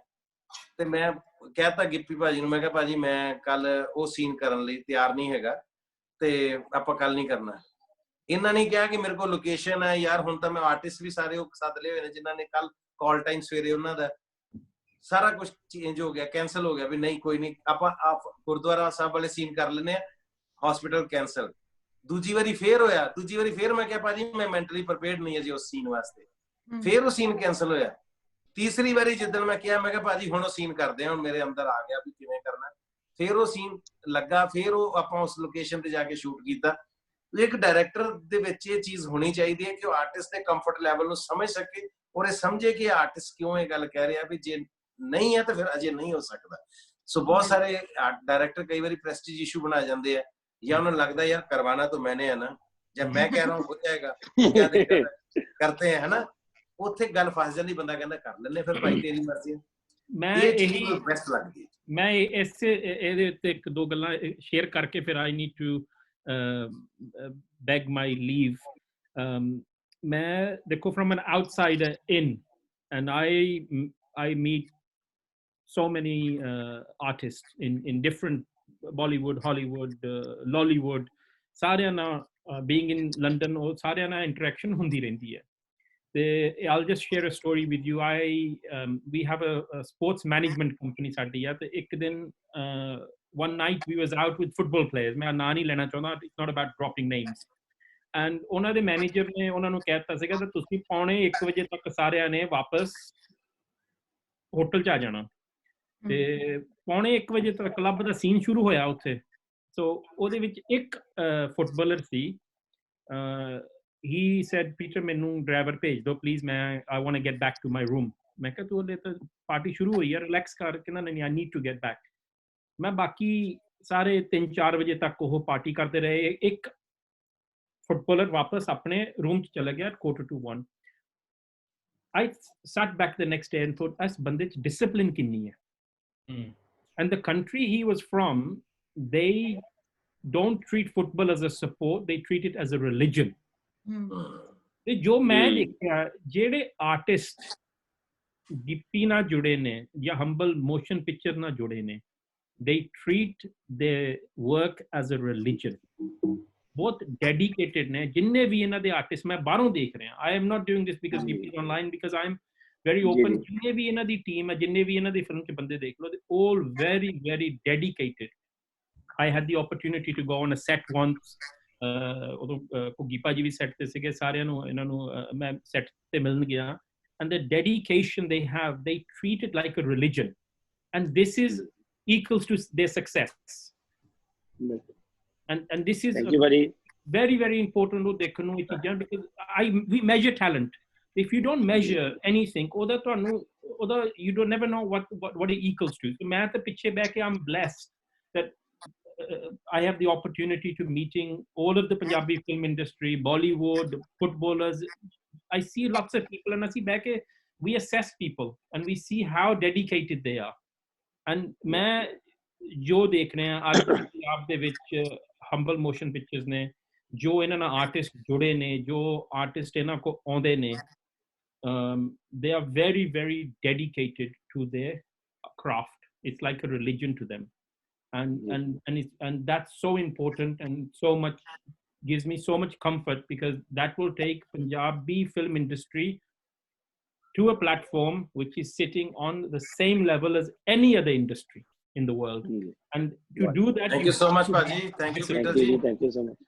ਤੇ ਮੈਂ ਕਹਿਤਾ ਗਿੱਪੀ ਭਾਜੀ ਨੂੰ, ਮੈਂ ਕਿਹਾ ਭਾਜੀ ਮੈਂ ਕੱਲ ਉਹ ਸੀਨ ਕਰਨ ਲਈ ਤਿਆਰ ਨਹੀਂ ਹੈਗਾ, ਤੇ ਆਪਾਂ ਕੱਲ ਨਹੀਂ ਕਰਨਾ। ਇਹਨਾਂ ਨੇ ਕਿਹਾ ਕਿ ਮੇਰੇ ਕੋਲ ਲੋਕੇਸ਼ਨ ਹੈ ਯਾਰ, ਹੁਣ ਤਾਂ ਮੈਂ ਆਰਟਿਸਟ ਵੀ ਸਾਰੇ ਉਹ ਸੱਦ ਲਏ ਹੋਏ ਨੇ ਜਿਨ੍ਹਾਂ ਨੇ ਕੱਲ ਕਾਲ ਟਾਈਮ ਸਵੇਰੇ ਉਹਨਾਂ ਦਾ ਸਾਰਾ ਕੁਝ ਚੇਂਜ ਹੋ ਗਿਆ, ਕੈਂਸਲ ਹੋ ਗਿਆ ਵੀ ਨਹੀਂ ਕੋਈ ਨਹੀਂ, ਆਪਾਂ ਗੁਰਦੁਆਰਾ ਸਾਹਿਬ ਵਾਲੇ ਸੀਨ ਕਰ ਲੈਂਦੇ ਆ, ਹਸਪੀਟਲ ਕੈਂਸਲ। ਦੂਜੀ ਵਾਰੀ ਫੇਰ ਹੋਇਆ, ਦੂਜੀ ਵਾਰੀ ਫੇਰ ਮੈਂ ਕਿਹਾ ਭਾਜੀ ਮੈਂ ਮੈਂਟਲੀ ਪ੍ਰੀਪੇਅਰਡ ਨਹੀਂ ਹੈ ਜੀ ਉਸ ਸੀਨ ਵਾਸਤੇ, ਫੇਰ ਉਹ ਸੀਨ ਕੈਂਸਲ ਹੋਇਆ। ਤੀਸਰੀ ਵਾਰੀ ਜਿੱਦਣ ਮੈਂ ਕਿਹਾ, ਮੈਂ ਕਿਹਾ ਭਾਜੀ ਹੁਣ ਉਹ ਸੀਨ ਕਰਦੇ ਆ, ਹੁਣ ਮੇਰੇ ਅੰਦਰ ਆ ਗਿਆ ਵੀ ਕਿਵੇਂ ਕਰਨਾ, ਫੇਰ ਉਹ ਸੀਨ ਲੱਗਾ, ਫੇਰ ਉਹ ਆਪਾਂ ਉਸ ਲੋਕੇਸ਼ਨ ਤੇ ਜਾ ਕੇ ਸ਼ੂਟ ਕੀਤਾ। ਇੱਕ ਡਾਇਰੈਕਟਰ ਦੇ ਵਿੱਚ ਇਹ ਚੀਜ਼ ਹੋਣੀ ਚਾਹੀਦੀ ਹੈ ਕਿ ਉਹ ਆਰਟਿਸਟ ਦੇ ਕੰਫਰਟ ਲੈਵਲ ਨੂੰ ਸਮਝ ਸਕੇ ਔਰ ਇਹ ਸਮਝੇ ਕਿ ਆਰਟਿਸਟ ਕਿਉਂ ਇਹ ਗੱਲ ਕਹਿ ਰਿਹਾ ਵੀ ਜੇ ਨਹੀਂ ਹੈ ਤਾਂ ਫਿਰ ਅਜੇ ਨਹੀਂ ਹੋ ਸਕਦਾ। ਸੋ ਬਹੁਤ ਸਾਰੇ डायरेक्टर कई बार प्रेस्टीज इशू बना जाते हैं या उन्हें लगता है यार करवाना तो मैंने है ना, जब मैं कह रहा हूँ हो जाएगा करते हैं है ना, ਉੱਥੇ ਗੱਲ ਫਸ ਜਾਂਦੀ, ਬੰਦਾ ਕਹਿੰਦਾ ਕਰ ਲੈਣੇ ਫਿਰ ਭਾਈ ਤੇਰੀ ਮਰਜ਼ੀ ਹੈ। ਮੈਂ ਇਹੀ ਬੈਸਟ ਲੱਗਦੀ, ਮੈਂ ਇਹਦੇ ਉੱਤੇ ਇੱਕ ਦੋ ਗੱਲਾਂ ਸ਼ੇਅਰ ਕਰਕੇ ਫਿਰ I need to beg my leave. ਮੈਂ ਦੇਖੋ from an outsider in and I meet so many artists in different Bollywood, Hollywood, Lollywood, ਸਾਰਿਆਂ ਨਾਲ being in London ਉਹ ਸਾਰਿਆਂ ਨਾਲ interaction ਹੁੰਦੀ ਰਹਿੰਦੀ ਹੈ। I'll just share a story with you. We have a sports management company ਸਾਡੀ ਆ, ਤੇ ਇੱਕ ਦਿਨ one night we was out with football players, ਮੈਂ ਨਾਂ ਨਹੀਂ ਲੈਣਾ ਚਾਹੁੰਦਾ, it's not about dropping names, and ਉਹਨਾਂ ਦੇ ਮੈਨੇਜਰ ਨੇ ਉਹਨਾਂ ਨੂੰ ਕਹਿ ਦਿੱਤਾ ਸੀਗਾ ਕਿ ਤੁਸੀਂ 1:45 ਵਜੇ ਤੱਕ ਸਾਰਿਆਂ ਨੇ ਵਾਪਸ ਹੋਟਲ 'ਚ ਆ ਜਾਣਾ। ਤੇ 1:45 ਵਜੇ ਤੱਕ ਕਲੱਬ ਦਾ ਸੀਨ ਸ਼ੁਰੂ ਹੋਇਆ ਉੱਥੇ। ਸੋ ਉਹਦੇ ਵਿੱਚ ਇੱਕ footballer C, he said Peter ਮੈਨੂੰ ਡਰਾਈਵਰ ਭੇਜ ਦਿਓ ਪਲੀਜ਼, ਮੈਂ I want to get back to my room। ਮੈਂ ਕਿਹਾ ਤੂੰ ਉਹਦੇ ਤਾਂ ਪਾਰਟੀ ਸ਼ੁਰੂ ਹੋਈ ਹੈ, ਰਿਲੈਕਸ ਕਰ। ਕਹਿੰਦਾ ਨਹੀਂ I need to get back। ਮੈਂ ਬਾਕੀ ਸਾਰੇ 3-4 ਵਜੇ ਤੱਕ ਉਹ ਪਾਰਟੀ ਕਰਦੇ ਰਹੇ। ਇੱਕ ਫੁੱਟਬਾਲਰ ਵਾਪਸ ਆਪਣੇ ਰੂਮ 'ਚ ਚਲਾ ਗਿਆ 1:45। I sat back the next day and thought, as bande ch discipline kinni hai, and the country he was from, they don't treat football as a sport, they treat it as a religion। te jo main dekhya jehde artist gippy na jude ne ya humble motion picture na jude ne, they treat their work as a religion। बहुत dedicated ने जिन्ने भी इन्हां दे artist मैं बाहरों देख रहे हैं। I am not doing this because Gippy is online, because I am very open. जिन्ने भी इन्हां दी टीम है, जिन्ने भी इन्हां दी फिल्म च बंदे देख लो, they all very very dedicated. I had the opportunity to go on a set once, उदों घुग्गी भाजी भी सेट ते सीगे, सारियां नूं इन्हां नूं मैं सेट ते मिलन गया, and the dedication they have, they treat it like a religion, and this is equals to their success। And this is very very important to dekhnu ਇਹ ਚੀਜ਼ਾਂ, because we measure talent। if you don't measure anything, ਉਹਦਾ ਤੁਹਾਨੂੰ ਉਹਦਾ you don't never know what it equals to। so ਮੈਂ ਤਾਂ ਪਿੱਛੇ ਬਹਿ ਕੇ I'm blessed that I have the opportunity to meeting all of the Punjabi film industry, Bollywood, footballers। I see lots of people and ਅਸੀਂ ਬਹਿ ਕੇ we assess people and we see how dedicated they are। and ਮੈਂ ਜੋ ਦੇਖ ਰਿਹਾ ਅੱਜ ਪੰਜਾਬ ਦੇ ਵਿੱਚ humble motion pictures ਨੇ, ਜੋ ਇਹਨਾਂ ਨਾਲ ਆਰਟਿਸਟ ਜੁੜੇ ਨੇ, ਜੋ ਆਰਟਿਸਟ ਇਹਨਾਂ ਕੋ ਆਉਂਦੇ ਨੇ, they are very very dedicated to their craft। it's like a religion to them, and that's so important and so much gives me so much comfort, because that will take Punjabi film industry to a platform which is sitting on the same level as any other industry in the world। and to do that, thank you so much Paji, thank you Peter ji, thank you so much।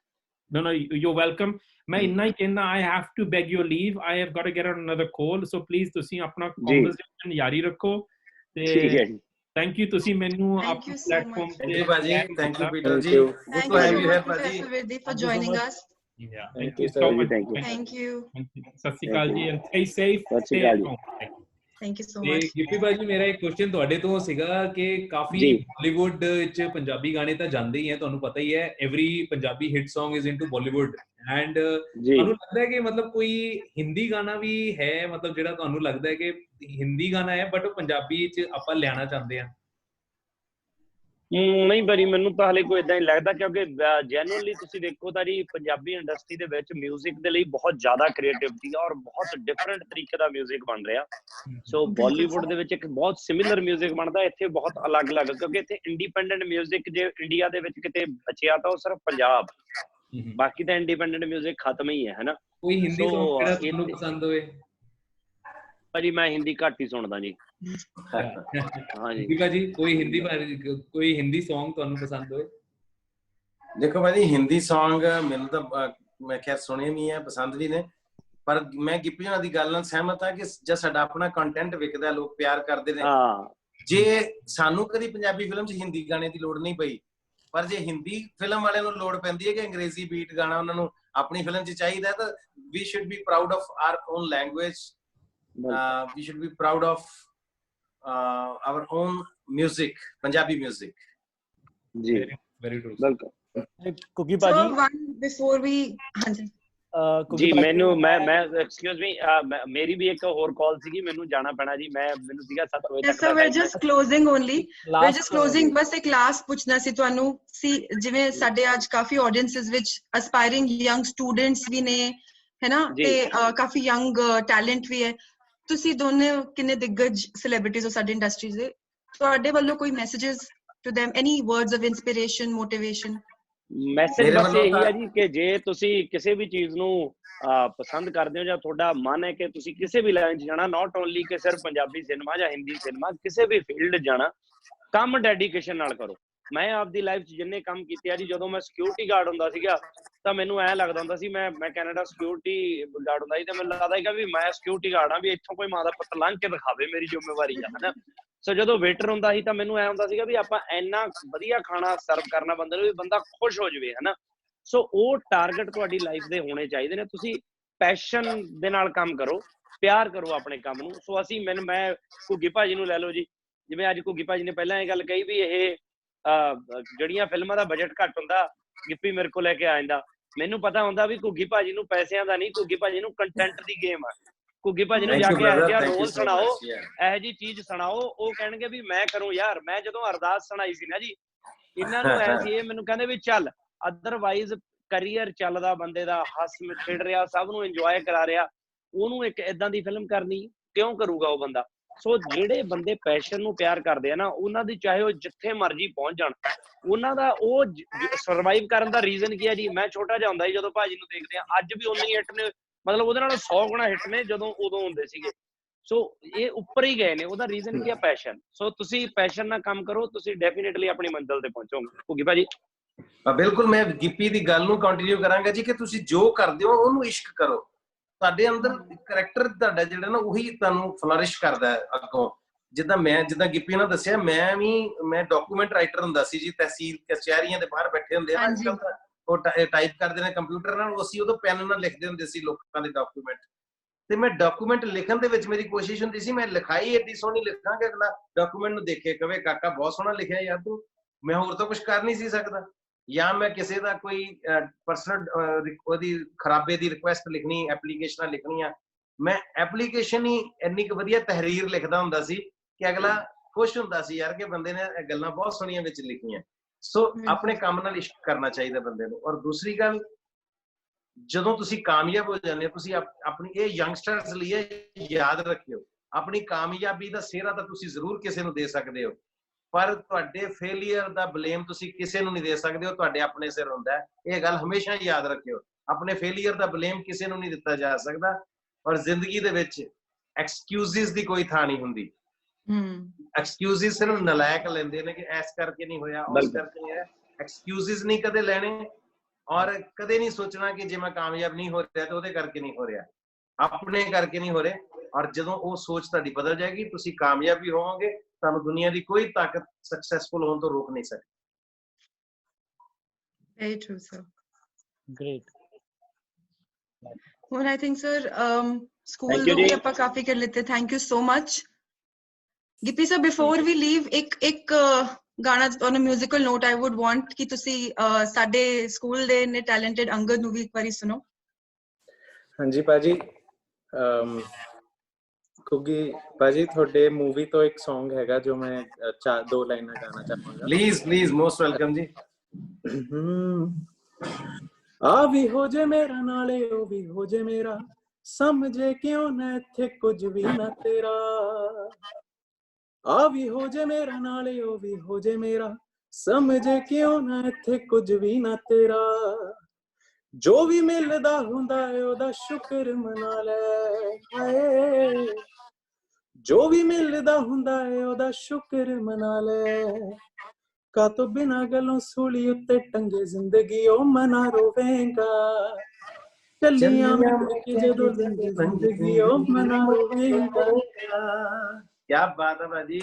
no you're welcome। मैं इन्ना ही कहना, I have to beg your leave, I have got to get on another call, so please ਤੁਸੀਂ ਆਪਣਾ conversation ਜਾਰੀ ਰੱਖੋ। ਤੇ ਠੀਕ ਹੈ ਜੀ, thank you ਤੁਸੀਂ ਮੈਨੂੰ ਆਪਣੇ ਪਲੇਟਫਾਰਮ ਤੇ thank you Paji, thank you Peter ji, good to have you here Paji, for joining us। yeah thank you so much, thank you ਸਤਿ ਸ਼੍ਰੀ ਅਕਾਲ ਜੀ, and stay safe, stay at home। Thank you so much। Gippy ਭਾਜੀ ਮੇਰਾ ਇੱਕ question ਤੁਹਾਡੇ ਤੋਂ ਸੀਗਾ ਕਿ ਕਾਫੀ ਬਾਲੀਵੁੱਡ ਵਿੱਚ ਪੰਜਾਬੀ ਗਾਣੇ ਤਾਂ ਜਾਂਦੇ ਹੀ ਹੈ, ਤੁਹਾਨੂੰ ਪਤਾ ਹੀ ਹੈ, every Punjabi hit Song is into Bollywood, and ਤੁਹਾਨੂੰ ਲੱਗਦਾ ਹੈ ਕਿ ਮਤਲਬ ਕੋਈ ਹਿੰਦੀ ਗਾਣਾ ਵੀ ਹੈ, ਮਤਲਬ ਜਿਹੜਾ ਤੁਹਾਨੂੰ ਲੱਗਦਾ ਹੈ ਕਿ ਹਿੰਦੀ ਗਾਣਾ ਹੈ ਬਟ ਉਹ ਪੰਜਾਬੀ ਚ ਆਪਾਂ ਲਿਆਣਾ ਚਾਹੁੰਦੇ ਆ? ਨਹੀਂ ਬਰੀ, ਮੈਨੂੰ ਤਾਂ ਹਲੇ ਕੋਈ ਇਦਾਂ ਹੀ ਲੱਗਦਾ, ਕਿਉਂਕਿ ਜੈਨੂਅਲੀ ਤੁਸੀਂ ਦੇਖੋ ਤਾਂ ਜੀ ਪੰਜਾਬੀ ਇੰਡਸਟਰੀ ਦੇ ਵਿੱਚ 뮤직 ਦੇ ਲਈ ਬਹੁਤ ਜ਼ਿਆਦਾ ਕ੍ਰੀਏਟਿਵਿਟੀ ਆ ਔਰ ਬਹੁਤ ਡਿਫਰੈਂਟ ਤਰੀਕੇ ਦਾ 뮤직 ਬਣ ਰਿਹਾ। ਸੋ ਬਾਲੀਵੁੱਡ ਦੇ ਵਿੱਚ ਇੱਕ ਬਹੁਤ ਸਿਮਿਲਰ 뮤직 ਬਣਦਾ, ਇੱਥੇ ਬਹੁਤ ਅਲੱਗ-ਅਲੱਗ, ਕਿਉਂਕਿ ਇੱਥੇ ਇੰਡੀਪੈਂਡੈਂਟ 뮤직 ਜੇ ਇੰਡੀਆ ਦੇ ਵਿੱਚ ਕਿਤੇ ਬਚਿਆ ਤਾਂ ਉਹ ਸਿਰਫ ਪੰਜਾਬ, ਬਾਕੀ ਤਾਂ ਇੰਡੀਪੈਂਡੈਂਟ 뮤직 ਖਤਮ ਹੀ ਹੈ, ਹਨਾ। ਕੋਈ ਹਿੰਦੀ ਸੌਂਗ ਜਿਹੜਾ ਤੁਹਾਨੂੰ ਪਸੰਦ ਹੋਵੇ? ਭਾਜੀ ਮੈਂ ਹਿੰਦੀ ਘੱਟ ਹੀ ਸੁਣਦਾ ਜੀ। ਹਾਂਜੀ ਭਾਜੀ, ਕੋਈ ਹਿੰਦੀ ਸੌਂਗ ਤੁਹਾਨੂੰ ਪਸੰਦ ਹੋਵੇ? ਦੇਖੋ ਭਾਜੀ ਹਿੰਦੀ ਸੌਂਗ ਮੈਨੂੰ ਤਾਂ ਮੈਂ ਖੈਰ ਸੁਣੇ ਨਹੀਂ ਹੈ, ਪਸੰਦ ਵੀ ਨੇ, ਪਰ ਮੈਂ ਗਿੱਪੀ ਹੋਣਾ ਦੀ ਗੱਲ ਨਾਲ ਸਹਿਮਤ ਹਾਂ ਕਿ ਜਦ ਸਾਡਾ ਆਪਣਾ ਕੰਟੈਂਟ ਵਿਕਦਾ, ਲੋਕ ਪਿਆਰ ਕਰਦੇ ਨੇ, ਜੇ ਸਾਨੂੰ ਕਦੀ ਪੰਜਾਬੀ ਫਿਲਮ 'ਚ ਹਿੰਦੀ ਗਾਣੇ ਦੀ ਲੋੜ ਨਹੀਂ ਪਈ ਪਰ ਜੇ ਹਿੰਦੀ ਫਿਲਮ ਵਾਲਿਆਂ ਨੂੰ ਲੋੜ ਪੈਂਦੀ ਹੈ ਕਿ ਅੰਗਰੇਜ਼ੀ ਬੀਟ ਗਾਣਾ ਉਹਨਾਂ ਨੂੰ ਆਪਣੀ ਫਿਲਮ 'ਚ ਚਾਹੀਦਾ ਤਾਂ we should be proud of our own language. We should be proud of our own music, Punjabi music. Ji, very true. बिल्कुल. कुकी पाजी, before we ਜੀ ਮੈਨੂੰ ਮੈਂ ਐਕਸਕਿਊਜ਼ ਮੀ ਮੇਰੀ ਵੀ ਇੱਕ ਹੋਰ ਕਾਲ ਸੀਗੀ, ਮੈਨੂੰ ਜਾਣਾ ਪੈਣਾ ਜੀ, ਮੈਨੂੰ ਸੀਗਾ 7 ਵਜੇ ਤੱਕ। So we are just closing only, we are just closing. ਬਸ ਇੱਕ ਲਾਸਟ ਪੁੱਛਣਾ ਸੀ ਤੁਹਾਨੂੰ ਸੀ, ਜਿਵੇਂ ਸਾਡੇ ਅੱਜ ਕਾਫੀ ਆਡੀਅנਸਸ ਵਿੱਚ ਐਸਪਾਇਰਿੰਗ ਯੰਗ ਸਟੂਡੈਂਟਸ ਵੀ ਨੇ, ਹੈ ਨਾ, ਤੇ ਕਾਫੀ ਯੰਗ ਟੈਲੈਂਟ ਵੀ ਹੈ। ਤੁਸੀਂ ਦੋਨੇ ਕਿੰਨੇ ਦਿੱਗਜ ਸੈਲੀਬ੍ਰਿਟੀਜ਼ ਹੋ ਸਾਡੀ ਇੰਡਸਟਰੀ ਦੇ, ਤੁਹਾਡੇ ਵੱਲੋਂ ਕੋਈ messages to them, any words of inspiration, motivation? Message ਬਸ ਇਹੀ ਹੈ ਜੀ ਕਿ ਜੇ ਤੁਸੀਂ ਕਿਸੇ ਵੀ ਚੀਜ਼ ਨੂੰ ਪਸੰਦ ਕਰਦੇ ਹੋ ਜਾਂ ਤੁਹਾਡਾ ਮਨ ਹੈ ਕਿ ਤੁਸੀਂ ਕਿਸੇ ਵੀ ਲਾਈਨ 'ਚ ਜਾਣਾ, ਨਾਟ ਓਨਲੀ ਕਿ ਸਿਰਫ ਪੰਜਾਬੀ ਸਿਨੇਮਾ ਜਾਂ ਹਿੰਦੀ ਸਿਨੇਮਾ, ਕਿਸੇ ਵੀ ਫੀਲਡ ਜਾਣਾ, ਕੰਮ ਡੈਡੀਕੇਸ਼ਨ ਨਾਲ ਕਰੋ। ਮੈਂ ਆਪਦੀ ਲਾਈਫ 'ਚ ਜਿੰਨੇ ਕੰਮ ਕੀਤੇ ਆ ਜੀ, ਜਦੋਂ ਮੈਂ ਸਿਕਿਉਰਿਟੀ ਗਾਰਡ ਹੁੰਦਾ ਸੀਗਾ ਤਾਂ ਮੈਨੂੰ ਐਂ ਲੱਗਦਾ ਹੁੰਦਾ ਸੀ, ਮੈਂ ਕੈਨੇਡਾ ਸਿਕਿਉਰਿਟੀ ਗਾਰਡ ਹੁੰਦਾ ਸੀ ਤੇ ਮੈਨੂੰ ਲੱਗਦਾ ਸੀਗਾ ਵੀ ਮੈਂ ਸਿਕਿਉਰਿਟੀ ਗਾਰਡ ਆ, ਵੀ ਇੱਥੋਂ ਕੋਈ ਮਾਂ ਦਾ ਪੁੱਤ ਲੰਘ ਕੇ ਦਿਖਾਵੇ, ਮੇਰੀ ਜ਼ਿੰਮੇਵਾਰੀ ਆ, ਹਨਾ। ਸੋ ਜਦੋਂ ਵੇਟਰ ਹੁੰਦਾ ਸੀ ਤਾਂ ਮੈਨੂੰ ਐ ਹੁੰਦਾ ਸੀਗਾ ਵੀ ਆਪਾਂ ਇੰਨਾ ਵਧੀਆ ਖਾਣਾ ਸਰਵ ਕਰਨਾ ਬੰਦੇ ਨੂੰ ਵੀ ਬੰਦਾ ਖੁਸ਼ ਹੋ ਜਾਵੇ, ਹਨਾ। ਸੋ ਉਹ ਟਾਰਗੇਟ ਤੁਹਾਡੀ ਲਾਈਫ ਦੇ ਹੋਣੇ ਚਾਹੀਦੇ ਨੇ। ਤੁਸੀਂ ਪੈਸ਼ਨ ਦੇ ਨਾਲ ਕੰਮ ਕਰੋ, ਪਿਆਰ ਕਰੋ ਆਪਣੇ ਕੰਮ ਨੂੰ। ਸੋ ਮੈਂ ਘੁੱਗੀ ਭਾਜੀ ਨੂੰ ਲੈ ਲਓ ਜੀ, ਜਿਵੇਂ ਅੱਜ ਘੁੱਗੀ ਭਾਜੀ ਨੇ ਪਹਿਲਾਂ ਇਹ ਗੱਲ ਕਹੀ ਵੀ ਇਹ ਜਿਹੜੀਆਂ ਫਿਲਮਾਂ ਦਾ ਬਜਟ ਘੱਟ ਹੁੰਦਾ, ਗਿੱਪੀ ਮੇਰੇ ਕੋਲ ਲੈ ਕੇ ਆ ਜਾਂਦਾ। ਮੈਨੂੰ ਪਤਾ ਹੁੰਦਾ ਵੀ ਘੁੱਗੀ ਭਾਜੀ ਨੂੰ ਪੈਸਿਆਂ ਦਾ ਨਹੀਂ, ਘੁੱਗੀ ਭਾਜੀ ਨੂੰ ਕੰਟੈਂਟ ਦੀ ਗੇਮ ਆ। ਘੁੱਗੀ ਭਾਜੀ ਨੂੰ ਜਾ ਕੇ ਇਹੋ ਜਿਹਾ ਰੋਲ ਸੁਣਾਓ, ਇਹੋ ਜਿਹੀ ਚੀਜ਼ ਸੁਣਾਓ, ਉਹ ਕਹਿਣਗੇ ਵੀ ਮੈਂ ਕਰੂੰ ਯਾਰ। ਮੈਂ ਜਦੋਂ ਅਰਦਾਸ ਸੁਣਾਈ ਸੀ ਨਾ ਜੀ, ਇਹਨਾਂ ਨੂੰ ਐ ਸੀ, ਇਹ ਮੈਨੂੰ ਕਹਿੰਦੇ ਵੀ ਚੱਲ, ਅਦਰਵਾਈਜ਼ ਕਰੀਅਰ ਚੱਲਦਾ ਬੰਦੇ ਦਾ, ਹੱਸ ਖੇਡ ਰਿਹਾ, ਸਭ ਨੂੰ ਇੰਜੋਏ ਕਰਾ ਰਿਹਾ, ਉਹਨੂੰ ਇੱਕ ਏਦਾਂ ਦੀ ਫਿਲਮ ਕਰਨੀ ਕਿਉਂ ਕਰੂਗਾ ਉਹ ਬੰਦਾ। ਸੋ ਜਿਹੜੇ ਬੰਦੇ ਪੈਸ਼ਨ ਨੂੰ ਪਿਆਰ ਕਰਦੇ ਆ ਨਾ, ਉਹਨਾਂ ਦੀ ਚਾਹੇ ਉਹ ਜਿੱਥੇ ਮਰਜ਼ੀ ਪਹੁੰਚ ਜਾਣ, ਉਹਨਾਂ ਦਾ ਉਹ ਸਰਵਾਈਵ ਕਰਨ ਦਾ ਰੀਜ਼ਨ ਕੀ ਹੈ ਜੀ। ਮੈਂ ਛੋਟਾ ਜਿਹਾ ਹੁੰਦਾ ਸੀ ਜਦੋਂ ਭਾਜੀ ਨੂੰ ਦੇਖਦੇ ਆ, ਅੱਜ ਵੀ ਉਨੇ ਹਿੱਟ ਨੇ, ਮਤਲਬ ਉਹਦੇ ਨਾਲ 100 ਗੁਣਾ ਹਿੱਟ ਨੇ ਜਦੋਂ ਉਦੋਂ ਹੁੰਦੇ ਸੀਗੇ। ਸੋ ਇਹ ਉੱਪਰ ਹੀ ਗਏ ਨੇ, ਉਹਦਾ ਰੀਜ਼ਨ ਕੀ ਹੈ? ਪੈਸ਼ਨ। ਸੋ ਤੁਸੀਂ ਪੈਸ਼ਨ ਨਾਲ ਕੰਮ ਕਰੋ, ਤੁਸੀਂ ਡੈਫੀਨੇਟਲੀ ਆਪਣੀ ਮੰਜ਼ਿਲ ਤੇ ਪਹੁੰਚੋਗੇ। ਘੁੱਗੀ ਭਾਜੀ ਬਿਲਕੁਲ, ਮੈਂ ਗਿੱਪੀ ਦੀ ਗੱਲ ਨੂੰ ਕੰਟੀਨਿਊ ਕਰਾਂਗਾ ਜੀ ਕਿ ਤੁਸੀਂ ਜੋ ਕਰਦੇ ਹੋ ਉਹਨੂੰ ਇਸ਼ਕ ਕਰੋ। ਤੁਹਾਡੇ ਅੰਦਰ ਕਰੈਕਟਰ ਤੁਹਾਡਾ ਜਿਹੜਾ ਨਾ ਉਹੀ ਤੁਹਾਨੂੰ ਫਲਰਿਸ਼ ਕਰਦਾ ਹੈ ਅੱਗੋਂ। ਜਿੱਦਾਂ ਗਿੱਪੀ ਨੇ ਦੱਸਿਆ, ਮੈਂ ਡਾਕੂਮੈਂਟ ਰਾਈਟਰ ਹੁੰਦਾ ਸੀ ਜੀ। ਤਹਿਸੀਲ ਕਚਹਿਰੀਆਂ ਦੇ ਬਾਹਰ ਬੈਠੇ ਹੁੰਦੇ ਆ ਨਾ, ਉਹ ਟਾਈਪ ਕਰਦੇ ਨੇ ਕੰਪਿਊਟਰ ਨਾਲ, ਅਸੀਂ ਉਦੋਂ ਪੈਨ ਨਾਲ ਲਿਖਦੇ ਹੁੰਦੇ ਸੀ ਲੋਕਾਂ ਦੇ ਡਾਕੂਮੈਂਟ। ਤੇ ਮੈਂ ਡਾਕੂਮੈਂਟ ਲਿਖਣ ਦੇ ਵਿੱਚ ਮੇਰੀ ਕੋਸ਼ਿਸ਼ ਹੁੰਦੀ ਸੀ, ਮੈਂ ਲਿਖਾਈ ਏਡੀ ਸੋਹਣੀ ਲਿਖਾਂ ਕਿ ਅਗਲਾ ਡਾਕੂਮੈਂਟ ਨੂੰ ਦੇਖੇ ਕਵੇ ਕਾਕਾ ਬਹੁਤ ਸੋਹਣਾ ਲਿਖਿਆ ਯਾਰ ਤੂੰ, ਮੈਂ ਹੋਰ ਤਾਂ ਕੁਝ ਕਰ ਨਹੀਂ ਸੀ ਸਕਦਾ। ਜਾਂ ਮੈਂ ਕਿਸੇ ਦਾ ਕੋਈ ਪਰਸਨਲ ਉਹਦੀ ਖਰਾਬੇ ਦੀ ਰਿਕੁਐਸਟ ਲਿਖਣੀ, ਐਪਲੀਕੇਸ਼ਨਾਂ ਲਿਖਣੀਆਂ, ਮੈਂ ਐਪਲੀਕੇਸ਼ਨ ਹੀ ਇੰਨੀ ਕੁ ਵਧੀਆ ਤਹਿਰੀਰ ਲਿਖਦਾ ਹੁੰਦਾ ਸੀ ਕਿ ਅਗਲਾ ਖੁਸ਼ ਹੁੰਦਾ ਸੀ ਯਾਰ ਕਿ ਬੰਦੇ ਨੇ ਗੱਲਾਂ ਬਹੁਤ ਸੋਹਣੀਆਂ ਵਿੱਚ ਲਿਖੀਆਂ। ਸੋ ਆਪਣੇ ਕੰਮ ਨਾਲ ਇਸ਼ਕ ਕਰਨਾ ਚਾਹੀਦਾ ਬੰਦੇ ਨੂੰ। ਔਰ ਦੂਸਰੀ ਗੱਲ, ਜਦੋਂ ਤੁਸੀਂ ਕਾਮਯਾਬ ਹੋ ਜਾਂਦੇ ਹੋ, ਤੁਸੀਂ ਆਪਣੀ ਇਹ ਯੰਗਸਟਰਸ ਲਈ ਯਾਦ ਰੱਖਿਓ, ਆਪਣੀ ਕਾਮਯਾਬੀ ਦਾ ਸਿਹਰਾ ਤਾਂ ਤੁਸੀਂ ਜ਼ਰੂਰ ਕਿਸੇ ਨੂੰ ਦੇ ਸਕਦੇ ਹੋ, ਪਰ ਤੁਹਾਡੇ ਫੇਲੀਅਰ ਦਾ ਬਲੇਮ ਤੁਸੀਂ ਕਿਸੇ ਨੂੰ ਨਹੀਂ ਦੇ ਸਕਦੇ ਹੋ, ਤੁਹਾਡੇ ਆਪਣੇ ਸਿਰ ਹੁੰਦਾ। ਇਹ ਗੱਲ ਹਮੇਸ਼ਾ ਯਾਦ ਰੱਖਿਓ, ਆਪਣੇ ਫੇਲੀਅਰ ਦਾ ਬਲੇਮ ਕਿਸੇ ਨੂੰ ਨਹੀਂ ਦਿੱਤਾ ਜਾ ਸਕਦਾ। ਔਰ ਜ਼ਿੰਦਗੀ ਦੇ ਵਿੱਚ ਐਕਸਕਿਊਜ਼ਸ ਦੀ ਕੋਈ ਥਾਂ ਨਹੀਂ ਹੁੰਦੀ। ਐਕਸਕਿਊਜ਼ਸ ਸਿਰਫ ਨਲਾਇਕ ਲੈਂਦੇ ਨੇ ਕਿ ਇਸ ਕਰਕੇ ਨਹੀਂ ਹੋਇਆ, ਉਸ ਕਰਕੇ ਨਹੀਂ ਹੋਇਆ। ਐਕਸਕਿਊਜ਼ਸ ਨਹੀਂ ਕਦੇ ਲੈਣੇ, ਔਰ ਕਦੇ ਨਹੀਂ ਸੋਚਣਾ ਕਿ ਜੇ ਮੈਂ ਕਾਮਯਾਬ ਨਹੀਂ ਹੋ ਰਿਹਾ ਤਾਂ ਉਹਦੇ ਕਰਕੇ ਨਹੀਂ ਹੋ ਰਿਹਾ, ਆਪਣੇ ਕਰਕੇ ਨਹੀਂ ਹੋ ਰਿਹਾ। ਔਰ ਜਦੋਂ ਉਹ ਸੋਚ ਤੁਹਾਡੀ ਬਦਲ ਜਾਏਗੀ, ਤੁਸੀਂ ਕਾਮਯਾਬ ਵੀ ਹੋਵੋਗੇ, ਤੁਹਾਨੂੰ ਦੁਨੀਆ ਦੀ ਕੋਈ ਤਾਕਤ ਸਕਸੈਸਫੁਲ ਹੋਣ ਤੋਂ ਰੋਕ ਨਹੀਂ ਸਕਦੀ। Very true, sir. Great. Well, I think, sir, school do we ਆਪਾਂ ਕਾਫੀ ਕਰ ਲਿੱਤੇ। Thank you so much. Gippy sir, before we leave, ਇੱਕ ਗਾਣਾ on a musical note I would want ਕਿ ਤੁਸੀਂ ਸਾਡੇ ਸਕੂਲ ਦੇ ਨੇ ਟੈਲੈਂਟਡ ਅੰਗਦ ਨੂੰ ਵੀ ਇੱਕ ਵਾਰੀ ਸੁਣੋ। ਹਾਂਜੀ ਭਾਜੀ, ਘੁੱਗੀ ਭਾਜੀ ਤੁਹਾਡੇ ਮੂਵੀ ਤੋਂ ਇੱਕ Song ਹੈਗਾ ਜੋ ਮੈਂ 2 ਲਾਈਨਾਂ ਗਾਣਾ ਚਾਹਾਂਗਾ। ਪਲੀਜ਼ ਮੋਸਟ ਵੈਲਕਮ ਜੀ। ਆ ਵੀ ਹੋ ਜੇ ਮੇਰਾ ਨਾਲੇ ਉਹ ਵੀ ਹੋ ਜੇ ਮੇਰਾ, ਸਮਝੇ ਕਿਉਂ ਨਾ ਇੱਥੇ ਕੁਝ ਵੀ ਨਾ ਤੇਰਾ। ਆ ਵੀ ਹੋ ਜੇ ਮੇਰਾ ਨਾਲੇ ਉਹ ਵੀ ਹੋ ਜੇ ਮੇਰਾ, ਸਮਝੇ ਕਿਉਂ ਨਾ ਇੱਥੇ ਕੁਝ ਵੀ ਨਾ ਤੇਰਾ। ਜੋ ਵੀ ਮਿਲਦਾ ਹੁੰਦਾ ਏ ਉਹਦਾ ਸ਼ੁਕਰ ਮਨਾ ਲੈ, ਹਾਏ ਜੋ ਵੀ ਮਿਲਦਾ ਹੁੰਦਾ ਏ ਉਹਦਾ ਸ਼ੁਕਰ ਮਨਾ ਲੈ। ਕਾ ਤੋਂ ਬਿਨਾ ਗੱਲੋਂ ਸੂਲੀ ਉੱਤੇ ਟੰਗੇ ਜ਼ਿੰਦਗੀ ਉਹ ਮਨਾ ਰੋਵੇਂਗਾ, ਚੱਲੀਆਂ ਮਿਲ ਕੇ ਜਦੋਂ ਜ਼ਿੰਦਗੀ ਉਹ ਮਨਾ ਰੋਵੇਂਗਾ। ਕਿਆ ਬਾਤ ਹੈ ਭਾਜੀ।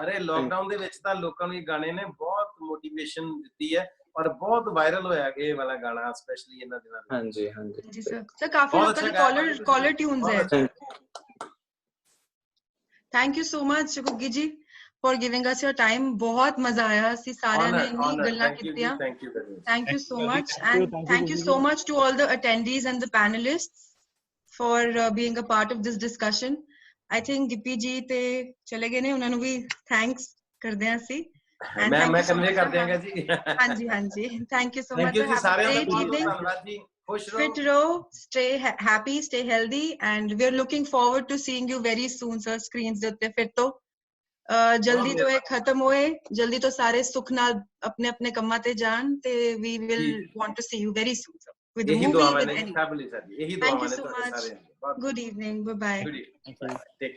ਅਰੇ ਲੋਕਡਾਊਨ ਦੇ ਵਿੱਚ ਤਾਂ ਲੋਕਾਂ ਨੂੰ ਇਹ ਗਾਣੇ ਨੇ ਬਹੁਤ ਮੋਟੀਵੇਸ਼ਨ ਦਿੱਤੀ ਹੈ ਔਰ ਬਹੁਤ ਵਾਇਰਲ ਹੋਇਆ ਇਹ ਵਾਲਾ ਗਾਣਾ ਸਪੈਸ਼ਲੀ ਇਹਨਾਂ ਦਿਨਾਂ ਵਿੱਚ। ਹਾਂਜੀ ਹਾਂਜੀ ਜੀ ਸਰ ਕਾਫੀ ਲੋਕਾਂ ਦੇ ਕਾਲਰ ਟਿਊਨਸ ਹੈ। ਥੈਂਕ ਯੂ ਸੋ ਮਚ ਗੁੱਗੀ ਜੀ for giving us your time। बहुत मजा आया ਅਸੀਂ ਸਾਰਿਆਂ ਨੇ ਇੰਨੀ ਗੱਲਾਂ ਕੀਤੀਆਂ। Thank you so much and thank you so much to all the attendees and the panelists for being a part of this discussion। I think Gippy ਜੀ ਤੇ ਚਲੇ ਗਏ ਨੇ, ਉਹਨਾਂ ਨੂੰ ਵੀ ਥੈਂਕਸ ਕਰਦੇ ਹਾਂ ਅਸੀਂ। ਮੈਂ ਕਨਵੇ ਕਰ ਦਿਆਂਗਾ ਜੀ। ਹਾਂਜੀ ਹਾਂਜੀ ਥੈਂਕ ਯੂ ਸੋ ਮਚ। ਜੀ ਸਾਰਿਆਂ ਦਾ ਬਹੁਤ ਧੰਨਵਾਦ ਜੀ। ਖੁਸ਼ ਰਹੋ, fit ਰਹੋ, stay happy, stay healthy and we are looking forward to seeing you very soon sir screens ਦੇ ਉੱਤੇ। ਫਿਰ ਤੋਂ ਜਲਦੀ ਤੋਂ ਇਹ ਖਤਮ ਹੋਏ, ਜਲਦੀ ਤੋਂ ਸਾਰੇ ਸੁਖ ਨਾਲ ਆਪਣੇ ਆਪਣੇ ਕੰਮਾਂ ਤੇ ਜਾਣ ਤੇ we will want to see you very soon sir with the movie with any। ਇਹੀ ਦੁਆਵਾਂ ਨੇ ਤੁਹਾਡੇ ਸਾਰਿਆਂ ਦੀ। good evening, bye bye। Good evening. Take care.